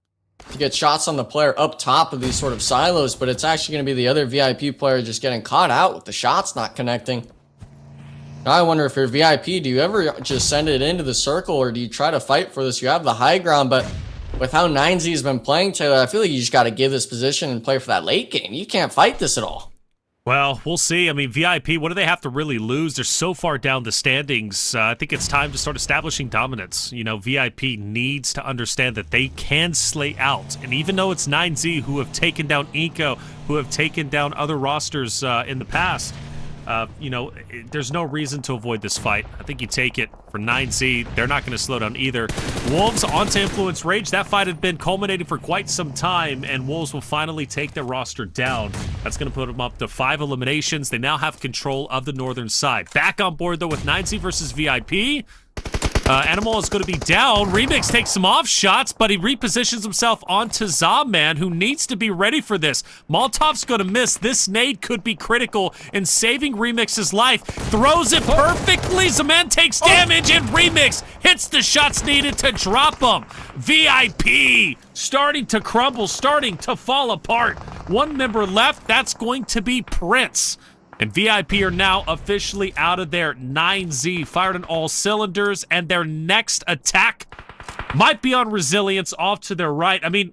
to get shots on the player up top of these sort of silos, but it's actually going to be the other VIP player just getting caught out with the shots not connecting. Now I wonder if you're VIP, do you ever just send it into the circle, or do you try to fight for this? You have the high ground, but with how 9Z has been playing, Taylor, I feel like you just got to give this position and play for that late game. You can't fight this at all. Well, we'll see. I mean, VIP, what do they have to really lose? They're so far down the standings. I think it's time to start establishing dominance. You know, VIP needs to understand that they can slay out. And even though it's 9Z who have taken down iNCO, who have taken down other rosters in the past, you know, there's no reason to avoid this fight. I think you take it for 9Z. They're not going to slow down either. Wolves onto Influence Rage. That fight had been culminating for quite some time, and Wolves will finally take their roster down. That's going to put them up to 5 eliminations. They now have control of the northern side. Back on board, though, with 9Z versus VIP. Animal is going to be down. Remix takes some off shots, but he repositions himself onto Zobman, who needs to be ready for this. Molotov's going to miss. This nade could be critical in saving Remix's life. Throws it perfectly. Zaman takes damage, and Remix hits the shots needed to drop him. VIP starting to crumble, starting to fall apart. One member left. That's going to be Prince. And VIP are now officially out of there. 9Z fired on all cylinders, and their next attack might be on Resilience off to their right. I mean,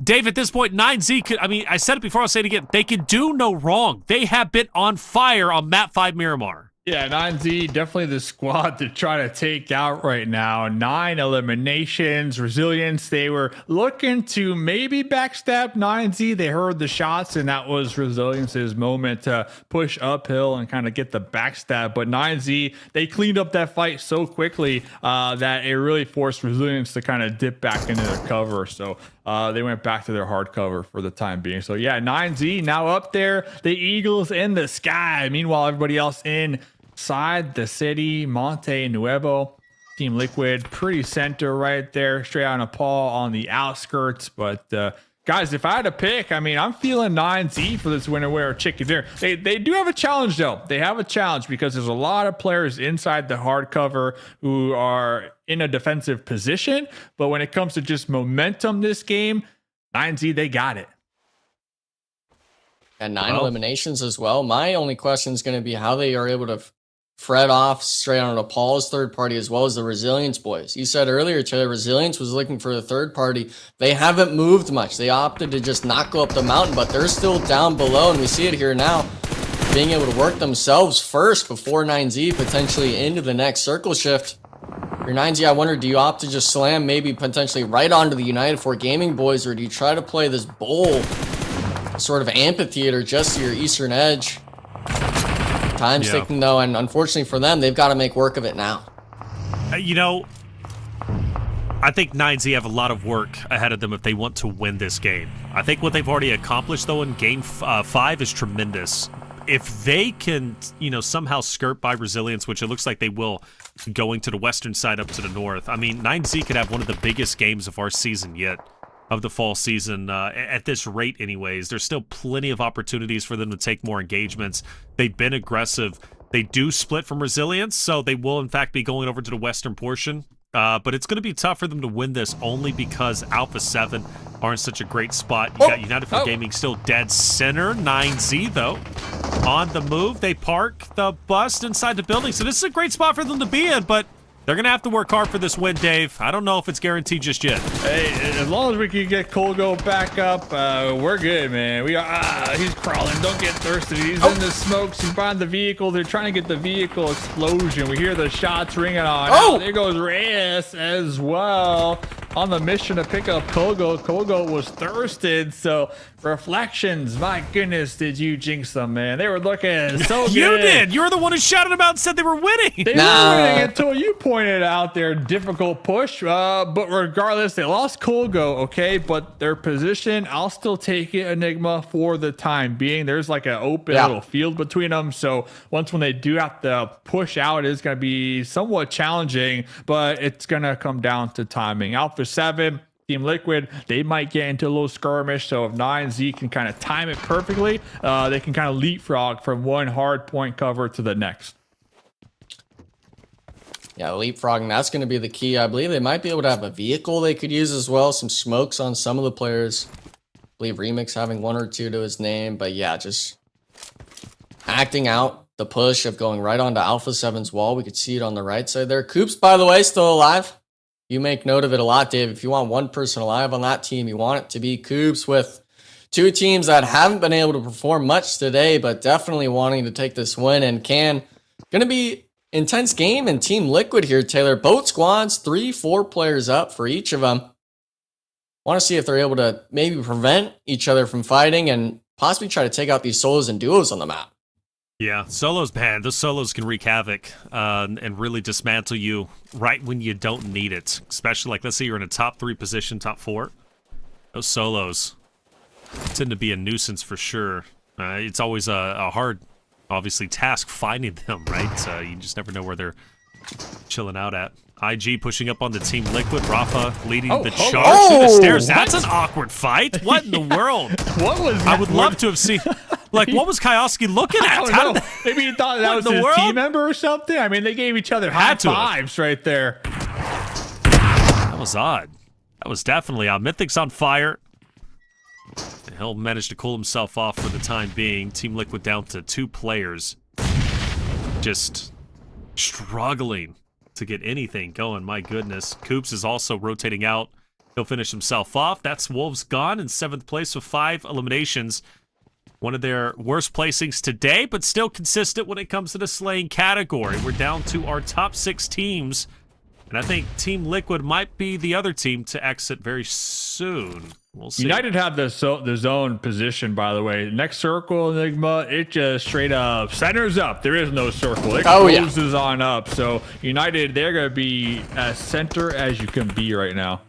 Dave, at this point, 9Z could, I mean, I said it before, I'll say it again. They can do no wrong. They have been on fire on Map 5 Miramar. Yeah, 9Z, definitely the squad to try to take out right now. 9 eliminations, Resilience. They were looking to maybe backstab 9Z. They heard the shots, and that was Resilience's moment to push uphill and kind of get the backstab. But 9Z, they cleaned up that fight so quickly that it really forced Resilience to kind of dip back into their cover. So they went back to their hard cover for the time being. So yeah, 9Z now up there. The Eagles in the sky. Meanwhile, everybody else inside the city. Monte Nuevo, Team Liquid, pretty center right there. Straight out of Nepal on the outskirts. But guys, if I had to pick, I mean, I'm feeling 9Z for this winter wear chicken dinner. They do have a challenge, though. They have a challenge because there's a lot of players inside the hard cover who are in a defensive position. But when it comes to just momentum this game, 9Z, they got it. And 9 eliminations as well. My only question is going to be how they are able to fred off straight on Nepal's third party as well as the Resilience boys. You said earlier, Taylor, Resilience was looking for the third party. They haven't moved much. They opted to just not go up the mountain, but they're still down below, and we see it here now. Being able to work themselves first before 9Z potentially into the next circle shift. Your 9Z, I wonder, do you opt to just slam maybe potentially right onto the United 4 Gaming boys, or do you try to play this bowl sort of amphitheater just to your eastern edge? Time's ticking though, and unfortunately for them, they've got to make work of it now. You know, I think 9Z have a lot of work ahead of them if they want to win this game. I think what they've already accomplished, though, in Game 5 is tremendous. If they can, you know, somehow skirt by Resilience, which it looks like they will, going to the western side up to the north, I mean, 9Z could have one of the biggest games of our season yet, of the fall season, at this rate anyways. There's still plenty of opportunities for them to take more engagements. They've been aggressive. They do split from Resilience, so they will, in fact, be going over to the western portion. But it's going to be tough for them to win this only because Alpha 7 are in such a great spot. You got United 4 Gaming still dead center. 9Z, though, on the move. They park the bus inside the building. So this is a great spot for them to be in, but they're going to have to work hard for this win, Dave. I don't know if it's guaranteed just yet. Hey, as long as we can get Kolgo back up, we're good, man. We are. He's crawling. Don't get thirsty. He's in the smokes. He's behind the vehicle. They're trying to get the vehicle explosion. We hear the shots ringing on. Oh, there goes Reyes as well on the mission to pick up Kolgo. Kolgo was thirsted, so reflections. My goodness, did you jinx them, man? They were looking so good. You did. You were the one who shouted about and said they were winning. They were winning until you pointed out their difficult push. But regardless, they lost Kolgo, okay? But their position, I'll still take it, Enigma, for the time being. There's like an open little field between them. So once when they do have to push out, it's going to be somewhat challenging, but it's going to come down to timing. Alpha 7, Team Liquid, they might get into a little skirmish, so if 9Z can kind of time it perfectly, they can kind of leapfrog from one hard point cover to the next. Yeah, leapfrogging, that's going to be the key. I believe they might be able to have a vehicle they could use as well, some smokes on some of the players. I believe Remix having 1 or 2 to his name, but yeah, just acting out the push of going right onto Alpha 7's wall. We could see it on the right side there. Coops, by the way, still alive. You make note of it a lot, Dave. If you want one person alive on that team, you want it to be Coops, with 2 teams that haven't been able to perform much today, but definitely wanting to take this win and can. Gonna be intense game in Team Liquid here, Taylor. Both squads, 3-4 players up for each of them. Want to see if they're able to maybe prevent each other from fighting and possibly try to take out these solos and duos on the map. Yeah, solos, man. Those solos can wreak havoc and really dismantle you right when you don't need it. Especially, like, let's say you're in a top 3 position, top 4. Those solos tend to be a nuisance for sure. It's always a hard, obviously, task finding them, right? You just never know where they're chilling out at. IG pushing up on the Team Liquid. Rafa leading the charge through the stairs. That's an awkward fight. What in the world? What was that? I would love to have seen... Like, what was Kioski looking at? I don't know. Maybe he thought that was his team member or something. I mean, they gave each other high fives right there. That was odd. That was definitely odd. Mythic's on fire. And he'll manage to cool himself off for the time being. Team Liquid down to 2 players. Just struggling to get anything going. My goodness. Coops is also rotating out. He'll finish himself off. That's Wolves gone in 7th place with 5 eliminations. One of their worst placings today, but still consistent when it comes to the slaying category. We're down to our top 6 teams, and I think Team Liquid might be the other team to exit very soon. We'll see. United have the zone position, by the way. Next circle, Enigma, it just straight up centers up. There is no circle. It closes on up. So United, they're going to be as center as you can be right now.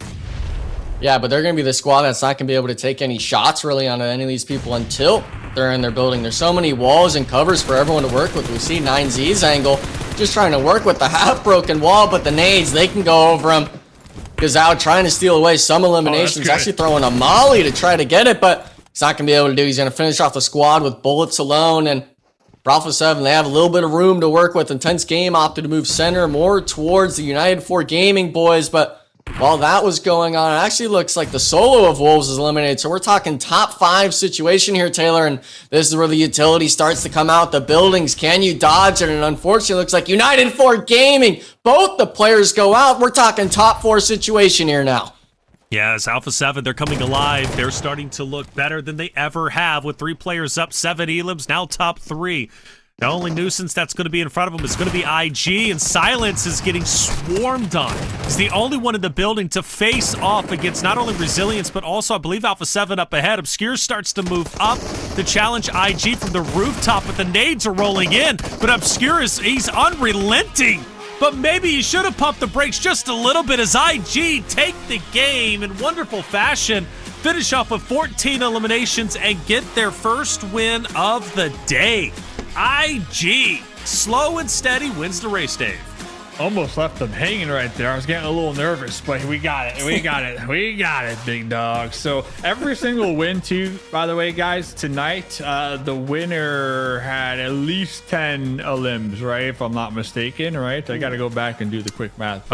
Yeah, but they're going to be the squad that's not going to be able to take any shots really onto any of these people until they're in their building. There's so many walls and covers for everyone to work with. We see 9Z's angle just trying to work with the half-broken wall, but the nades, they can go over them. Gazao trying to steal away some eliminations, actually throwing a molly to try to get it, but he's not going to be able to do. He's going to finish off the squad with bullets alone, and for Alpha 7, they have a little bit of room to work with. Intense game, opted to move center more towards the United 4 Gaming boys, but while that was going on, it actually looks like the solo of Wolves is eliminated. So we're talking top 5 situation here, Taylor, and this is where the utility starts to come out. The buildings, can you dodge it? And unfortunately, it looks like United 4 Gaming, both the players go out. We're talking top 4 situation here now. Yeah, as Alpha 7, they're coming alive. They're starting to look better than they ever have with 3 players up, 7 elims, now top 3. The only nuisance that's going to be in front of him is going to be IG, and Silence is getting swarmed on. He's the only one in the building to face off against not only Resilience, but also, I believe, Alpha 7 up ahead. Obscure starts to move up to challenge IG from the rooftop, but the nades are rolling in. But Obscure he's unrelenting. But maybe he should have pumped the brakes just a little bit as IG take the game in wonderful fashion, finish off with 14 eliminations, and get their first win of the day. IG, slow and steady, wins the race, Dave. Almost left them hanging right there. I was getting a little nervous, but we got it. We got it. We got it, big dog. So every single win, too, by the way, guys, tonight, the winner had at least 10 elims, right? If I'm not mistaken, right? I got to go back and do the quick math.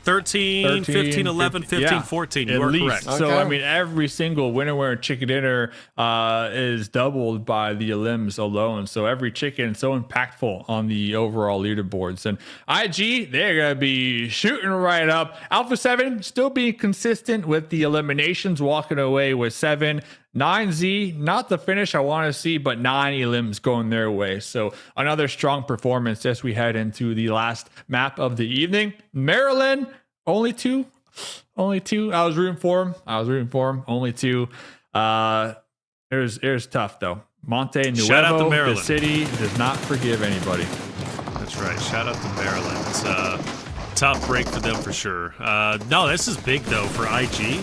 13, 15, 11, 15, yeah, 14. You are correct. So, okay. I mean, every single winner chicken dinner is doubled by the elims alone. So every chicken is so impactful on the overall leaderboards. And IG, they're going to be shooting right up. Alpha 7 still being consistent with the eliminations, walking away with 7. 9Z, not the finish I want to see, but 9 elims going their way. So another strong performance as we head into the last map of the evening. Maryland, only 2. Only 2. I was rooting for him. Only 2. It was tough, though. Monte Nuevo, the city, does not forgive anybody. That's right. Shout out to Maryland. It's a tough break for them for sure. No, this is big, though, for IG.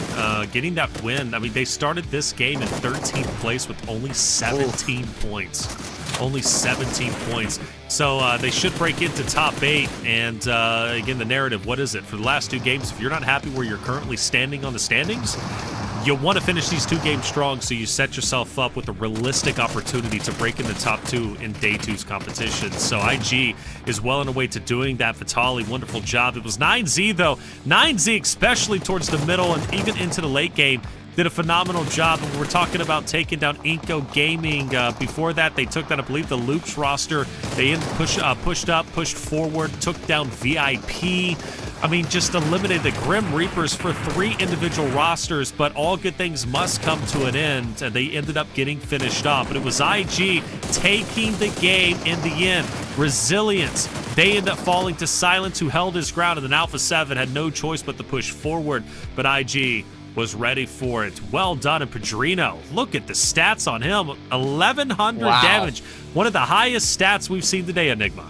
Getting that win. I mean, they started this game in 13th place with only 17 points. Only 17 points. So they should break into top 8. And again, the narrative, what is it? For the last 2 games, if you're not happy where you're currently standing on the standings, you want to finish these 2 games strong so you set yourself up with a realistic opportunity to break in the top 2 in day 2's competition. So IG is well on the way to doing that. Vitali, wonderful job. It was 9Z, though. 9Z, especially towards the middle and even into the late game, did a phenomenal job. And we're talking about taking down iNCO Gaming. Before that, they took down, I believe, the Loops roster. They pushed up, pushed forward, took down VIP. I mean, just eliminated the Grim Reapers for 3 individual rosters, but all good things must come to an end, and they ended up getting finished off. But it was IG taking the game in the end. Resilience, they end up falling to Silence, who held his ground, and then Alpha 7 had no choice but to push forward, but IG was ready for it. Well done. And Padrino, look at the stats on him. 1,100 damage. One of the highest stats we've seen today, Enigma.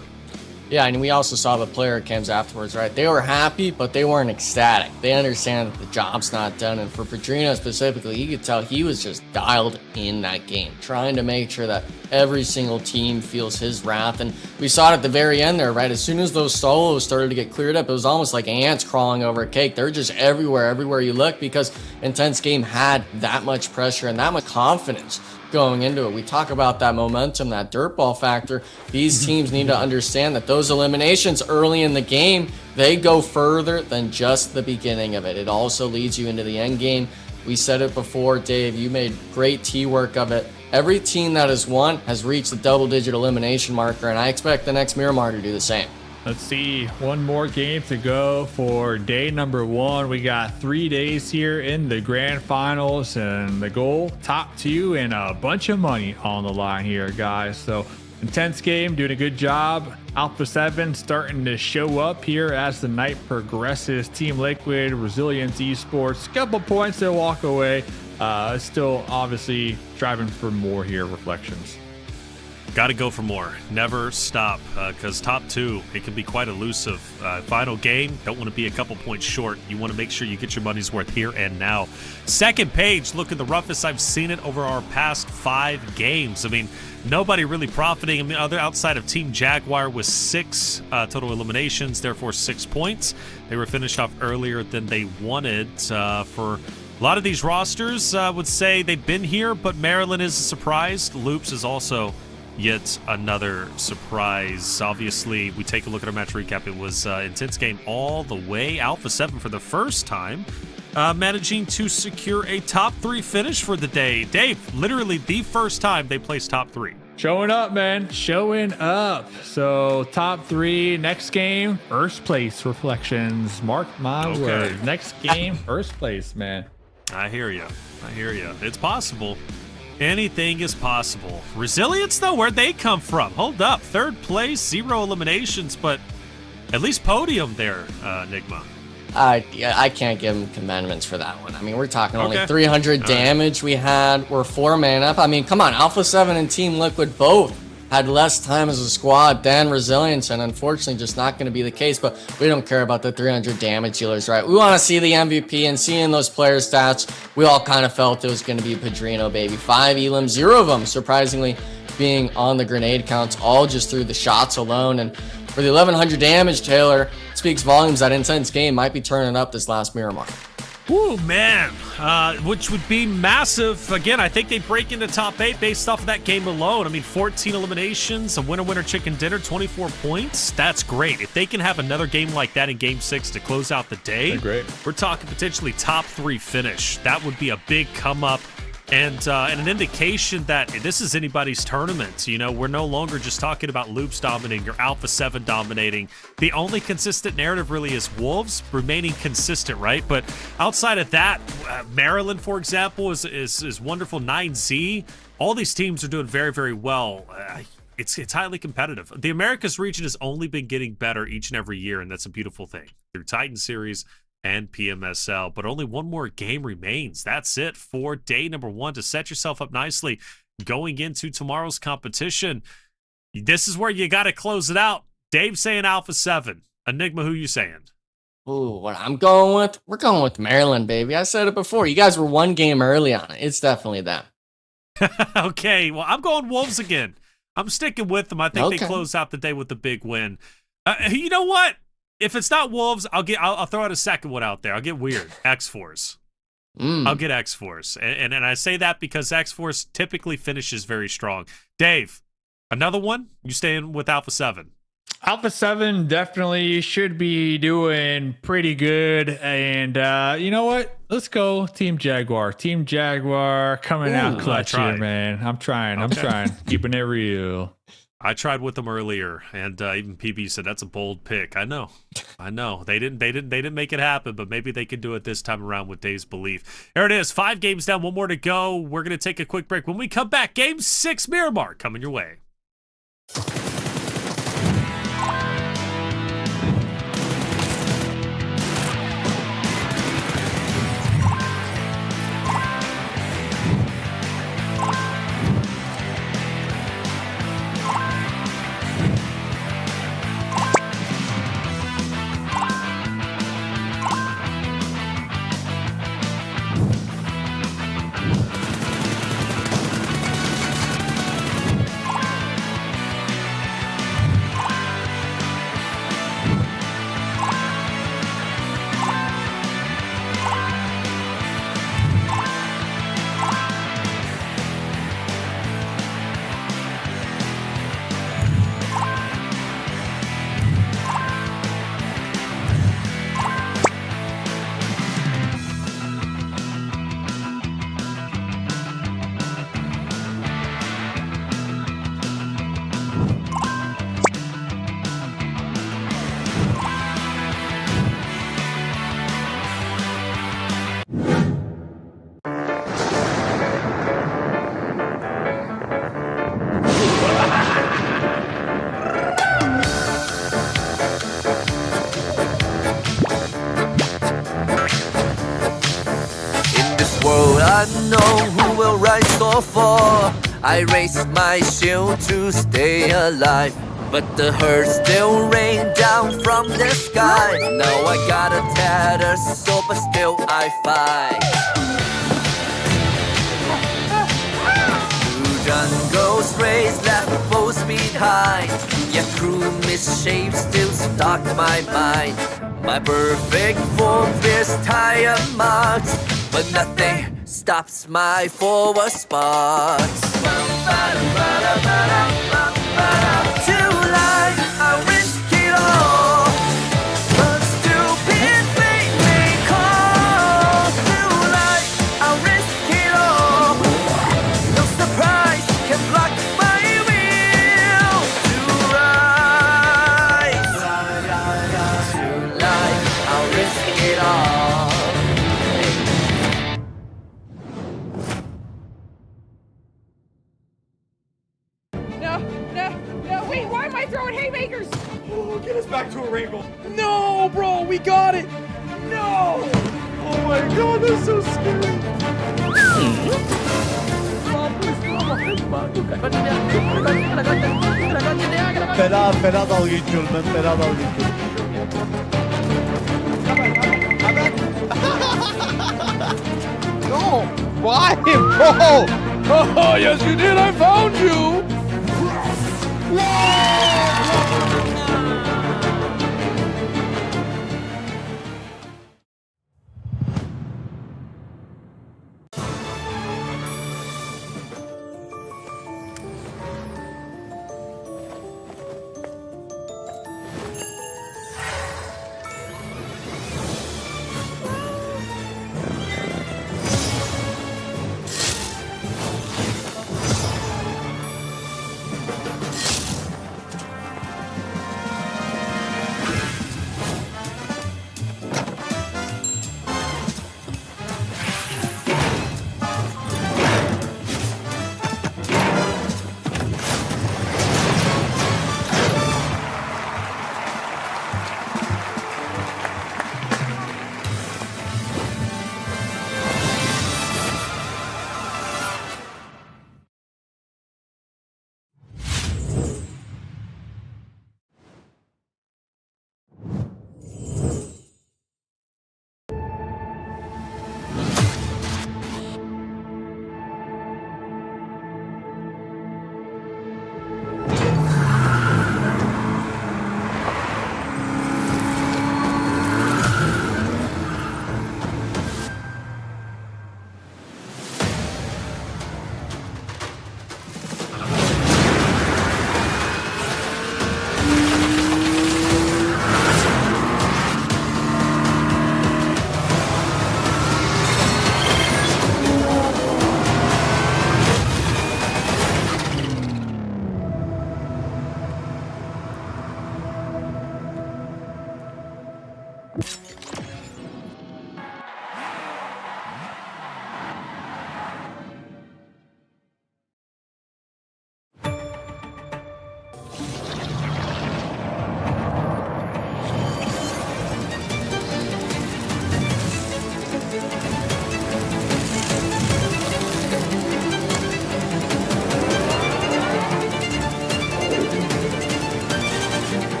Yeah, and we also saw the player cams afterwards, right? They were happy, but they weren't ecstatic. They understand that the job's not done. And for Padrino specifically, you could tell he was just dialed in that game, trying to make sure that every single team feels his wrath. And we saw it at the very end there, right? As soon as those solos started to get cleared up, it was almost like ants crawling over a cake. They're just everywhere you look, because Intense Game had that much pressure and that much confidence going into it. We talk about that momentum, that dirtball factor. These teams need to understand that those eliminations early in the game, they go further than just the beginning of it. It also leads you into the end game. We said it before, Dave, you made great T-work of it. Every team that has won has reached the double-digit elimination marker, and I expect the next Miramar to do the same. Let's see, one more game to go for day number 1. We got 3 days here in the grand finals, and the goal, top 2, and a bunch of money on the line here, guys. So Intense Game doing a good job. Alpha 7 starting to show up here as the night progresses. Team Liquid, Resilience Esports, couple points to walk away. Still obviously striving for more here, Reflections. Got to go for more. Never stop, because top 2, it can be quite elusive. Final game, don't want to be a couple points short. You want to make sure you get your money's worth here and now. Second page, look at the roughest I've seen it over our past 5 games. I mean, nobody really profiting. I mean, other outside of Team Jaguar with 6 total eliminations, therefore 6 points. They were finished off earlier than they wanted. For a lot of these rosters, would say they've been here, but Maryland is a surprise. Loops is also yet another surprise. Obviously, we take a look at our match recap. It was Intense Game all the way. Alpha 7 for the first time, managing to secure a top 3 finish for the day. Dave, literally the first time they placed top 3. Showing up, man. Showing up. So top 3, next game, first place, Reflections. Mark my words. Next game, first place, man. I hear you. It's possible. Anything is possible. Resilience, though, where'd they come from? Hold up. 3rd place, 0 eliminations, but at least podium there, Enigma. I can't give him commandments for that one. I mean, we're talking only Okay. 300 damage we had. We're 4 man up. I mean, come on. Alpha 7 and Team Liquid both had less time as a squad than Resilience, and unfortunately just not going to be the case, but we don't care about the 300 damage dealers, right? We want to see the MVP, and seeing those player stats, we all kind of felt it was going to be Padrino, baby. 5 elims, 0 of them, surprisingly, being on the grenade counts, all just through the shots alone. And for the 1100 damage, Taylor, speaks volumes that Intense Game might be turning up this last Miramar. Ooh, man, which would be massive. Again, I think they break into top 8 based off of that game alone. I mean, 14 eliminations, a winner chicken dinner, 24 points. That's great. If they can have another game like that in Game 6 to close out the day, great. We're talking potentially top 3 finish. That would be a big come up. And an indication that this is anybody's tournament. You know, we're no longer just talking about Loops dominating or Alpha 7 dominating. The only consistent narrative really is Wolves remaining consistent, right? But outside of that, Maryland, for example, is wonderful. 9Z. All these teams are doing very, very well. It's highly competitive. The Americas region has only been getting better each and every year, and that's a beautiful thing. Through Titan Series and PMSL, but only one more game remains. That's it for day number 1 to set yourself up nicely going into tomorrow's competition. This is where you got to close it out. Dave saying Alpha 7. Enigma, who you saying? Ooh, what I'm going with? We're going with Maryland, baby. I said it before. You guys were 1 game early on it. It's definitely them. Okay, well, I'm going Wolves again. I'm sticking with them. I think they close out the day with a big win. You know what? If it's not Wolves, I'll throw out a second one out there. I'll get weird. Xforce. I'll get Xforce. And I say that because Xforce typically finishes very strong. Dave, another one? You staying with Alpha 7? Alpha 7 definitely should be doing pretty good. And you know what? Let's go Team Jaguar. Team Jaguar coming out clutch here, man. I'm trying. Keeping it real. I tried with them earlier, and even PB said that's a bold pick. I know. They didn't make it happen, but maybe they can do it this time around with Dave's belief. There it is. 5 games down, 1 more to go. We're gonna take a quick break. When we come back, Game 6 Miramar coming your way. Unknown who will rise or fall. I raise my shield to stay alive, but the hurt still rain down from the sky. Now I got a tattered soul, but still I fight. Two jungles race left foes behind. Yet cruel misshapes still stalk my mind. My perfect form fears tire marks, but nothing stops my forward sparks. Too light, I risk it all, but stupid fate may call. Too light, I risk it all. No surprise can block my will to rise. Too light, I'll risk it all. No, wait, why am I throwing haymakers? Oh, get us back to Erangel. No, bro, we got it. No. Oh my god, that's so scary. Fena dalga geçiyorum ben. Fena dalga geçiyorum. No! Why, bro? Oh, yes, you did. I found you.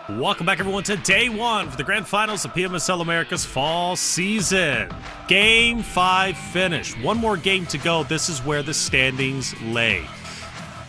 Welcome back, everyone, to day one for the grand finals of PMSL America's fall season. Game 5 finish. One more game to go. This is where the standings lay.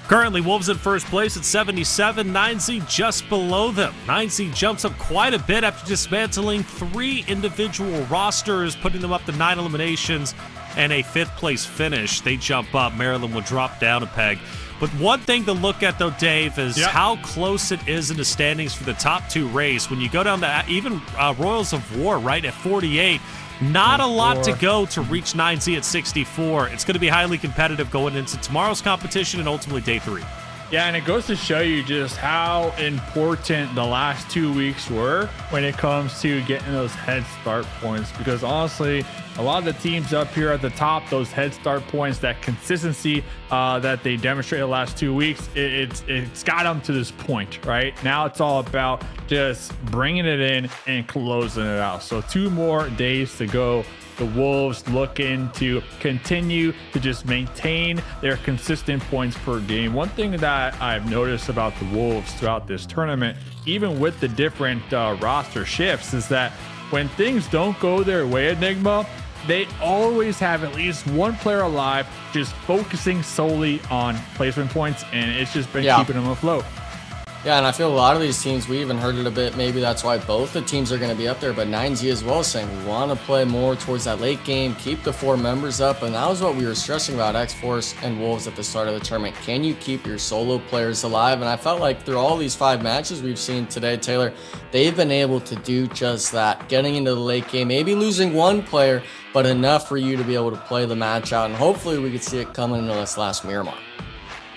Currently, Wolves in first place at 77, 9Z just below them. 9Z jumps up quite a bit after dismantling 3 individual rosters, putting them up to 9 eliminations and a 5th place finish. They jump up. Maryland will drop down a peg. But one thing to look at, though, Dave, is how close it is in the standings for the top 2 race. When you go down to even Royals of War, right, at 48, not a lot to go to reach 9Z at 64. It's going to be highly competitive going into tomorrow's competition and ultimately day 3. Yeah, and it goes to show you just how important the last 2 weeks were when it comes to getting those head start points. Because honestly, a lot of the teams up here at the top, those head start points, that consistency that they demonstrated the last 2 weeks, it's got them to this point, right? Now it's all about just bringing it in and closing it out. So 2 more days to go. The Wolves looking to continue to just maintain their consistent points per game. One thing that I've noticed about the Wolves throughout this tournament, even with the different roster shifts, is that when things don't go their way, Enigma, they always have at least one player alive just focusing solely on placement points, and it's just been keeping them afloat. Yeah, and I feel a lot of these teams, we even heard it a bit, maybe that's why both the teams are going to be up there, but 9Z as well, saying we want to play more towards that late game, keep the 4 members up, and that was what we were stressing about Xforce and Wolves at the start of the tournament. Can you keep your solo players alive? And I felt like through all these 5 matches we've seen today, Taylor, they've been able to do just that, getting into the late game, maybe losing 1 player, but enough for you to be able to play the match out, and hopefully we could see it coming into this last Miramar.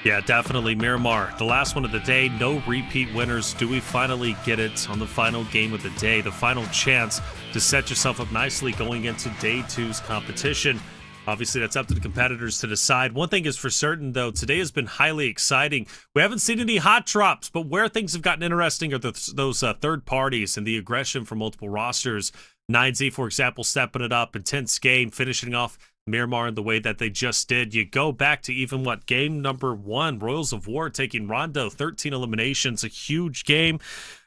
Yeah, definitely. Miramar, the last one of the day. No repeat winners. Do we finally get it on the final game of the day? The final chance to set yourself up nicely going into day 2's competition. Obviously, that's up to the competitors to decide. One thing is for certain, though, today has been highly exciting. We haven't seen any hot drops, but where things have gotten interesting are those third parties and the aggression from multiple rosters. 9Z, for example, stepping it up. Intense game, finishing off Miramar in the way that they just did. You go back to even game number 1, Royals of War taking Rondo, 13 eliminations, a huge game.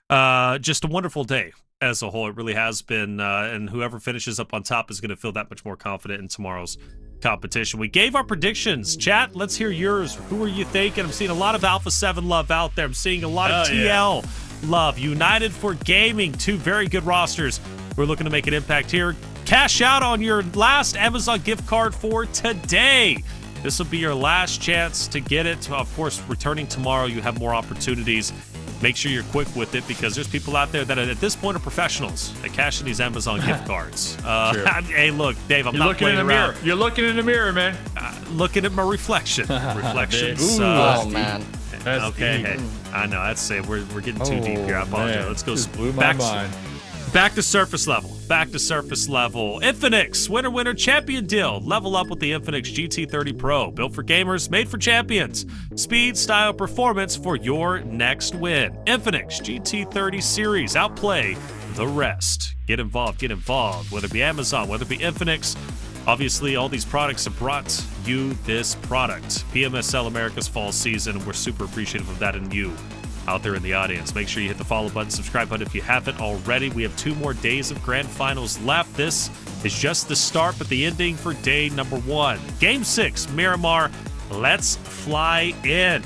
Just a wonderful day as a whole. It really has been, and whoever finishes up on top is going to feel that much more confident in tomorrow's competition. We gave our predictions. Chat, let's hear yours. Who are you thinking? I'm seeing a lot of Alpha 7 love out there. I'm seeing a lot of TL love. United for Gaming, 2 very good rosters. We're looking to make an impact here. Cash out on your last Amazon gift card for today. This will be your last chance to get it. Of course, returning tomorrow, you have more opportunities. Make sure you're quick with it because there's people out there that at this point are professionals at cashing these Amazon gift cards. Hey, look, Dave, I'm not playing around. You're looking in the mirror, man. Looking at my reflection. Reflections. Oh, man. That's okay, deep. hey, I know. That's it. We're getting too deep here. I apologize. Man. Let's go Just blew my mind. Back to surface level. Back to surface level. Infinix, winner, champion deal. Level up with the Infinix GT30 Pro. Built for gamers, made for champions. Speed, style, performance for your next win. Infinix GT30 series. Outplay the rest. Get involved. Whether it be Amazon, whether it be Infinix. Obviously, all these products have brought you this product. PMSL America's fall season. We're super appreciative of that and you out there in the audience. Make sure you hit the follow button, subscribe button if you haven't already. We have 2 more days of grand finals left. This is just the start, but the ending for day number 1. Game 6, Miramar. Let's fly in.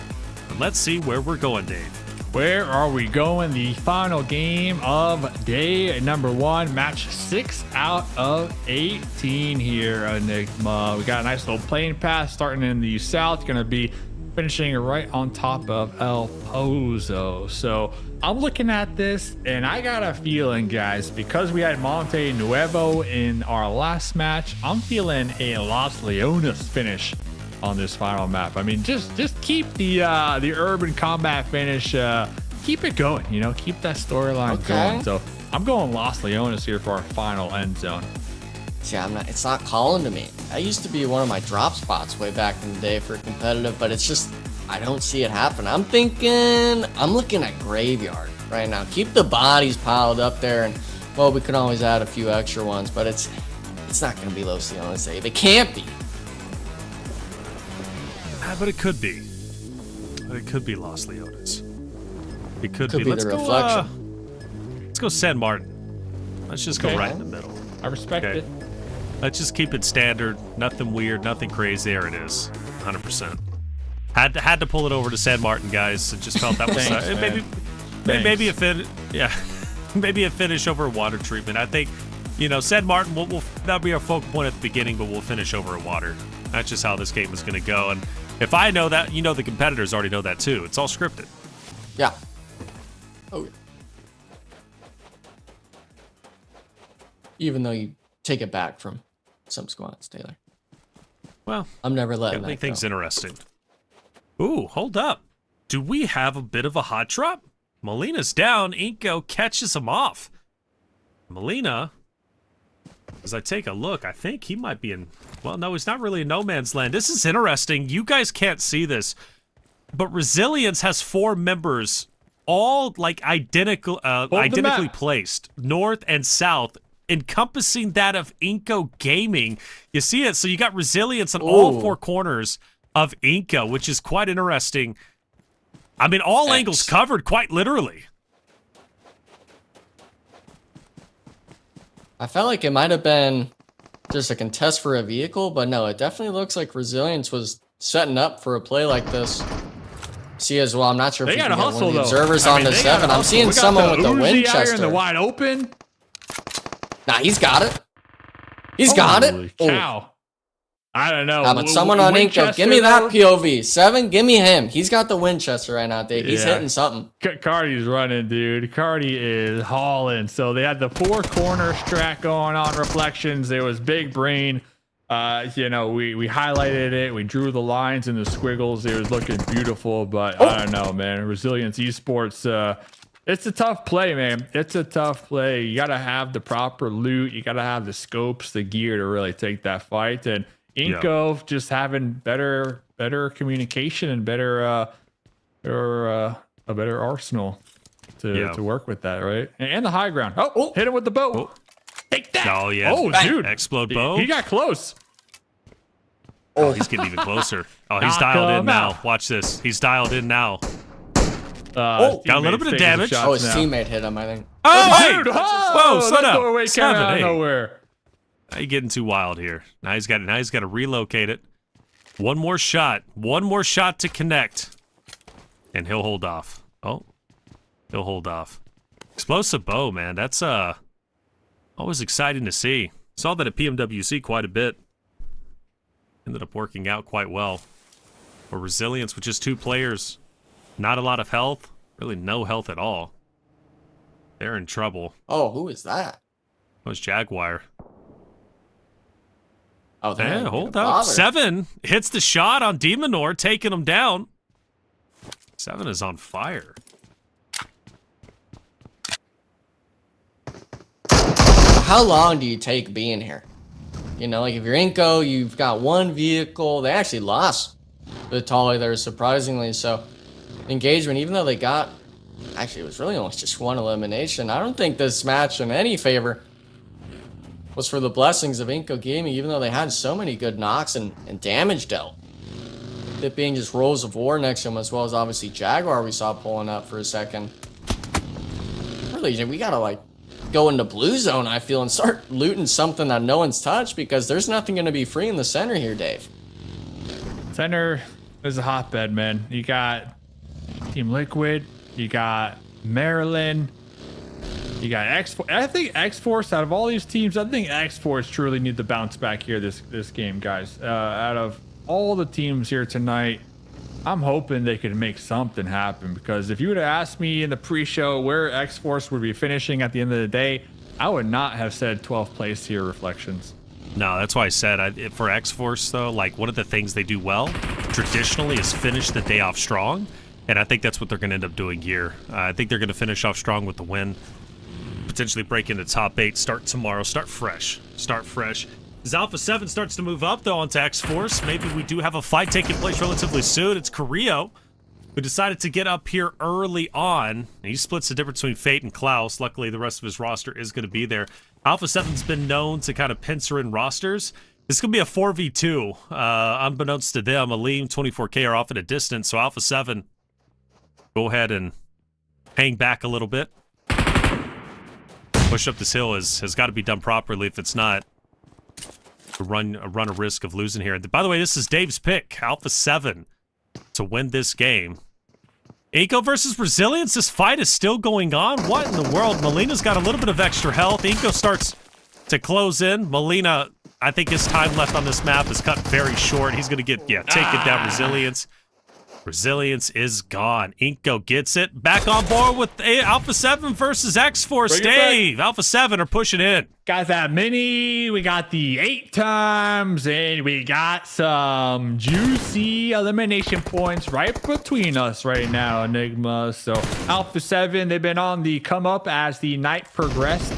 And let's see where we're going, Dave. Where are we going? The final game of day number 1, match 6 out of 18 here, Enigma. We got a nice little plane path starting in the south. Going to be finishing right on top of El Pozo. So I'm looking at this and I got a feeling, guys, because we had Monte Nuevo in our last match, I'm feeling a Los Leones finish on this final map. I mean, just keep the urban combat finish, keep it going, keep that storyline going. So I'm going Los Leones here for our final end zone. See, it's not calling to me. That used to be one of my drop spots way back in the day for competitive, but it's just, I don't see it happen. I'm looking at Graveyard right now. Keep the bodies piled up there, and, well, we can always add a few extra ones, but it's not going to be Los Leones. It can't be. But it could be. It could be Los Leones. It could be. Let's go, reflection. Let's go San Martin. Let's just go right in the middle. I respect it. Let's just keep it standard. Nothing weird, nothing crazy. There it is. 100%. Had to pull it over to San Martin, guys. I just felt that was maybe a finish over water treatment. I think, San Martin that'll be our focal point at the beginning, but we'll finish over at water. That's just how this game is going to go. And if I know that, the competitors already know that too. It's all scripted. Yeah. Oh. Even though you take it back from some squads, Taylor. Well, I'm never letting that make things go. interesting. Ooh, hold up. Do we have a bit of a hot drop? Molina's down. iNCO catches him off. Molina, as I take a look, I think he might be in... Well, no, he's not really in no man's land. This is interesting. You guys can't see this, but Resilience has 4 members, all identically placed, north and south, encompassing that of iNCO Gaming. You see it? So you got Resilience on all 4 corners of iNCO, which is quite interesting. I mean, all angles covered, quite literally. I felt like it might have been just a contest for a vehicle, but no, it definitely looks like Resilience was setting up for a play like this. See as well, I'm not sure if they we got can a get hustle, one of the though. observers on the 7. I'm seeing someone with the Winchester. In the wide open. Nah, he's got it. He's got it. Holy cow. I don't know. But someone on iNCO, give me that POV. 7, give me him. He's got the Winchester right now, Dave. He's hitting something. Cardi's running, dude. Cardi is hauling. So they had the 4 corner strat going on Reflections. There was Big Brain You know, we highlighted it, we drew the lines and the squiggles. It was looking beautiful, but I don't know, man. Resilience Esports, it's a tough play, man. It's a tough play. You gotta have the proper loot. You gotta have the scopes, the gear to really take that fight. And iNCO just having better communication and a better arsenal to work with that, right? And the high ground. Oh, hit him with the bow. Take that. Oh, yeah. Oh, dude. Explode bow. He got close. Oh, he's getting even closer. Oh, he's dialed in now. Watch this. He's dialed in now. Got a little bit of damage. Oh, his teammate hit him, I think. Oh, hey! Dude, Whoa, slow down. 7, out of hey. nowhere. Now you're getting too wild here. Now he's got to relocate it. One more shot to connect, and he'll hold off. Oh, he'll hold off. Explosive bow, man. That's always exciting to see. Saw that at PMWC quite a bit. Ended up working out quite well. For Resilience with just 2 players, not a lot of health, really no health at all. They're in trouble. Oh, who is that? It was Jaguar. Oh, yeah, hold up. 7 hits the shot on Demonor, taking him down. 7 is on fire. How long do you take being here? You know, like if you're iNCO, you've got 1 vehicle. They actually lost the Tolly there, surprisingly. So, engagement, even though they got... Actually, it was really almost just 1 elimination. I don't think this match in any favor was for the blessings of iNCO Gaming, even though they had so many good knocks and damage dealt. It being just Rolls of War next to them, as well as obviously Jaguar we saw pulling up for a second. Really, we gotta like go into blue zone, I feel, and start looting something that no one's touched, because there's nothing gonna be free in the center here, Dave. Center is a hotbed, man. You got Team Liquid, you got Maryland, you got Xforce. I think Xforce, out of all these teams, I think Xforce truly need to bounce back here this game, guys. Out of all the teams here tonight, I'm hoping they could make something happen, because if you would have asked me in the pre-show where Xforce would be finishing at the end of the day, I would not have said 12th place here, Reflections. No, that's why I said for Xforce, though, like one of the things they do well traditionally is finish the day off strong. And I think that's what they're going to end up doing here. I think they're going to finish off strong with the win. Potentially break into top 8, start tomorrow, start fresh. As Alpha 7 starts to move up, though, onto Xforce, maybe we do have a fight taking place relatively soon. It's Carrillo, who decided to get up here early on. He splits the difference between Fate and Klaus. Luckily, the rest of his roster is going to be there. Alpha 7's been known to kind of pincer in rosters. This is going to be a 4v2. Unbeknownst to them, Aleem, 24K are off at a distance, so Alpha 7 go ahead and hang back a little bit. Push up this hill has got to be done properly. If it's not, run a risk of losing here. By the way, this is Dave's pick, Alpha 7, to win this game. iNCO versus Resilience. This fight is still going on. What in the world? Molina's got a little bit of extra health. iNCO starts to close in. Molina, I think his time left on this map is cut very short. He's going to get, taken down. Resilience is gone. iNCO gets it. Back on board with Alpha 7 versus Xforce. Dave, Alpha 7 are pushing in. Got that mini, we got the 8 times, and we got some juicy elimination points right between us right now, Enigma. So Alpha 7, they've been on the come up as the night progressed.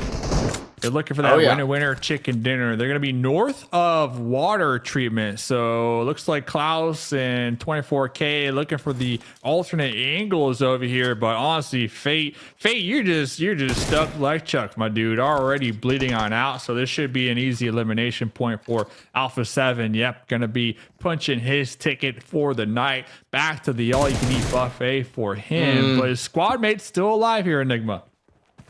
They're looking for that winner chicken dinner. They're going to be north of water treatment. So it looks like Klaus and 24K looking for the alternate angles over here. But honestly, Fate, you're just stuck like Chuck, my dude. Already bleeding on out. So this should be an easy elimination point for Alpha 7. Yep, going to be punching his ticket for the night. Back to the all-you-can-eat buffet for him. But his squad mate's still alive here, Enigma.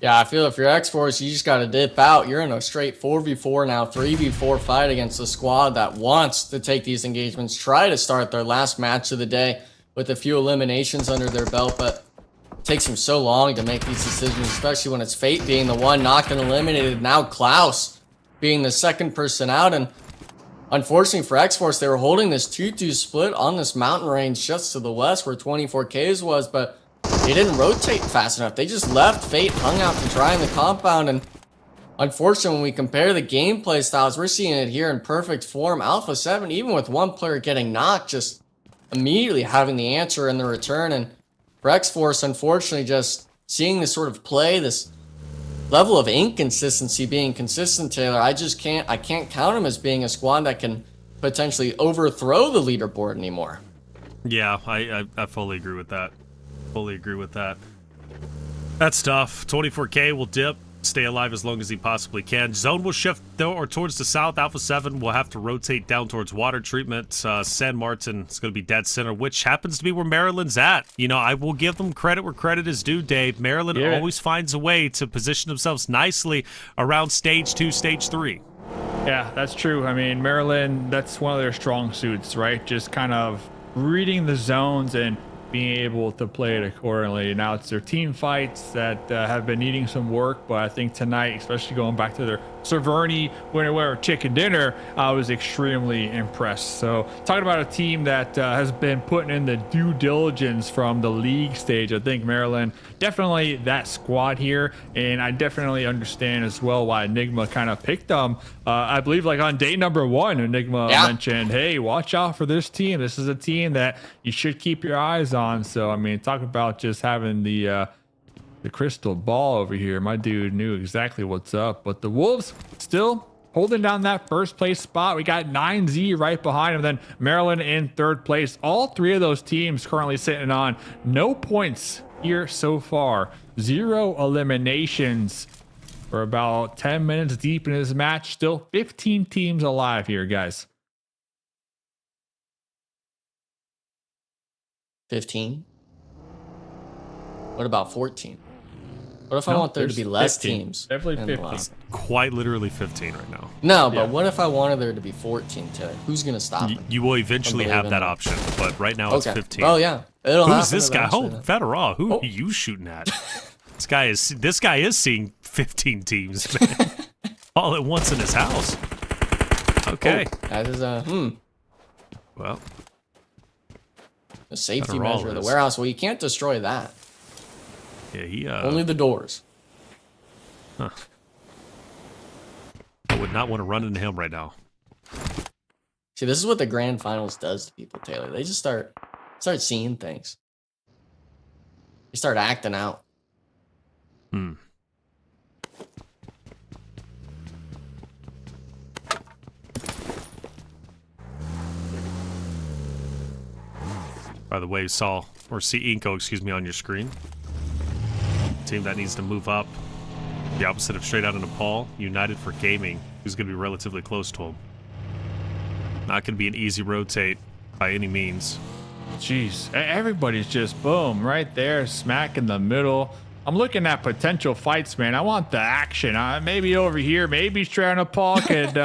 Yeah, I feel if you're Xforce, you just got to dip out. You're in a straight 4v4 now, 3v4 fight against a squad that wants to take these engagements, try to start their last match of the day with a few eliminations under their belt, but it takes them so long to make these decisions, especially when it's Fate being the one knocked and eliminated, now Klaus being the second person out. And unfortunately for Xforce, they were holding this 2-2 split on this mountain range just to the west where 24K's was, but they didn't rotate fast enough. They just left. Fate hung out to dry in the compound, and unfortunately, when we compare the gameplay styles, we're seeing it here in perfect form. Alpha 7, even with one player getting knocked, just immediately having the answer in the return. And for Xforce, unfortunately, just seeing this sort of play, this level of inconsistency being consistent, Taylor, I can't count him as being a squad that can potentially overthrow the leaderboard anymore. Yeah, I fully agree with that. Fully agree with that. That's tough. 24K will dip, stay alive as long as he possibly can. Zone will shift though, or towards the south. Alpha 7 will have to rotate down towards water treatment. San Martin is going to be dead center, which happens to be where Maryland's at. You know, I will give them credit where credit is due, Dave. Maryland always finds a way to position themselves nicely around stage 2, stage 3. Yeah, that's true. I mean, Maryland, that's one of their strong suits, right? Just kind of reading the zones and being able to play it accordingly. Now it's their team fights that have been needing some work, but I think tonight, especially going back to their Cerverni winner chicken dinner, I was extremely impressed. So talking about a team that has been putting in the due diligence from the league stage, I think Maryland definitely that squad here, and I definitely understand as well why Enigma kind of picked them. I believe like on day number 1, Enigma mentioned, hey, watch out for this team. This is a team that you should keep your eyes on. So I mean, talk about just having the crystal ball over here. My dude knew exactly what's up. But the Wolves still holding down that first place spot. We got 9Z right behind him. Then Maryland in third place. All 3 of those teams currently sitting on no points here so far. 0 eliminations. We're about 10 minutes deep in this match. Still 15 teams alive here, guys. 15? What about 14? What if I want there to be less 15. teams? Definitely 15. Quite literally 15 right now. No, but what if I wanted there to be 14, Taylor? Who's going to stop it? You will eventually have that option, but right now it's 15. Oh, yeah. It'll Who's happen this guy? eventually. Oh, Federal. Who are you shooting at? This guy is seeing 15 teams, man. All at once in his house. Okay. Oh, that is a well, a safety Federal measure of the is. warehouse. Well, you can't destroy that. Yeah, he Only the doors. Huh. I would not want to run into him right now. See, this is what the grand finals does to people, Taylor. They just start seeing things. They start acting out. By the way, see iNCO, excuse me, on your screen. Team that needs to move up. The opposite of straight out of Nepal, United for Gaming, who's going to be relatively close to him. Not going to be an easy rotate by any means. Jeez, everybody's just boom right there, smack in the middle. I'm looking at potential fights, man. I want the action. Maybe over here, maybe straight out of Nepal could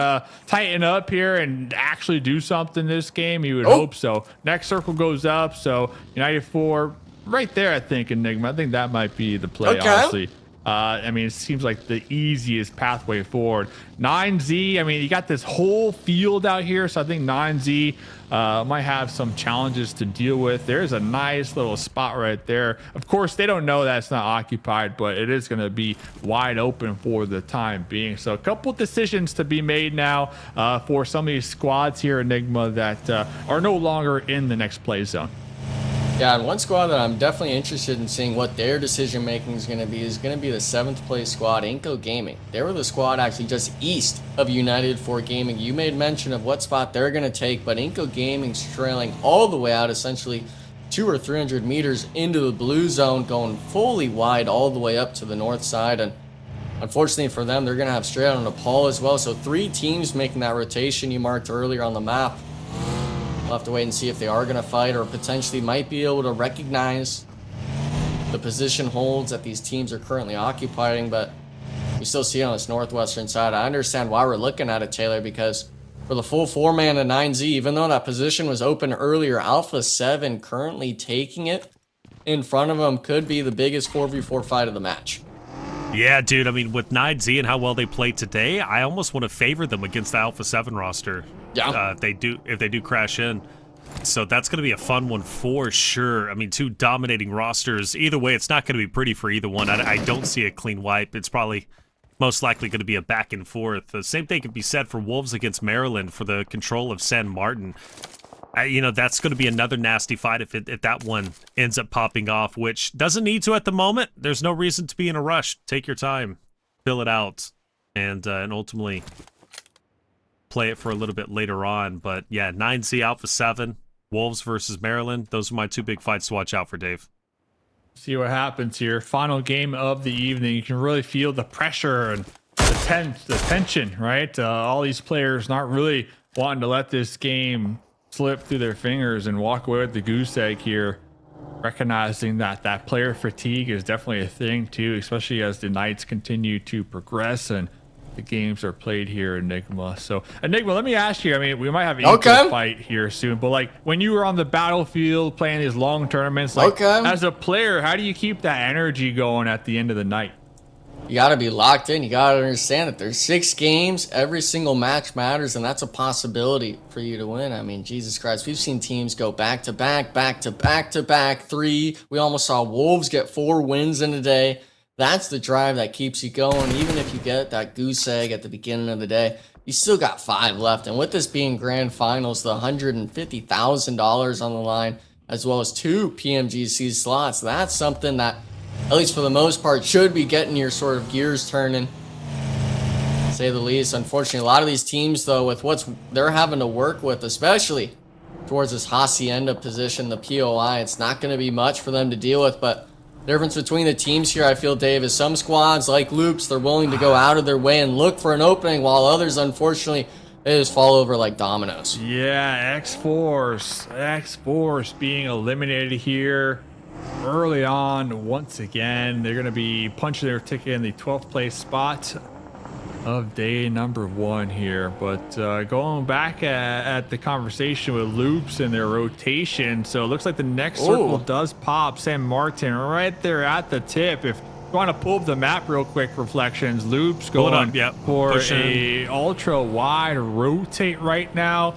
tighten up here and actually do something this game. You would hope so. Next circle goes up, so United 4 right there, I think, Enigma. I think that might be the play, honestly. I mean, it seems like the easiest pathway forward. 9Z, I mean, you got this whole field out here, so I think 9Z might have some challenges to deal with. There's a nice little spot right there. Of course, they don't know that it's not occupied, but it is going to be wide open for the time being. So a couple decisions to be made now for some of these squads here, Enigma, that are no longer in the next play zone. Yeah, and one squad that I'm definitely interested in seeing what their decision making is going to be the 7th place squad, iNCO Gaming. They were the squad actually just east of United for Gaming. You made mention of what spot they're going to take, but iNCO Gaming's trailing all the way out, essentially 200 or 300 meters into the blue zone, going fully wide all the way up to the north side. And unfortunately for them, they're going to have straight out of Nepal as well. So 3 teams making that rotation you marked earlier on the map. We'll have to wait and see if they are going to fight or potentially might be able to recognize the position holds that these teams are currently occupying, but we still see it on this northwestern side. I understand why we're looking at it, Taylor, because for the full 4-man to 9Z, even though that position was open earlier, Alpha 7 currently taking it in front of them could be the biggest 4v4 fight of the match. Yeah, dude, I mean, with 9Z and how well they played today, I almost want to favor them against the Alpha 7 roster. Yeah. If they do crash in. So that's going to be a fun one for sure. I mean, 2 dominating rosters. Either way, it's not going to be pretty for either one. I don't see a clean wipe. It's probably most likely going to be a back and forth. The same thing could be said for Wolves against Maryland for the control of San Martin. You know, that's going to be another nasty fight if that one ends up popping off, which doesn't need to at the moment. There's no reason to be in a rush. Take your time, fill it out, and ultimately play it for a little bit later on. But yeah, 9Z Alpha 7, Wolves versus Maryland. Those are my two big fights to watch out for, Dave. See what happens here. Final game of the evening. You can really feel the pressure and the tension, right? All these players not really wanting to let this game slip through their fingers and walk away with the goose egg here, recognizing that player fatigue is definitely a thing too, especially as the nights continue to progress and the games are played here, Enigma. So Enigma, let me ask you, I mean, we might have an equal fight here soon, but like when you were on the battlefield playing these long tournaments, like as a player, how do you keep that energy going at the end of the night? You got to be locked in. You got to understand that there's 6 games. Every single match matters, and that's a possibility for you to win. I mean, Jesus Christ, we've seen teams go back to back, back to back to back, 3. We almost saw Wolves get 4 wins in a day. That's the drive that keeps you going. Even if you get that goose egg at the beginning of the day, you still got 5 left. And with this being grand finals, the $150,000 on the line, as well as 2 PMGC slots, that's something that, at least for the most part, should be getting your sort of gears turning, to say the least. Unfortunately, a lot of these teams, though, with what they're having to work with, especially towards this hacienda position, the POI, it's not going to be much for them to deal with. But the difference between the teams here, I feel, Dave, is some squads, like Loops, they're willing to go out of their way and look for an opening, while others, unfortunately, they just fall over like dominoes. Yeah, Xforce being eliminated here early on. Once again, they're going to be punching their ticket in the 12th place spot of day number 1 here. But going back at the conversation with Loops and their rotation, so it looks like the next circle does pop San Martin right there at the tip. If you want to pull up the map real quick, Reflections, Loops going for a ultra wide rotate right now,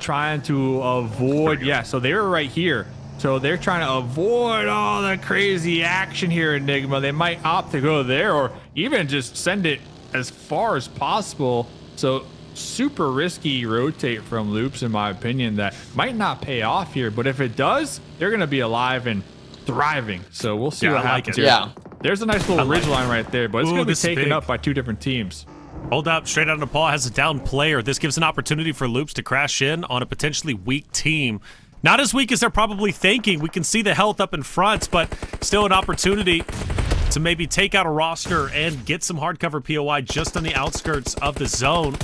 trying to avoid, so they were right here. So they're trying to avoid all the crazy action here, Enigma. They might opt to go there or even just send it as far as possible. So super risky rotate from Loops, in my opinion, that might not pay off here. But if it does, they're going to be alive and thriving. So we'll see what happens here. Yeah. There's a nice little ridge line right there, but it's going to be taken up by 2 different teams. Hold up, straight out of Nepal has a down player. This gives an opportunity for Loops to crash in on a potentially weak team. Not as weak as they're probably thinking. We can see the health up in front, but still an opportunity to maybe take out a roster and get some hardcover POI just on the outskirts of the zone.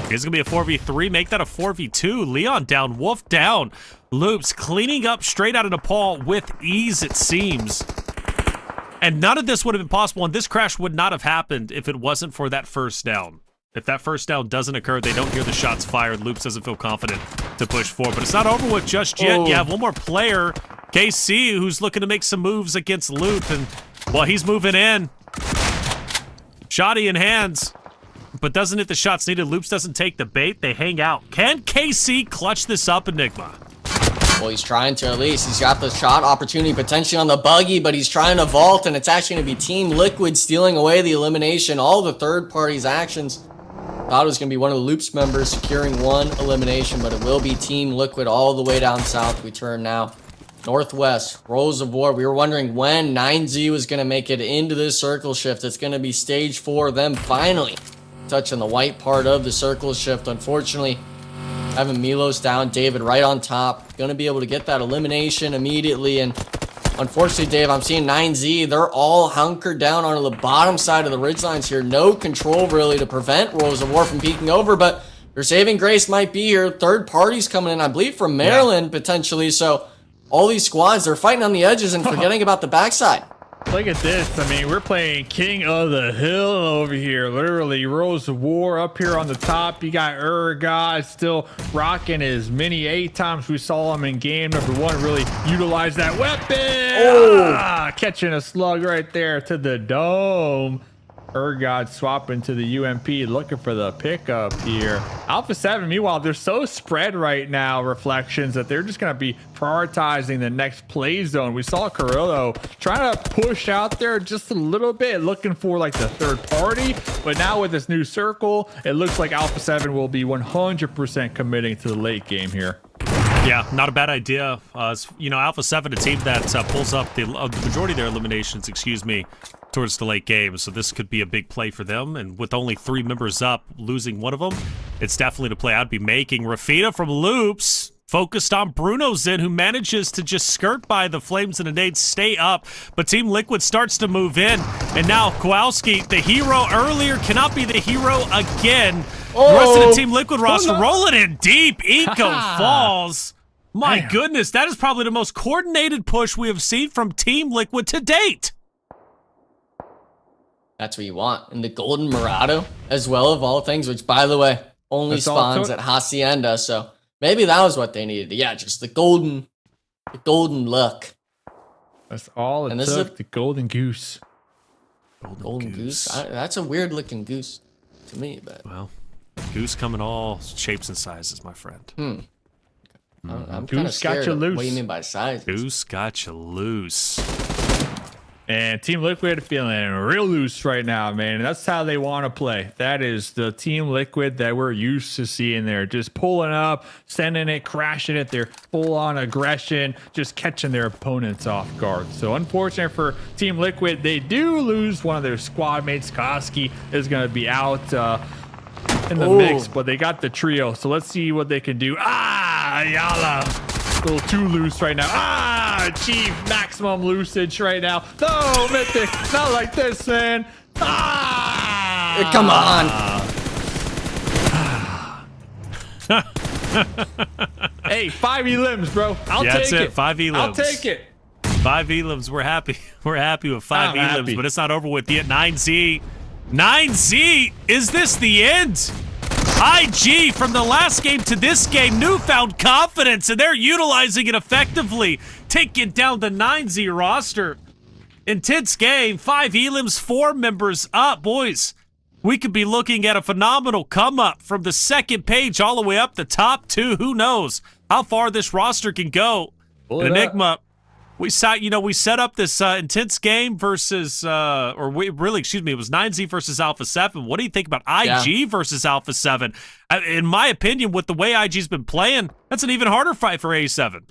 It's going to be a 4v3. Make that a 4v2. Leon down. Wolf down. Loops cleaning up straight out of Nepal with ease, it seems. And none of this would have been possible, and this crash would not have happened if it wasn't for that first down. If that first down doesn't occur, they don't hear the shots fired. Loops doesn't feel confident to push forward. But it's not over with just yet. You have one more player, KC, who's looking to make some moves against Loop. And, well, he's moving in. Shotty in hands. But doesn't hit the shots needed. Loops doesn't take the bait. They hang out. Can KC clutch this up, Enigma? Well, he's trying to at least. He's got the shot opportunity potentially on the buggy, but he's trying to vault, and it's actually going to be Team Liquid stealing away the elimination. All the third party's actions. Thought it was going to be one of the Loops members securing 1 elimination, but it will be Team Liquid all the way down south. We turn now northwest. Rolls of War. We were wondering when 9Z was going to make it into this circle shift. It's going to be stage 4, them finally touching the white part of the circle shift. Unfortunately, having Milos down, David right on top. Going to be able to get that elimination immediately, and unfortunately, Dave, I'm seeing 9Z. They're all hunkered down onto the bottom side of the ridgelines here. No control, really, to prevent Rolls of War from peeking over, but their saving grace might be here. Third parties coming in, I believe, from Maryland, potentially. So all these squads, they're fighting on the edges and forgetting about the backside. Look at this. I mean, we're playing King of the Hill over here. Literally, Rose of War up here on the top. You got Erangel still rocking as many 8 times we saw him in game number 1. Really utilize that weapon. Catching a slug right there to the dome. Erangel swapping to the UMP, looking for the pickup here. Alpha 7, meanwhile, they're so spread right now, Reflections, that they're just going to be prioritizing the next play zone. We saw Carrillo trying to push out there just a little bit, looking for like the third party. But now with this new circle, it looks like Alpha 7 will be 100% committing to the late game here. Yeah, not a bad idea. You know, Alpha 7, a team that pulls up the majority of their eliminations, towards the late game. So this could be a big play for them. And with only 3 members up, losing one of them, it's definitely the play I'd be making. Rafita from Loops, focused on Bruno Zen, who manages to just skirt by the Flames and the nades, stay up. But Team Liquid starts to move in. And now Kowalski, the hero earlier, cannot be the hero again. The rest of the Team Liquid roster rolling in deep. iNCO falls. My goodness, that is probably the most coordinated push we have seen from Team Liquid to date. That's what you want. And the Golden Murado as well, of all things, which, by the way, only spawns at Hacienda. So maybe that was what they needed. Yeah, just the golden luck. That's all it took, the golden goose. Golden goose? That's a weird looking goose to me, but. Well, goose come in all shapes and sizes, my friend. I'm kind of scared of what you mean by sizes. Goose got you loose. And Team Liquid feeling real loose right now, man. And that's how they want to play. That is the Team Liquid that we're used to seeing there. Just pulling up, sending it, crashing it. They're full on aggression, just catching their opponents off guard. So unfortunate for Team Liquid, they do lose one of their squad mates. Koski is going to be out in the mix, but they got the trio. So let's see what they can do. Ayala. A little too loose right now. Chief, maximum loosage right now. No, Mythic, not like this, man. Come on. Hey, 5 elims, bro. I'll take that's it. 5 elims. I'll take it. 5 elims. We're happy. We're happy with 5 elims, but it's not over with yet. 9Z. 9Z. Is this the end? IG from the last game to this game, newfound confidence, and they're utilizing it effectively, taking down the 9Z roster. Intense game, 5 elims, 4 members up. Boys, we could be looking at a phenomenal come up from the second page all the way up the top 2. Who knows how far this roster can go? Enigma, we set up this intense game versus, it was 9Z versus Alpha 7. What do you think about IG versus Alpha 7? In my opinion, with the way IG's been playing, that's an even harder fight for A7.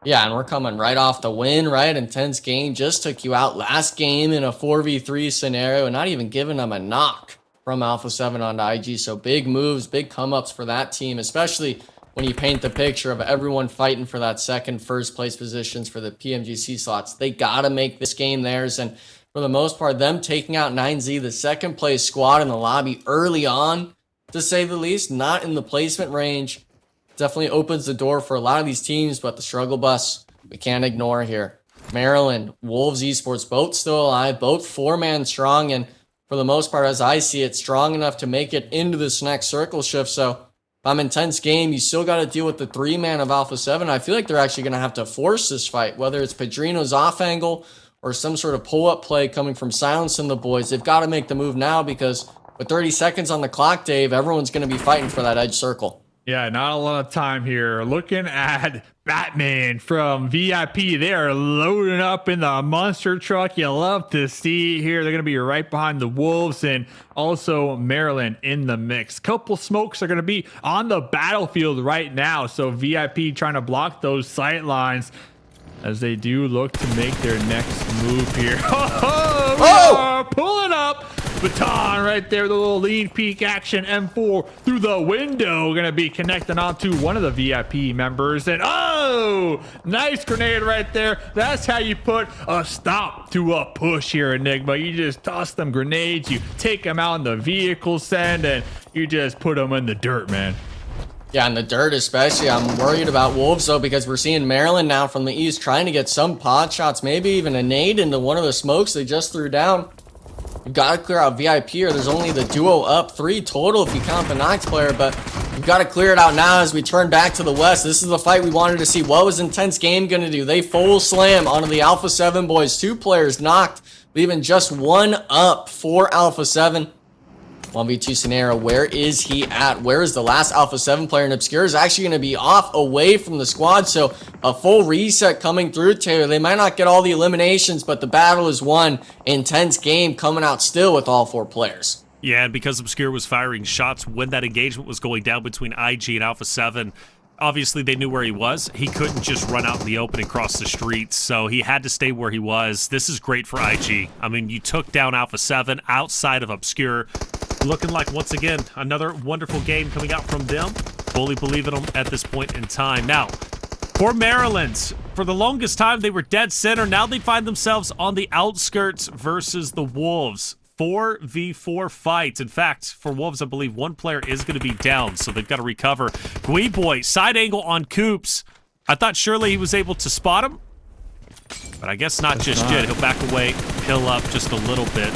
Yeah, and we're coming right off the win, right? Intense game, just took you out last game in a 4v3 scenario, and not even giving them a knock from Alpha 7 onto IG. So big moves, big come-ups for that team, especially when you paint the picture of everyone fighting for that first place positions for the PMGC slots. They got to make this game theirs. And for the most part, them taking out 9Z, the second place squad in the lobby early on, to say the least, not in the placement range, definitely opens the door for a lot of these teams. But the struggle bus, we can't ignore here. Maryland, Wolves Esports, both still alive, both 4-man strong. And for the most part, as I see it, strong enough to make it into this next circle shift. So I'm intense game. You still got to deal with the 3-man of Alpha 7. I feel like they're actually going to have to force this fight, whether it's Padrino's off angle or some sort of pull-up play coming from Silence and the boys. They've got to make the move now because with 30 seconds on the clock, Dave, everyone's going to be fighting for that edge circle. Yeah, not a lot of time here. Looking at Batman from VIP. They are loading up in the monster truck. You love to see here. They're going to be right behind the Wolves and also Maryland in the mix. Couple smokes are going to be on the battlefield right now. So VIP trying to block those sight lines as they do look to make their next move here. We are pulling up. Baton right there, the little lean peek action. M4 through the window, gonna be connecting onto one of the VIP members. And nice grenade right there. That's how you put a stop to a push here, Enigma. You just toss them grenades, you take them out in the vehicle send, and you just put them in the dirt, man. Yeah, in the dirt especially. I'm worried about Wolves, though, because we're seeing Maryland now from the east trying to get some pod shots, maybe even a nade into one of the smokes they just threw down. You've got to clear out VIP, or there's only the duo up 3 total if you count the Nox player, but you've got to clear it out now as we turn back to the west. This is the fight we wanted to see. What was Intense Game going to do? They full slam onto the Alpha 7 boys. 2 players knocked leaving just one up for Alpha 7. 1v2 scenario, where is he at? Where is the last Alpha 7 player? And Obscure is actually going to be off away from the squad, so a full reset coming through, Taylor. They might not get all the eliminations, but the battle is won. Intense game coming out still with all 4 players. Yeah, and because Obscure was firing shots when that engagement was going down between IG and Alpha 7, obviously they knew where he was. He couldn't just run out in the open and cross the streets, so he had to stay where he was. This is great for IG. I mean, you took down Alpha 7 outside of Obscure. Looking like, once again, another wonderful game coming out from them. Fully believe in them at this point in time. Now, for Maryland, for the longest time, they were dead center. Now they find themselves on the outskirts versus the Wolves. 4v4 fights. In fact, for Wolves, I believe one player is going to be down, so they've got to recover. Boy, side angle on Coops. I thought surely he was able to spot him, but I guess not just yet. He'll back away, hill up just a little bit.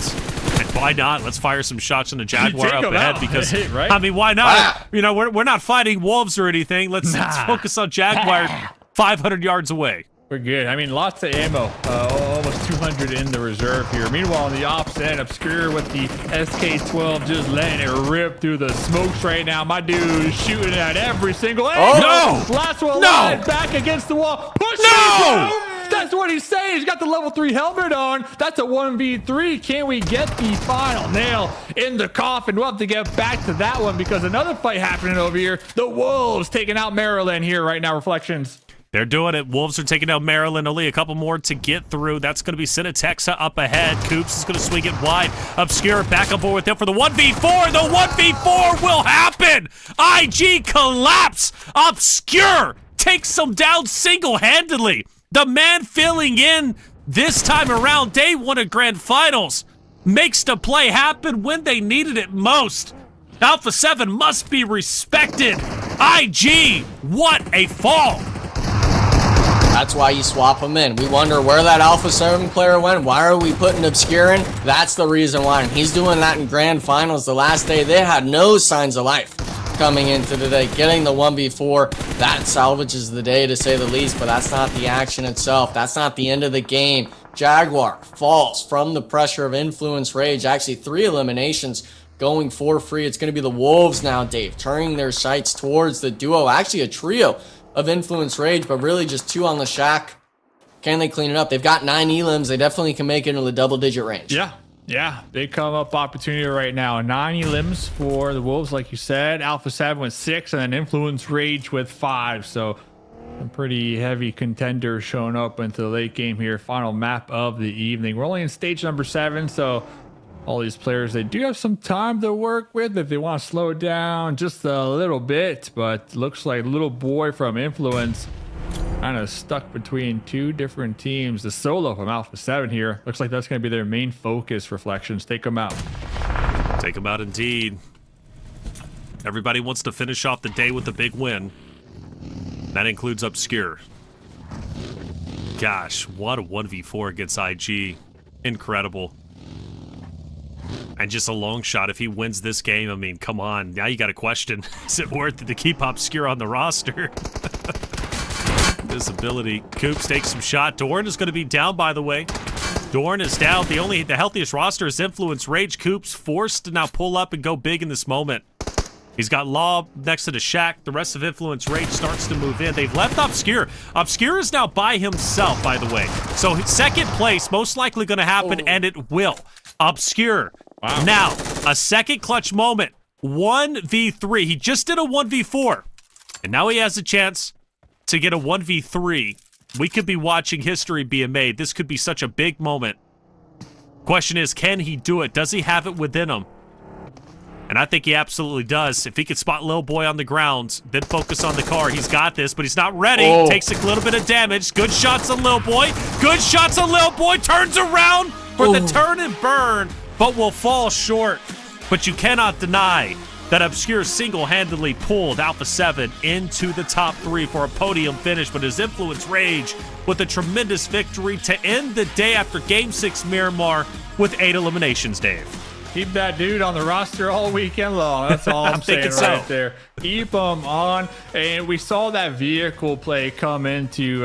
And why not? Let's fire some shots on the Jaguar up ahead because, right? I mean, why not? You know, we're not fighting Wolves or anything. Let's focus on Jaguar 500 yards away. We're good. I mean, lots of ammo. Almost 200 in the reserve here. Meanwhile, on the opposite end, Obscure with the SK-12 just letting it rip through the smokes right now. My dude shooting at every single angle. No! Last one live, back against the wall. Push No! That's what he's saying. He's got the level 3 helmet on. That's a 1v3. Can we get the final nail in the coffin? We'll have to get back to that one because another fight happening over here. The Wolves taking out Maryland here right now, Reflections. They're doing it. Wolves are taking out Maryland. Only a couple more to get through. That's going to be Cinetexa up ahead. Coops is going to swing it wide. Obscure back on board with him for the 1v4. The 1v4 will happen. IG collapse. Obscure takes them down single-handedly. The man filling in this time around, day 1 of Grand Finals, makes the play happen when they needed it most. Alpha 7 must be respected. IG, what a fall. That's why you swap them in. We wonder where that Alpha 7 player went. Why are we putting Obscure in? That's the reason why. And he's doing that in Grand Finals. The last day, they had no signs of life coming into the day. Getting the 1v4, that salvages the day to say the least, but that's not the action itself. That's not the end of the game. Jaguar falls from the pressure of Influence Rage. Actually, 3 eliminations going for free. It's going to be the Wolves now, Dave, turning their sights towards the duo. Actually, a trio of Influence Rage, but really just 2 on the shack. Can they clean it up? They've got 9 elims. They definitely can make it into the double-digit range. Yeah, big come up opportunity right now. 9 elims for the Wolves, like you said. Alpha 7 with 6, and then Influence Rage with 5. So some pretty heavy contenders showing up into the late game here. Final map of the evening. We're only in stage number 7, so all these players, they do have some time to work with if they want to slow down just a little bit. But looks like little boy from Influence kind of stuck between 2 different teams. The solo from Alpha 7 here. Looks like that's going to be their main focus. Reflections, take them out. Take them out indeed. Everybody wants to finish off the day with a big win. That includes Obscure. Gosh, what a 1v4 against IG. Incredible. And just a long shot. If he wins this game, I mean, come on. Now you got to question, is it worth it to keep Obscure on the roster? Visibility. Coops takes some shot. Dorn is going to be down, by the way. Dorn is down. The healthiest roster is Influence Rage. Coops forced to now pull up and go big in this moment. He's got Law next to the shack. The rest of Influence Rage starts to move in. They've left Obscure. Obscure is now by himself, by the way. So second place most likely going to happen, and it will. Obscure. Wow. Now, a second clutch moment. 1v3. He just did a 1v4. And now he has a chance to get a 1v3. We could be watching history being made. This could be such a big moment. Question is, can he do it? Does he have it within him? And I think he absolutely does. If he could spot Lil Boy on the ground, then focus on the car, he's got this, but he's not ready. Takes a little bit of damage. Good shots on Lil Boy. Good shots on Lil Boy. Turns around for the turn and burn, but will fall short. But you cannot deny that Obscure single-handedly pulled Alpha 7 into the top 3 for a podium finish, but his Influence Rage with a tremendous victory to end the day after Game 6 Miramar with 8 eliminations, Dave. Keep that dude on the roster all weekend long. That's all I'm saying right there. Keep him on. And we saw that vehicle play come into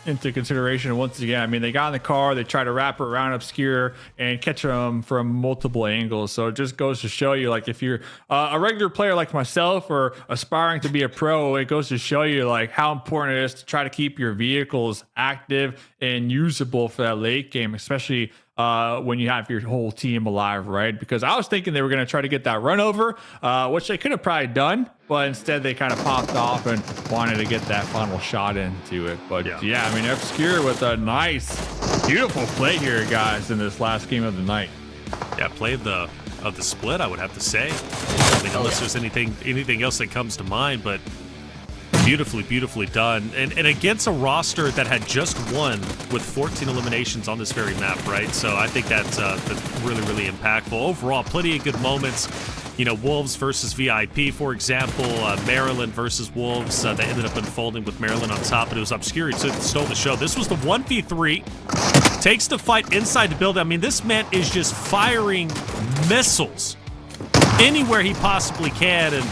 consideration once again. I mean, they got in the car, they tried to wrap it around Obscure and catch him from multiple angles. So it just goes to show you, like, if you're a regular player like myself or aspiring to be a pro, it goes to show you like how important it is to try to keep your vehicles active and usable for that late game, especially when you have your whole team alive, right? Because I was thinking they were going to try to get that run over, which they could have probably done, but instead they kind of popped off and wanted to get that final shot into it. But yeah, I mean, Obscure with a nice, beautiful play here, guys, in this last game of the night. Yeah, play of the split, I would have to say. I mean, unless there's anything else that comes to mind, but beautifully done. And against a roster that had just won with 14 eliminations on this very map, right? So I think that's really impactful. Overall, plenty of good moments. You know, Wolves versus VIP, for example, Maryland versus Wolves. They ended up unfolding with Maryland on top, but it was Obscure who stole the show. This was the 1v3. Takes the fight inside the building. I mean, this man is just firing missiles anywhere he possibly can, and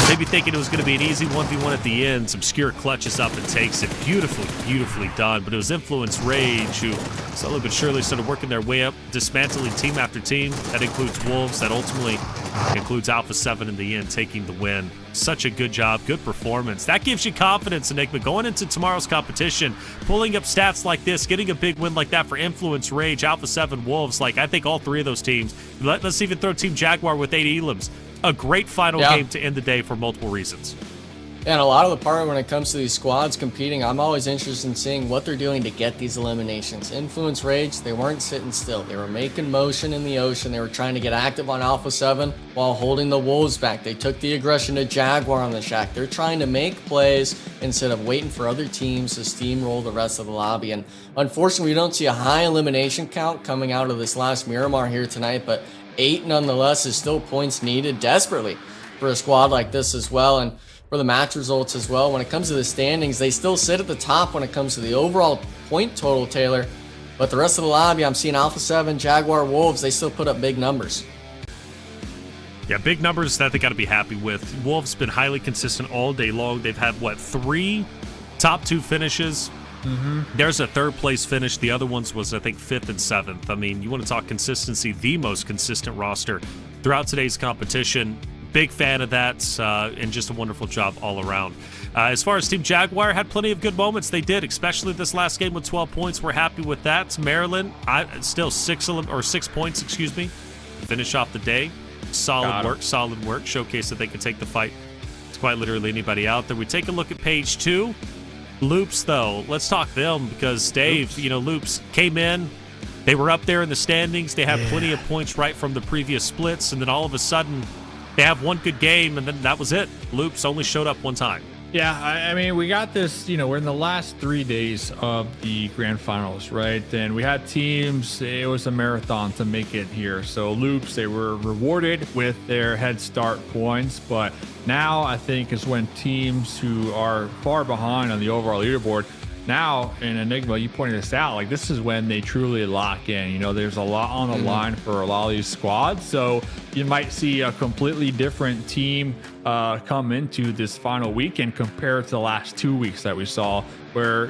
maybe thinking it was going to be an easy 1v1 at the end. Obscure clutches up and takes it. Beautifully done. But it was Influence Rage who slowly but surely started working their way up, dismantling team after team. That includes Wolves. That ultimately includes Alpha 7 in the end, taking the win. Such a good job, good performance. That gives you confidence, Enigma, going into tomorrow's competition, pulling up stats like this, getting a big win like that for Influence Rage, Alpha 7, Wolves. Like, I think all three of those teams. Let's even throw Team Jaguar with 8 elims. A great final game to end the day for multiple reasons. And a lot of the part when it comes to these squads competing, I'm always interested in seeing what they're doing to get these eliminations. Influence Rage, they weren't sitting still. They were making motion in the ocean. They were trying to get active on Alpha 7 while holding the Wolves back. They took the aggression to Jaguar on the shack. They're trying to make plays instead of waiting for other teams to steamroll the rest of the lobby. And unfortunately, we don't see a high elimination count coming out of this last Miramar here tonight, but 8 nonetheless is still points needed desperately for a squad like this as well, and for the match results as well. When it comes to the standings, they still sit at the top when it comes to the overall point total, Taylor, but the rest of the lobby, I'm seeing Alpha 7, Jaguar, Wolves, they still put up big numbers. Yeah, big numbers that they got to be happy with. Wolves been highly consistent all day long. They've had, 3 top 2 finishes. There's a 3rd place finish. The other ones was, I think, 5th and 7th. I mean, you want to talk consistency, the most consistent roster throughout today's competition. Big fan of that, and just a wonderful job all around. As far as Team Jaguar, had plenty of good moments. They did, especially this last game with 12 points. We're happy with that. Maryland, still 6 points, excuse me. Finish off the day. Solid work. Showcase that they can take the fight. It's quite literally anybody out there. We take a look at page 2. Loops, though, let's talk them because Dave, Loops came in. They were up there in the standings. They had plenty of points right from the previous splits, and then all of a sudden, they have one good game, and then that was it. Loops only showed up one time. Yeah, I mean, we got this, we're in the last 3 days of the grand finals, right? And we had teams, it was a marathon to make it here. So Loops, they were rewarded with their head start points, but now I think is when teams who are far behind on the overall leaderboard, now in Enigma, you pointed this out, like this is when they truly lock in. There's a lot on the line for a lot of these squads. So you might see a completely different team come into this final weekend compared to the last 2 weeks that we saw where,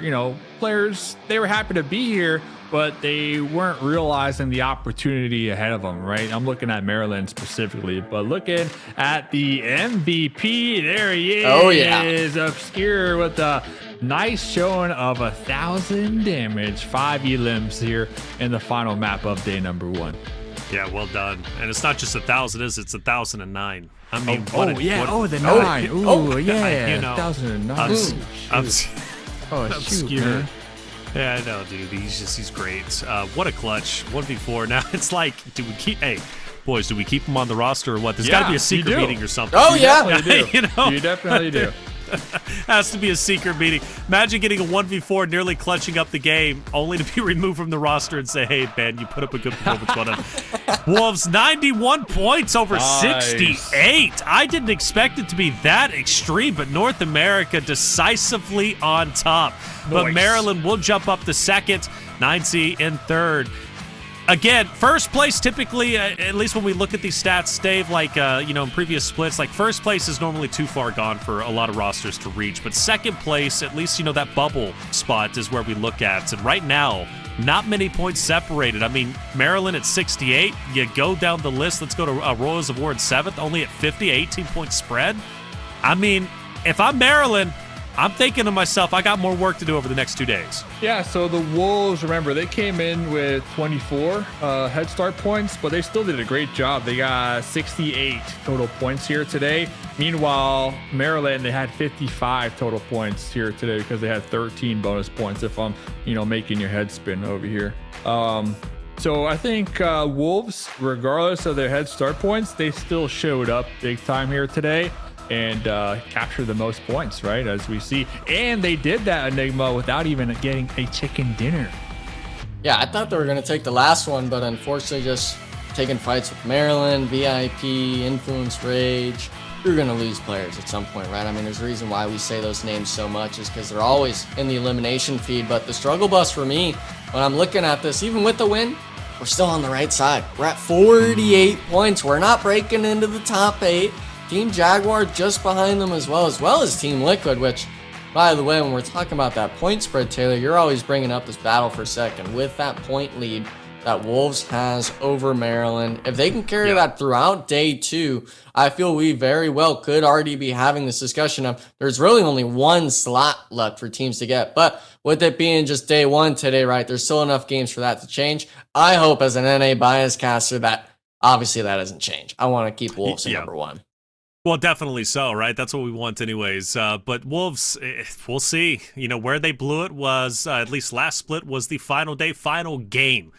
players, they were happy to be here, but they weren't realizing the opportunity ahead of them, right? I'm looking at Maryland specifically, but looking at the MVP, there he is. Oh, yeah. Obscure with the nice showing of 1,000 damage, 5 elims here in the final map of day number 1. Yeah, well done. And it's not just 1,000, it's 1,009. I mean, the 9. Ooh, yeah, 1,009. Obscure. Man. Yeah, I know, dude. He's great. What a clutch. 1v4. Now it's like, do we keep him on the roster or what? There's got to be a secret meeting or something. Oh, yeah. You definitely do. Has to be a secret meeting. Imagine getting a 1v4, nearly clutching up the game, only to be removed from the roster and say, hey, man, you put up a good performance. Wolves, 91 points over 68. I didn't expect it to be that extreme, but North America decisively on top. But Maryland will jump up to second, 9C in third. Again, first place typically, at least when we look at these stats, Dave, like, in previous splits, like first place is normally too far gone for a lot of rosters to reach. But second place, at least, that bubble spot is where we look at. And right now, not many points separated. I mean, Maryland at 68. You go down the list. Let's go to Royals of War in 7th, only at 50, 18-point spread. I mean, if I'm Maryland, I'm thinking to myself, I got more work to do over the next 2 days. Yeah, so the Wolves, remember, they came in with 24 head start points, but they still did a great job. They got 68 total points here today. Meanwhile, Maryland, they had 55 total points here today because they had 13 bonus points, if I'm, making your head spin over here. So I think Wolves, regardless of their head start points, they still showed up big time here today and capture the most points, right, as we see. And they did that, Enigma, without even getting a chicken dinner. Yeah, I thought they were going to take the last one, but unfortunately just taking fights with Maryland, VIP, Influence Rage. You're going to lose players at some point, right? I mean, there's a reason why we say those names so much is because they're always in the elimination feed. But the struggle bus for me, when I'm looking at this, even with the win, we're still on the right side. We're at 48 points. We're not breaking into the top 8. Team Jaguar just behind them as well as Team Liquid, which, by the way, when we're talking about that point spread, Taylor, you're always bringing up this battle for second with that point lead that Wolves has over Maryland. If they can carry that throughout day 2, I feel we very well could already be having this discussion of there's really only one slot left for teams to get. But with it being just day 1 today, right, there's still enough games for that to change. I hope as an NA bias caster that obviously that doesn't change. I want to keep Wolves at number 1. Well, definitely so, right? That's what we want anyways. But Wolves, we'll see. Where they blew it was, at least last split, was the final day, final game.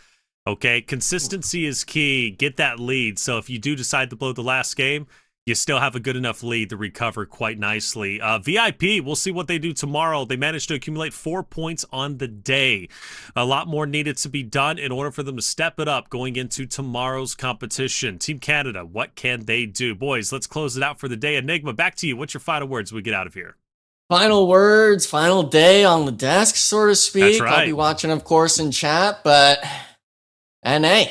Okay, consistency is key. Get that lead. So if you do decide to blow the last game, you still have a good enough lead to recover quite nicely. VIP, we'll see what they do tomorrow. They managed to accumulate 4 points on the day. A lot more needed to be done in order for them to step it up going into tomorrow's competition. Team Canada, what can they do? Boys, let's close it out for the day. Enigma, back to you. What's your final words as we get out of here? Final words, final day on the desk, so to speak. That's right. I'll be watching, of course, in chat, but NA.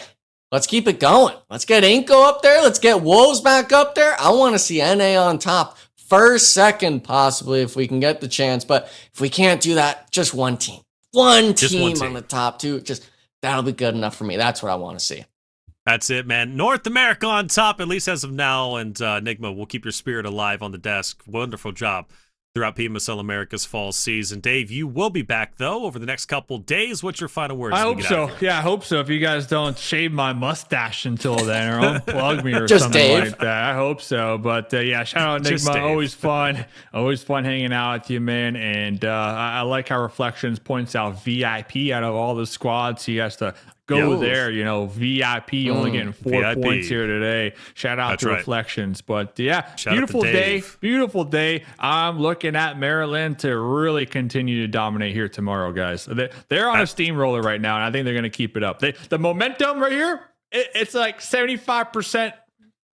Let's keep it going. Let's get iNCO up there. Let's get Wolves back up there. I want to see NA on top. First, second, possibly, if we can get the chance. But if we can't do that, just one team. One team on the top 2. That'll be good enough for me. That's what I want to see. That's it, man. North America on top, at least as of now. And Enigma, we'll keep your spirit alive on the desk. Wonderful job throughout PMSL America's fall season. Dave, you will be back, though, over the next couple days. What's your final words? I hope so. Yeah, I hope so. If you guys don't shave my mustache until then or unplug me or just something Dave. like that, I hope so. But, yeah, shout out Enigma. Always fun. Always fun hanging out with you, man. And I like how Reflections points out VIP out of all the squads. He has to go there, VIP only getting 4 points here today. Shout out to Reflections. But yeah, beautiful day. I'm looking at Maryland to really continue to dominate here tomorrow, guys. They're on a steamroller right now, and I think they're going to keep it up. The momentum right here, it's like 75%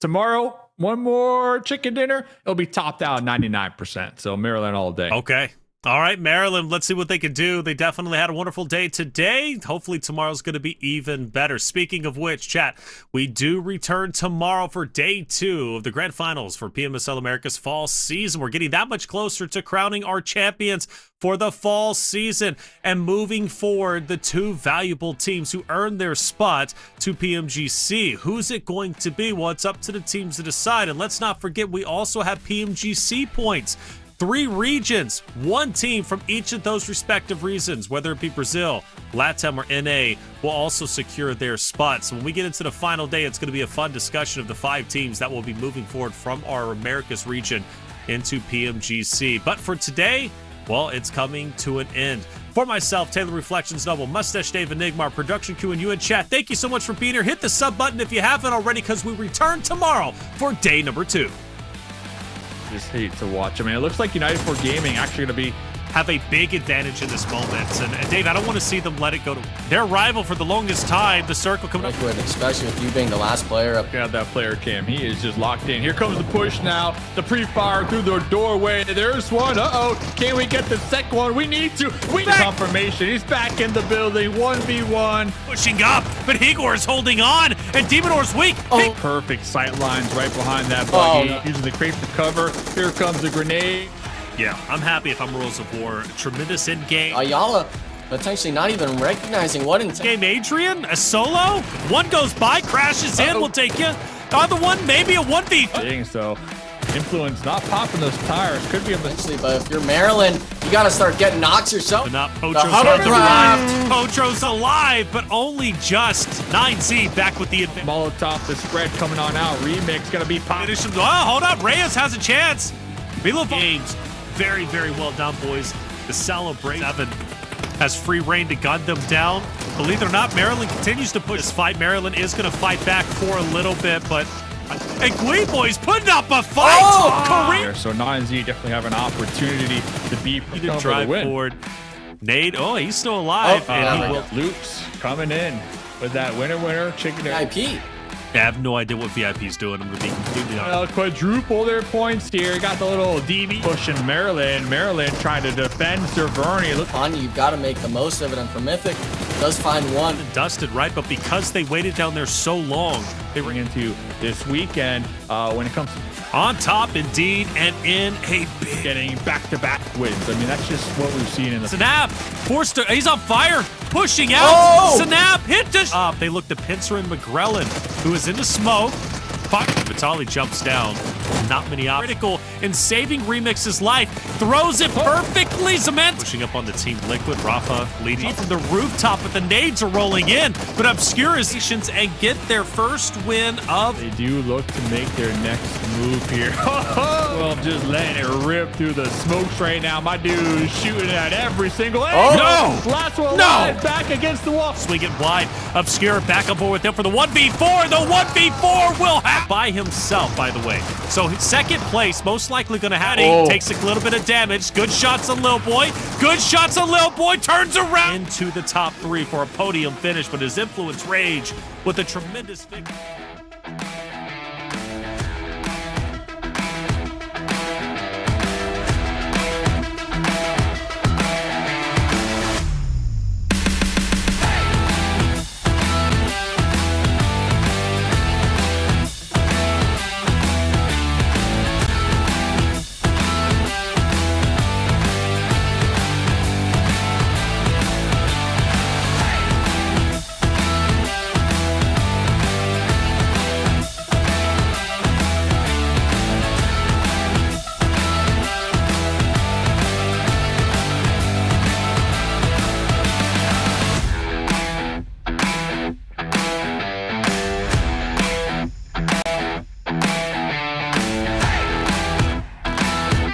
tomorrow. One more chicken dinner, it'll be topped out 99%. So Maryland all day. Okay. All right, Maryland, let's see what they can do. They definitely had a wonderful day today. Hopefully tomorrow's going to be even better. Speaking of which, chat, we do return tomorrow for day 2 of the grand finals for PMSL America's fall season. We're getting that much closer to crowning our champions for the fall season and moving forward the 2 valuable teams who earned their spot to PMGC. Who's it going to be? Well, it's up to the teams to decide. And let's not forget, we also have PMGC points. 3 regions, 1 team from each of those respective regions, whether it be Brazil, LATAM, or NA, will also secure their spots. So when we get into the final day, it's going to be a fun discussion of the 5 teams that will be moving forward from our Americas region into PMGC. But for today, well, it's coming to an end. For myself, Taylor Reflections Noble, Mustache Dave, Enigma, our production crew, and you in chat, thank you so much for being here. Hit the sub button if you haven't already, because we return tomorrow for day number 2. Just hate to watch. I mean, it looks like United for Gaming actually going to be have a big advantage in this moment. And Dave, I don't want to see them let it go to their rival for the longest time. The circle coming up. Especially with you being the last player up. Got that player cam. He is just locked in. Here comes the push now. The pre-fire through the doorway. There's one. Uh-oh. Can we get the second one? We need to. We need confirmation. He's back in the building. 1v1. Pushing up, but Igor is holding on, and Demonor's weak. Oh. Perfect sight lines right behind that buggy. Oh, no. Using the crate to cover. Here comes the grenade. Yeah, I'm happy if I'm Rules of War. Tremendous in-game. Ayala potentially not even recognizing what intent. Game Adrian, a solo. One goes by, crashes in, we'll take you. The other one, maybe a 1v. Dang, so Influence not popping those tires. Could be a mistake. But if you're Maryland, you got to start getting knocks yourself. But not Potro's on the right. Potro's alive, but only just. 9Z back with the advantage. Molotov, the spread coming on out. Remix going to be popped. Oh, hold up. Reyes has a chance. Milo games. Very, very well done, boys. The celebration. 7 has free reign to gun them down. Believe it or not, Maryland continues to push this fight. Maryland is going to fight back for a little bit, but and Glee Boys putting up a fight. Career. So 9Z definitely have an opportunity to be to drive forward. Nate, he's still alive. And he will. Loops coming in with that winner chicken VIP. I have no idea what VIP's doing. I'm going to be completely honest. Quadruple their points here. Got the little DB pushing Maryland. Maryland trying to defend Cerverni. Look on, you've got to make the most of it. And for Mythic, does find one. Dusted, right? But because they waited down there so long, they bring into this weekend when it comes to on top indeed, and in a big getting back-to-back wins. I mean, that's just what we've seen in the Snap. Forced to, he's on fire, pushing out. Snap hit the they look to Pincer and McGrellin, who is in the smoke. Vitali jumps down. Not many critical in saving Remix's life. Throws it perfectly. Zaman pushing up on the team. Liquid, Rafa leading from the rooftop, but the nades are rolling in. But Obscura and get their first win of. They do look to make their next move here. Well, just letting it rip through the smokes right now. My dude shooting at every single angle. No! Last one alive, back against the wall. Swing it wide. Obscura back on board with him for the 1v4. The 1v4 will have by himself, by the way. So second place, most likely going to have takes a little bit of damage. Good shots on Lil Boy. Good shots on Lil Boy. Turns around into the top 3 for a podium finish, but his influence rage with a tremendous victory.